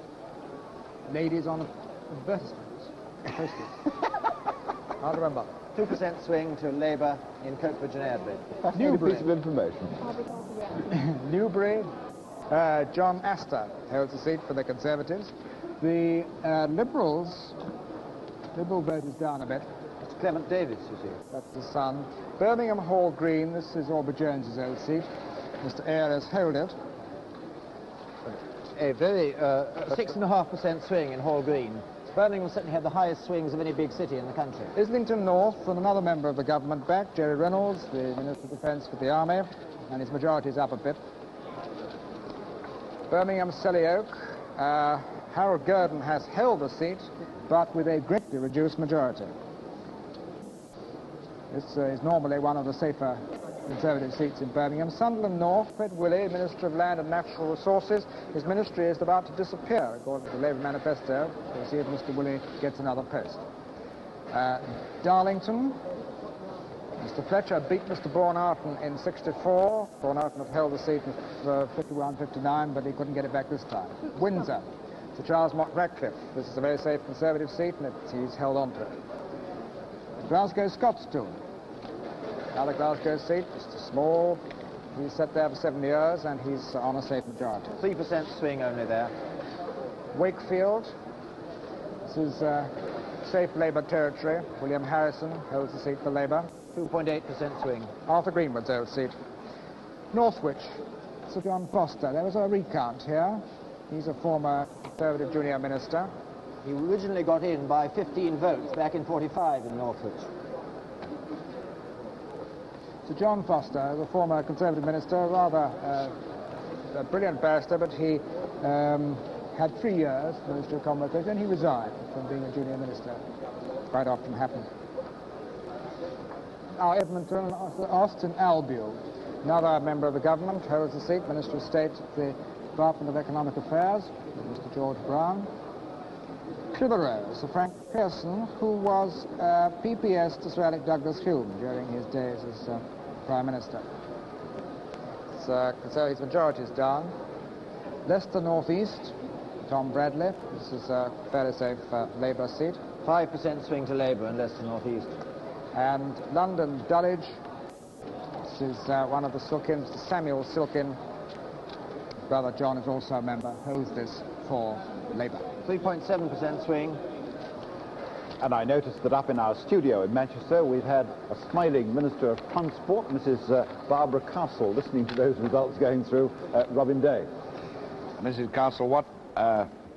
ladies on advertisements. Can't remember. 2% swing to Labour in Coatbridge and Airdrie. Fascinating piece of information. Newbury, John Astor holds a seat for the Conservatives. The Liberal vote is down a bit. Mr. Clement Davis, you see. That's the son. Birmingham Hall Green, this is Aubrey Jones's old seat. Mr. Eyre has held it. A very 6.5% swing in Hall Green. Birmingham certainly had the highest swings of any big city in the country. Islington North, and another member of the government back, Jerry Reynolds, the Minister of Defence for the Army, and his majority is up a bit. Birmingham Selly Oak, Harold Gurdon has held the seat, but with a greatly reduced majority. This is normally one of the safer Conservative seats in Birmingham. Sunderland North, Fred Willey, Minister of Land and Natural Resources. His ministry is about to disappear, according to the Labour manifesto. We'll see if Mr. Willey gets another post. Darlington, Mr. Fletcher beat Mr. Bornarton in '64. Bornarton had held the seat for 51-59, but he couldn't get it back this time. Windsor, Sir Charles Mott Ratcliffe. This is a very safe Conservative seat, and he's held on to it. Glasgow Scotstoun, another Glasgow seat, Mr. Small. He's sat there for 7 years, and he's on a safe majority. 3% swing only there. Wakefield, this is safe Labour territory. William Harrison holds the seat for Labour. 2.8% swing. Arthur Greenwood's old seat. Northwich, Sir John Foster. There was a recount here. He's a former Conservative junior minister. He originally got in by 15 votes back in '45 in Northwich. Sir John Foster, the former Conservative minister, rather a brilliant barrister, but he had 3 years Minister of Commonwealth Affairs, and he resigned from being a junior minister. Quite often happens. Now Edmonton, Austin Albiol, another member of the government, holds the seat, Minister of State at the Department of Economic Affairs, Mr. George Brown. Clitheroe, Sir Frank Pearson, who was PPS to Sir Alec Douglas Hume during his days as Prime Minister. So his majority is down. Leicester North East, Tom Bradley. This is a fairly safe Labour seat. 5% swing to Labour in Leicester North East. And London Dulwich. This is one of the Silkins, Samuel Silkin. Brother John is also a member, holds this for Labour. 3.7% swing. And I noticed that up in our studio in Manchester, we've had a smiling Minister of Transport, Mrs. Barbara Castle, listening to those results going through Robin Day. Mrs. Castle, what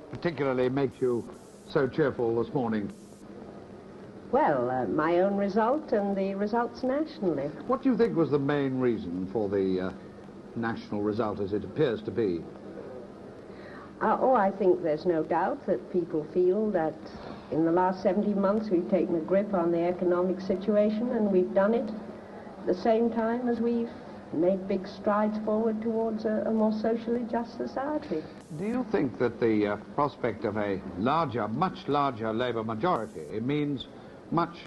particularly makes you so cheerful this morning? Well, my own result and the results nationally. What do you think was the main reason for the national result as it appears to be? I think there's no doubt that people feel that in the last 17 months we've taken a grip on the economic situation, and we've done it at the same time as we've made big strides forward towards a more socially just society. Do you think that the prospect of a larger, much larger Labour majority means much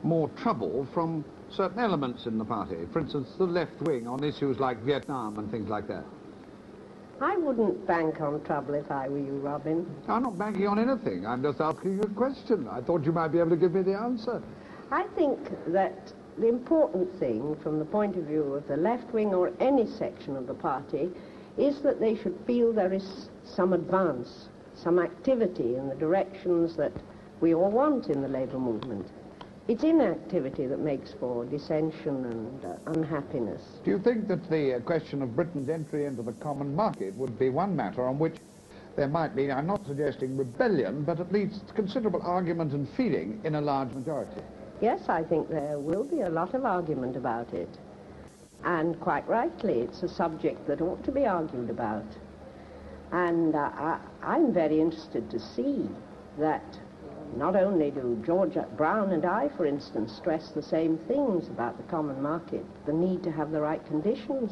more trouble from certain elements in the party? For instance, the left wing on issues like Vietnam and things like that. I wouldn't bank on trouble if I were you, Robin. I'm not banking on anything. I'm just asking you a question. I thought you might be able to give me the answer. I think that the important thing from the point of view of the left wing or any section of the party is that they should feel there is some advance, some activity in the directions that we all want in the Labour movement. It's inactivity that makes for dissension and unhappiness. Do you think that the question of Britain's entry into the common market would be one matter on which there might be, I'm not suggesting rebellion, but at least considerable argument and feeling in a large majority? Yes, I think there will be a lot of argument about it. And quite rightly, it's a subject that ought to be argued about. And I'm very interested to see that not only do George Brown and I, for instance, stress the same things about the common market, the need to have the right conditions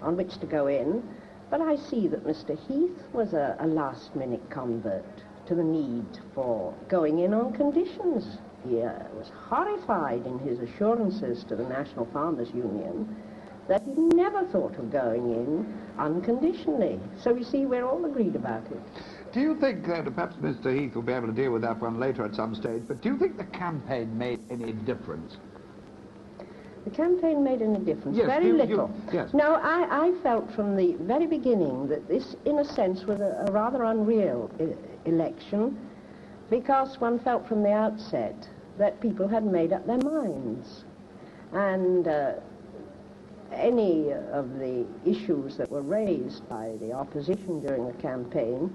on which to go in, but I see that Mr. Heath was a last-minute convert to the need for going in on conditions. He was horrified in his assurances to the National Farmers Union that he never thought of going in unconditionally. So you see, we're all agreed about it. Do you think that, perhaps Mr. Heath will be able to deal with that one later at some stage, but do you think the campaign made any difference? The campaign made any difference? Yes, very little. Yes. No, I felt from the very beginning that this, in a sense, was a rather unreal election, because one felt from the outset that people had made up their minds. And any of the issues that were raised by the opposition during the campaign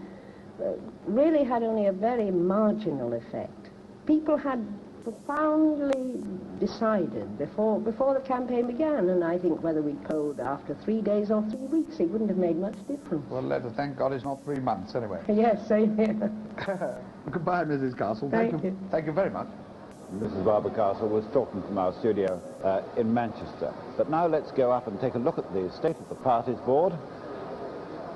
really had only a very marginal effect. People had profoundly decided before the campaign began, and I think whether we polled after 3 days or 3 weeks, it wouldn't have made much difference. Well, let us thank God it's not 3 months, anyway. Yes, same here. Goodbye, Mrs. Castle. Thank you. Thank you very much. Mrs. Barbara Castle was talking from our studio in Manchester. But now let's go up and take a look at the state of the parties board.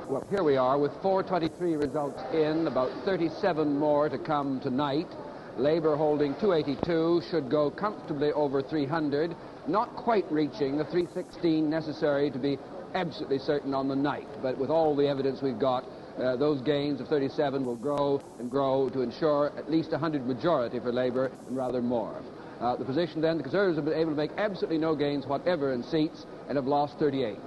Well, here we are with 423 results in, about 37 more to come tonight. Labour holding 282, should go comfortably over 300, not quite reaching the 316 necessary to be absolutely certain on the night. But with all the evidence we've got, those gains of 37 will grow and grow to ensure at least 100 majority for Labour and rather more. The position then, the Conservatives have been able to make absolutely no gains whatever in seats and have lost 38.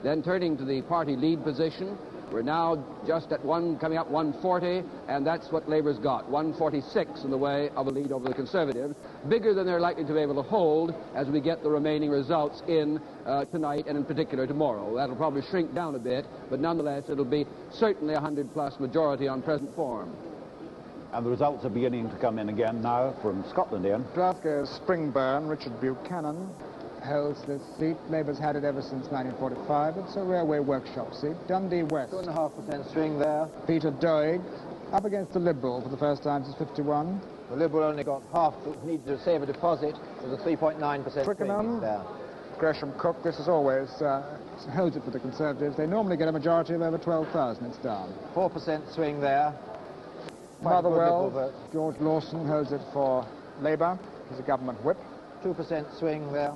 Then turning to the party lead position, we're now just at coming up 140, and that's what Labour's got, 146 in the way of a lead over the Conservatives, bigger than they're likely to be able to hold as we get the remaining results in tonight and in particular tomorrow. That'll probably shrink down a bit, but nonetheless it'll be certainly 100-plus majority on present form. And the results are beginning to come in again now from Scotland, Ian. Glasgow's Springburn, Richard Buchanan holds this seat. Labour's had it ever since 1945. It's a railway workshop seat. Dundee West. 2.5% swing there. Peter Doig up against the Liberal for the first time since 51. The Liberal only got half, needed to save a deposit. It was a 3.9% Twickenham there. Gresham Cook, this is always holds it for the Conservatives. They normally get a majority of over 12,000. It's down. 4% swing there. Motherwell, George Lawson holds it for Labour. He's a government whip. 2% swing there.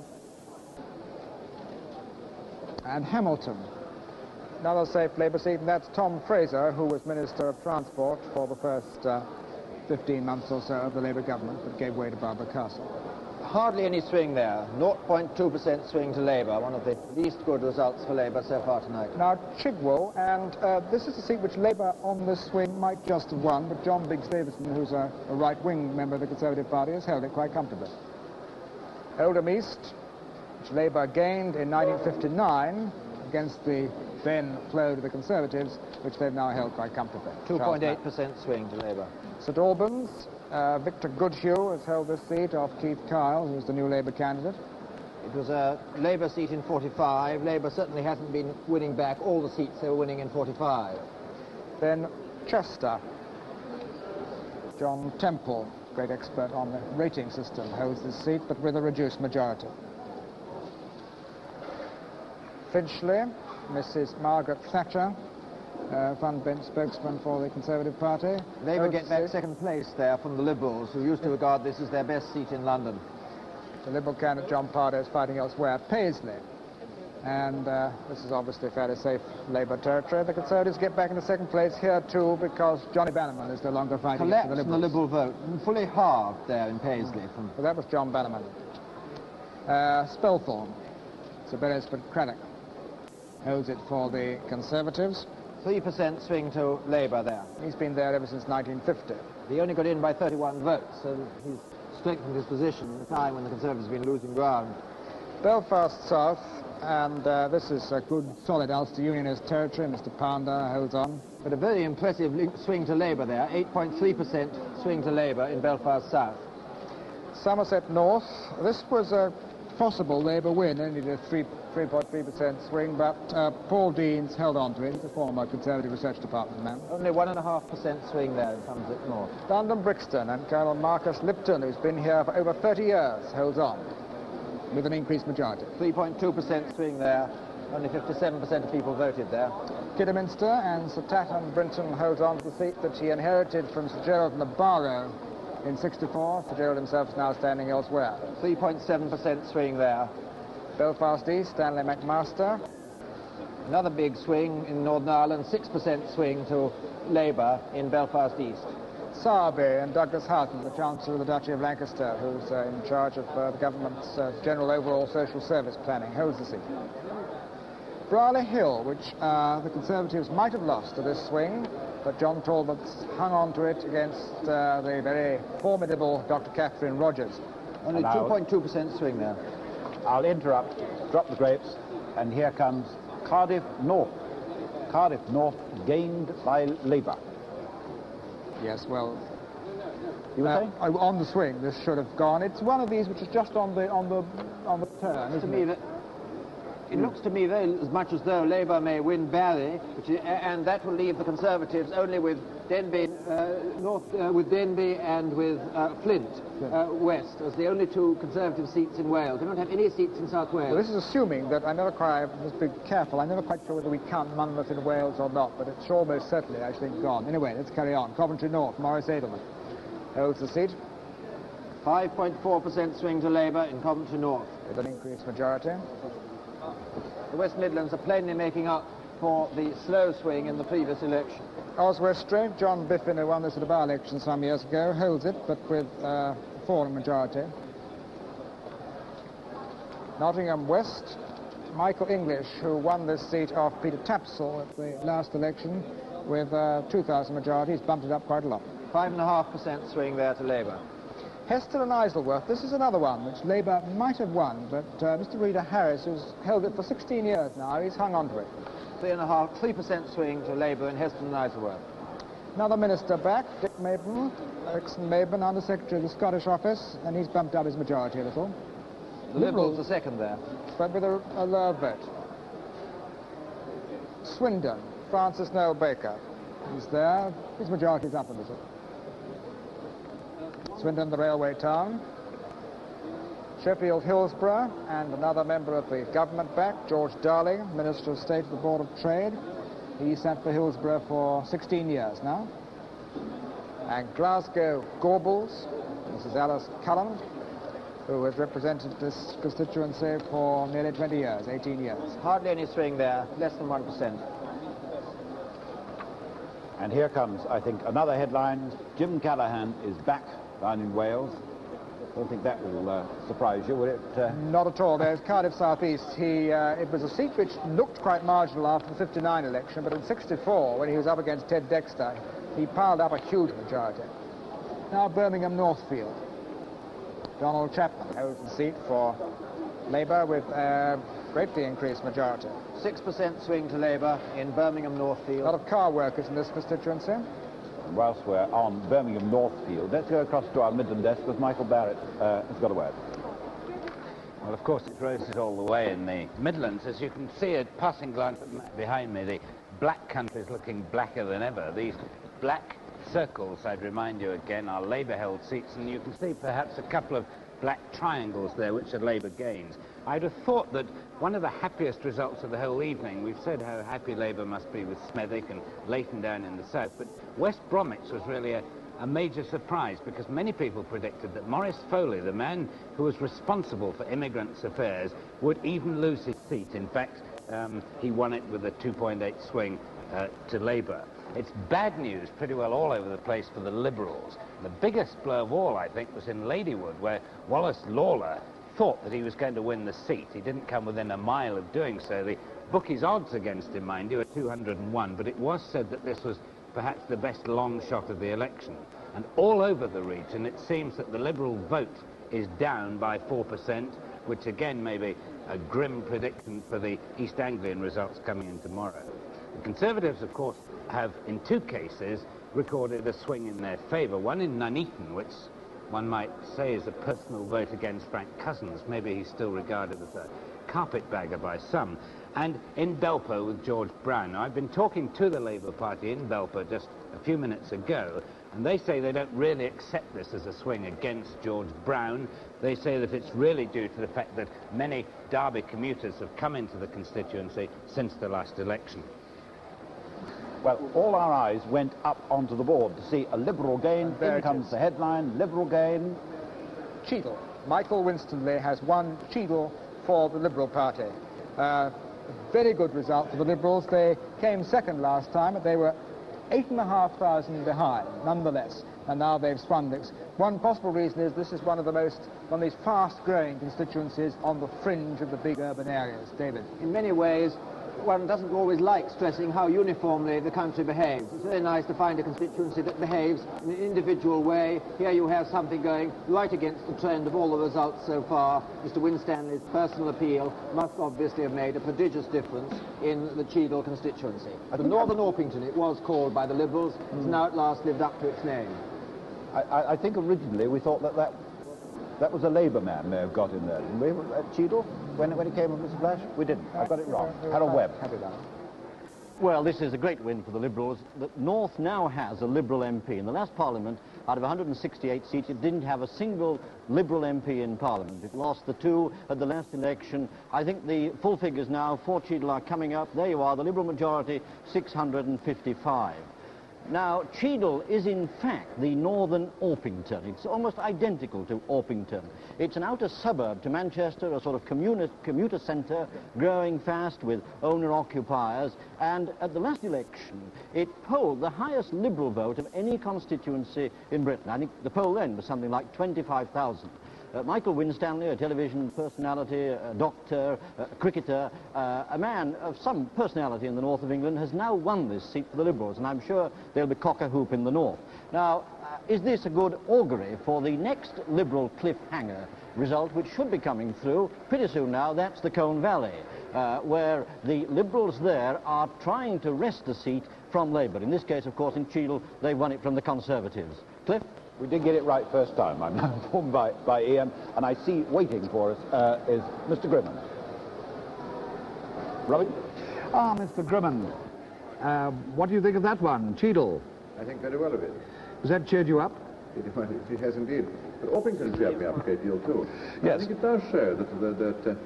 And Hamilton, another safe Labour seat, and that's Tom Fraser, who was Minister of Transport for the first 15 months or so of the Labour government, but gave way to Barbara Castle. hardly any swing there. 0.2% swing to Labour, one of the least good results for Labour so far tonight. Now, Chigwell, and this is a seat which Labour on this swing might just have won, but John Biggs-Davison, who's a right-wing member of the Conservative Party, has held it quite comfortably. Oldham East, which Labour gained in 1959 against the then flow to the Conservatives, which they've now held quite comfortably. 2.8% swing to Labour. St Albans, Victor Goodhue has held this seat off Keith Kyle, who's the new Labour candidate. It was a Labour seat in 45. Labour certainly hasn't been winning back all the seats they were winning in 45. Then Chester. John Temple, great expert on the rating system, holds this seat, but with a reduced majority. Finchley, Mrs. Margaret Thatcher, front bench spokesman for the Conservative Party. Labour get back second place there from the Liberals, who used to regard this as their best seat in London. The Liberal candidate John Pardo is fighting elsewhere. Paisley. And this is obviously fairly safe Labour territory. The Conservatives get back into second place here too, because Johnny Bannerman is no longer fighting Collapse for the in the Liberals. Liberal vote, fully halved there in Paisley. Well, that was John Bannerman. Spelthorne, Sir Beresford Craddock holds it for the Conservatives. 3% swing to Labour there. He's been there ever since 1950. He only got in by 31 votes, so he's strengthened his position at a time when the Conservatives have been losing ground. Belfast South, and this is a good, solid Ulster Unionist territory. Mr. Pounder holds on. But a very impressive swing to Labour there, 8.3% swing to Labour in Belfast South. Somerset North, this was a possible Labour win, only a 3.3% swing, but Paul Dean's held on to it. He's a former Conservative Research Department man. Only 1.5% swing there in Somerset North. London Brixton, and Colonel Marcus Lipton, who's been here for over 30 years, holds on with an increased majority. 3.2% swing there. Only 57% of people voted there. Kidderminster, and Sir Tatham Brinton holds on to the seat that he inherited from Sir Gerald Nabarro in 64. Sir Gerald himself is now standing elsewhere. 3.7% swing there. Belfast East, Stanley McMaster. Another big swing in Northern Ireland, 6% swing to Labour in Belfast East. Sowerby and Douglas Houghton, the Chancellor of the Duchy of Lancaster, who's in charge of the government's general overall social service planning, holds the seat. Brierley Hill, which the Conservatives might have lost to this swing, but John Talbot's hung on to it against the very formidable Dr. Catherine Rogers. Only 2.2% swing there. I'll interrupt, drop the grapes, and here comes Cardiff North. Cardiff North gained by Labour. Yes, well, you were saying? On the swing, this should have gone. It's one of these which is just on the turn, isn't it? It looks to me very as much as though Labour may win Barry, and that will leave the Conservatives only with Denbigh with Denbigh and with Flint West as the only two Conservative seats in Wales. They don't have any seats in South Wales. Well, this is assuming that I must be careful. I'm never quite sure whether we count Monmouth in Wales or not, but it's almost certainly, I think, gone. Anyway, let's carry on. Coventry North, Maurice Edelman holds the seat. 5.4% swing to Labour in Coventry North. With an increased majority. The West Midlands are plainly making up for the slow swing in the previous election. Oswestry, John Biffin, who won this at a by-election some years ago, holds it, but with a falling majority. Nottingham West, Michael English, who won this seat off Peter Tapsell at the last election with a 2,000 majority, he's bumped it up quite a lot. 5.5% swing there to Labour. Heston and Isleworth, this is another one which Labour might have won, but Mr. Reader Harris, who's held it for 16 years now, he's hung on to it. 3% swing to Labour in Heston and Isleworth. Another minister back, Dick Maben, Ericsson Maben, Under Secretary of the Scottish Office, and he's bumped up his majority a little. The Liberals are second there. But with a low vote. Swindon, Francis Noel Baker. He's there, his majority's up a little. Swindon, the railway town. Sheffield Hillsborough, and another member of the government back, George Darling, Minister of State of the Board of Trade. He sat for Hillsborough for 16 years now. And Glasgow Gorbals, Mrs. Alice Cullen, who has represented this constituency for nearly 20 years, 18 years. Hardly any swing there, less than 1%. And here comes, I think, another headline. Jim Callaghan is back down in Wales. I don't think that will surprise you, will it? Not at all. There's Cardiff South East. It was a seat which looked quite marginal after the 59 election, but in 64, when he was up against Ted Dexter, he piled up a huge majority. Now Birmingham Northfield. Donald Chapman holds the seat for Labour with a greatly increased majority. 6% swing to Labour in Birmingham Northfield. A lot of car workers in this constituency. And whilst we're on Birmingham Northfield, let's go across to our Midland desk because Michael Barrett has got a word. Well, of course, it's roasted all the way in the Midlands. As you can see at passing glance behind me, the black country is looking blacker than ever. These black circles, I'd remind you again, are Labour-held seats, and you can see perhaps a couple of black triangles there, which are Labour gains. I'd have thought that one of the happiest results of the whole evening, we've said how happy Labour must be with Smethwick and Leighton down in the south, but West Bromwich was really a major surprise because many people predicted that Maurice Foley, the man who was responsible for immigrants' affairs, would even lose his seat. In fact, he won it with a 2.8 swing to Labour. It's bad news pretty well all over the place for the Liberals. The biggest blow of all, I think, was in Ladywood, where Wallace Lawler thought that he was going to win the seat. He didn't come within a mile of doing so. The bookies' odds against him, mind you, are 201, but it was said that this was perhaps the best long shot of the election. And all over the region, it seems that the Liberal vote is down by 4%, which again may be a grim prediction for the East Anglian results coming in tomorrow. The Conservatives, of course, have, in two cases, recorded a swing in their favour. One in Nuneaton, which one might say is a personal vote against Frank Cousins. Maybe he's still regarded as a carpetbagger by some. And in Belper with George Brown. Now, I've been talking to the Labour Party in Belper just a few minutes ago, and they say they don't really accept this as a swing against George Brown. They say that it's really due to the fact that many Derby commuters have come into the constituency since the last election. Well, all our eyes went up onto the board to see a Liberal gain. There comes the headline, Liberal gain. Cheadle. Michael Winstanley has won Cheadle for the Liberal Party. Very good result for the Liberals. They came second last time, but they were 8,500 behind, nonetheless. And now they've swung this. One possible reason is this is one of these fast-growing constituencies on the fringe of the big urban areas. David. In many ways, one doesn't always like stressing how uniformly the country behaves. It's very nice to find a constituency that behaves in an individual way. Here you have something going right against the trend of all the results so far. Mr. Winstanley's personal appeal must obviously have made a prodigious difference in the Cheadle constituency. The Northern Orpington, it was called by the Liberals, has now at last lived up to its name. I think originally we thought that was a Labour man may have got in there, didn't we, at Cheadle, when it came with Mr. Flash? We didn't. I got it wrong. Harold Webb. Well, this is a great win for the Liberals. The North now has a Liberal MP. In the last Parliament, out of 168 seats, it didn't have a single Liberal MP in Parliament. It lost the two at the last election. I think the full figures now for Cheadle are coming up. There you are, the Liberal majority, 655. Now, Cheadle is in fact the northern Orpington. It's almost identical to Orpington. It's an outer suburb to Manchester, a sort of commuter centre, growing fast with owner-occupiers. And at the last election, it polled the highest Liberal vote of any constituency in Britain. I think the poll then was something like 25,000. Michael Winstanley, a television personality, a doctor, a cricketer, a man of some personality in the north of England, has now won this seat for the Liberals, and I'm sure there'll be cock-a-hoop in the north. Now, is this a good augury for the next Liberal cliffhanger result, which should be coming through pretty soon now? That's the Colne Valley, where the Liberals there are trying to wrest a seat from Labour. In this case, of course, in Cheadle, they won it from the Conservatives. Cliff? We did get it right first time, I'm now informed by Ian, and I see waiting for us is Mr. Grimman. Robin? Ah, Mr. Grimman, what do you think of that one, Cheadle? I think very well of it. Has that cheered you up? It has indeed. But Orpington cheered me up a great deal too. Yes. I think it does show that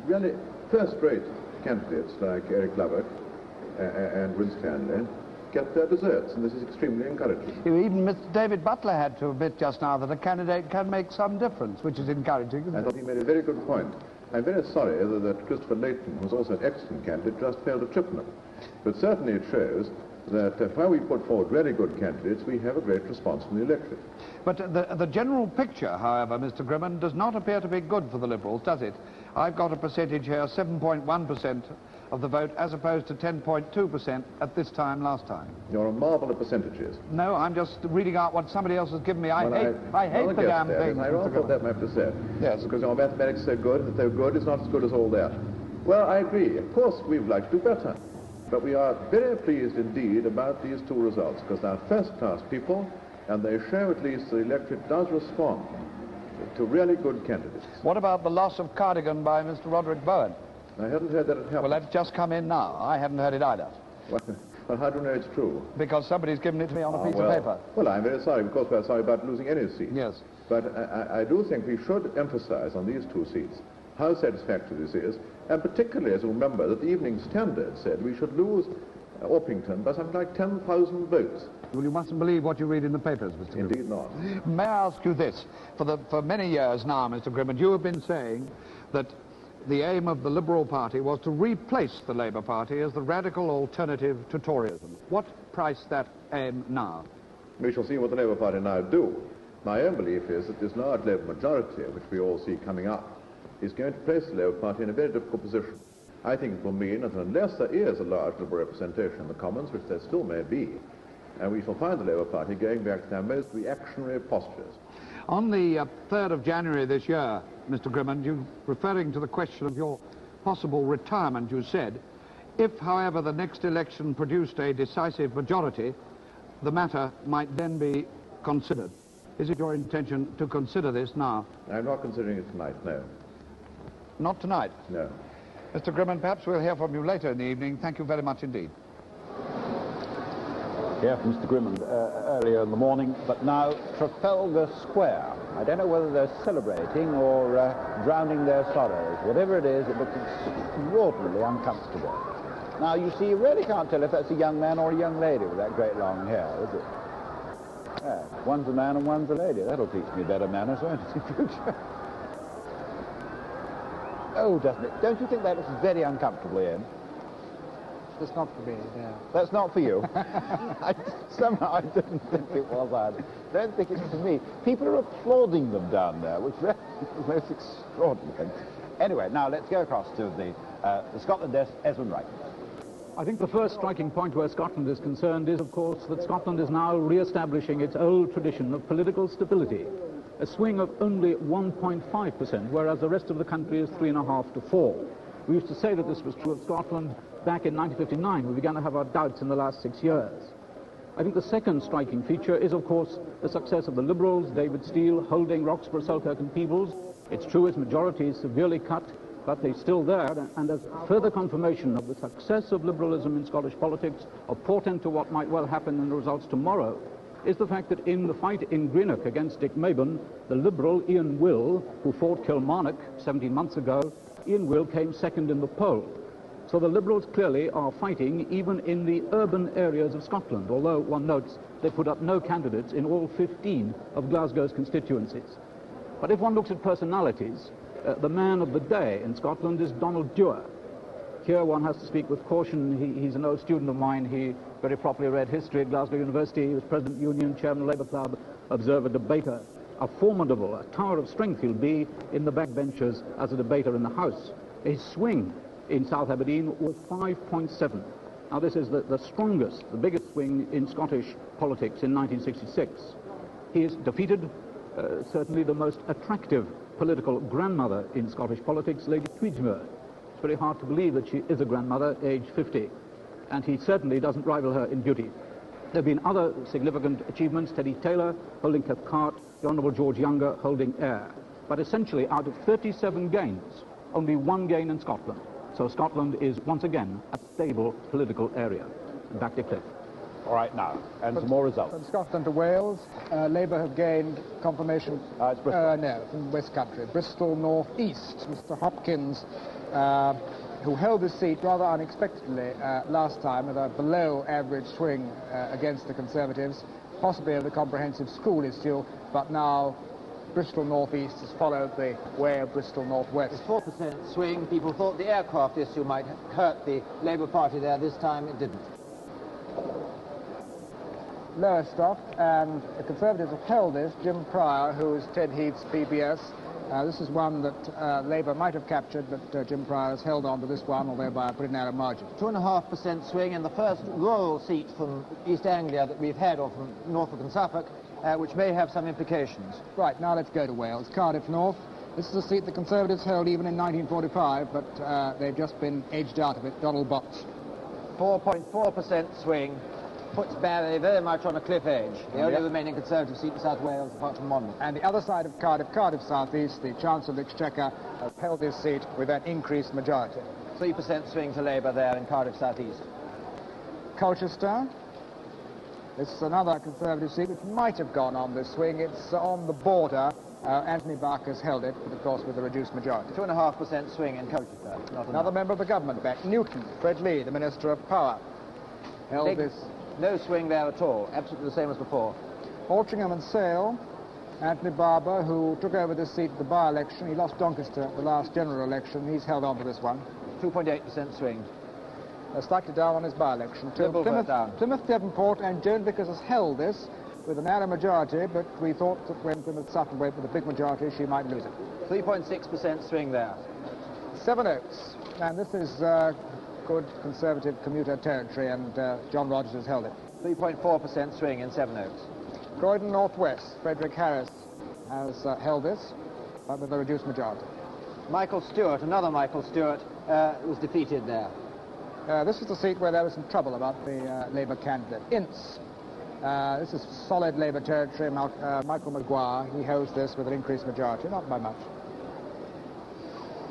really first-rate candidates like Eric Lovatt and Winstanley get their deserts, and this is extremely encouraging. Even Mr. David Butler had to admit just now that a candidate can make some difference, which is encouraging, isn't it? I thought he made a very good point. I'm very sorry that Christopher Leighton, who was also an excellent candidate, just failed at Chippenham. But certainly it shows that when we put forward really good candidates, we have a great response from the electorate. But the general picture, however, Mr. Grimond, does not appear to be good for the Liberals, does it? I've got a percentage here, 7.1% of the vote, as opposed to 10.2% at this time last time. You're a marvel of percentages. No, I'm just reading out what somebody else has given me. I hate the damn thing. I rather thought that might be said. Yes. Because our mathematics are so good, and if they're good, it's not as good as all that. Well, I agree. Of course, we would like to do better. But we are very pleased indeed about these two results, because they're first-class people, and they show at least the electorate does respond to really good candidates. What about the loss of Cardigan by Mr. Roderick Bowen? I hadn't heard that it happened. Well, that's just come in now. I hadn't heard it either. Well, how do you know it's true? Because somebody's given it to me on a piece of paper. Well, I'm very sorry. Of course, we're sorry about losing any seat. Yes. But I do think we should emphasize on these two seats how satisfactory this is, and particularly as you remember that the Evening Standard said we should lose Orpington by something like 10,000 votes. Well, you mustn't believe what you read in the papers, Mr. Grimond. Indeed not. May I ask you this? For many years now, Mr. Grimond, you have been saying that the aim of the Liberal Party was to replace the Labour Party as the radical alternative to Toryism. What price that aim now? We shall see what the Labour Party now do. My own belief is that this large Labour majority, which we all see coming up, is going to place the Labour Party in a very difficult position. I think it will mean that unless there is a large Liberal representation in the Commons, which there still may be, and we shall find the Labour Party going back to their most reactionary postures. On the 3rd of January this year, Mr. Grimond, you referring to the question of your possible retirement, you said, if, however, the next election produced a decisive majority, the matter might then be considered. Is it your intention to consider this now? I'm not considering it tonight, no. Not tonight? No. Mr. Grimond, perhaps we'll hear from you later in the evening. Thank you very much indeed. Here from Mr. Grimond earlier in the morning, but now Trafalgar Square. I don't know whether they're celebrating or drowning their sorrows. Whatever it is, it looks extraordinarily uncomfortable. Now, you see, you really can't tell if that's a young man or a young lady with that great long hair, is it? Yeah, one's a man and one's a lady. That'll teach me better manners, won't it, in future? Oh, doesn't it? Don't you think that looks very uncomfortable, Ian? That's not for me, no. That's not for you? Somehow I didn't think it was either. I don't think it's for me. People are applauding them down there, which really is the most extraordinary thing. Anyway, now let's go across to the Scotland desk, Esmond Wright. I think the first striking point where Scotland is concerned is, of course, that Scotland is now re-establishing its old tradition of political stability. A swing of only 1.5%, whereas the rest of the country is 3.5 to 4. We used to say that this was true of Scotland back in 1959. We began to have our doubts in the last 6 years. I think the second striking feature is, of course, the success of the Liberals, David Steele holding Roxburgh, Selkirk and Peebles. It's true its majority is severely cut, but they're still there, and as further confirmation of the success of liberalism in Scottish politics, a portent to what might well happen in the results tomorrow, is the fact that in the fight in Greenock against Dick Mabon, the Liberal Ian Will, who fought Kilmarnock 17 months ago, Ian Will came second in the poll. So the Liberals clearly are fighting even in the urban areas of Scotland, although one notes they put up no candidates in all 15 of Glasgow's constituencies. But if one looks at personalities, the man of the day in Scotland is Donald Dewar. Here one has to speak with caution. He's an old student of mine. He very properly read history at Glasgow University. He was President of the Union, Chairman of the Labour Club, observer, debater. A formidable, a tower of strength he'll be in the backbenches as a debater in the House. His swing in South Aberdeen was 5.7. Now this is the strongest, the biggest swing in Scottish politics in 1966. He has defeated certainly the most attractive political grandmother in Scottish politics, Lady Tweedsmuir. It's very hard to believe that she is a grandmother, age 50, and he certainly doesn't rival her in beauty. There have been other significant achievements, Teddy Taylor holding Cathcart, the Honourable George Younger holding Ayr. But essentially, out of 37 gains, only one gain in Scotland. So Scotland is once again a stable political area. Back to Cliff. All right, now, and some more results. From Scotland to Wales, Labour have gained confirmation. It's Bristol. No, from West Country. Bristol North East. Mr. Hopkins, who held his seat rather unexpectedly last time with a below-average swing against the Conservatives, possibly of the comprehensive school issue, but now Bristol North East has followed the way of Bristol North West. It's 4% swing. People thought the aircraft issue might hurt the Labour Party there. This time it didn't. Lowestoft, and the Conservatives have held this. Jim Pryor, who is Ted Heath's PBS. This is one that Labour might have captured, but Jim Pryor has held on to this one, although by a pretty narrow margin. 2.5% swing in the first rural seat from East Anglia that we've had, or from Norfolk and Suffolk, which may have some implications. Right, now let's go to Wales. Cardiff North. This is a seat the Conservatives held even in 1945, but they've just been edged out of it. Donald Botts. 4.4% swing puts Barry very much on a cliff edge. The only remaining Conservative seat in South Wales, apart from Monmouth. And the other side of Cardiff, Cardiff South East, the Chancellor of the Exchequer has held this seat with an increased majority. 3% swing to Labour there in Cardiff South East. Colchester. This is another Conservative seat which might have gone on this swing. It's on the border. Anthony Barker's held it, but of course with a reduced majority. 2.5% swing in Colchester. Another member of the government back. Newton, Fred Lee, the Minister of Power, held this. No swing there at all, absolutely the same as before. Altrincham and Sale, Anthony Barber, who took over this seat at the by-election. He lost Doncaster at the last general election. He's held on to this one. 2.8% swing. Slightly down on his by-election. Plymouth Devonport, and Joan Vickers has held this with a narrow majority, but we thought that when Plymouth Sutton went with a big majority, she might lose it. 3.6% swing there. Sevenoaks, and this is good Conservative commuter territory, and John Rogers has held it. 3.4% swing in Sevenoaks. Croydon Northwest, Frederick Harris has held this, but with a reduced majority. Michael Stewart, another Michael Stewart, was defeated there. This is the seat where there was some trouble about the Labour candidate. Ince. This is solid Labour territory. Michael Maguire, he holds this with an increased majority, not by much.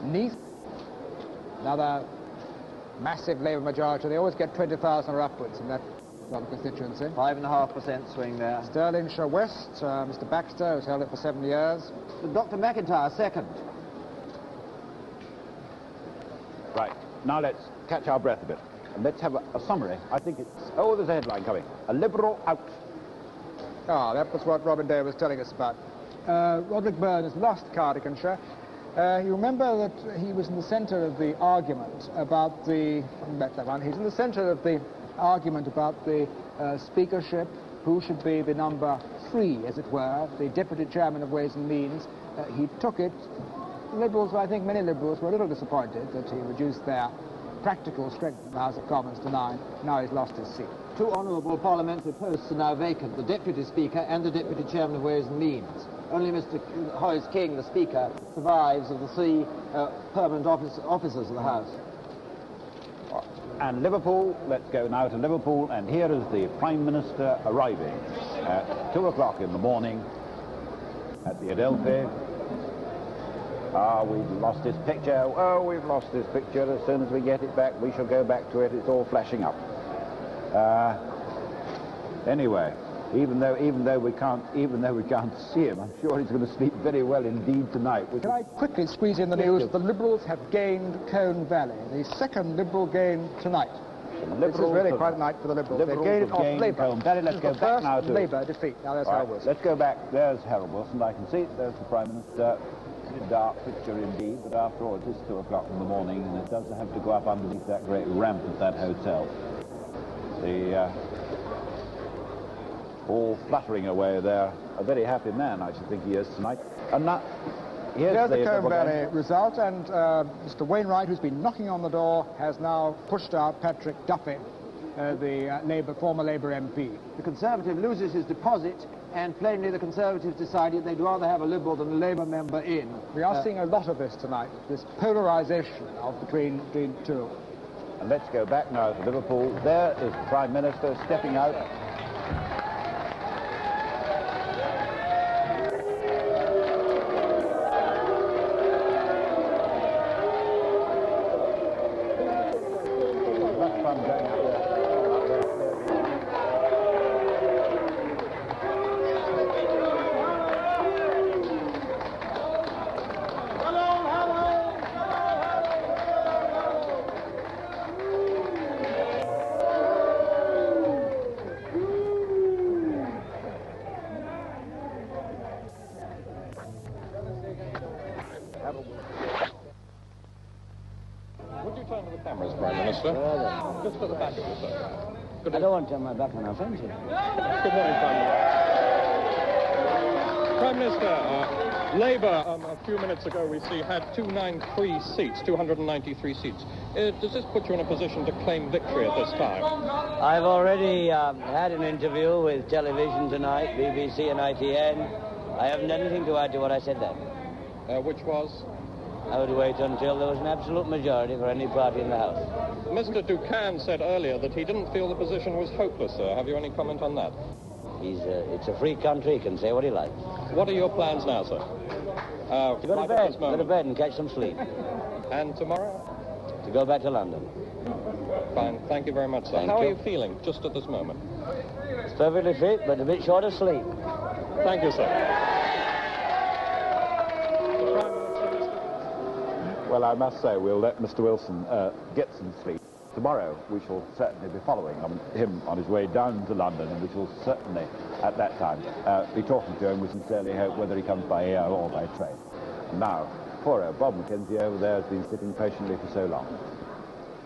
Neath, another massive Labour majority. They always get 20,000 or upwards in that constituency. 5.5% swing there. Stirlingshire West, Mr. Baxter, who's held it for 7 years. Dr. McIntyre, second. Right, now let's catch our breath a bit. And let's have a summary. I think it's... Oh, there's a headline coming. A Liberal out. Ah, that was what Robin Day was telling us about. Roderick Byrne has lost Cardiganshire. You remember that he was in the centre of the argument about the... He's in the centre of the argument about the speakership, who should be the number 3, as it were, the Deputy Chairman of Ways and Means. He took it. Liberals, I think many Liberals were a little disappointed that he reduced their practical strength in the House of Commons to 9. Now he's lost his seat. 2 honourable parliamentary posts are now vacant, the Deputy Speaker and the Deputy Chairman of Ways and Means. Only Mr. Horace King, the Speaker, survives of the 3 permanent officers of the House. And Liverpool, let's go now to Liverpool, and here is the Prime Minister arriving at 2 o'clock in the morning at the Adelphi. Ah, we've lost this picture. Oh, we've lost this picture. As soon as we get it back, we shall go back to it. It's all flashing up. Anyway, even though we can't see him, I'm sure he's going to sleep very well indeed tonight. Can I quickly squeeze in the news? The Liberals have gained Colne Valley, the second Liberal gain tonight. This is really quite a night for the Liberals. They've gained it off Labour. Let's go back now to Labour defeat. Now there's Harold Wilson. Let's go back. There's Harold Wilson. I can see it. There's the Prime Minister. A dark picture indeed, but after all, it is 2 o'clock in the morning, and it does have to go up underneath that great ramp at that hotel. The all fluttering away there. A very happy man, I should think he is tonight. And now, here's the Colne Valley result, and Mr. Wainwright, who's been knocking on the door, has now pushed out Patrick Duffy, the former Labour MP. The Conservative loses his deposit, and plainly the Conservatives decided they'd rather have a Liberal than a Labour member in. We are seeing a lot of this tonight, this polarisation between 2. And let's go back now to Liverpool. There is the Prime Minister stepping out. Would you turn to the cameras, Prime Minister? Just at the back of the circle. I don't want to turn my back on our friends here. Good morning, Prime Minister. Prime Minister, Labour, a few minutes ago, we see, had 293 seats. Does this put you in a position to claim victory at this time? I've already had an interview with television tonight, BBC and ITN. I haven't anything to add to what I said then. Which was? I would wait until there was an absolute majority for any party in the House. Mr. Ducan said earlier that he didn't feel the position was hopeless, sir. Have you any comment on that? It's a free country. He can say what he likes. What are your plans now, sir? To go to bed and catch some sleep. And tomorrow? To go back to London. Fine. Thank you very much, sir. How are you feeling just at this moment? It's perfectly fit, but a bit short of sleep. Thank you, sir. Well, I must say, we'll let Mr. Wilson get some sleep. Tomorrow, we shall certainly be following him on his way down to London, and we shall certainly, at that time, be talking to him. We sincerely hope, whether he comes by air or by train. Now, poor old Bob McKenzie over there has been sitting patiently for so long.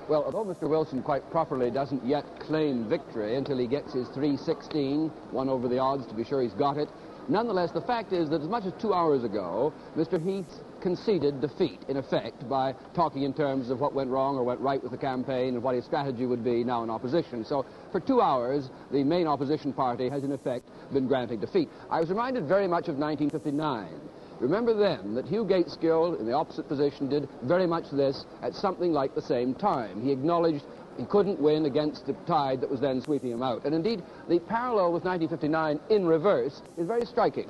Well, although Mr. Wilson quite properly doesn't yet claim victory until he gets his 316, one over the odds to be sure he's got it, nonetheless, the fact is that as much as 2 hours ago, Mr. Heath conceded defeat, in effect, by talking in terms of what went wrong or went right with the campaign and what his strategy would be now in opposition. So for 2 hours, the main opposition party has, in effect, been granting defeat. I was reminded very much of 1959. Remember then that Hugh Gaitskell, in the opposite position, did very much this at something like the same time. He acknowledged he couldn't win against the tide that was then sweeping him out. And indeed, the parallel with 1959 in reverse is very striking.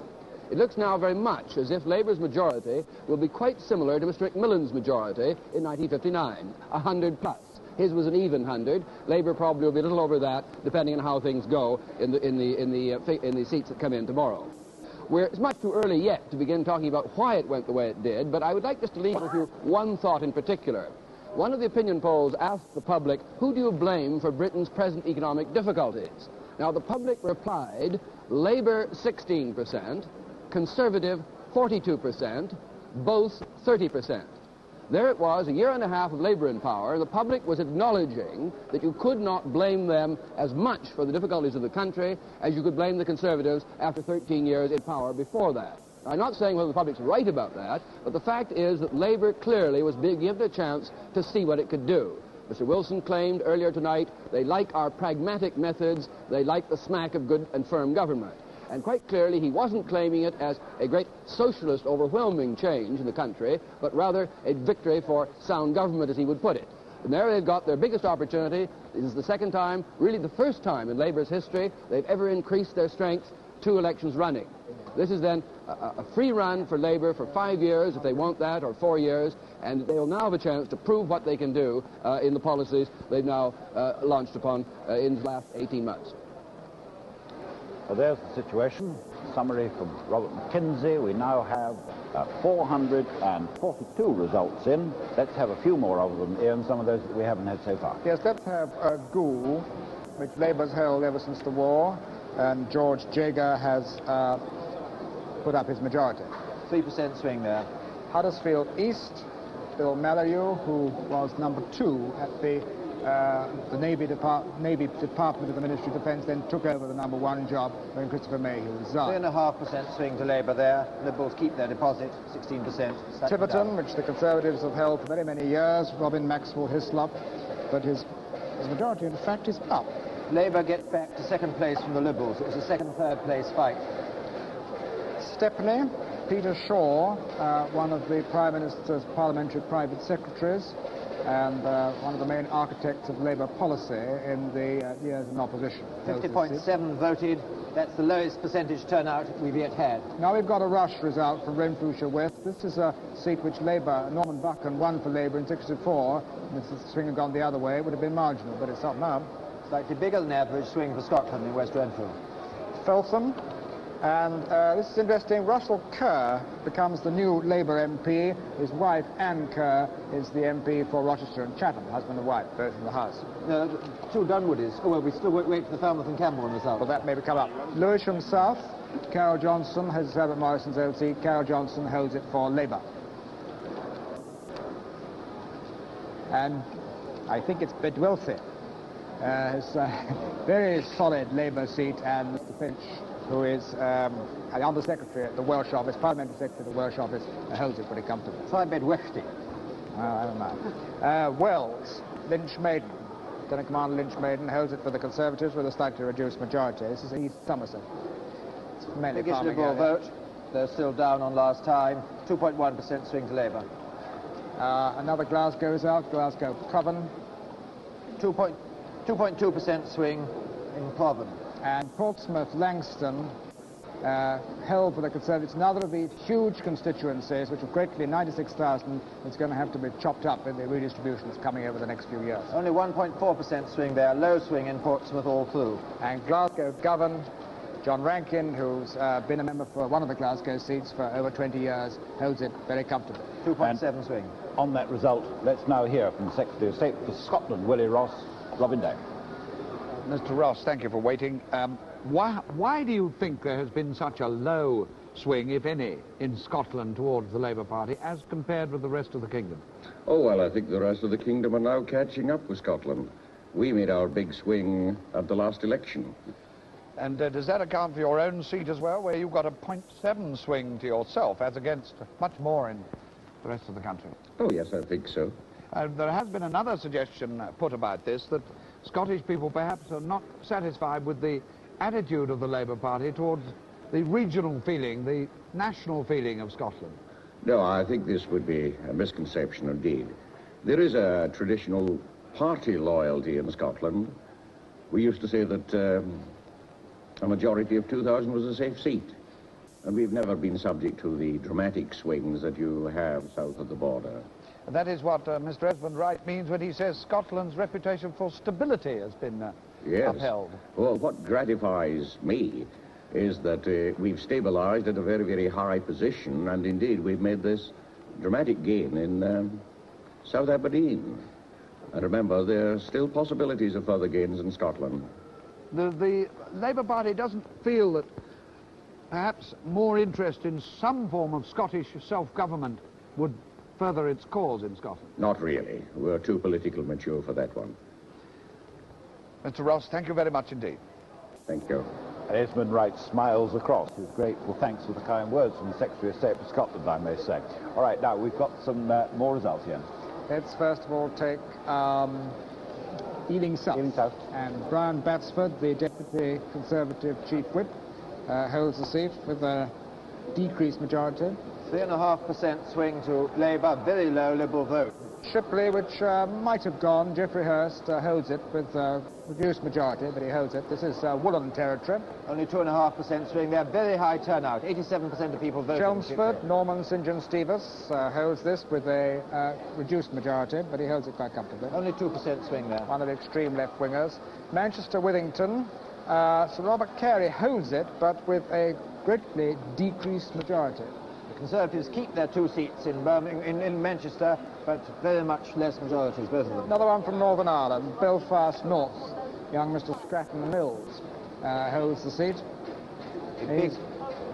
It looks now very much as if Labour's majority will be quite similar to Mr. Macmillan's majority in 1959, 100 plus. His was an even 100. Labour probably will be a little over that, depending on how things go in the seats that come in tomorrow. It's much too early yet to begin talking about why it went the way it did, but I would like just to leave with you one thought in particular. One of the opinion polls asked the public, who do you blame for Britain's present economic difficulties? Now, the public replied, Labour 16%, Conservative 42%, both 30%. There it was, a year and a half of Labour in power, and the public was acknowledging that you could not blame them as much for the difficulties of the country as you could blame the Conservatives after 13 years in power before that. I'm not saying whether the public's right about that, but the fact is that Labour clearly was being given a chance to see what it could do. Mr. Wilson claimed earlier tonight they like our pragmatic methods, they like the smack of good and firm government. And quite clearly he wasn't claiming it as a great socialist overwhelming change in the country, but rather a victory for sound government, as he would put it. And there they've got their biggest opportunity. This is the second time, really the first time in Labour's history, they've ever increased their strength 2 elections running. This is then a free run for Labour for 5 years, if they want that, or 4 years, and they will now have a chance to prove what they can do in the policies they've now launched upon in the last 18 months. Well, there's the situation. Summary from Robert McKenzie. We now have 442 results in. Let's have a few more of them, Ian, some of those that we haven't had so far. Yes, let's have a Bough, which Labour's held ever since the war, and George Jager has put up his majority. 3% swing there. Huddersfield East, Bill Mallory, who was number 2 at the Navy Department of the Ministry of Defence, then took over the number 1 job when Christopher Mayhew resigned. 3.5% swing to Labour there. Liberals keep their deposit, 16%. Tiverton, which the Conservatives have held for many, many years, Robin Maxwell Hislop, but his majority, in fact, is up. Labour gets back to second place from the Liberals. It was a second, third place fight. Stepney, Peter Shaw, one of the Prime Minister's parliamentary private secretaries, and one of the main architects of Labour policy in the years in opposition. 50.7 voted. That's the lowest percentage turnout we've yet had. Now we've got a rush result from Renfrewshire West. This is a seat which Labour, Norman Buchan, won for Labour in 64. And if the swing had gone the other way, it would have been marginal, but it's not now. Slightly bigger than average swing for Scotland in West Renfrew. Feltham. And this is interesting. Russell Kerr becomes the new Labour MP. His wife, Anne Kerr, is the MP for Rochester and Chatham, husband and wife, both in the House. No, 2 Dunwoodies. Oh, well, we still wait for the Falmouth and Camborne result. Well, that may come up. Lewisham South, Carol Johnson has Herbert Morrison's old seat. Carol Johnson holds it for Labour. And I think it's Bedwellthy. It's a very solid Labour seat, and Mr Finch, who is the Undersecretary at the Welsh Office, Parliamentary Secretary at the Welsh Office, holds it pretty comfortably. Try Whicker. I don't know. Wells, Lynch Maiden. Lieutenant Commander Lynch Maiden holds it for the Conservatives with a slightly reduced majority. This is East Somerset. It's mainly Biggest farming Liberal area. vote. They're still down on last time. 2.1% swing to Labour. Another Glasgow result, Glasgow Proven. 2.2% swing in Proven. And Portsmouth Langston held for the Conservatives another of the huge constituencies, which are greatly 96,000, that's going to have to be chopped up in the redistributions coming over the next few years. Only 1.4% swing there, low swing in Portsmouth all through. And Glasgow governed, John Rankin, who's been a member for one of the Glasgow seats for over 20 years, holds it very comfortably. 2.7 swing. On that result, let's now hear from the Secretary of State for Scotland, Willie Ross. Robin Day. Mr. Ross, thank you for waiting. Why do you think there has been such a low swing, if any, in Scotland towards the Labour Party as compared with the rest of the kingdom? Oh, well, I think the rest of the kingdom are now catching up with Scotland. We made our big swing at the last election. And does that account for your own seat as well, where you've got a 0.7 swing to yourself, as against much more in the rest of the country? Oh, yes, I think so. There has been another suggestion put about this, that Scottish people perhaps are not satisfied with the attitude of the Labour Party towards the regional feeling, the national feeling of Scotland. No, I think this would be a misconception indeed. There is a traditional party loyalty in Scotland. We used to say that a majority of 2,000 was a safe seat, and we've never been subject to the dramatic swings that you have south of the border. And that is what Mr. Esmond Wright means when he says Scotland's reputation for stability has been upheld. Well, what gratifies me is that we've stabilised at a very, very high position, and indeed we've made this dramatic gain in South Aberdeen. And remember, there are still possibilities of further gains in Scotland. The Labour Party doesn't feel that perhaps more interest in some form of Scottish self-government would further its cause in Scotland? Not really. We're too politically mature for that one. Mr. Ross, thank you very much indeed. Thank you. Esmond Wright smiles across his grateful thanks for the kind words from the Secretary of State for Scotland, I may say. All right, now we've got some more results here. Let's first of all take Ealing South. And Brian Batsford, the Deputy Conservative Chief Whip, holds the seat with a decreased majority. 3.5% swing to Labour, very low Liberal vote. Shipley, which might have gone, Geoffrey Hurst holds it with a reduced majority, but he holds it. This is Woollen territory. Only 2.5% swing there, very high turnout, 87% of people voting. Chelmsford, Norman St John Stevens holds this with a reduced majority, but he holds it quite comfortably. Only 2% swing there. One of the extreme left wingers. Manchester Withington, Sir Robert Carey holds it, but with a greatly decreased majority. The Conservatives keep their 2 seats in Manchester, but very much less majorities, both of them. Another one from Northern Ireland, Belfast North. Young Mr. Stratton Mills holds the seat.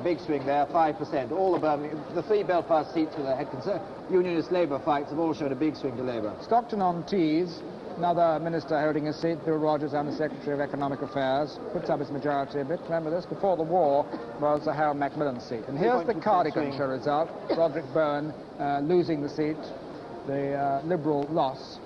Big swing there, 5%. All the 3 Belfast seats where they had Unionist Labour fights have all shown a big swing to Labour. Stockton-on-Tees, another minister holding a seat, Bill Rogers, Under Secretary of Economic Affairs, puts up his majority a bit. Remember this, before the war was the Harold Macmillan seat. And here's the Cardiganshire result. Roderick Byrne losing the seat, the Liberal loss.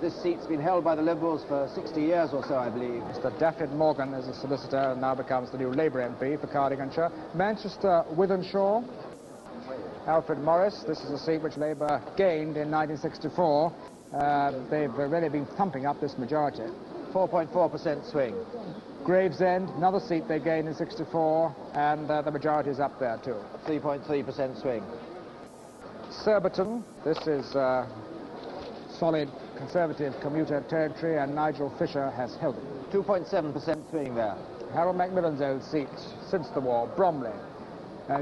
This seat's been held by the Liberals for 60 years or so, I believe. Mr. Daffyd Morgan is a solicitor and now becomes the new Labour MP for Cardiganshire. Manchester Wythenshawe, Alfred Morris. This is a seat which Labour gained in 1964. They've really been thumping up this majority. 4.4% swing. Gravesend, another seat they gained in 64, and the majority is up there too. 3.3% swing. Surbiton, this is solid Conservative commuter territory, and Nigel Fisher has held it. 2.7% swing there. Harold Macmillan's old seat since the war, Bromley.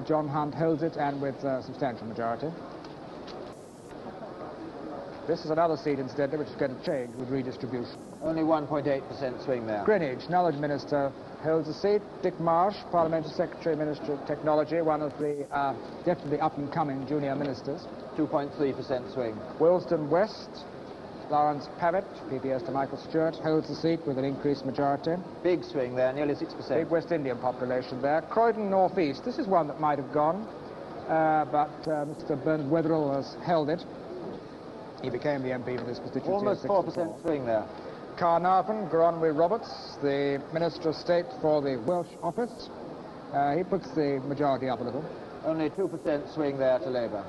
John Hunt holds it, and with a substantial majority. This is another seat, incidentally, which is going to change with redistribution. Only 1.8% swing there. Greenwich, Knowledge Minister, holds a seat. Dick Marsh, Parliamentary Secretary, Minister of Technology, one of the definitely up-and-coming junior ministers. 2.3% swing. Willesden West, Lawrence Pavitt, PPS to Michael Stewart, holds the seat with an increased majority. Big swing there, nearly 6%. Big West Indian population there. Croydon North East, this is one that might have gone, but Mr. Bernard Wetherill has held it. He became the MP for this constituency. Almost 4% swing there. Carnarvon, Gronwy Roberts, the Minister of State for the Welsh office. He puts the majority up a little. Only 2% swing there to Labour.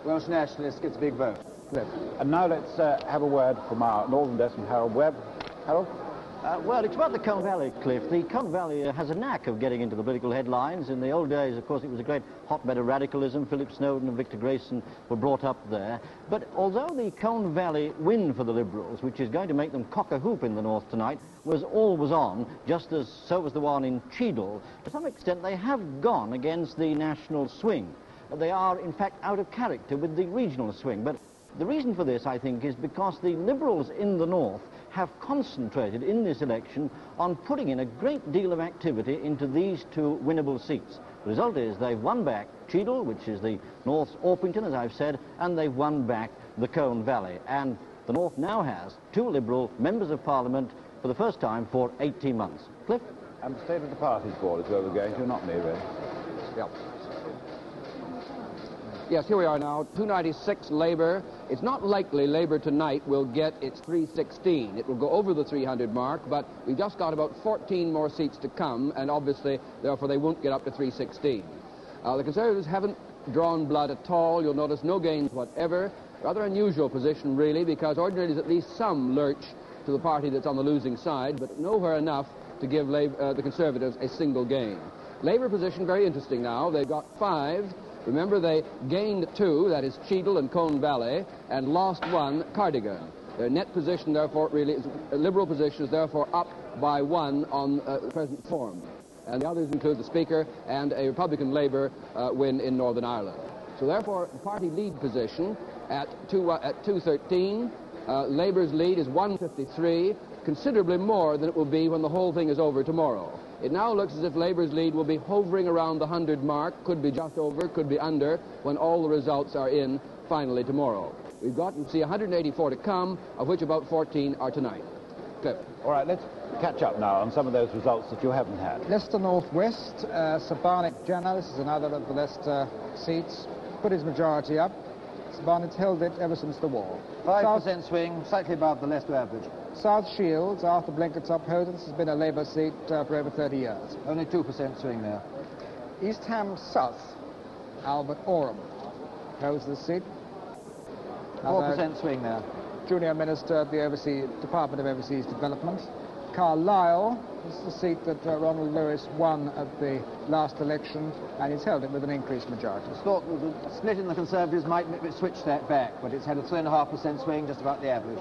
Welsh Nationalist gets a big vote. Cliff. And now let's have a word from our Northern desk from Harold Webb. Harold? Well, it's about the Colne Valley, Cliff. The Colne Valley has a knack of getting into the political headlines. In the old days, of course, it was a great hotbed of radicalism. Philip Snowden and Victor Grayson were brought up there. But although the Colne Valley win for the Liberals, which is going to make them cock a hoop in the north tonight, was always on, just as so was the one in Cheadle, to some extent they have gone against the national swing. They are, in fact, out of character with the regional swing. But the reason for this, I think, is because the Liberals in the north have concentrated in this election on putting in a great deal of activity into these two winnable seats. The result is they've won back Cheadle, which is the North's Orpington, as I've said, and they've won back the Colne Valley. And the North now has two Liberal members of Parliament for the first time for 18 months. Cliff? And the state of the parties board is where we're going to, not me, really. Yep. Yes, here we are now, 296 Labour. It's not likely Labour tonight will get its 316. It will go over the 300 mark, but we've just got about 14 more seats to come, and obviously, therefore, they won't get up to 316. The Conservatives haven't drawn blood at all. You'll notice no gains whatever. Rather unusual position, really, because ordinarily there's at least some lurch to the party that's on the losing side, but nowhere enough to give the Conservatives a single gain. Labour position, very interesting now. They've got 5. Remember, they gained 2, that is Cheadle and Colne Valley, and lost 1, Cardigan. Their net position, therefore, really is, Liberal position is therefore up by 1 on the present form. And the others include the Speaker and a Republican Labour win in Northern Ireland. So therefore, party lead position at 213. Labour's lead is 153, considerably more than it will be when the whole thing is over tomorrow. It now looks as if Labour's lead will be hovering around the 100 mark, could be just over, could be under, when all the results are in finally tomorrow. We've got, you see, 184 to come, of which about 14 are tonight. Cliff. All right, let's catch up now on some of those results that you haven't had. Leicester North West, Sir Barnet Jenner, this is another of the Leicester seats, put his majority up. Sir Barnet's held it ever since the war. 5% swing, slightly above the Leicester average. South Shields, Arthur Blenkett's upholder, this has been a Labour seat for over 30 years. Only 2% swing there. East Ham South, Albert Oram holds the seat. 4% swing there. Junior Minister of the Department of Overseas Development. Carlisle, this is the seat that Ronald Lewis won at the last election, and he's held it with an increased majority. Thought the split in the Conservatives might switch that back, but it's had a 3.5% swing, just about the average.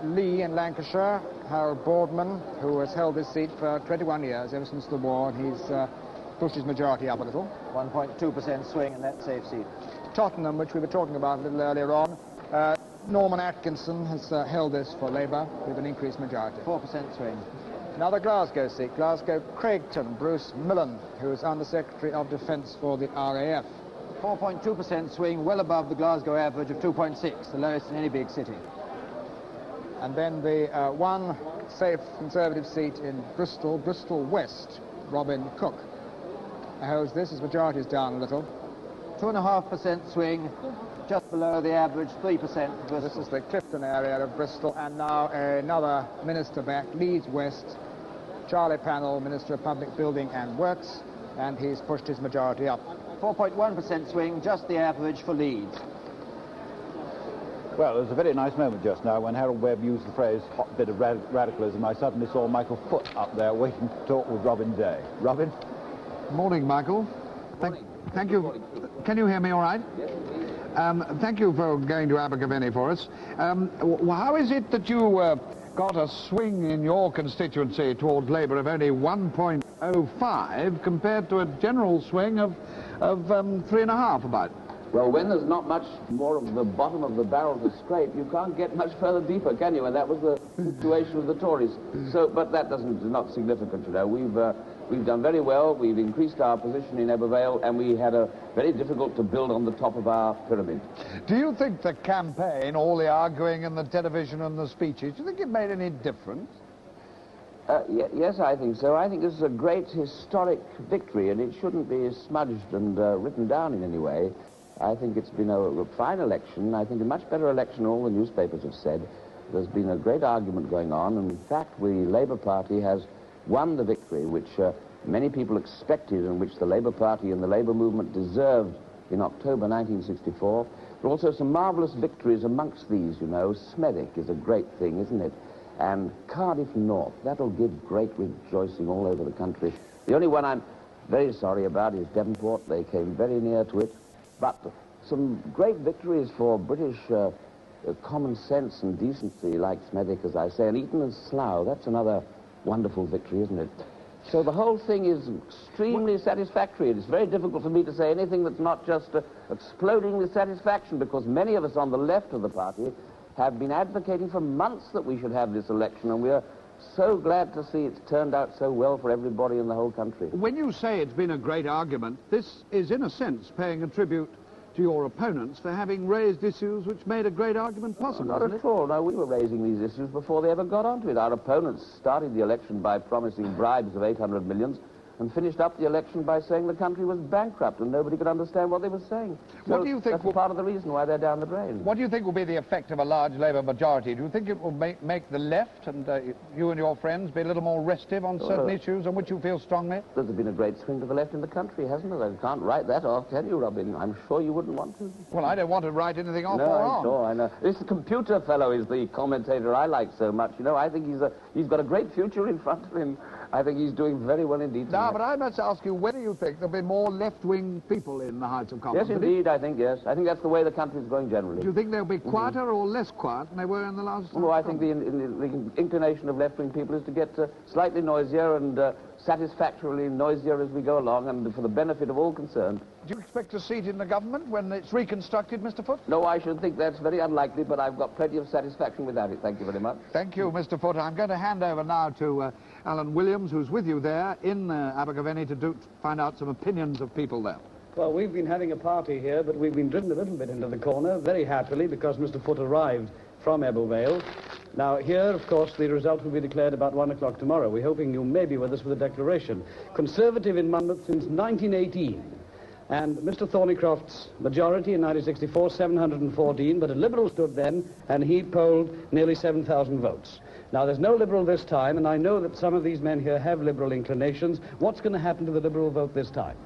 Lee in Lancashire, Harold Boardman, who has held this seat for 21 years, ever since the war, and he's pushed his majority up a little. 1.2% swing in that safe seat. Tottenham, which we were talking about a little earlier on, Norman Atkinson has held this for Labour with an increased majority. 4% swing. Another Glasgow seat, Glasgow Craigton, Bruce Millen, who is Under-Secretary of Defence for the RAF. 4.2% swing, well above the Glasgow average of 2.6, the lowest in any big city. And then the one safe Conservative seat in Bristol, Bristol West, Robin Cook holds this. His majority is down a little. 2.5% swing, just below the average, 3% for Bristol. This is the Clifton area of Bristol, and now another minister back, Leeds West, Charlie Pannell, Minister of Public Building and Works, and he's pushed his majority up. 4.1% swing, just the average for Leeds. Well, it was a very nice moment just now when Harold Webb used the phrase hot bit of radicalism. I suddenly saw Michael Foote up there waiting to talk with Robin Day. Robin? Morning, Michael. Thank you. Can you hear me all right? Yes. Thank you for going to Abergavenny for us. How is it that you got a swing in your constituency towards Labour of only 1.05 compared to a general swing of 3.5 about? Well, when there's not much more of the bottom of the barrel to scrape, you can't get much further deeper, can you? And that was the situation of the Tories. So, but that is not significant, you know. We've done very well. We've increased our position in Ebervale, and we had a very difficult to build on the top of our pyramid. Do you think the campaign, all the arguing and the television and the speeches, do you think it made any difference? Yes, I think so. I think this is a great historic victory, and it shouldn't be smudged and written down in any way. I think it's been a fine election. I think a much better election than all the newspapers have said. There's been a great argument going on, and in fact, the Labour Party has won the victory, which many people expected and which the Labour Party and the Labour movement deserved in October 1964. There are also some marvellous victories amongst these, you know. Smethwick is a great thing, isn't it? And Cardiff North, that'll give great rejoicing all over the country. The only one I'm very sorry about is Devonport. They came very near to it. But some great victories for British common sense and decency, like Smethwick, as I say, and Eton and Slough, that's another wonderful victory, isn't it? So the whole thing is extremely satisfactory. It's very difficult for me to say anything that's not just exploding with satisfaction, because many of us on the left of the party have been advocating for months that we should have this election, and we're so glad to see it's turned out so well for everybody in the whole country. When you say it's been a great argument, this is in a sense paying a tribute to your opponents for having raised issues which made a great argument possible. Not at all. No, we were raising these issues before they ever got onto it. Our opponents started the election by promising bribes of 800 million and finished up the election by saying the country was bankrupt and nobody could understand what they were saying. What do you think that's part of the reason why they're down the drain. What do you think will be the effect of a large Labour majority? Do you think it will make the left and you and your friends be a little more restive on certain issues on which you feel strongly? There's been a great swing to the left in the country, hasn't there? You can't write that off, can you, Robin? I'm sure you wouldn't want to. Well, I don't want to write anything off no, or I'm on. Sure, I know. This computer fellow is the commentator I like so much. You know, I think he's got a great future in front of him. I think he's doing very well indeed. No, but I must ask you, whether you think there'll be more left-wing people in the House of Commons? Yes, indeed, I think, yes. I think that's the way the country's going generally. Do you think they'll be quieter or less quiet than they were in the last... Well, I think the inclination of left-wing people is to get slightly noisier and satisfactorily noisier as we go along, and for the benefit of all concerned. Do you expect a seat in the government when it's reconstructed, Mr. Foote? No, I should think that's very unlikely, but I've got plenty of satisfaction without it. Thank you very much. Thank you, Mr. Foote. I'm going to hand over now to Alan Williams, who's with you there in Abergavenny to find out some opinions of people there. Well, we've been having a party here, but we've been driven a little bit into the corner, very happily, because Mr. Foote arrived from Ebervale. Now, here, of course, the result will be declared about 1 o'clock tomorrow. We're hoping you may be with us for the declaration. Conservative in Monmouth since 1918. And Mr. Thornycroft's majority in 1964, 714, but a Liberal stood then, and he polled nearly 7,000 votes. Now, there's no Liberal this time, and I know that some of these men here have Liberal inclinations. What's going to happen to the Liberal vote this time?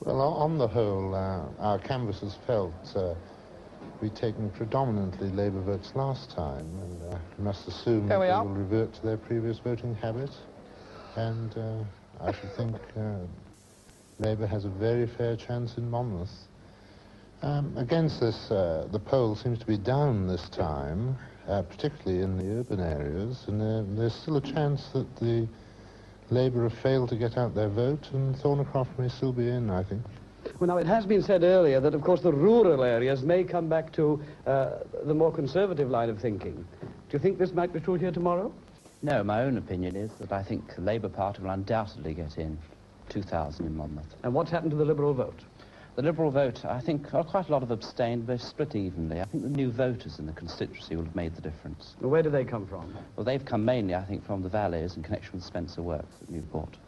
Well, on the whole, our canvassers felt we'd taken predominantly Labour votes last time, and we must assume that they will revert to their previous voting habit. And I should think Labour has a very fair chance in Monmouth. Against this, the poll seems to be down this time, particularly in the urban areas, and there's still a chance that the Labour have failed to get out their vote, and Thornycroft may still be in, I think. Well, now, it has been said earlier that, of course, the rural areas may come back to the more conservative line of thinking. Do you think this might be true here tomorrow? No, my own opinion is that I think the Labour Party will undoubtedly get in 2,000 in Monmouth. And what's happened to the Liberal vote? The Liberal vote, I think, quite a lot have abstained, but split evenly. I think the new voters in the constituency will have made the difference. Well, where do they come from? Well, they've come mainly, I think, from the valleys in connection with Spencer Works at Newport.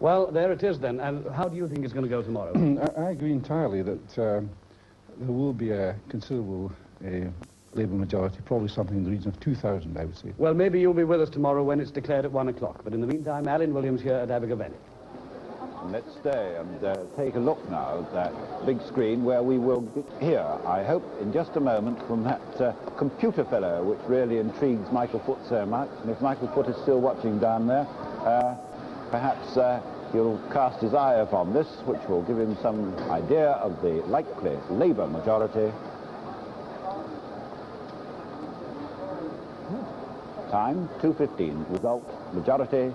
Well, there it is then. And how do you think it's going to go tomorrow? I agree entirely that there will be a considerable Labour majority, probably something in the region of 2,000, I would say. Well, maybe you'll be with us tomorrow when it's declared at 1 o'clock. But in the meantime, Alan Williams here at Abergavenny. Let's stay and take a look now at that big screen where we will hear, I hope, in just a moment from that computer fellow, which really intrigues Michael Foote so much. And if Michael Foote is still watching down there, perhaps he'll cast his eye upon this, which will give him some idea of the likely Labour majority. Time, 2:15. Result, majority,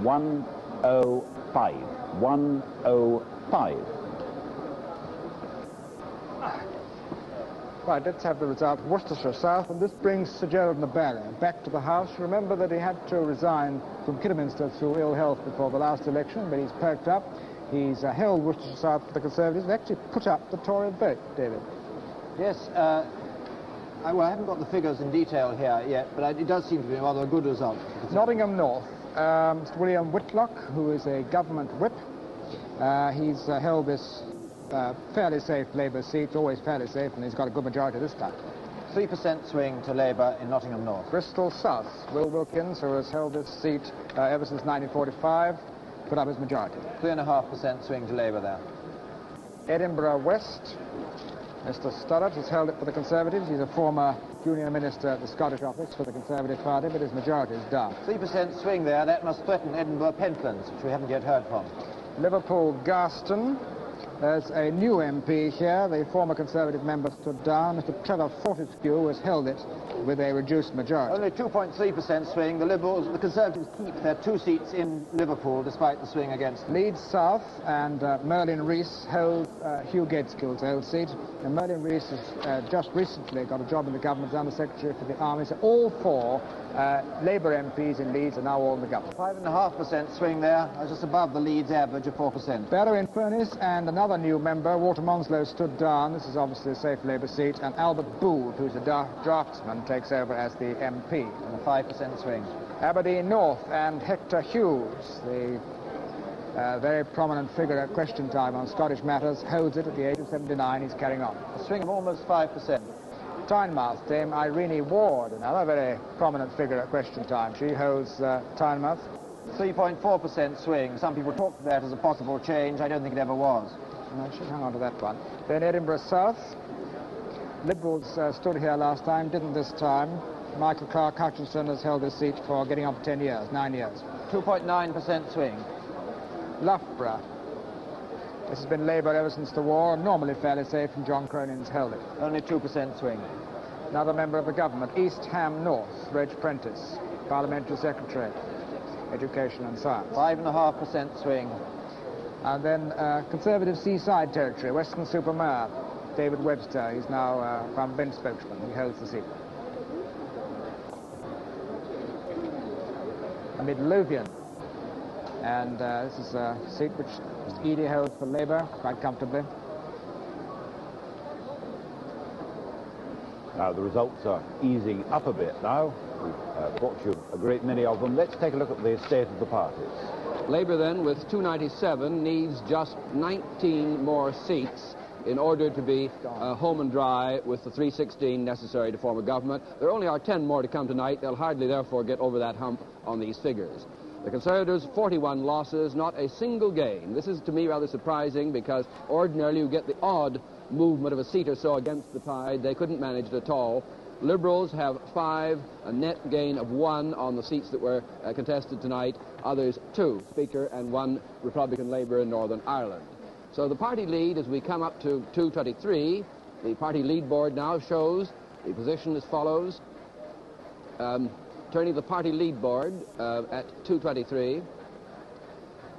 105. 105. Right, let's have the result. Worcestershire South, and this brings Sir Gerald Nabarra back to the House. Remember that he had to resign from Kidderminster through ill health before the last election, but he's perked up. He's held Worcestershire South for the Conservatives and actually put up the Tory vote, David. Yes, well, I haven't got the figures in detail here yet, but it does seem to be rather a good result. Nottingham North, Mr. William Whitlock, who is a government whip. He's held this fairly safe Labour seat, always fairly safe, and he's got a good majority this time. 3% swing to Labour in Nottingham North. Bristol South, Will Wilkins, who has held this seat ever since 1945, put up his majority. 3.5% swing to Labour there. Edinburgh West, Mr. Stoddart has held it for the Conservatives. He's a former junior minister at the Scottish office for the Conservative Party, but his majority is down. 3% swing there. That must threaten Edinburgh Pentlands, which we haven't yet heard from. Liverpool Garston. There's a new MP here. The former Conservative member stood down. Mr. Trevor Fortescue has held it with a reduced majority. Only 2.3% swing. The Liberals, the Conservatives keep their 2 seats in Liverpool despite the swing against them. Leeds South and Merlin Rees held Hugh Gaitskill's old seat. And Merlin Rees has just recently got a job in the government as Under-Secretary for the Army. So all 4 Labour MPs in Leeds are now all in the government. 5.5% swing there, just above the Leeds average of 4%. Barrow-in-Furness and another new member, Walter Monslow, stood down. This is obviously a safe Labour seat. And Albert Bough, who's a draftsman, takes over as the MP. And a 5% swing. Aberdeen North and Hector Hughes, the very prominent figure at Question Time on Scottish matters, holds it at the age of 79. He's carrying on. A swing of almost 5%. Tynemouth, Dame Irene Ward, another very prominent figure at Question Time. She holds Tynemouth. 3.4% swing. Some people talk to that as a possible change. I don't think it ever was. I should hang on to that one. Then Edinburgh South. Liberals stood here last time, didn't this time. Michael Clark Hutchinson has held his seat for getting on for 10 years, 9 years. 2.9% swing. Loughborough. This has been Labour ever since the war, normally fairly safe, and John Cronin's held it. Only 2% swing. Another member of the government, East Ham North, Reg Prentice, Parliamentary Secretary, Education and Science. 5.5% swing. And then Conservative Seaside Territory, Weston-super-Mare, David Webster. He's now Prime Bench spokesman. He holds the seat. Midlothian. And this is a seat which Mr. Eadie holds for Labour quite comfortably. Now the results are easing up a bit now. We've brought you a great many of them. Let's take a look at the state of the parties. Labour then, with 297, needs just 19 more seats in order to be home and dry with the 316 necessary to form a government. There only are 10 more to come tonight. They'll hardly, therefore, get over that hump on these figures. The Conservatives, 41 losses, not a single gain. This is, to me, rather surprising because ordinarily you get the odd movement of a seat or so against the tide. They couldn't manage it at all. Liberals have 5, a net gain of 1 on the seats that were contested tonight. Others 2, Speaker, and 1 Republican Labour in Northern Ireland. So the party lead, as we come up to 223, the party lead board now shows the position as follows. Turning the party lead board at 223.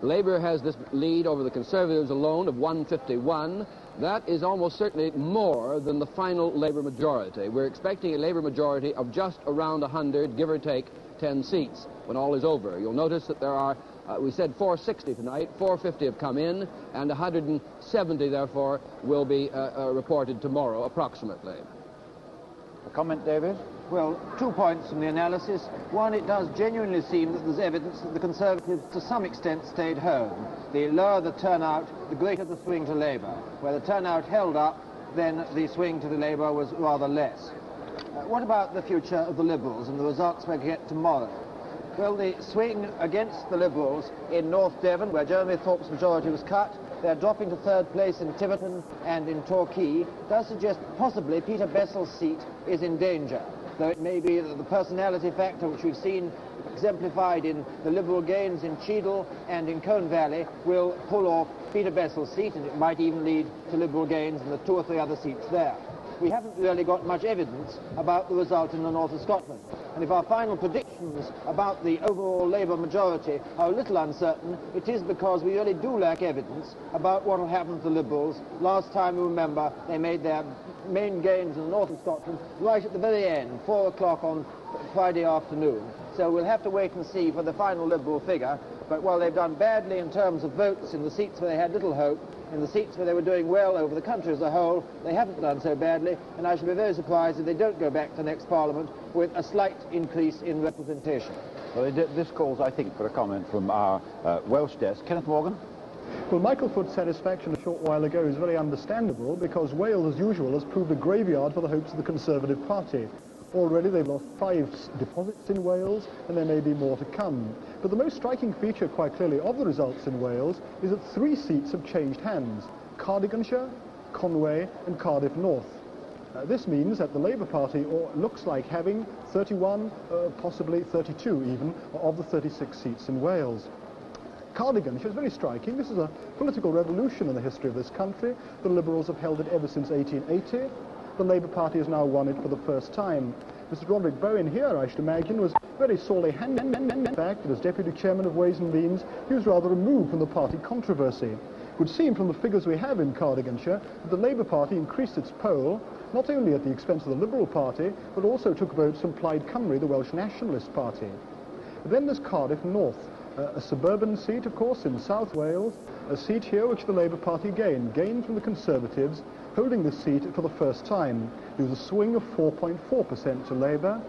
Labour has this lead over the Conservatives alone of 151. That is almost certainly more than the final Labour majority. We're expecting a Labour majority of just around 100, give or take 10 seats when all is over. You'll notice that there are, we said 460 tonight, 450 have come in, and 170, therefore, will be reported tomorrow, approximately. A comment, David? Well, 2 points from the analysis. One, it does genuinely seem that there's evidence that the Conservatives, to some extent, stayed home. The lower the turnout, the greater the swing to Labour. Where the turnout held up, then the swing to the Labour was rather less. What about the future of the Liberals and the results we'll get tomorrow? Well, the swing against the Liberals in North Devon, where Jeremy Thorpe's majority was cut, they're dropping to 3rd place in Tiverton and in Torquay, does suggest possibly Peter Bessel's seat is in danger. Though it may be that the personality factor, which we've seen exemplified in the Liberal gains in Cheadle and in Colne Valley, will pull off Peter Bessel's seat, and it might even lead to Liberal gains in the 2 or 3 other seats there. We haven't really got much evidence about the result in the north of Scotland. And if our final predictions about the overall Labour majority are a little uncertain, it is because we really do lack evidence about what will happen to the Liberals. Last time, you remember, they made their main gains in the north of Scotland right at the very end, 4 o'clock on Friday afternoon. So we'll have to wait and see for the final Liberal figure. But while they've done badly in terms of votes in the seats where they had little hope, in the seats where they were doing well over the country as a whole, they haven't done so badly, and I should be very surprised if they don't go back to the next Parliament with a slight increase in representation. Well, this calls, I think, for a comment from our Welsh desk. Kenneth Morgan? Well, Michael Foot's satisfaction a short while ago is very understandable, because Wales, as usual, has proved a graveyard for the hopes of the Conservative Party. Already they've lost 5 deposits in Wales, and there may be more to come. But the most striking feature, quite clearly, of the results in Wales is that 3 seats have changed hands: Cardiganshire, Conway and Cardiff North. This means that the Labour Party looks like having 31, possibly 32 even, of the 36 seats in Wales. Cardiganshire is very striking. This is a political revolution in the history of this country. The Liberals have held it ever since 1880. The Labour Party has now won it for the first time. Mr. Roderick Bowen here, I should imagine, was very sorely handed. In fact, as Deputy Chairman of Ways and Means, he was rather removed from the party controversy. It would seem from the figures we have in Cardiganshire that the Labour Party increased its poll, not only at the expense of the Liberal Party, but also took votes from Plaid Cymru, the Welsh Nationalist Party. Then there's Cardiff North, a suburban seat, of course, in South Wales, a seat here which the Labour Party gained from the Conservatives, holding this seat for the first time. There was a swing of 4.4% to Labour.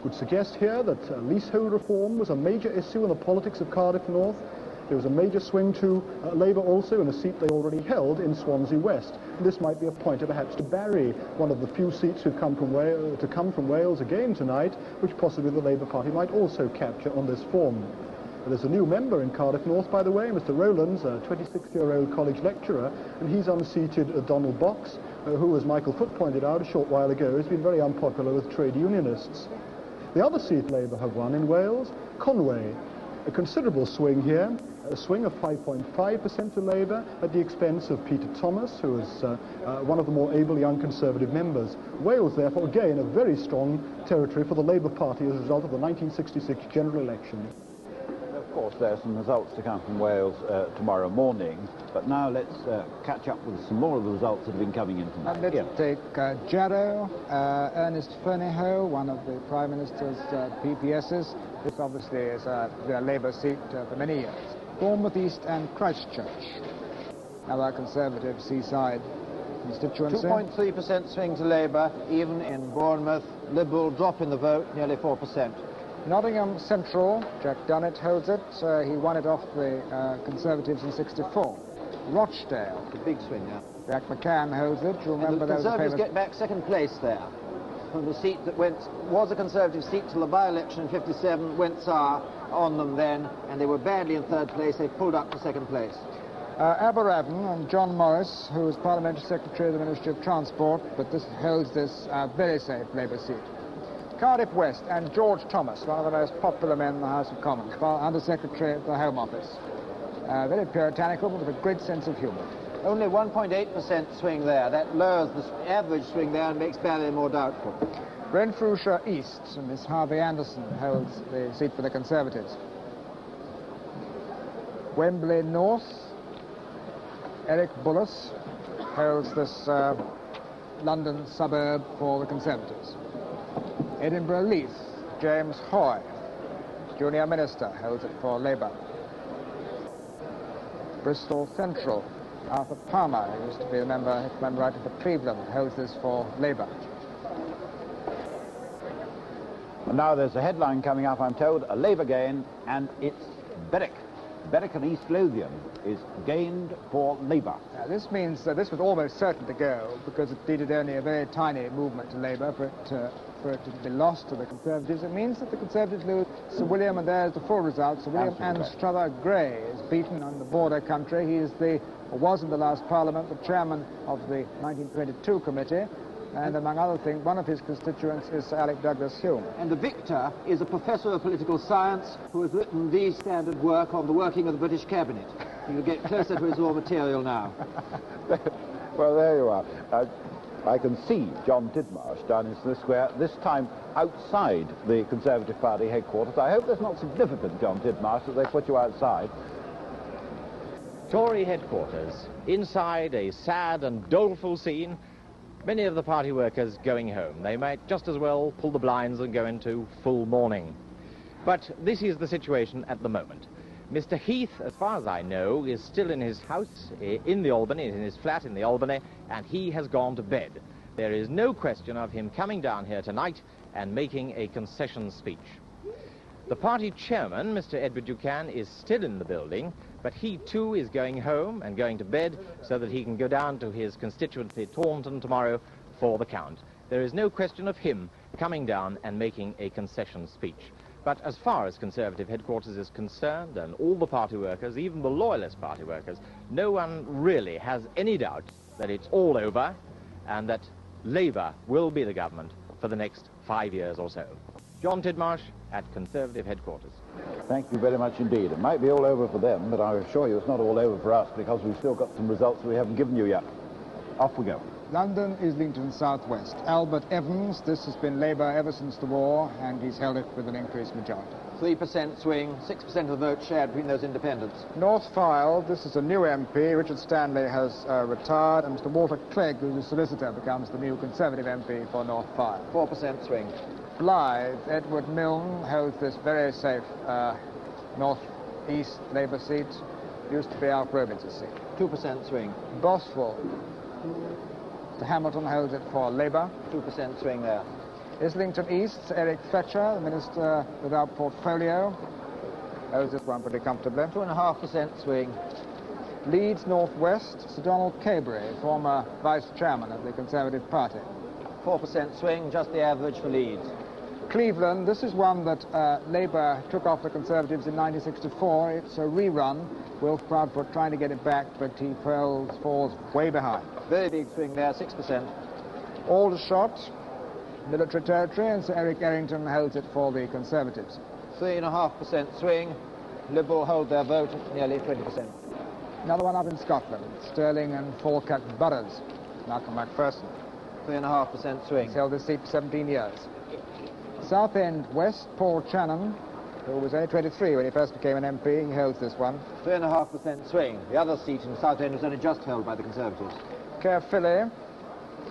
Would suggest here that leasehold reform was a major issue in the politics of Cardiff North. There was a major swing to Labour also in a seat they already held in Swansea West. And this might be a pointer perhaps to Barry, one of the few seats who've come from Wales again tonight, which possibly the Labour Party might also capture on this form. There's a new member in Cardiff North, by the way, Mr. Rowlands, a 26-year-old college lecturer, and he's unseated Donald Box, who, as Michael Foot pointed out a short while ago, has been very unpopular with trade unionists. The other seat Labour have won in Wales, Conway, a considerable swing here, a swing of 5.5% to Labour at the expense of Peter Thomas, who is one of the more able young Conservative members. Wales, therefore, again, a very strong territory for the Labour Party as a result of the 1966 general election. Of course, there are some results to come from Wales tomorrow morning, but now let's catch up with some more of the results that have been coming in tonight. Let's take Jarrow, Ernest Fernyhough, one of the Prime Minister's PPSs. This obviously is their Labour seat for many years. Bournemouth East and Christchurch, another Conservative seaside constituency. 2.3% swing to Labour, even in Bournemouth. Liberal drop in the vote, nearly 4%. Nottingham Central, Jack Dunnett holds it. He won it off the Conservatives in '64. Rochdale. A big swing now. Jack McCann holds it. You remember the Conservatives get back second place there. From the seat that was a Conservative seat till the by-election in '57, went sour on them then, and they were badly in third place. They pulled up to second place. Aberavon and John Morris, who was Parliamentary Secretary of the Ministry of Transport, but this holds this very safe Labour seat. Cardiff West and George Thomas, one of the most popular men in the House of Commons, Under Secretary at the Home Office. Very puritanical, but with a great sense of humour. Only 1.8% swing there. That lowers the average swing there and makes Barry more doubtful. Renfrewshire East, and Miss Harvey Anderson holds the seat for the Conservatives. Wembley North, Eric Bullis holds this London suburb for the Conservatives. Edinburgh Leith, James Hoy, Junior Minister, holds it for Labour. Bristol Central, Arthur Palmer, who used to be the member right for Cleveland, holds this for Labour. And now there's a headline coming up, I'm told, a Labour gain, and it's Berwick. Berwick and East Lothian is gained for Labour. This means that this was almost certain to go, because it needed only a very tiny movement to Labour for it to be lost to the Conservatives. It means that the Conservatives lose Sir William, and there's the full result. Sir William Anstruther Gray is beaten on the border country. He is was in the last Parliament, the chairman of the 1922 committee, and among other things, one of his constituents is Sir Alec Douglas Hume. And the victor is a professor of political science who has written the standard work on the working of the British cabinet. You'll get closer to his raw material now. Well, there you are. I can see John Tidmarsh down in Smith Square, this time outside the Conservative Party headquarters. I hope that's not significant, John Tidmarsh, that they put you outside. Tory headquarters. Inside, a sad and doleful scene. Many of the party workers going home. They might just as well pull the blinds and go into full mourning. But this is the situation at the moment. Mr. Heath, as far as I know, is still in his house in the Albany, in his flat in the Albany, and he has gone to bed. There is no question of him coming down here tonight and making a concession speech. The party chairman, Mr. Edward Buchan, is still in the building, but he too is going home and going to bed so that he can go down to his constituency Taunton tomorrow for the count. There is no question of him coming down and making a concession speech. But as far as Conservative headquarters is concerned, and all the party workers, even the Loyalist party workers, no one really has any doubt that it's all over and that Labour will be the government for the next 5 years or so. John Tidmarsh at Conservative headquarters. Thank you very much indeed. It might be all over for them, but I assure you it's not all over for us because we've still got some results we haven't given you yet. Off we go. London, Islington, Southwest. Albert Evans, this has been Labour ever since the war, and he's held it with an increased majority. 3% swing, 6% of the vote shared between those independents. North Fyle, this is a new MP. Richard Stanley has retired, and Mr. Walter Clegg, who's a solicitor, becomes the new Conservative MP for North Fyle. 4% swing. Blythe, Edward Milne holds this very safe north-east Labour seat. Used to be Alf Robins's seat. 2% swing. Boswell. Mr. Hamilton holds it for Labour. 2% swing there. Islington East, Eric Fletcher, the Minister without portfolio, holds this one pretty comfortably. 2.5% swing. Leeds North West, Sir Donald Cabry, former Vice Chairman of the Conservative Party. 4% swing, just the average for Leeds. Cleveland, this is one that Labour took off the Conservatives in 1964. It's a rerun. Wilf Proudfoot trying to get it back, but he falls way behind. Very big swing there, 6%. Aldershot, military territory, and Sir Eric Errington holds it for the Conservatives. 3.5% swing. Liberal hold their vote at nearly 20%. Another one up in Scotland, Stirling and Falkirk Boroughs. Malcolm Macpherson. 3.5% swing. He's held this seat for 17 years. Southend West, Paul Channon, who was only 23 when he first became an MP, he holds this one. 3.5% swing. The other seat in Southend was only just held by the Conservatives. Caerphilly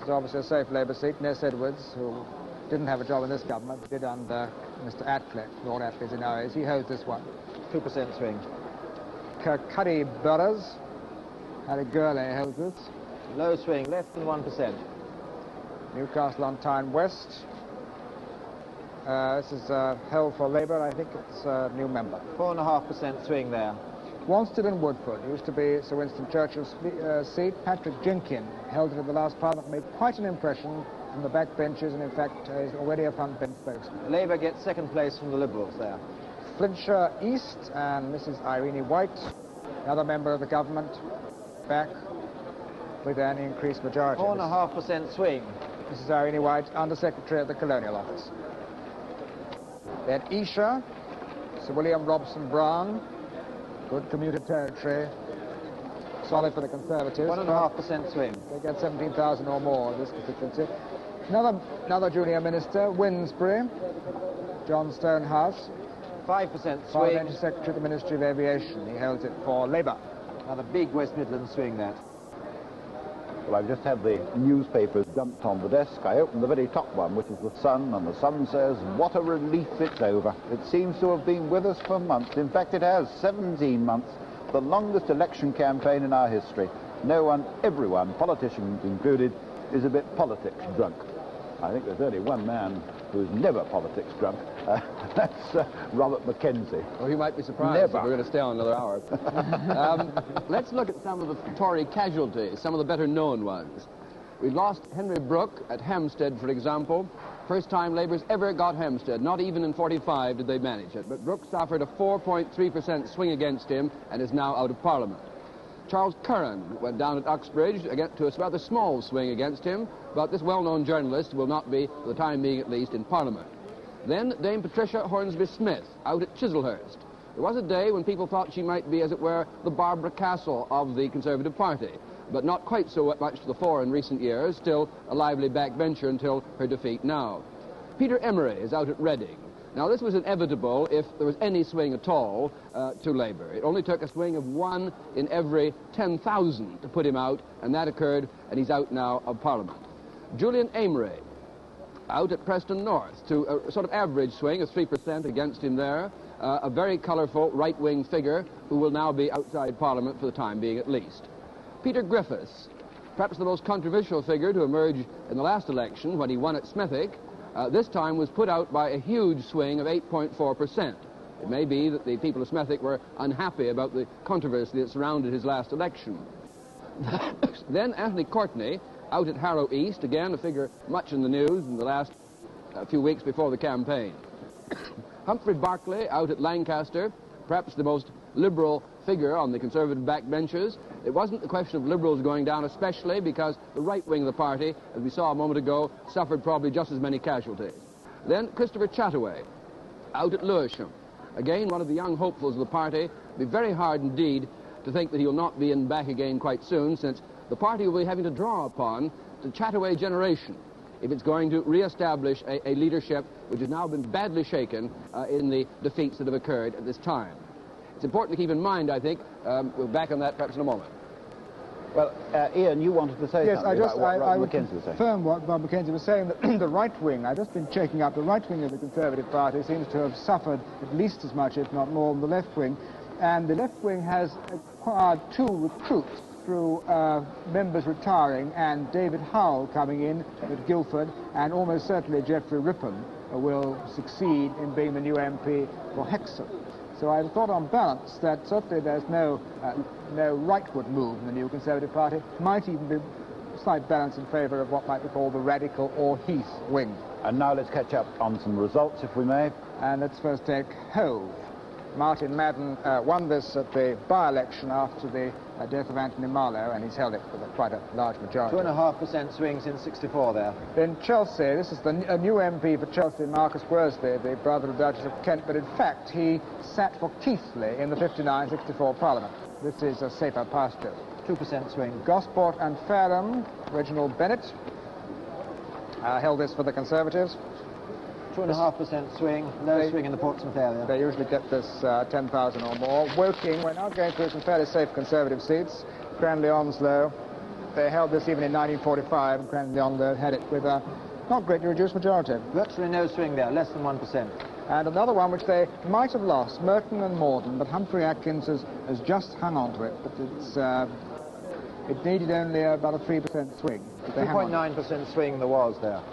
is obviously a safe Labour seat. Ness Edwards, who didn't have a job in this government, but did under Mr. Atcliffe, Lord Atcliffe in our days, he holds this one. 2% swing. Kirkcuddy Boroughs, Harry Gurley holds this. Low swing, less than 1%. Newcastle on Tyne West. This is held for Labour. I think it's a new member. 4.5% swing there. Wanstead and Woodford used to be Sir Winston Churchill's seat. Patrick Jenkin held it at the last Parliament, made quite an impression from the back benches, and in fact is already a front bench spokesman. Labour gets second place from the Liberals there. Flintshire East and Mrs. Irene White, another member of the government, back with an increased majority. 4.5% swing. Mrs. Irene White, Under Secretary of the Colonial Office. Then Esher, Sir William Robson Brown, good commuter territory, solid for the Conservatives. 1.5% swing. They get 17,000 or more in this constituency. Another junior minister, Winsbury, John Stonehouse. 5% swing. Parliamentary Secretary of the Ministry of Aviation. He holds it for Labour. Another big West Midlands swing there. Well, I've just had the newspapers dumped on the desk. I opened the very top one, which is the Sun, and the Sun says, what a relief it's over. It seems to have been with us for months. In fact, it has, 17 months, the longest election campaign in our history. No one, everyone, politicians included, is a bit politics drunk. I think there's only one man who's never politics drunk. That's Robert McKenzie. Well, you might be surprised if we're going to stay on another hour. Let's look at some of the Tory casualties, some of the better-known ones. We lost Henry Brooke at Hampstead, for example. First time Labour's ever got Hampstead. Not even in 45 did they manage it. But Brooke suffered a 4.3% swing against him and is now out of Parliament. Charles Curran went down at Uxbridge to a rather small swing against him, but this well-known journalist will not be, for the time being at least, in Parliament. Then Dame Patricia Hornsby-Smith, out at Chislehurst. There was a day when people thought she might be, as it were, the Barbara Castle of the Conservative Party. but not quite so much to the fore in recent years, still a lively backbencher until her defeat now. Peter Emery is out at Reading. Now, this was inevitable if there was any swing at all to Labour. It only took a swing of 1 in every 10,000 to put him out, and that occurred, and he's out now of Parliament. Julian Amery, out at Preston North, to a sort of average swing of 3% against him there. A very colourful right-wing figure who will now be outside Parliament for the time being at least. Peter Griffiths, perhaps the most controversial figure to emerge in the last election when he won at Smethick, this time was put out by a huge swing of 8.4%. It may be that the people of Smethick were unhappy about the controversy that surrounded his last election. Then Anthony Courtney, out at Harrow East, again a figure much in the news in the last few weeks before the campaign. Humphrey Barclay, out at Lancaster, perhaps the most liberal figure on the Conservative backbenches. It wasn't a question of Liberals going down, especially because the right wing of the party, as we saw a moment ago, suffered probably just as many casualties. Then Christopher Chataway, out at Lewisham. Again, one of the young hopefuls of the party. It'll be very hard indeed to think that he'll not be in back again quite soon, since the party will be having to draw upon the Chataway generation if it's going to re-establish a leadership which has now been badly shaken in the defeats that have occurred at this time. It's important to keep in mind, I think, we'll back on that perhaps in a moment. Well, Ian, you wanted to say yes, something about what I would McKenzie was saying. confirm what Bob McKenzie was saying, that the right wing, I've just been checking up, the right wing of the Conservative Party seems to have suffered at least as much, if not more, than the left wing. And the left wing has acquired 2 recruits through members retiring and David Howell coming in at Guildford, and almost certainly Geoffrey Rippon will succeed in being the new MP for Hexham. So I thought on balance that certainly there's no rightward move in the new Conservative Party. Might even be a slight balance in favour of what might be called the Radical or Heath wing. And now let's catch up on some results, if we may. And let's first take Hove. Martin Madden won this at the by-election after the death of Anthony Marlowe, and he's held it with quite a large majority. 2.5% swings in 64 there. Then Chelsea, this is a new MP for Chelsea, Marcus Worsley, the brother of the Duchess of Kent, but in fact he sat for Keighley in the 59-64 Parliament. This is a safer pasture. 2% swing. Gosport and Fareham, Reginald Bennett held this for the Conservatives. 2.5% swing, swing in the Portsmouth area. They usually get this 10,000 or more. Woking, we're now going through some fairly safe Conservative seats. Cranley-Onslow, they held this even in 1945, and Cranley-Onslow had it with a not greatly reduced majority. Virtually no swing there, less than 1%. And another one which they might have lost, Merton and Morden, but Humphrey Atkins has just hung on to it. But it needed only about a 3% swing. 2.9% swing there was there.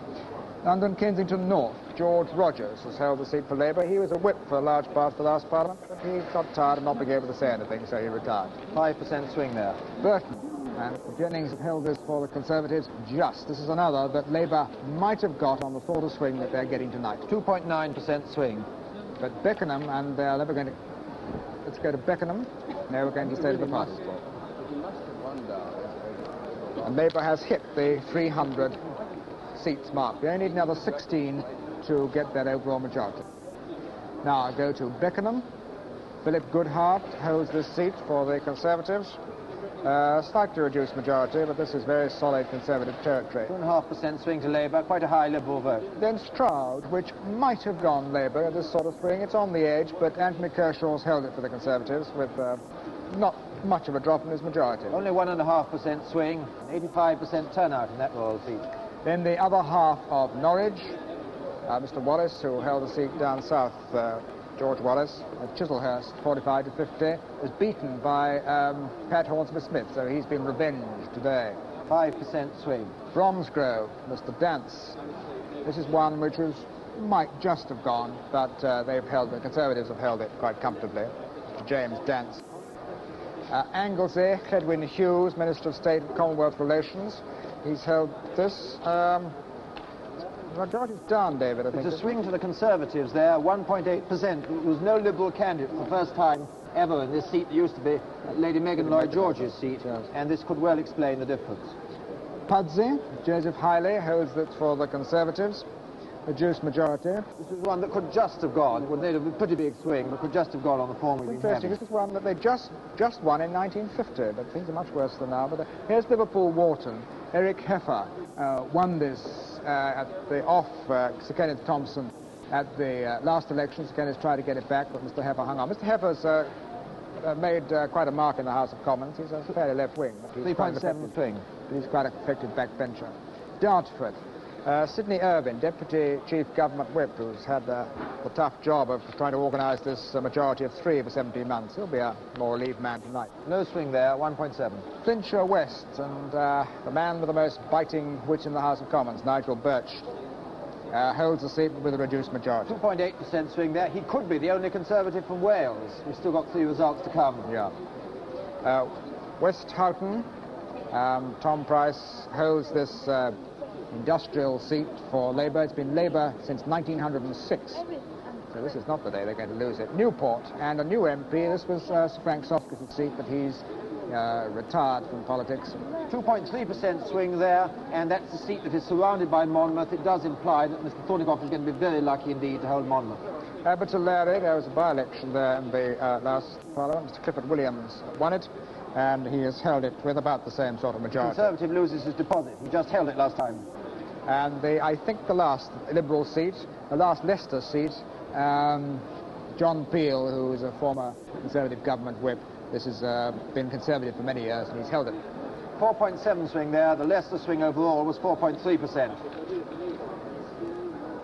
London Kensington North, George Rogers has held the seat for Labour. He was a whip for a large part of the last Parliament, but he got tired of not being able to say anything, so he retired. 5% swing there. Burton and Jennings have held this for the Conservatives just. This is another that Labour might have got on the sort of swing that they're getting tonight. 2.9% swing. But Beckenham, and they're never going to... Let's go to Beckenham. Now we're going to stay to the party. And Labour has hit the 300 seats mark. They only need another 16 to get that overall majority. Now I go to Beckenham. Philip Goodhart holds this seat for the Conservatives. Slightly reduced majority, but this is very solid Conservative territory. 2.5% swing to Labour, quite a high Liberal vote. Then Stroud, which might have gone Labour at this sort of swing. It's on the edge, but Anthony Kershaw's held it for the Conservatives with not much of a drop in his majority. Only 1.5% swing, 85% turnout in that royal seat. Then the other half of Norwich, Mr. Wallace, who held a seat down south, George Wallace, at Chislehurst, 45 to 50, was beaten by Pat Hornsby-Smith, so he's been revenged today. 5% swing. Bromsgrove, Mr. Dance. This is one which might just have gone, but the Conservatives have held it quite comfortably. Mr. James Dance. Anglesey, Cledwyn Hughes, Minister of State and Commonwealth Relations. He's held this. The majority's down, David, I think. It's a swing to the Conservatives there, 1.8%. There was no Liberal candidate for the first time ever in this seat. It used to be Lady Megan Lloyd George's seat, yes. And this could well explain the difference. Pudsey, Joseph Highley holds it for the Conservatives. reduced majority. This was one that could just have gone. It would need a pretty big swing, but could just have gone on the form we've been Interesting. having. This is one that they just won in 1950, but things are much worse than now. But here's Liverpool Wharton. Eric Heffer won this off Sir Kenneth Thompson at the last election. Sir Kenneth tried to get it back, but Mr. Heffer hung on. Mr. Heffer's made quite a mark in the House of Commons. He's a fairly left wing. 3.7 swing. He's quite an effective backbencher. Dartford. Sidney Irvine, Deputy Chief Government Whip, who's had the tough job of trying to organise this majority of 3 for 17 months. He'll be a more relieved man tonight. No swing there, 1.7. Flintshire West, and the man with the most biting wit in the House of Commons, Nigel Birch, holds the seat with a reduced majority. 2.8% swing there. He could be the only Conservative from Wales. We've still got 3 results to come. Yeah. West Houghton, Tom Price holds this industrial seat for Labour. It's been Labour since 1906. So this is not the day they're going to lose it. Newport, and a new MP. This was Sir Frank Softcliffe's seat, but he's retired from politics. 2.3% swing there, and that's the seat that is surrounded by Monmouth. It does imply that Mr. Thornycroft is going to be very lucky indeed to hold Monmouth. Abertillery, there was a by-election there in the last Parliament. Mr. Clifford Williams won it, and he has held it with about the same sort of majority. The Conservative loses his deposit. He just held it last time. And I think the last Liberal seat, the last Leicester seat, John Peel, who is a former Conservative government whip, this has been Conservative for many years, and he's held it. 4.7 swing there. The Leicester swing overall was 4.3%.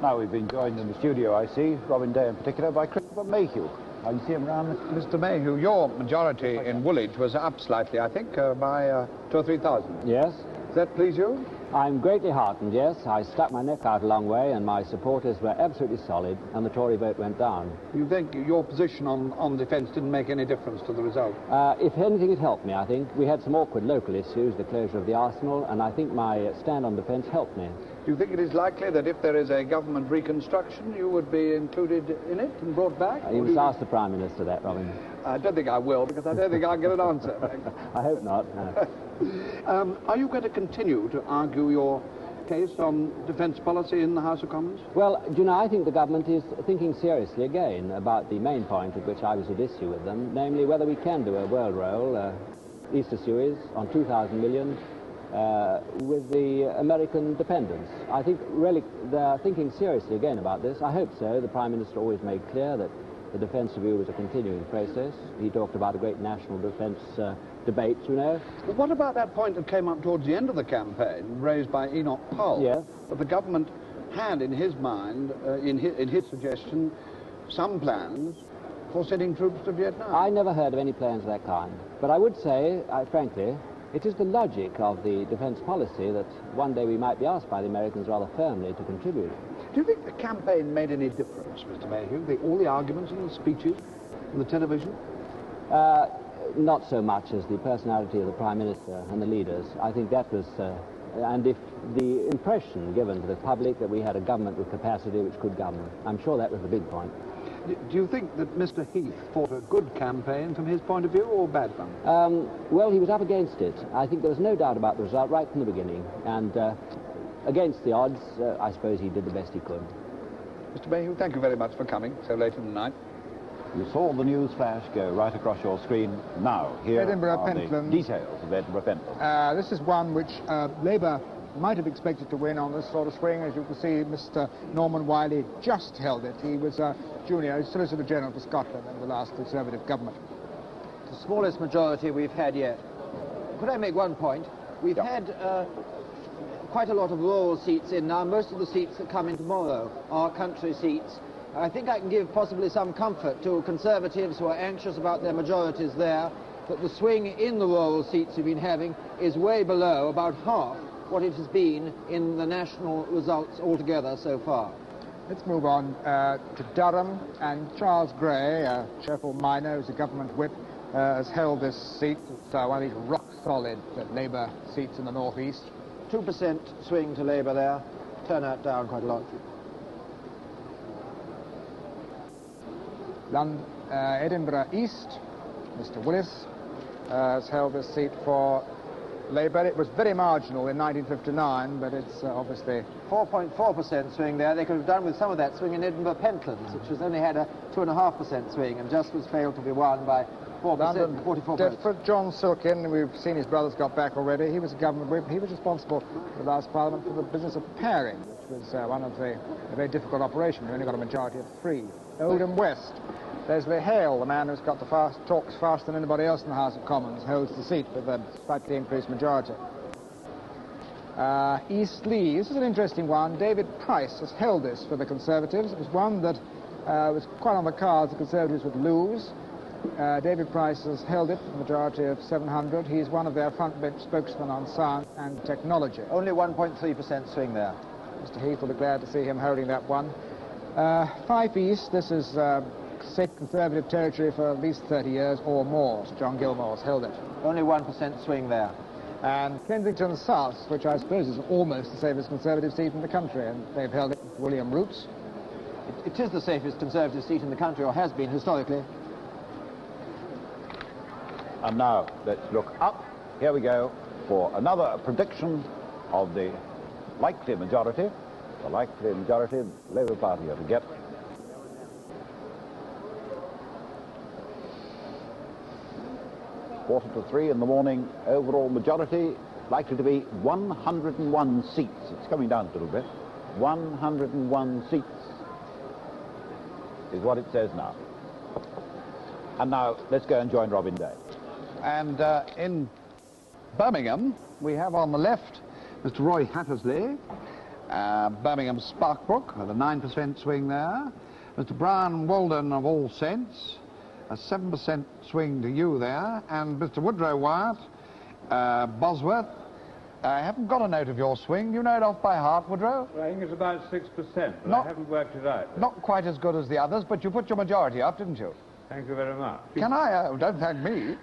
Now we've been joined in the studio, I see, Robin Day in particular, by Christopher Mayhew. I can see him round. Mr. Mayhew, your majority in Woolwich was up slightly, I think, by 2,000 or 3,000. Yes. Does that please you? I'm greatly heartened, yes. I stuck my neck out a long way, and my supporters were absolutely solid, and the Tory vote went down. You think your position on defence didn't make any difference to the result? If anything, it helped me, I think. We had some awkward local issues, the closure of the Arsenal, and I think my stand on defence helped me. Do you think it is likely that if there is a government reconstruction, you would be included in it and brought back? You must ask the Prime Minister that, Robin. I don't think I will, because I don't think I'll get an answer. I hope not, no. Are you going to continue to argue your case on defence policy in the House of Commons? Well, do you know, I think the government is thinking seriously again about the main point at which I was at issue with them, namely whether we can do a world roll, Easter Suez, on 2,000 million, with the American dependence. I think really they're thinking seriously again about this. I hope so. The Prime Minister always made clear that the defence review was a continuing process. He talked about a great national defence debate, you know. Well, what about that point that came up towards the end of the campaign, raised by Enoch Powell? Yes. That the government had in his mind, in his suggestion, some plans for sending troops to Vietnam. I never heard of any plans of that kind. But I would say, frankly, it is the logic of the defence policy that one day we might be asked by the Americans rather firmly to contribute. Do you think the campaign made any difference, Mr. Mayhew? All the arguments and the speeches and the television? Not so much as the personality of the Prime Minister and the leaders. I think that was... and if the impression given to the public that we had a government with capacity which could govern, I'm sure that was the big point. Do you think that Mr. Heath fought a good campaign from his point of view, or a bad one? Well, he was up against it. I think there was no doubt about the result right from the beginning. And against the odds, I suppose he did the best he could. Mr. Mayhew, thank you very much for coming so late in the night. You saw the news flash go right across your screen. Now, here Edinburgh are Pentland. the details of Edinburgh Pentland. This is one which Labour might have expected to win on this sort of swing. As you can see, Mr. Norman Wiley just held it. He was a junior Solicitor General for Scotland in the last Conservative government. The smallest majority we've had yet. Could I make one point? We've had quite a lot of rural seats in now. Most of the seats that come in tomorrow are country seats. I think I can give possibly some comfort to Conservatives who are anxious about their majorities there, that the swing in the rural seats we've been having is way below, about half what it has been in the national results altogether so far. Let's move on to Durham, and Charles Gray, a Sheffield miner who's a government whip, has held this seat. It's one of these rock-solid Labour seats in the northeast. 2% swing to Labour there, turnout down quite a lot. Edinburgh East, Mr. Willis has held this seat for Labour. It was very marginal in 1959, but it's obviously... 4.4% swing there. They could have done with some of that swing in Edinburgh Pentlands, which has only had a 2.5% swing and just was failed to be won by 4%, 44 votes. For John Silkin, we've seen his brothers got back already. He was a government whip. He was responsible for the last Parliament for the business of pairing, which was one of a very difficult operation. We only got a majority of 3. Oldham West. Leslie Hale, the man who's got the talks faster than anybody else in the House of Commons, holds the seat with a slightly increased majority. East Leigh, this is an interesting one. David Price has held this for the Conservatives. It was one that was quite on the cards the Conservatives would lose. David Price has held it, a majority of 700. He's one of their front bench spokesmen on science and technology. Only 1.3% swing there. Mr. Heath will be glad to see him holding that one. Fife East, this is safe Conservative territory for at least 30 years or more. John Gilmore's held it. Only 1% swing there. And Kensington South, which I suppose is almost the safest Conservative seat in the country, and they've held it with William Roots. It is the safest Conservative seat in the country, or has been historically. And now let's look up. Here we go for another prediction of the likely majority. The likely majority the Labour Party are to get. Quarter to 3 in the morning, overall majority likely to be 101 seats. It's coming down a little bit. 101 seats is what it says now. And now let's go and join Robin Day. And in Birmingham, we have on the left Mr. Roy Hattersley, Birmingham Sparkbrook, with a 9% swing there. Mr. Brian Walden of All Sense, a 7% swing to you there. And Mr. Woodrow Wyatt, Bosworth. I haven't got a note of your swing. You know it off by heart, Woodrow? Well, I think it's about 6%, but I haven't worked it out. Not quite as good as the others, but you put your majority up, didn't you? Thank you very much. Can I, don't thank me,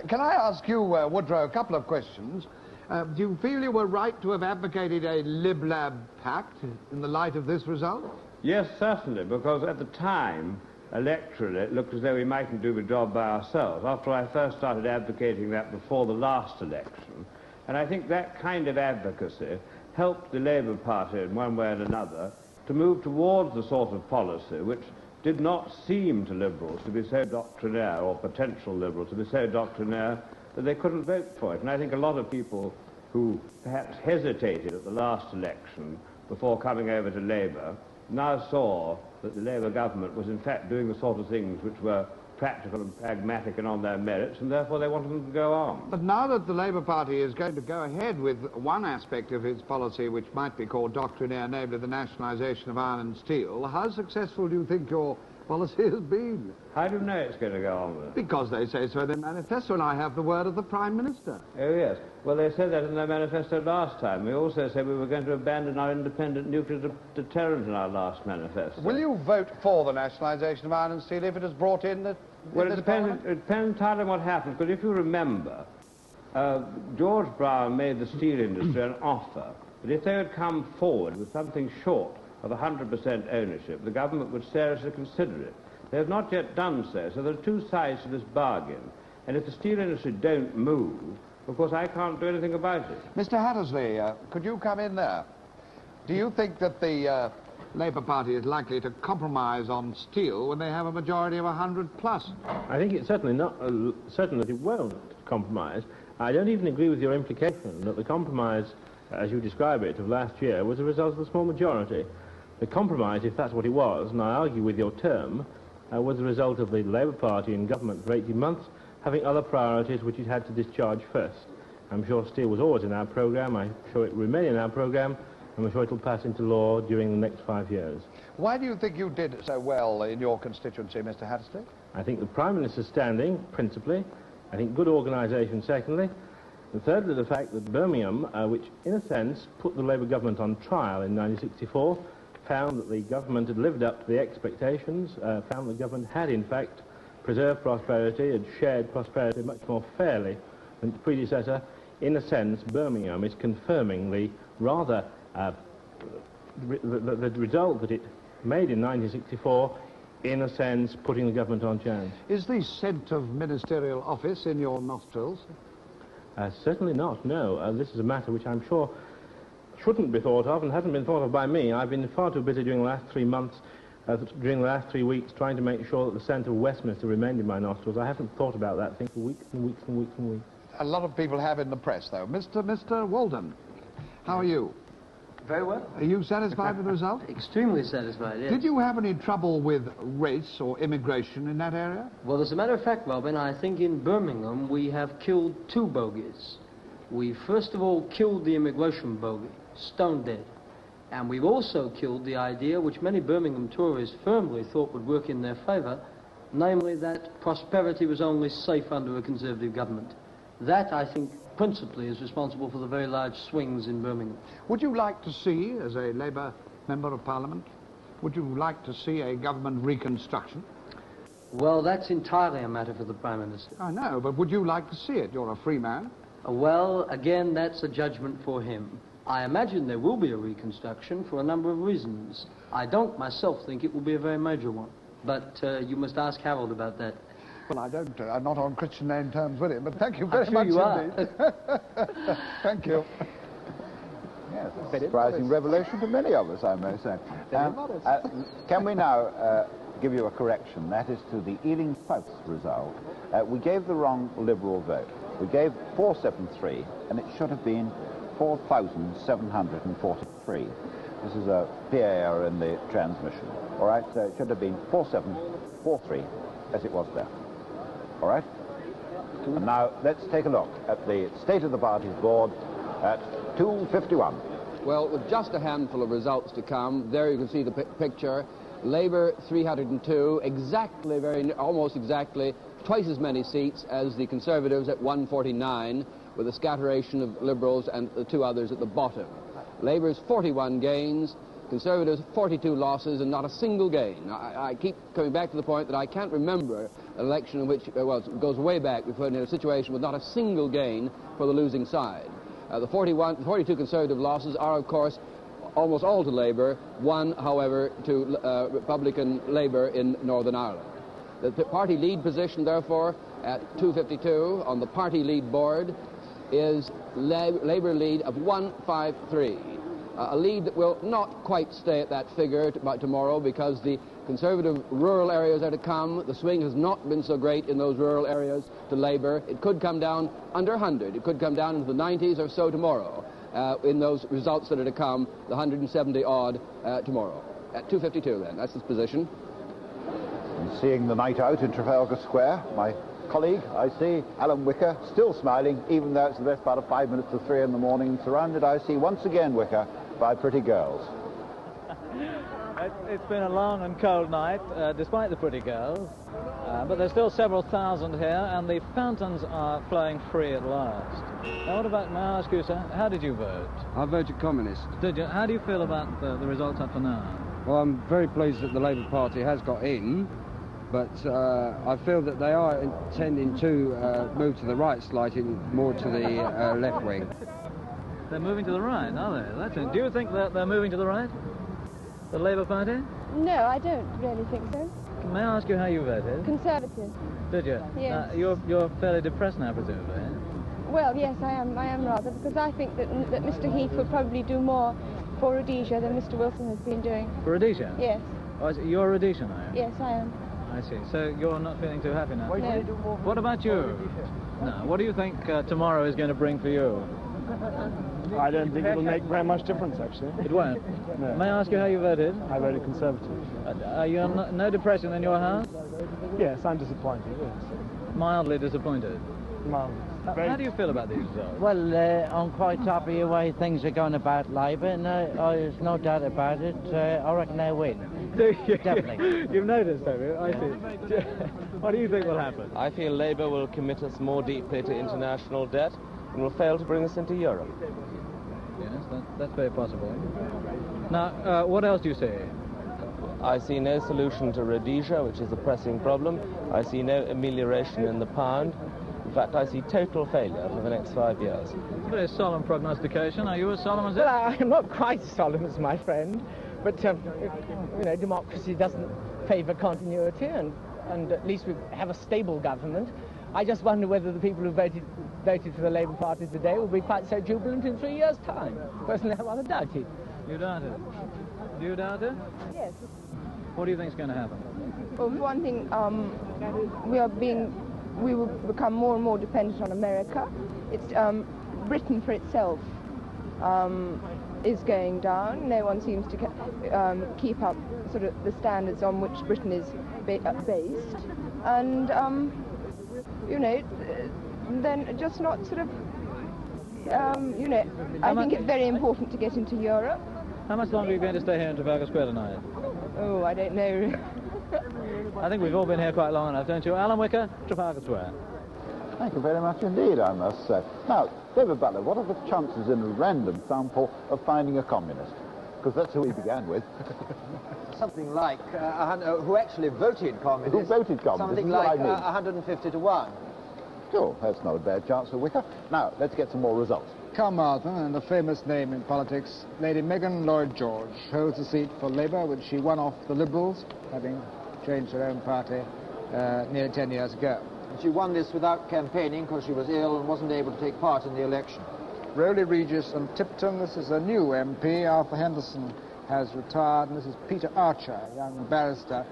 can I ask you, Woodrow, a couple of questions? Do you feel you were right to have advocated a Lib-Lab pact in the light of this result? Yes, certainly, because at the time, electorally, it looked as though we mightn't do the job by ourselves. After I first started advocating that before the last election, and I think that kind of advocacy helped the Labour Party in one way or another to move towards the sort of policy which did not seem to Liberals to be so doctrinaire, or potential Liberals to be so doctrinaire, that they couldn't vote for it. And I think a lot of people who perhaps hesitated at the last election before coming over to Labour now saw that the Labour government was in fact doing the sort of things which were practical and pragmatic and on their merits, and therefore they wanted them to go on. But now that the Labour Party is going to go ahead with one aspect of its policy which might be called doctrinaire, namely the nationalisation of iron and steel, how successful do you think your policy has been? How do you know it's going to go on with it? Because they say so in their manifesto, and I have the word of the Prime Minister. Oh, yes. Well, they said that in their manifesto last time. We also said we were going to abandon our independent nuclear deterrent in our last manifesto. Will you vote for the nationalisation of iron and steel if it is brought in? Well, it depends entirely on what happens, because if you remember, George Brown made the steel industry an offer that if they had come forward with something short of 100% ownership, the government would seriously consider it. They have not yet done so, so there are two sides to this bargain. And if the steel industry don't move, of course I can't do anything about it. Mr. Hattersley, could you come in there? Do you think that the Labour Party is likely to compromise on steel when they have a majority of 100 plus? I think it's certainly not certain that it won't compromise. I don't even agree with your implication that the compromise, as you describe it, of last year was a result of a small majority. The compromise, if that's what it was, and I argue with your term, was the result of the Labour Party in government for 18 months having other priorities which it had to discharge first. I'm sure steel was always in our programme, I'm sure it will remain in our programme, and I'm sure it will pass into law during the next 5 years. Why do you think you did so well in your constituency, Mr. Hattersley? I think the Prime Minister's standing, principally. I think good organisation, secondly. And thirdly, the fact that Birmingham, which in a sense put the Labour government on trial in 1964, found that the government had lived up to the expectations, found the government had in fact preserved prosperity, had shared prosperity much more fairly than its predecessor. In a sense, Birmingham is confirming the rather the result that it made in 1964, in a sense, putting the government on chance. Is the scent of ministerial office in your nostrils? Certainly not, no. This is a matter which I'm sure shouldn't be thought of and hasn't been thought of by me. I've been far too busy during the last 3 months, during the last 3 weeks, trying to make sure that the scent of Westminster remained in my nostrils. I haven't thought about that thing for weeks and weeks and weeks and weeks. A lot of people have in the press, though. Mr. Walden, how are you? Very well. Are you satisfied with the result? Extremely satisfied, yes. Did you have any trouble with race or immigration in that area? Well, as a matter of fact, Robin, I think in Birmingham we have killed 2 bogies. We first of all killed the immigration bogey, stone dead. And we've also killed the idea which many Birmingham Tories firmly thought would work in their favour, namely that prosperity was only safe under a Conservative government. That, I think, principally is responsible for the very large swings in Birmingham. Would you like to see, as a Labour Member of Parliament, would you like to see a government reconstruction? Well, that's entirely a matter for the Prime Minister. I know, but would you like to see it? You're a free man. Well, again, that's a judgment for him. I imagine there will be a reconstruction for a number of reasons. I don't myself think it will be a very major one, but you must ask Harold about that. Well, I don't. I'm not on Christian name terms with him, but thank you very much indeed. Thank you. Yes, a surprising revelation to many of us, I may say. Can we now give you a correction? That is to the Ealing South result. We gave the wrong Liberal vote. We gave 473, and it should have been 4,743. This is a PA error in the transmission. All right, so it should have been 4743, as it was there. All right? And now let's take a look at the state of the party's board at 2:51. Well, with just a handful of results to come, there you can see the picture. Labour 302, almost exactly, twice as many seats as the Conservatives at 149, with a scatteration of Liberals and the 2 others at the bottom. Labour's 41 gains, Conservatives 42 losses, and not a single gain. I keep coming back to the point that I can't remember an election in which, well, it goes way back, we've been in a situation with not a single gain for the losing side. The 42 Conservative losses are, of course, almost all to Labour, one, however, to Republican Labour in Northern Ireland. The party lead position, therefore, at 252 on the party lead board is Labour lead of 153. A lead that will not quite stay at that figure by tomorrow because the Conservative rural areas are to come. The swing has not been so great in those rural areas to Labour. It could come down under 100. It could come down into the 90s or so tomorrow in those results that are to come, the 170 odd tomorrow. At 252 then, that's his position. And seeing the night out in Trafalgar Square, my colleague, I see, Alan Whicker, still smiling, even though it's the best part of 5 minutes to 3 in the morning, and surrounded, I see, once again, Whicker, by pretty girls. It's been a long and cold night, despite the pretty girls, but there's still several thousand here, and the fountains are flowing free at last. Now, what about, may I ask you, sir, how did you vote? I voted Communist. Did you? How do you feel about the results up to now? Well, I'm very pleased that the Labour Party has got in, but I feel that they are intending to move to the right slightly, more to the left wing. They're moving to the right, are they? That's it. Do you think that they're moving to the right? The Labour Party? No, I don't really think so. May I ask you how you voted? Conservative. Did you? Yes. You're fairly depressed now, presumably. Well, yes, I am rather, because I think that Mr. Heath would probably do more for Rhodesia than Mr. Wilson has been doing. For Rhodesia? Yes. Oh, you're Rhodesian, are you? Yes, I am. I see. So you're not feeling too happy now? No. What about you? No. What do you think tomorrow is going to bring for you? I don't think it'll make very much difference, actually. It won't? No. May I ask you how you voted? I voted Conservative. Are you no depression in your house? Yes, I'm disappointed, yes. Mildly disappointed? Mildly. How do you feel about these results? Well, I'm quite happy the way things are going about Labour, and there's no doubt about it. I reckon they'll win. Do you? Definitely. You've noticed, have you? I see. What do you think will happen? I feel Labour will commit us more deeply to international debt and will fail to bring us into Europe. Yes, that's very possible. Now, what else do you see? I see no solution to Rhodesia, which is a pressing problem. I see no amelioration in the pound. In fact, I see total failure for the next 5 years. It's a very solemn prognostication. Are you as solemn as it? Well, I'm not quite as solemn as my friend, but, you know, democracy doesn't favour continuity, and at least we have a stable government. I just wonder whether the people who voted for the Labour Party today will be quite so jubilant in 3 years' time. Personally, I rather doubt it. You doubt it? Do you doubt it? Yes. What do you think is going to happen? Well, for one thing, we will become more and more dependent on America. It's Britain for itself is going down. No one seems to keep up sort of the standards on which Britain is based, and you know, then just not sort of, you know, I think it's very important to get into Europe. How much longer are you going to stay here in Trafalgar Square tonight? Oh, I don't know. I think we've all been here quite long enough, don't you? Alan Whicker, Trafalgar Square. Thank you very much indeed, I must say. Now, David Butler, what are the chances in a random sample of finding a communist? Because that's who we began with. Something like, who actually voted communist. Who voted communist? Something like 150 to 1. Sure, that's not a bad chance for Whicker. Now, let's get some more results. Carmarthen, and a famous name in politics, Lady Megan Lloyd George holds a seat for Labour, which she won off the Liberals, having changed her own party nearly 10 years ago. She won this without campaigning because she was ill and wasn't able to take part in the election. Rowley Regis and Tipton, this is a new MP. Arthur Henderson has retired, and this is Peter Archer, a young barrister,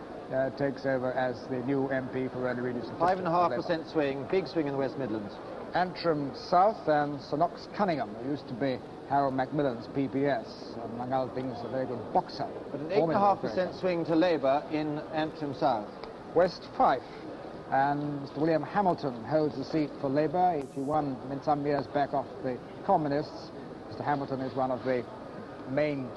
takes over as the new MP for Rowley Regis and Tipton. 5.5% swing, big swing in the West Midlands. Antrim South and Sir Knox Cunningham, who used to be Harold Macmillan's PPS, among other things, a very good boxer. But an 8.5% swing to Labour in Antrim South. West Fife, and Mr. William Hamilton holds the seat for Labour. He won some years back off the Communists. Mr. Hamilton is one of the main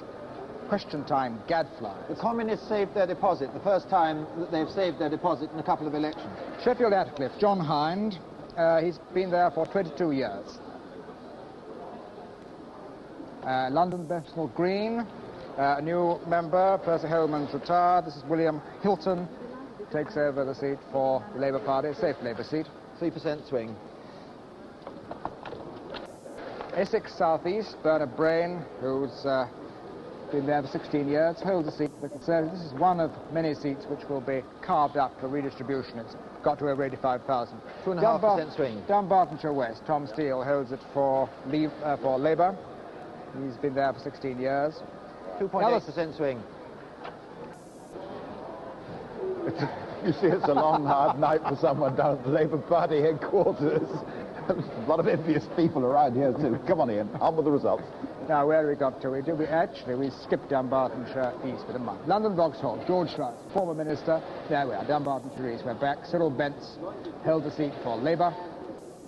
question time gadflies. The Communists saved their deposit, the first time that they've saved their deposit in a couple of elections. Sheffield Atcliffe, John Hind. He's been there for 22 years. London Bethnal Green, a new member, Percy Holman's retired. This is William Hilton, takes over the seat for the Labour Party, safe Labour seat. 3% swing. Essex South East, Bernard Brain, who's been there for 16 years, holds a seat for the Conservatives. This is one of many seats which will be carved up for redistribution. It's got to over 85,000. 2.5% swing. Dunbartonshire West, Tom Steele holds it for Labour. He's been there for 16 years. 2.8% swing. You see, it's a long, hard night for someone down at the Labour Party headquarters. There's a lot of envious people around here, too. Come on, Ian, on with the results. Now, where we got to, we skipped Dunbartonshire East with a month. London Vauxhall, George Shrice, former minister. There we are, Dunbartonshire East. We're back. Cyril Bentz held the seat for Labour.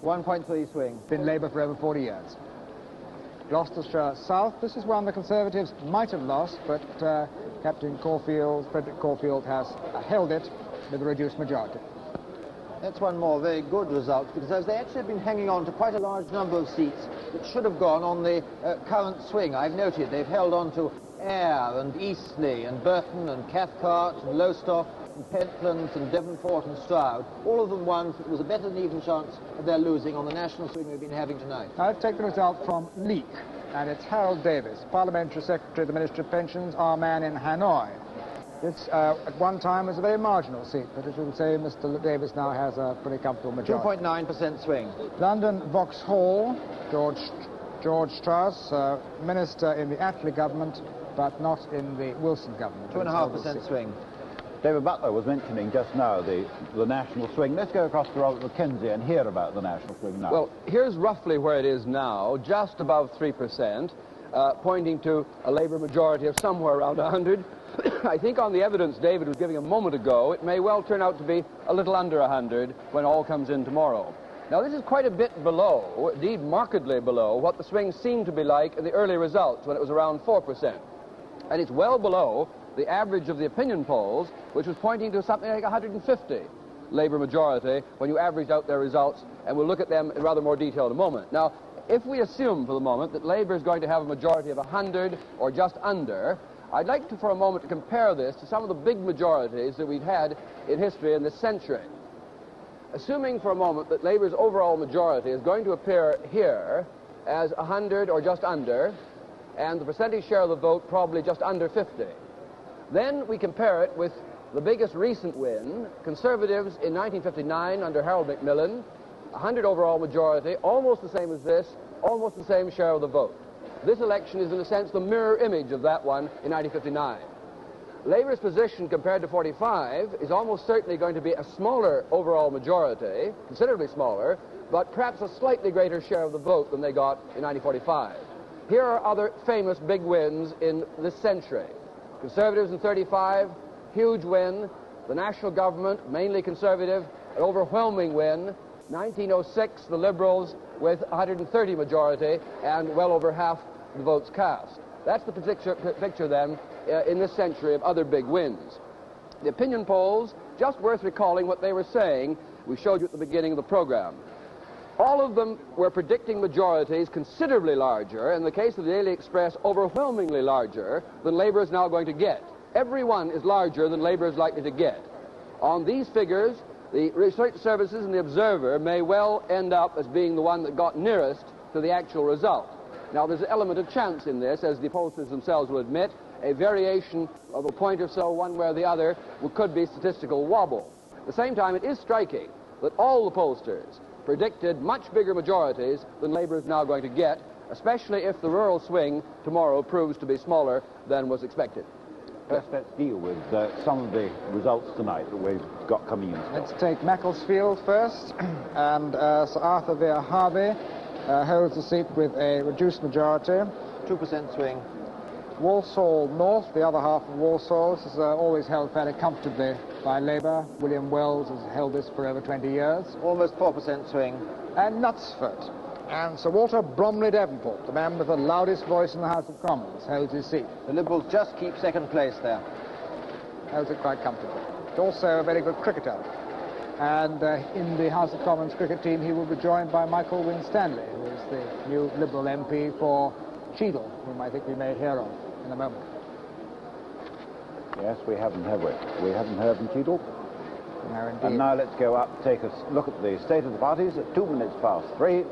1.3 swing. Been Labour for over 40 years. Gloucestershire South, this is one the Conservatives might have lost, but Captain Caulfield, Frederick Caulfield, has held it with a reduced majority. That's one more very good result, because they actually have been hanging on to quite a large number of seats that should have gone on the current swing. I've noted they've held on to Ayr and Eastleigh and Burton and Cathcart and Lowestoft and Pentlands and Devonport and Stroud. All of them ones that was a better than even chance of their losing on the national swing we've been having tonight. I'll take the result from Leek, and it's Harold Davis, Parliamentary Secretary of the Ministry of Pensions, our man in Hanoi. This, at one time, was a very marginal seat, but as you would say, Mr. Davis now has a pretty comfortable majority. 2.9% swing. London Vauxhall, George Strauss, Minister in the Attlee government, but not in the Wilson government. 2.5% swing. David Butler was mentioning just now the national swing. Let's go across to Robert McKenzie and hear about the national swing now. Well, here's roughly where it is now, just above 3%, pointing to a Labour majority of somewhere around 100. I think on the evidence David was giving a moment ago, it may well turn out to be a little under 100 when all comes in tomorrow. Now, this is quite a bit below, indeed markedly below, what the swing seemed to be like in the early results when it was around 4%. And it's well below the average of the opinion polls, which was pointing to something like 150 Labour majority when you averaged out their results, and we'll look at them in rather more detail in a moment. Now, if we assume for the moment that Labour is going to have a majority of 100 or just under, I'd like to, for a moment, to compare this to some of the big majorities that we've had in history in this century. Assuming for a moment that Labour's overall majority is going to appear here as 100 or just under, and the percentage share of the vote probably just under 50. Then we compare it with the biggest recent win, Conservatives in 1959 under Harold Macmillan, 100 overall majority, almost the same as this, almost the same share of the vote. This election is, in a sense, the mirror image of that one in 1959. Labour's position compared to 45 is almost certainly going to be a smaller overall majority, considerably smaller, but perhaps a slightly greater share of the vote than they got in 1945. Here are other famous big wins in this century. Conservatives in 35, huge win. The National Government, mainly Conservative, an overwhelming win. 1906, the Liberals with 130 majority and well over half the votes cast. That's the picture then in this century of other big wins. The opinion polls, just worth recalling what they were saying, we showed you at the beginning of the program. All of them were predicting majorities considerably larger, in the case of the Daily Express, overwhelmingly larger than Labour is now going to get. Every one is larger than Labour is likely to get. On these figures, the research services and the Observer may well end up as being the one that got nearest to the actual result. Now, there's an element of chance in this, as the pollsters themselves will admit. A variation of a point or so, one way or the other, could be statistical wobble. At the same time, it is striking that all the pollsters predicted much bigger majorities than Labour is now going to get, especially if the rural swing tomorrow proves to be smaller than was expected. First, let's deal with some of the results tonight that we've got coming in. Let's take Macclesfield first, and Sir Arthur Vere Harvey holds the seat with a reduced majority. 2% swing. Walsall North, the other half of Walsall, this is always held fairly comfortably by Labour. William Wells has held this for over 20 years. Almost 4% swing. And Knutsford. And Sir Walter Bromley Devonport, the man with the loudest voice in the House of Commons, holds his seat. The Liberals just keep second place there. Holds it quite comfortably. He's also a very good cricketer. And in the House of Commons cricket team, he will be joined by Michael Winstanley, who is the new Liberal MP for Cheadle, whom I think we may hear of in a moment. Yes, we haven't, have we? We haven't heard from Cheadle. No, indeed. And now let's go up, take a look at the state of the parties at 2 minutes past 3.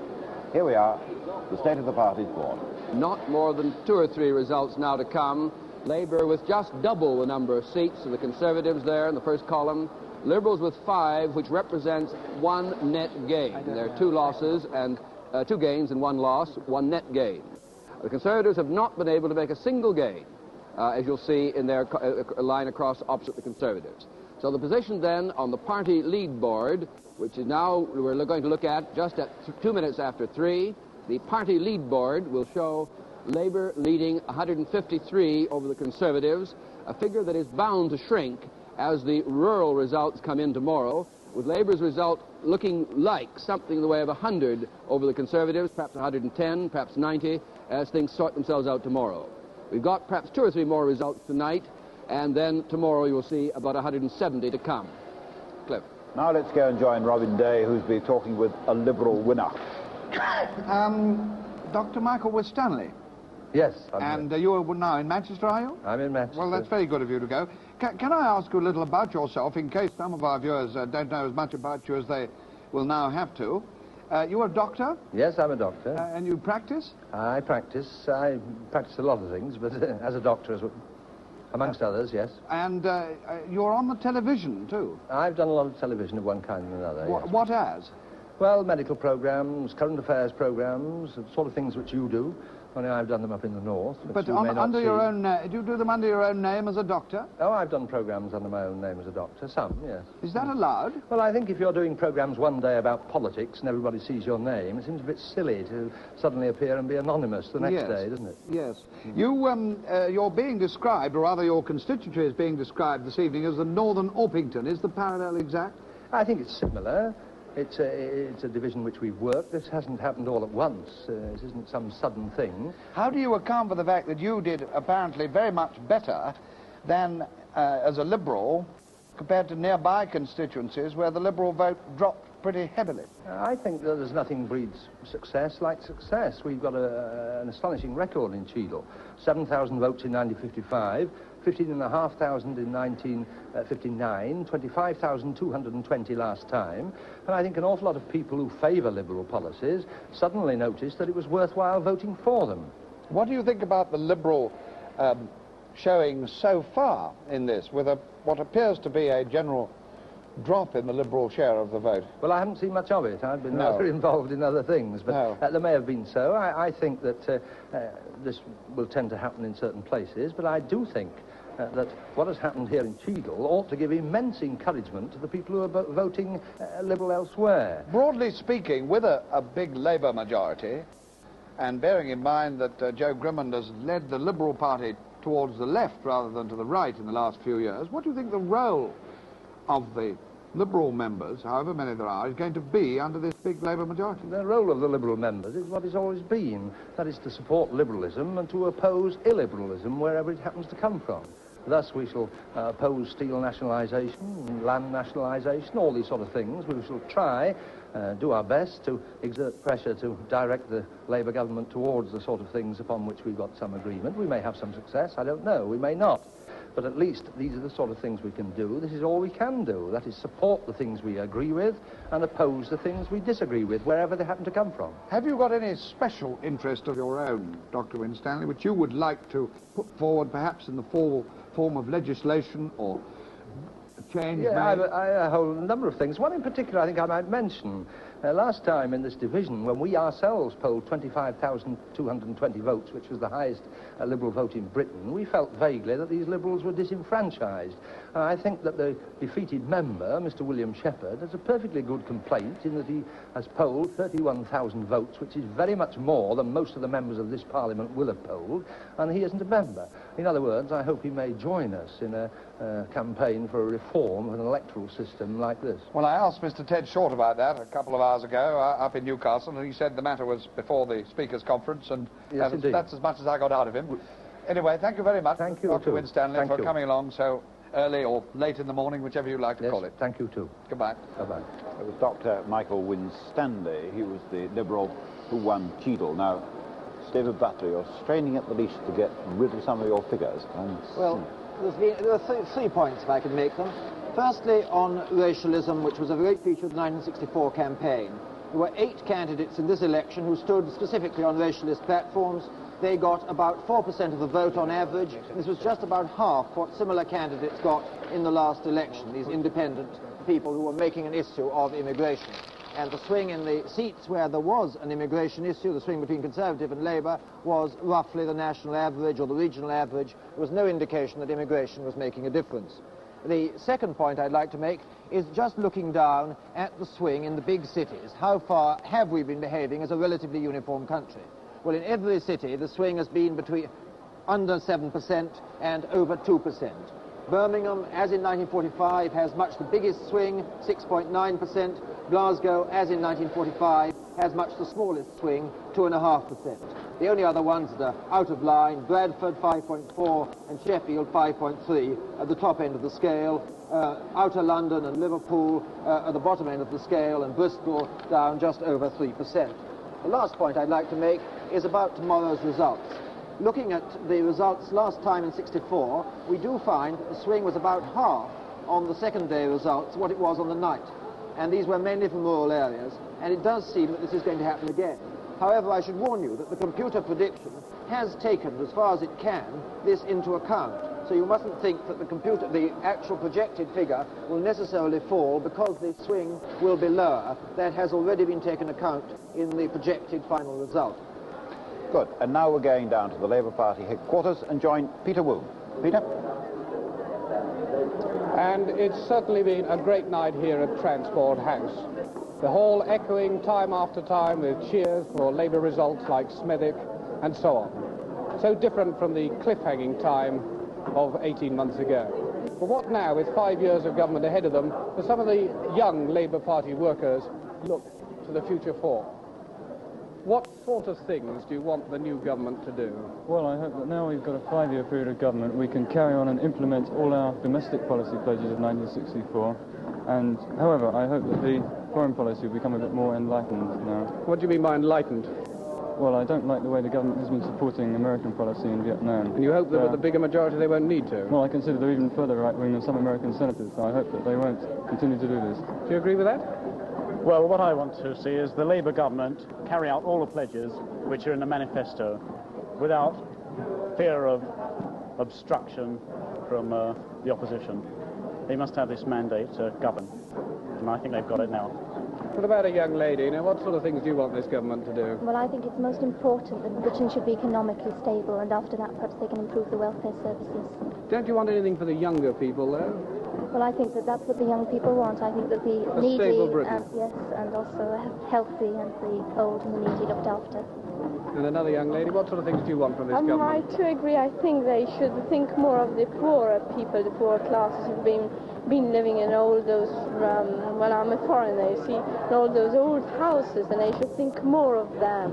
Here we are, the state of the parties board. Not more than 2 or 3 results now to come. Labour with just double the number of seats of the Conservatives there in the first column. Liberals with 5, which represents 1 net gain. There are 2 losses and 2 gains and 1 loss, 1 net gain. The Conservatives have not been able to make a single gain, as you'll see in their line across opposite the Conservatives. So the position then on the party lead board, which is now we're going to look at just at 2 minutes after 3, the party lead board will show Labour leading 153 over the Conservatives, a figure that is bound to shrink as the rural results come in tomorrow, with Labour's result looking like something in the way of 100 over the Conservatives, perhaps 110, perhaps 90, as things sort themselves out tomorrow. We've got perhaps 2 or 3 more results tonight, and then tomorrow you will see about 170 to come. Cliff. Now let's go and join Robin Day, who's been talking with a Liberal winner. Dr. Michael Winstanley. Yes. And you are now in Manchester, are you? I'm in Manchester. Well, that's very good of you to go. Can I ask you a little about yourself, in case some of our viewers don't know as much about you as they will now have to? You're a doctor? Yes, I'm a doctor. And you practice? I practice a lot of things, but as a doctor, amongst others, yes. And you're on the television, too? I've done a lot of television of one kind and another, yes. What as? Well, medical programmes, current affairs programmes, the sort of things which you do. Only I've done them up in the north. But under your own name, do you do them under your own name as a doctor? Oh, I've done programmes under my own name as a doctor, some, yes. Is that allowed? Well, I think if you're doing programmes one day about politics and everybody sees your name, it seems a bit silly to suddenly appear and be anonymous the next day, doesn't it? Yes. You're being described, or rather your constituency is being described this evening as the Northern Orpington. Is the parallel exact? I think it's similar. It's a division which we've worked. This hasn't happened all at once. This isn't some sudden thing. How do you account for the fact that you did apparently very much better than as a Liberal compared to nearby constituencies where the Liberal vote dropped pretty heavily? I think that there's nothing breeds success like success. We've got an astonishing record in Cheadle. 7,000 votes in 1955, 15,500 in 1959, 25,220 last time, and I think an awful lot of people who favour Liberal policies suddenly noticed that it was worthwhile voting for them. What do you think about the Liberal showing so far in this, with what appears to be a general drop in the Liberal share of the vote? Well, I haven't seen much of it. I've been rather involved in other things, but there may have been so. I think that this will tend to happen in certain places, but I do think that what has happened here in Cheadle ought to give immense encouragement to the people who are voting Liberal elsewhere. Broadly speaking, with a big Labour majority, and bearing in mind that Joe Grimmond has led the Liberal Party towards the left rather than to the right in the last few years, what do you think the role of the Liberal members, however many there are, is going to be under this big Labour majority? The role of the Liberal members is what it's always been. That is to support liberalism and to oppose illiberalism wherever it happens to come from. Thus we shall oppose steel nationalisation, land nationalisation, all these sort of things. We shall try, do our best to exert pressure to direct the Labour government towards the sort of things upon which we've got some agreement. We may have some success, I don't know, we may not. But at least these are the sort of things we can do. This is all we can do. That is support the things we agree with and oppose the things we disagree with, wherever they happen to come from. Have you got any special interest of your own, Dr. Winstanley, which you would like to put forward perhaps in the form of legislation or change? Yeah, I have a whole number of things. One in particular I think I might mention. Last time in this division, when we ourselves polled 25,220 votes, which was the highest Liberal vote in Britain, we felt vaguely that these Liberals were disenfranchised. I think that the defeated member, Mr. William Shepherd, has a perfectly good complaint in that he has polled 31,000 votes, which is very much more than most of the members of this Parliament will have polled, and he isn't a member. In other words, I hope he may join us in a campaign for a reform of an electoral system like this. Well, I asked Mr. Ted Short about that a couple of hours ago up in Newcastle, and he said the matter was before the Speakers' Conference, and yes, that's as much as I got out of him. Anyway, thank you very much, thank you, Dr. Winstanley, for you. coming along so early or late in the morning, whichever you like to call it. Thank you too. Goodbye. Bye-bye. It was Dr. Michael Winstanley. He was the Liberal who won Cheadle. Now, David Butler, you're straining at the leash to get rid of some of your figures. Well, there are three points, if I can make them. Firstly, on racialism, which was a great feature of the 1964 campaign. There were 8 candidates in this election who stood specifically on racialist platforms. They got about 4% of the vote on average. This was just about half what similar candidates got in the last election, these independent people who were making an issue of immigration. And the swing in the seats where there was an immigration issue, the swing between Conservative and Labour, was roughly the national average or the regional average. There was no indication that immigration was making a difference. The second point I'd like to make is just looking down at the swing in the big cities. How far have we been behaving as a relatively uniform country? Well, in every city, the swing has been between under 7% and over 2%. Birmingham, as in 1945, has much the biggest swing, 6.9%. Glasgow, as in 1945, has much the smallest swing, 2.5%. The only other ones that are out of line, Bradford 5.4 and Sheffield 5.3 at the top end of the scale. Outer London and Liverpool at the bottom end of the scale, and Bristol down just over 3%. The last point I'd like to make is about tomorrow's results. Looking at the results last time in '64, we do find the swing was about half on the second day results what it was on the night. And these were mainly from rural areas, and it does seem that this is going to happen again. However, I should warn you that the computer prediction has taken, as far as it can, this into account. So you mustn't think that the actual projected figure will necessarily fall because the swing will be lower. That has already been taken account in the projected final result. Good. And now we're going down to the Labour Party headquarters and join Peter Woon. Peter? And it's certainly been a great night here at Transport House. The hall echoing time after time with cheers for Labour results like Smethwick and so on. So different from the cliff-hanging time of 18 months ago. But what now, with 5 years of government ahead of them, do some of the young Labour Party workers look to the future for? What sort of things do you want the new government to do? Well, I hope that now we've got a 5-year period of government, we can carry on and implement all our domestic policy pledges of 1964. And, however, I hope that the foreign policy will become a bit more enlightened now. What do you mean by enlightened? Well, I don't like the way the government has been supporting American policy in Vietnam. And you hope that with a bigger majority they won't need to? Well, I consider they're even further right-wing than some American senators, so I hope that they won't continue to do this. Do you agree with that? Well, what I want to see is the Labour government carry out all the pledges which are in the manifesto without fear of obstruction from the opposition. They must have this mandate to govern, and I think they've got it now. What about a young lady? Now, what sort of things do you want this government to do? Well, I think it's most important that Britain should be economically stable, and after that perhaps they can improve the welfare services. Don't you want anything for the younger people, though? Well, I think that that's what the young people want. I think that the A needy, stable Britain. yes, and also healthy, and the old and the needy looked after. And another young lady, what sort of things do you want from this I government? too agree. I think they should think more of the poorer people, the poorer classes who've been living in all those, well, I'm a foreigner, you see, in all those old houses, and they should think more of them.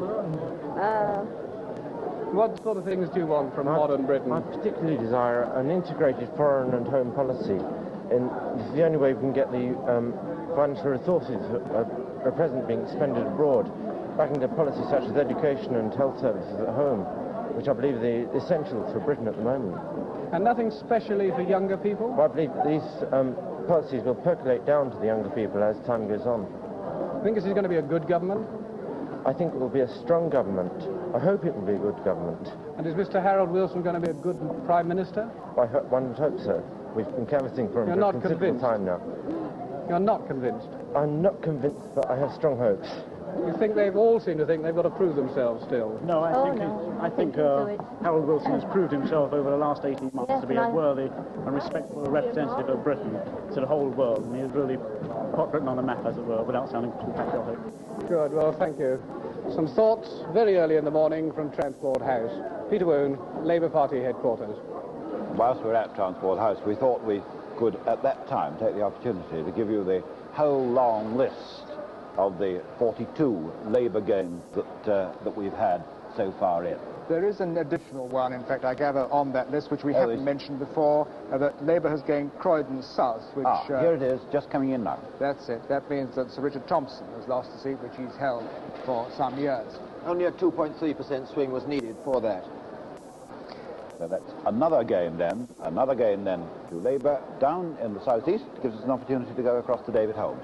What sort of things do you want from modern Britain? I particularly desire an integrated foreign and home policy. And it's the only way we can get the financial resources that are present being expended abroad back into policies such as education and health services at home, which I believe are the essentials for Britain at the moment. And nothing specially for younger people? Well, I believe that these policies will percolate down to the younger people as time goes on. I think this is going to be a good government? I think it will be a strong government. I hope it will be a good government. And is Mr. Harold Wilson going to be a good Prime Minister? One would hope so. We've been canvassing for him for a considerable time now. You're not convinced? I'm not convinced, but I have strong hopes. You think they've all seem to think they've got to prove themselves still? No, I think Harold Wilson has proved himself over the last 18 months to be a worthy and respectful representative of Britain to the whole world, and he has really put Britain on the map, as it were, without sounding too patriotic. Good, well, thank you. Some thoughts very early in the morning from Transport House. Peter Woon, Labour Party headquarters. Whilst we're at Transport House, we thought we could, at that time, take the opportunity to give you the whole long list of the 42 Labour gains that we've had so far in. There is an additional one, in fact, I gather, on that list, which we haven't mentioned before, that Labour has gained Croydon South, which... here it is, just coming in now. That's it. That means that Sir Richard Thompson has lost a seat which he's held for some years. Only a 2.3% swing was needed for that. So that's another gain then to Labour. Down in the southeast gives us an opportunity to go across to David Holmes.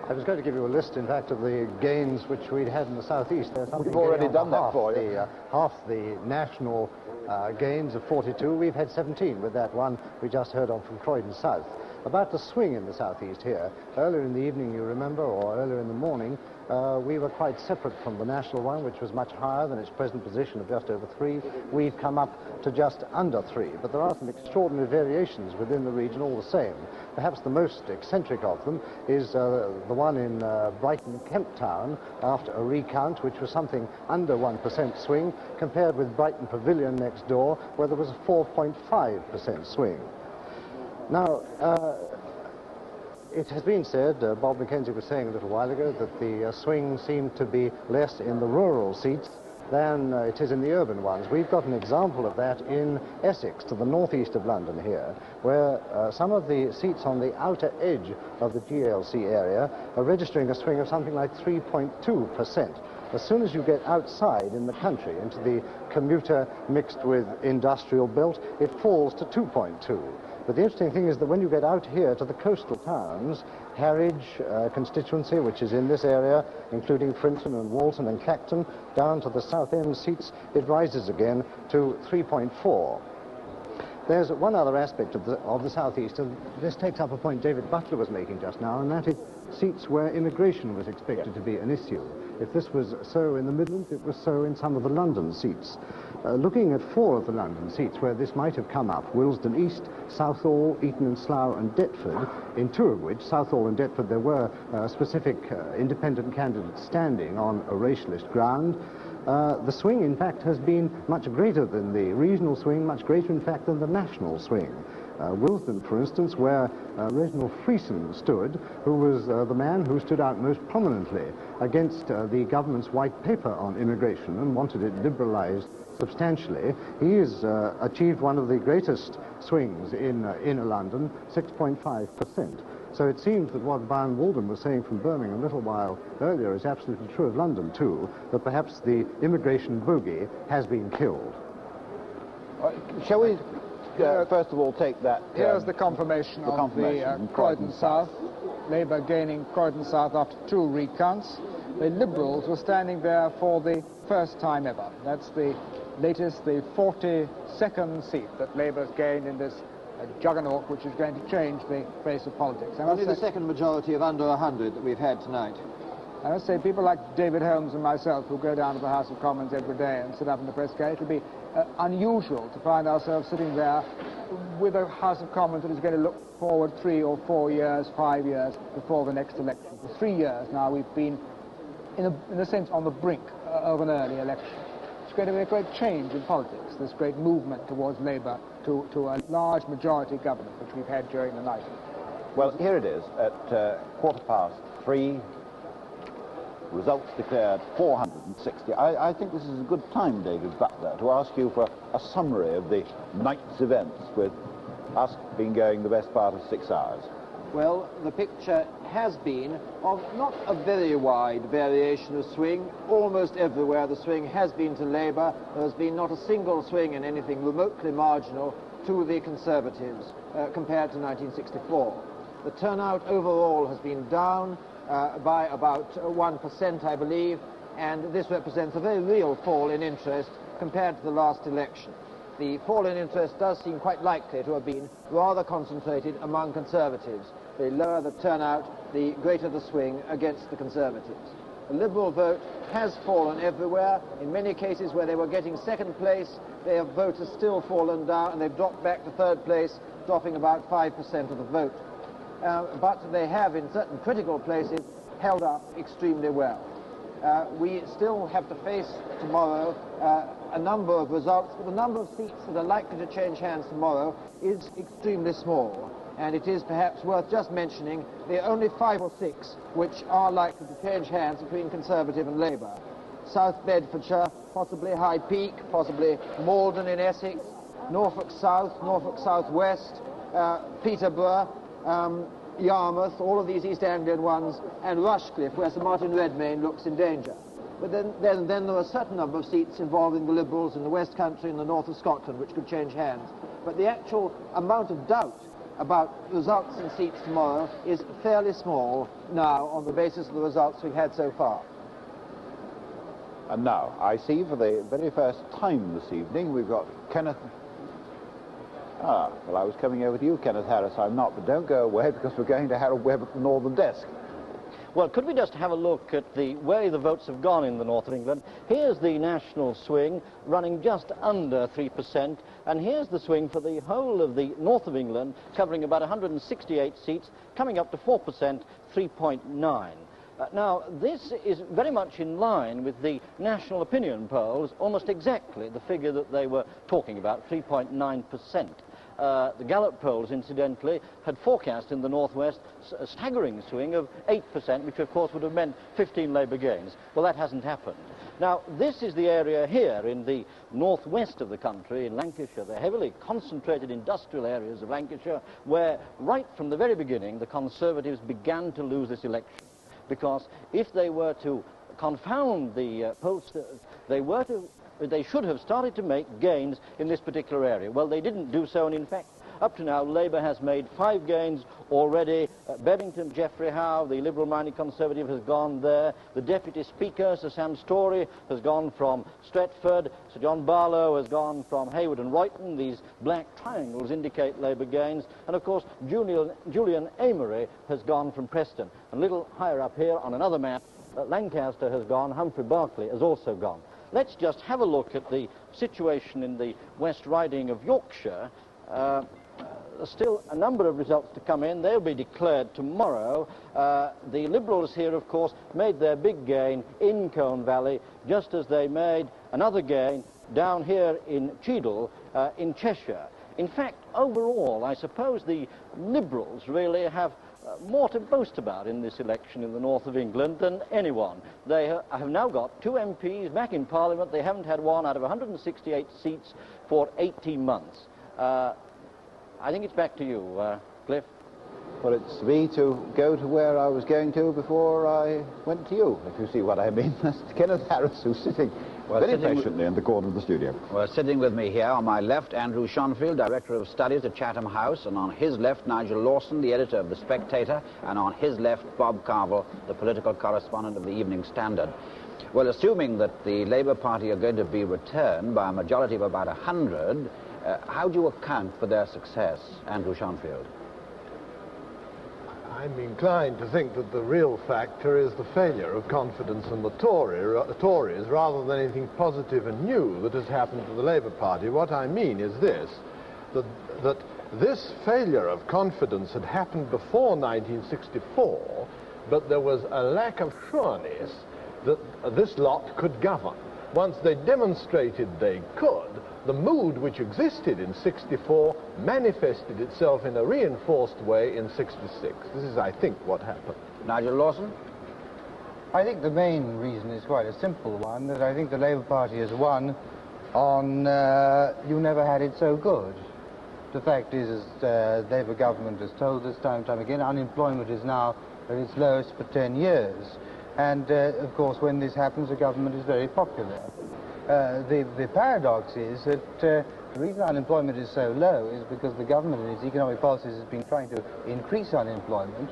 I was going to give you a list, in fact, of the gains which we'd had in the southeast. There's something We've already done that for you. Half the national gains of 42, we've had 17 with that one we just heard on from Croydon South. About the swing in the southeast here, earlier in the evening, you remember, or earlier in the morning, we were quite separate from the national one, which was much higher than its present position of just over 3. We've come up to just under 3, but there are some extraordinary variations within the region all the same. Perhaps the most eccentric of them is the one in Brighton Kemp Town after a recount, which was something under 1% swing, compared with Brighton Pavilion next door, where there was a 4.5% swing. Now, it has been said, Bob McKenzie was saying a little while ago, that the swing seemed to be less in the rural seats than it is in the urban ones. We've got an example of that in Essex, to the northeast of London here, where some of the seats on the outer edge of the GLC area are registering a swing of something like 3.2%. As soon as you get outside in the country, into the commuter mixed with industrial belt, it falls to 2.2. But the interesting thing is that when you get out here to the coastal towns, Harwich constituency, which is in this area, including Frinton and Walton and Clacton, down to the South End seats, it rises again to 3.4. There's one other aspect of the southeast, and this takes up a point David Butler was making just now, and that is seats where immigration was expected to be an issue. If this was so in the Midlands, it was so in some of the London seats. Looking at 4 of the London seats where this might have come up, Willesden East, Southall, Eton and Slough and Deptford, in 2 of which, Southall and Deptford, there were specific independent candidates standing on a racialist ground. The swing, in fact, has been much greater than the regional swing, much greater, in fact, than the national swing. Willesden, for instance, where Reginald Freeson stood, who was the man who stood out most prominently against the government's white paper on immigration and wanted it liberalised substantially. He has achieved one of the greatest swings in inner London, 6.5%. So it seems that what Brian Walden was saying from Birmingham a little while earlier is absolutely true of London too, that perhaps the immigration bogey has been killed. Shall we first of all take that... Here's the confirmation of the Croydon South. Labour gaining Croydon South after 2 recounts. The Liberals were standing there for the first time ever. That's the latest, the 42nd seat that Labour's gained in this juggernaut, which is going to change the face of politics. Only the second majority of under 100 that we've had tonight. I must say, people like David Holmes and myself, who go down to the House of Commons every day and sit up in the press gallery, it will be unusual to find ourselves sitting there with a House of Commons that is going to look forward 3 or 4 years, 5 years before the next election. For 3 years now, we've been, in a sense, on the brink of an early election. It's going to be a great change in politics, this great movement towards Labour to a large majority government, which we've had during the night. Well, here it is at 3:15. Results declared 460. I think this is a good time, David Butler, to ask you for a summary of the night's events, with us being going the best part of 6 hours. Well, the picture has been of not a very wide variation of swing. Almost everywhere the swing has been to Labour. There has been not a single swing in anything remotely marginal to the Conservatives compared to 1964. The turnout overall has been down by about 1%, I believe, and this represents a very real fall in interest compared to the last election. The fall in interest does seem quite likely to have been rather concentrated among Conservatives. The lower the turnout, the greater the swing against the Conservatives. The Liberal vote has fallen everywhere. In many cases where they were getting second place, their vote has still fallen down, and they've dropped back to third place, dropping about 5% of the vote. But they have, in certain critical places, held up extremely well. We still have to face tomorrow a number of results, but the number of seats that are likely to change hands tomorrow is extremely small. And it is perhaps worth just mentioning there are only 5 or 6 which are likely to change hands between Conservative and Labour. South Bedfordshire, possibly High Peak, possibly Malden in Essex, Norfolk South, Norfolk South West, Peterborough, Yarmouth, all of these East Anglian ones, and Rushcliffe, where Sir Martin Redmayne looks in danger. But then there are a certain number of seats involving the Liberals in the West Country and the north of Scotland, which could change hands. But the actual amount of doubt about results and seats tomorrow is fairly small now on the basis of the results we've had so far. And now, I see for the very first time this evening, we've got Kenneth... well, I was coming over to you, Kenneth Harris. I'm not, but don't go away, because we're going to Harold Webb at the Northern Desk. Well, could we just have a look at the way the votes have gone in the north of England? Here's the national swing, running just under 3%, and here's the swing for the whole of the north of England, covering about 168 seats, coming up to 4%, 3.9. Now, this is very much in line with the national opinion polls, almost exactly the figure that they were talking about, 3.9%. The Gallup polls, incidentally, had forecast in the northwest a staggering swing of 8%, which of course would have meant 15 Labour gains. Well, that hasn't happened. Now, this is the area here in the northwest of the country, in Lancashire, the heavily concentrated industrial areas of Lancashire, where right from the very beginning the Conservatives began to lose this election. Because if they were to confound the pollsters, they should have started to make gains in this particular area. Well, they didn't do so, and in fact, up to now, Labour has made 5 gains already. Bevington, Geoffrey Howe, the Liberal-minded Conservative, has gone there. The Deputy Speaker, Sir Sam Story, has gone from Stretford. Sir John Barlow has gone from Hayward and Royton. These black triangles indicate Labour gains. And, of course, Julian Amery has gone from Preston. And a little higher up here on another map, Lancaster has gone. Humphrey Berkeley has also gone. Let's just have a look at the situation in the West Riding of Yorkshire. There's still a number of results to come in. They'll be declared tomorrow. The Liberals here, of course, made their big gain in Colne Valley, just as they made another gain down here in Cheadle, in Cheshire. In fact, overall, I suppose the Liberals really have more to boast about in this election in the north of England than anyone. They have now got 2 MPs back in Parliament. They haven't had one out of 168 seats for 18 months. I think it's back to you, Cliff. Well, it's me to go to where I was going to before I went to you, if you see what I mean. That's Kenneth Harris, who's sitting very patiently in the corner of the studio. Well, sitting with me here on my left, Andrew Schonfield, Director of Studies at Chatham House, and on his left, Nigel Lawson, the editor of The Spectator, and on his left, Bob Carville, the political correspondent of the Evening Standard. Well, assuming that the Labour Party are going to be returned by a majority of about 100, how do you account for their success, Andrew Schonfield? I'm inclined to think that the real factor is the failure of confidence in the Tories rather than anything positive and new that has happened to the Labour Party. What I mean is this, that this failure of confidence had happened before 1964, but there was a lack of sureness that this lot could govern. Once they demonstrated they could, the mood which existed in 64 manifested itself in a reinforced way in 66. This is, I think, what happened. Nigel Lawson? I think the main reason is quite a simple one, that I think the Labour Party has won on you never had it so good. The fact is, as the Labour government has told us time and time again, unemployment is now at its lowest for 10 years. And, of course, when this happens, the government is very popular. The paradox is that the reason unemployment is so low is because the government in its economic policies has been trying to increase unemployment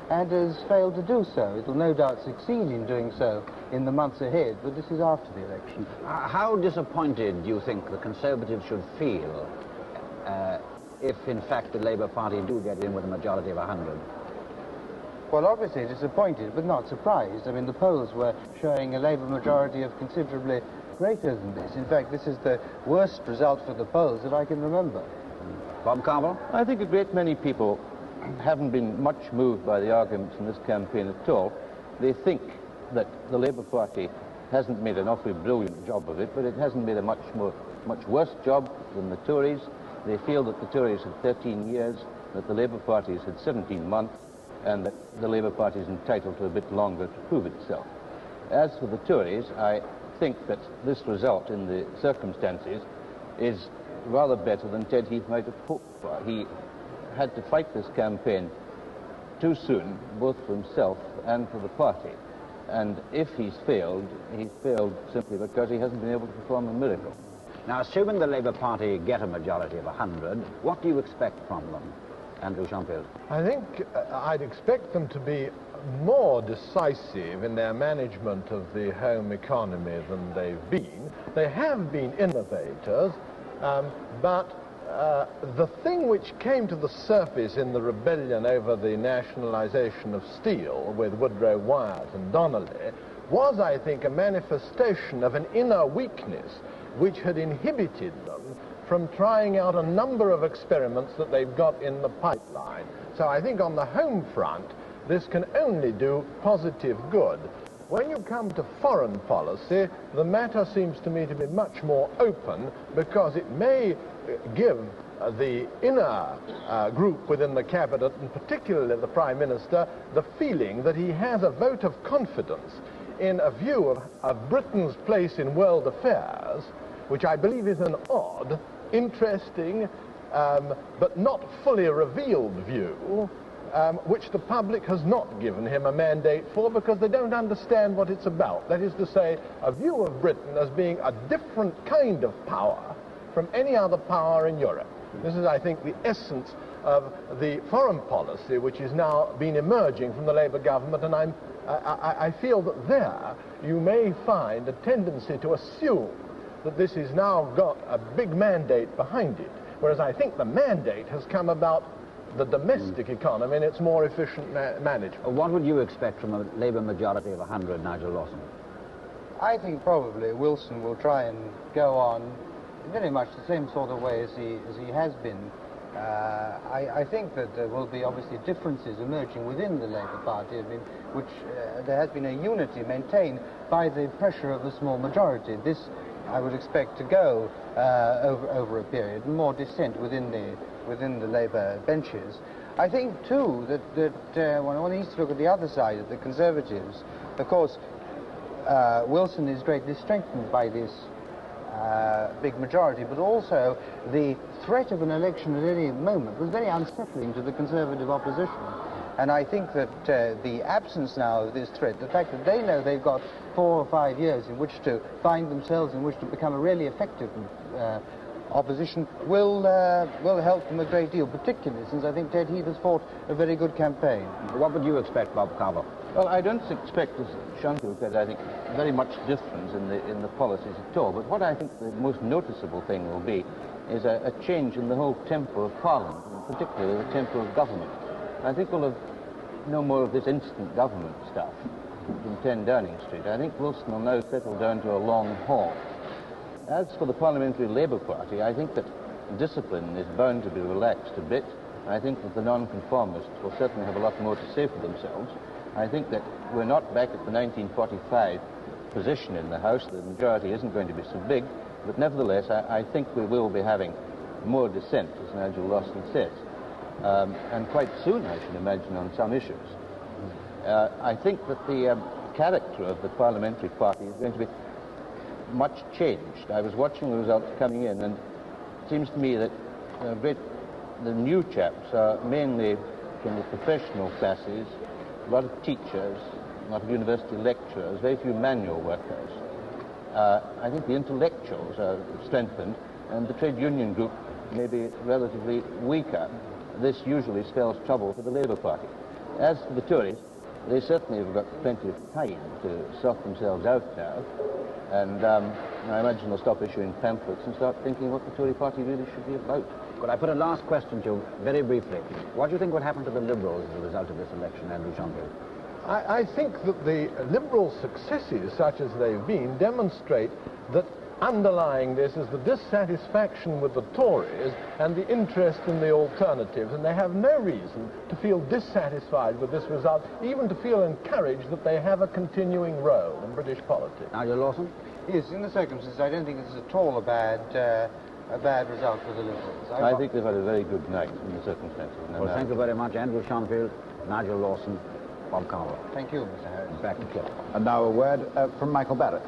and has failed to do so. It will no doubt succeed in doing so in the months ahead, but this is after the election. How disappointed do you think the Conservatives should feel if, in fact, the Labour Party do get in with a majority of 100? Well, obviously disappointed, but not surprised. I mean, the polls were showing a Labour majority of considerably greater than this. In fact, this is the worst result for the polls that I can remember. Bob Carville? I think a great many people haven't been much moved by the arguments in this campaign at all. They think that the Labour Party hasn't made an awfully brilliant job of it, but it hasn't made a much worse job than the Tories. They feel that the Tories had 13 years, that the Labour Party had 17 months, and that the Labour Party is entitled to a bit longer to prove itself. As for the Tories, I think that this result in the circumstances is rather better than Ted Heath might have hoped for. He had to fight this campaign too soon, both for himself and for the party. And if he's failed simply because he hasn't been able to perform a miracle. Now, assuming the Labour Party get a majority of 100, what do you expect from them, Andrew Schonfield? I think I'd expect them to be more decisive in their management of the home economy than they've been. They have been innovators, but the thing which came to the surface in the rebellion over the nationalisation of steel with Woodrow Wyatt and Donnelly was, I think, a manifestation of an inner weakness which had inhibited them from trying out a number of experiments that they've got in the pipeline. So I think on the home front, this can only do positive good. When you come to foreign policy, the matter seems to me to be much more open because it may give the inner group within the cabinet, and particularly the Prime Minister, the feeling that he has a vote of confidence in a view of Britain's place in world affairs, which I believe is an odd, interesting, but not fully revealed view, which the public has not given him a mandate for because they don't understand what it's about. That is to say, a view of Britain as being a different kind of power from any other power in Europe. This is, I think, the essence of the foreign policy which is now been emerging from the Labour government, and I feel that there you may find a tendency to assume that this has now got a big mandate behind it, whereas I think the mandate has come about the domestic economy and its more efficient management. What would you expect from a Labour majority of 100, Nigel Lawson? I think probably Wilson will try and go on in very much the same sort of way as he has been. I think that there will be obviously differences emerging within the Labour Party, which there has been a unity maintained by the pressure of the small majority. This I would expect to go over a period, and more dissent within the Labour benches. I think too that one needs to look at the other side of the Conservatives. Of course, Wilson is greatly strengthened by this big majority, but also the threat of an election at any moment was very unsettling to the Conservative opposition. And I think that the absence now of this threat, the fact that they know they've got 4 or 5 years in which to find themselves, in which to become a really effective opposition will help them a great deal, particularly since I think Ted Heath has fought a very good campaign. What would you expect, Bob Carver? Well, I don't expect, as Shantu said, I think, very much difference in the policies at all. But what I think the most noticeable thing will be is a change in the whole tempo of Parliament, and particularly the tempo of government. I think we'll have no more of this instant government stuff from 10 Downing Street. I think Wilson will now settle down to a long haul. As for the Parliamentary Labour Party, I think that discipline is bound to be relaxed a bit. I think that the non-conformists will certainly have a lot more to say for themselves. I think that we're not back at the 1945 position in the House. The majority isn't going to be so big, but nevertheless, I think we will be having more dissent, as Nigel Lawson says, and quite soon, I should imagine, on some issues. I think that the character of the parliamentary party is going to be much changed. I was watching the results coming in, and it seems to me that the new chaps are mainly from the professional classes, a lot of teachers, a lot of university lecturers, very few manual workers. I think the intellectuals are strengthened, and the trade union group may be relatively weaker. This usually spells trouble for the Labour Party. As for the Tories, they certainly have got plenty of time to sort themselves out now, and I imagine they'll stop issuing pamphlets and start thinking what the Tory party really should be about. Could I put a last question to you, very briefly? What do you think would happen to the Liberals as a result of this election, Andrew Shantu? I think that the Liberal successes, such as they've been, demonstrate that underlying this is the dissatisfaction with the Tories and the interest in the alternatives, and they have no reason to feel dissatisfied with this result, even to feel encouraged that they have a continuing role in British politics. Nigel Lawson? Yes, in the circumstances, I don't think this is at all a bad result for the Liberals. I think they've had a very good night in the circumstances. Well, thank you very much, Andrew Schonfield, Nigel Lawson, Bob Carver. Thank you, Mr. Harris. Back to Cliff. And now a word from Michael Barrett.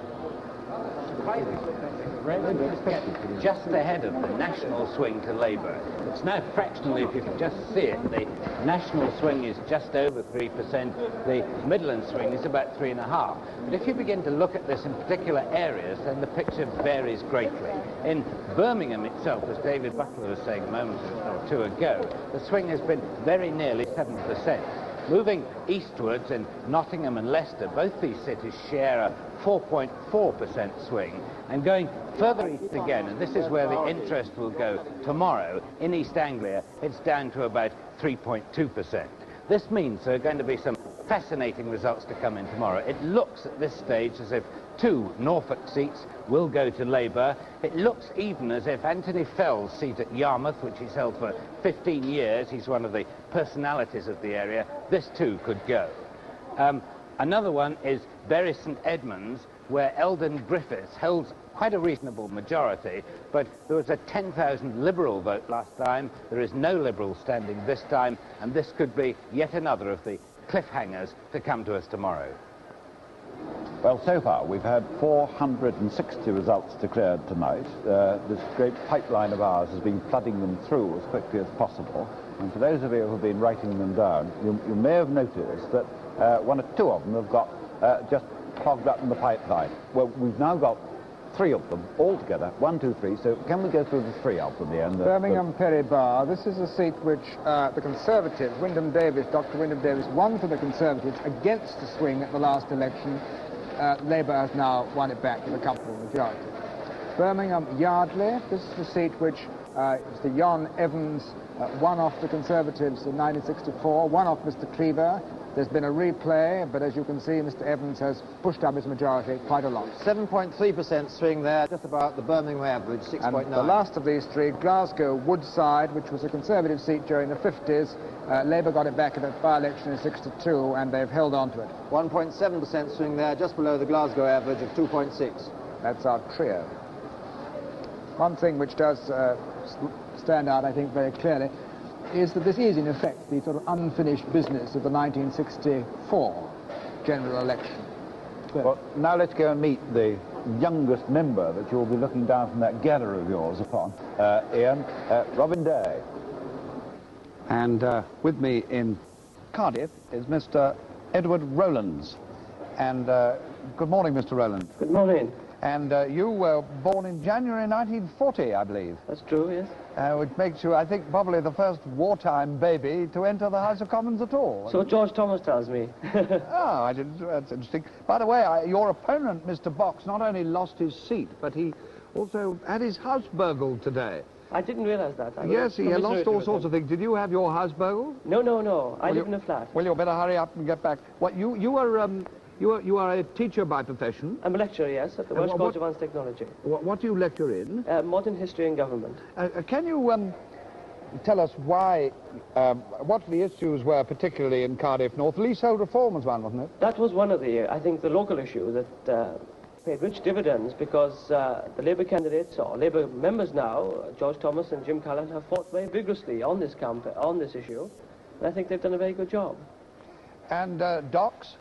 Just ahead of the national swing to Labour. It's now fractionally, if you can just see it, the national swing is just over 3%, the Midland swing is about 3.5%. But if you begin to look at this in particular areas, then the picture varies greatly. In Birmingham itself, as David Butler was saying a moment or two ago, the swing has been very nearly 7%. Moving eastwards in Nottingham and Leicester, both these cities share a 4.4% swing, and going further east again, and this is where the interest will go tomorrow, in East Anglia, it's down to about 3.2%. This means there are going to be some fascinating results to come in tomorrow. It looks at this stage as if 2 Norfolk seats will go to Labour. It looks even as if Anthony Fell's seat at Yarmouth, which he's held for 15 years, he's one of the personalities of the area, this too could go. Another one is Bury St Edmunds, where Eldon Griffiths holds quite a reasonable majority, but there was a 10,000 Liberal vote last time. There is no Liberal standing this time, and this could be yet another of the cliffhangers to come to us tomorrow. Well, so far we've had 460 results declared tonight. This great pipeline of ours has been flooding them through as quickly as possible. And for those of you who have been writing them down, you may have noticed that 1 or 2 of them have got just clogged up in the pipeline. Well, we've now got 3 of them all together, 1, 2, 3. So can we go through the 3 of them here? Birmingham Perry Bough. This is a seat which the Conservatives, Dr. Wyndham Davis, won for the Conservatives against the swing at the last election. Labour has now won it back with a comfortable majority. Birmingham Yardley. This is the seat which Mr. Jon Evans won off the Conservatives in 1964, won off Mr. Cleaver. There's been a replay, but as you can see, Mr. Evans has pushed up his majority quite a lot. 7.3% swing there, just about the Birmingham average, 6.9. And the last of these 3, Glasgow Woodside, which was a Conservative seat during the 50s. Labour got it back in a by-election in 62, and they've held on to it. 1.7% swing there, just below the Glasgow average of 2.6. That's our trio. One thing which does stand out, I think, very clearly, is that this is, in effect, the sort of unfinished business of the 1964 general election. Well, now let's go and meet the youngest member that you'll be looking down from that gather of yours upon. Ian, Robin Day. And with me in Cardiff is Mr. Edward Rowlands. And good morning, Mr. Rowlands. Good morning. And you were born in January 1940, I believe. That's true, yes. Which makes you, I think, probably the first wartime baby to enter the House of Commons at all. So George Thomas tells me. Oh, I didn't. That's interesting. By the way, your opponent, Mr. Box, not only lost his seat, but he also had his house burgled today. I didn't realise that. Yes, he had lost all sorts of things. Did you have your house burgled? No, no, no. I live in a flat. Well, you better hurry up and get back. What, you are a teacher by profession? I'm a lecturer, yes, at the Welsh College of Advanced Technology. What do you lecture in? Modern history and government. Can you tell us why, what the issues were particularly in Cardiff North? Leasehold reform was one, wasn't it? That was one of the, I think, the local issue that paid rich dividends because the Labour candidates, or Labour members now, George Thomas and Jim Cullen, have fought very vigorously on this issue. And I think they've done a very good job. And docks?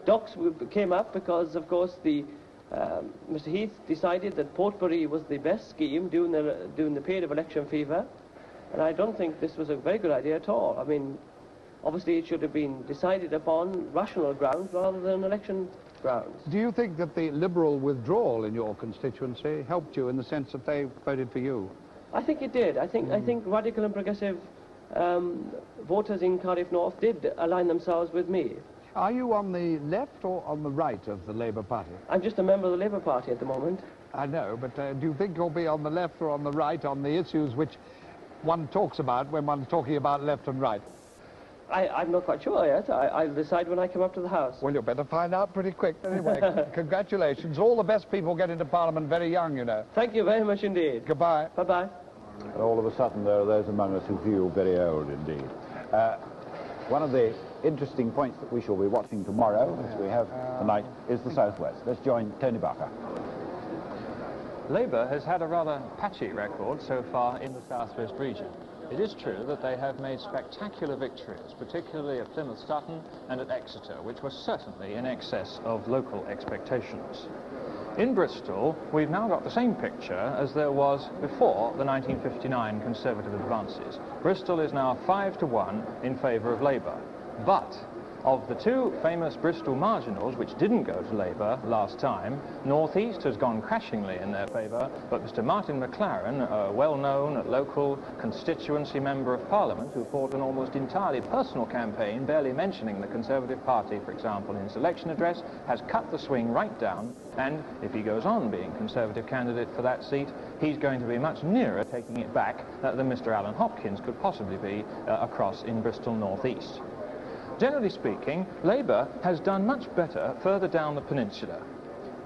Docks came up because, of course, Mr. Heath decided that Portbury was the best scheme during the period of election fever, and I don't think this was a very good idea at all. I mean, obviously it should have been decided upon rational grounds rather than election grounds. Do you think that the Liberal withdrawal in your constituency helped you in the sense that they voted for you? I think it did. I think radical and progressive voters in Cardiff North did align themselves with me. Are you on the left or on the right of the Labour Party? I'm just a member of the Labour Party at the moment. I know, but do you think you'll be on the left or on the right on the issues which one talks about when one's talking about left and right? I'm not quite sure yet. I'll decide when I come up to the House. Well, you better find out pretty quick. Anyway, congratulations. All the best people get into Parliament very young, you know. Thank you very much indeed. Goodbye. Bye-bye. And all of a sudden there are those among us who feel very old indeed. One of the interesting points that we shall be watching tomorrow, as we have tonight, is the Southwest. Let's join Tony Barker. Labour has had a rather patchy record so far in the Southwest region. It is true that they have made spectacular victories, particularly at Plymouth Sutton and at Exeter, which were certainly in excess of local expectations. In Bristol, we've now got the same picture as there was before the 1959 Conservative advances. Bristol is now 5-1 in favour of Labour. But of the two famous Bristol marginals, which didn't go to Labour last time, North East has gone crashingly in their favour, but Mr. Martin McLaren, a well-known local constituency member of Parliament who fought an almost entirely personal campaign, barely mentioning the Conservative Party, for example, in his election address, has cut the swing right down, and if he goes on being Conservative candidate for that seat, he's going to be much nearer taking it back than Mr. Alan Hopkins could possibly be across in Bristol North East. Generally speaking, Labour has done much better further down the peninsula.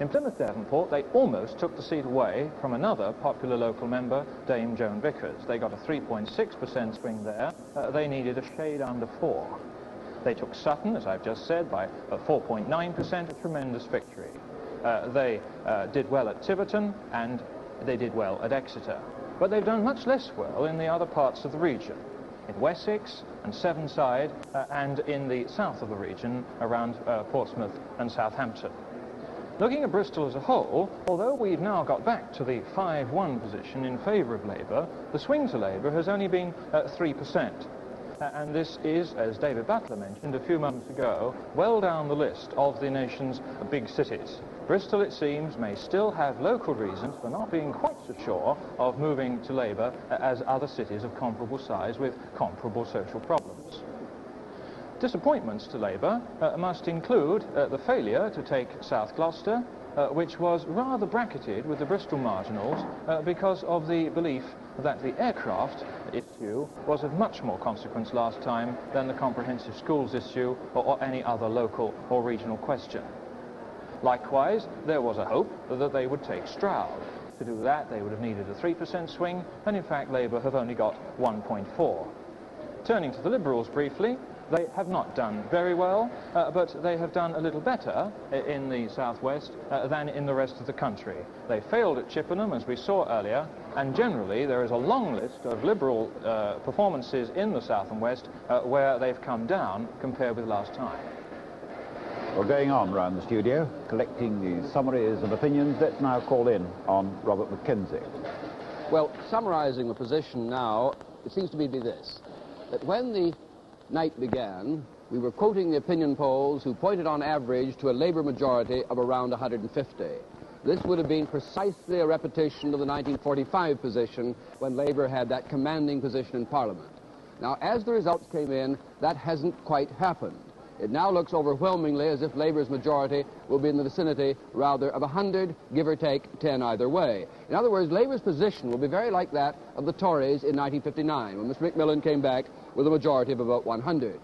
In Plymouth Devonport, they almost took the seat away from another popular local member, Dame Joan Vickers. They got a 3.6% swing there. They needed a shade under 4. They took Sutton, as I've just said, by 4.9%, a tremendous victory. They did well at Tiverton, and they did well at Exeter. But they've done much less well in the other parts of the region. In Wessex and Sevenside, and in the south of the region around Portsmouth and Southampton. Looking at Bristol as a whole, although we've now got back to the 5-1 position in favour of Labour, the swing to Labour has only been 3%. And this is, as David Butler mentioned a few moments ago, well down the list of the nation's big cities. Bristol, it seems, may still have local reasons for not being quite so sure of moving to Labour as other cities of comparable size with comparable social problems. Disappointments to Labour must include the failure to take South Gloucester, which was rather bracketed with the Bristol marginals because of the belief that the aircraft issue was of much more consequence last time than the comprehensive schools issue or any other local or regional question. Likewise, there was a hope that they would take Stroud. To do that, they would have needed a 3% swing, and in fact Labour have only got 1.4. Turning to the Liberals briefly, they have not done very well, but they have done a little better in the southwest than in the rest of the country. They failed at Chippenham, as we saw earlier, and generally there is a long list of Liberal performances in the south and west where they've come down compared with last time. Well, going on round the studio, collecting the summaries of opinions, let's now call in on Robert McKenzie. Well, summarising the position now, it seems to me to be this, that when the night began, we were quoting the opinion polls who pointed on average to a Labour majority of around 150. this would have been precisely a repetition of the 1945 position when Labour had that commanding position in Parliament. Now, as the results came in, that hasn't quite happened. It now looks overwhelmingly as if Labour's majority will be in the vicinity, rather, of 100, give or take 10 either way. In other words, Labour's position will be very like that of the Tories in 1959, when Mr. Macmillan came back with a majority of about 100.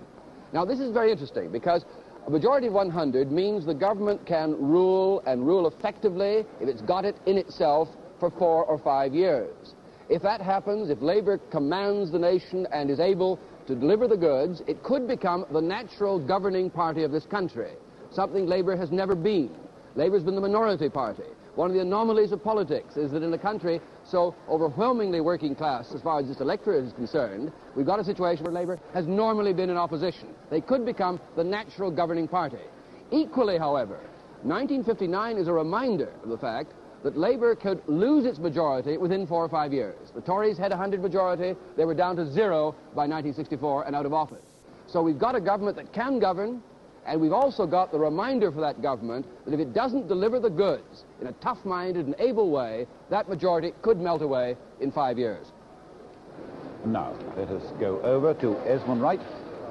Now, this is very interesting, because a majority of 100 means the government can rule, and rule effectively, if it's got it in itself, for 4 or 5 years. If that happens, if Labour commands the nation and is able to deliver the goods, it could become the natural governing party of this country, something Labour has never been. Labour's been the minority party. One of the anomalies of politics is that in a country so overwhelmingly working class as far as this electorate is concerned, we've got a situation where Labour has normally been in opposition. They could become the natural governing party. Equally, however, 1959 is a reminder of the fact that Labour could lose its majority within 4 or 5 years. The Tories had 100 majority. They were down to 0 by 1964 and out of office. So we've got a government that can govern, and we've also got the reminder for that government that if it doesn't deliver the goods in a tough-minded and able way, that majority could melt away in 5 years. Now, let us go over to Esmond Wright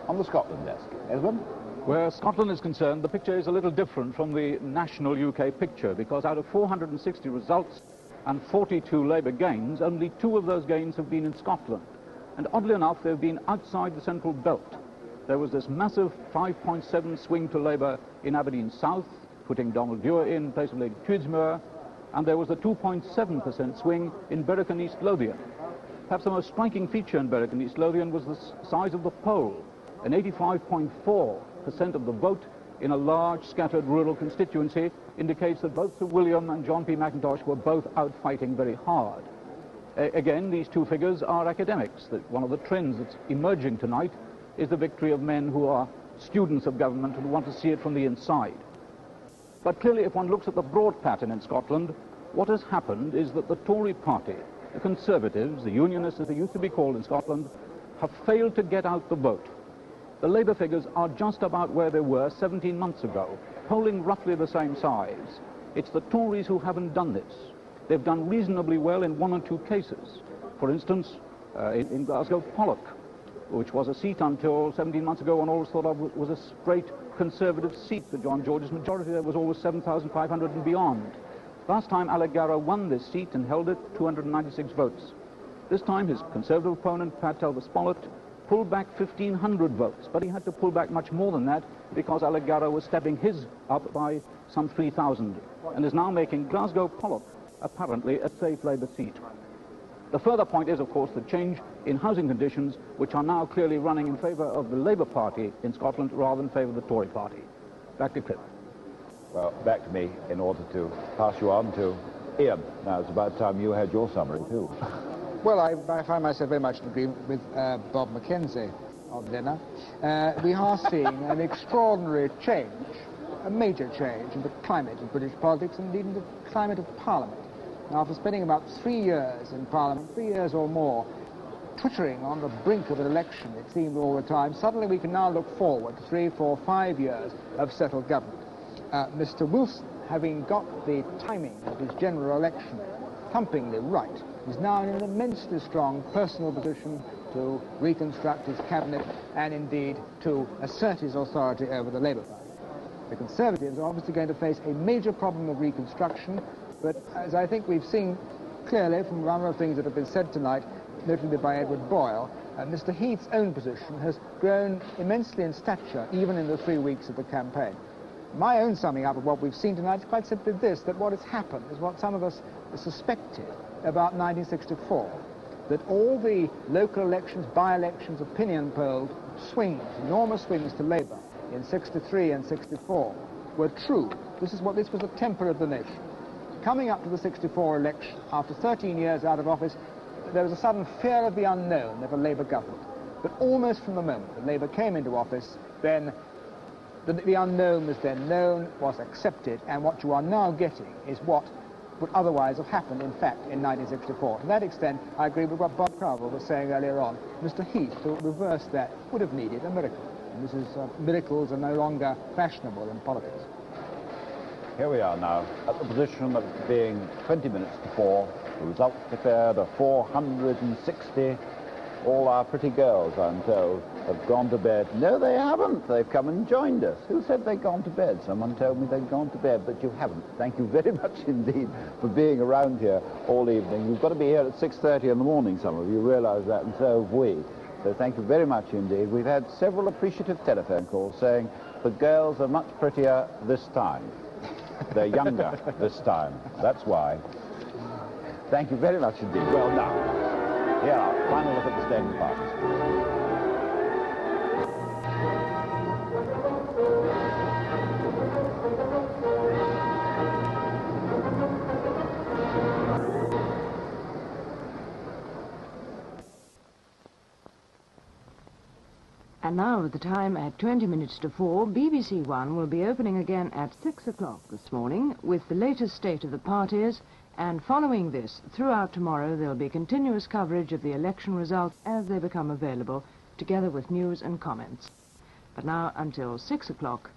on the Scotland desk. Esmond? Where Scotland is concerned, the picture is a little different from the national UK picture, because out of 460 results and 42 Labour gains, only 2 of those gains have been in Scotland. And oddly enough, they've been outside the central belt. There was this massive 5.7 swing to Labour in Aberdeen South, putting Donald Dewar in place of Lady Tweedsmuir, and there was a 2.7% swing in Berwick and East Lothian. Perhaps the most striking feature in Berwick and East Lothian was the size of the poll, an 85.4% of the vote in a large scattered rural constituency indicates that both Sir William and John P. Mackintosh were both out fighting very hard. Again, these 2 figures are academics. That one of the trends that's emerging tonight is the victory of men who are students of government and who want to see it from the inside. But clearly, if one looks at the broad pattern in Scotland, what has happened is that the Tory party, the Conservatives, the Unionists as they used to be called in Scotland, have failed to get out the vote. The Labour figures are just about where they were 17 months ago, polling roughly the same size. It's the Tories who haven't done this. They've done reasonably well in 1 or 2 cases. For instance, in Glasgow Pollock, which was a seat until 17 months ago and always thought of was a straight Conservative seat. The John George's majority there was always 7,500 and beyond. Last time Alec Garrow won this seat and held it, 296 votes. This time his Conservative opponent, Pat Telfer-Spollet, pulled back 1,500 votes, but he had to pull back much more than that because Alec Garrow was stepping his up by some 3,000 and is now making Glasgow Pollock apparently a safe Labour seat. The further point is, of course, the change in housing conditions, which are now clearly running in favour of the Labour Party in Scotland rather than favour of the Tory Party. Back to Cliff. Well, back to me in order to pass you on to Ian. Now, it's about time you had your summary, too. Well, I find myself very much in agreement with Bob McKenzie on dinner. We are seeing an extraordinary change, a major change in the climate of British politics and indeed in the climate of Parliament. Now, after spending about 3 years in Parliament, 3 years or more, twittering on the brink of an election, it seemed all the time, suddenly we can now look forward to 3, 4, 5 years of settled government. Mr. Wilson, having got the timing of his general election thumpingly right, is now in an immensely strong personal position to reconstruct his cabinet and indeed to assert his authority over the Labour Party. The Conservatives are obviously going to face a major problem of reconstruction, but as I think we've seen clearly from a number of things that have been said tonight, notably by Edward Boyle, Mr. Heath's own position has grown immensely in stature even in the 3 weeks of the campaign. My own summing up of what we've seen tonight is quite simply this, that what has happened is what some of us suspected about 1964, that all the local elections, by-elections, opinion polls, swings, enormous swings to Labour in 63 and 64 were true. This was the temper of the nation. Coming up to the 64 election, after 13 years out of office, there was a sudden fear of the unknown of a Labour government. But almost from the moment that Labour came into office, then the unknown was then known, was accepted, and what you are now getting is what would otherwise have happened, in fact, in 1964. To that extent, I agree with what Bob Crowell was saying earlier on. Mr. Heath, to reverse that, would have needed a miracle. And miracles are no longer fashionable in politics. Here we are now at the position of being 20 minutes to 4. The results declared are 460. All our pretty girls, I'm told, have gone to bed. No, they haven't. They've come and joined us. Who said they'd gone to bed? Someone told me they'd gone to bed, but you haven't. Thank you very much indeed for being around here all evening. You've got to be here at 6:30 in the morning, some of you realise that, and so have we. So thank you very much indeed. We've had several appreciative telephone calls saying the girls are much prettier this time. They're younger this time. That's why. Thank you very much indeed. Well, now, here are final look at the standing parts. And now, at the time at 20 minutes to 4, BBC One will be opening again at 6 o'clock this morning with the latest state of the parties, and following this, throughout tomorrow, there'll be continuous coverage of the election results as they become available, together with news and comments. But now, until 6 o'clock,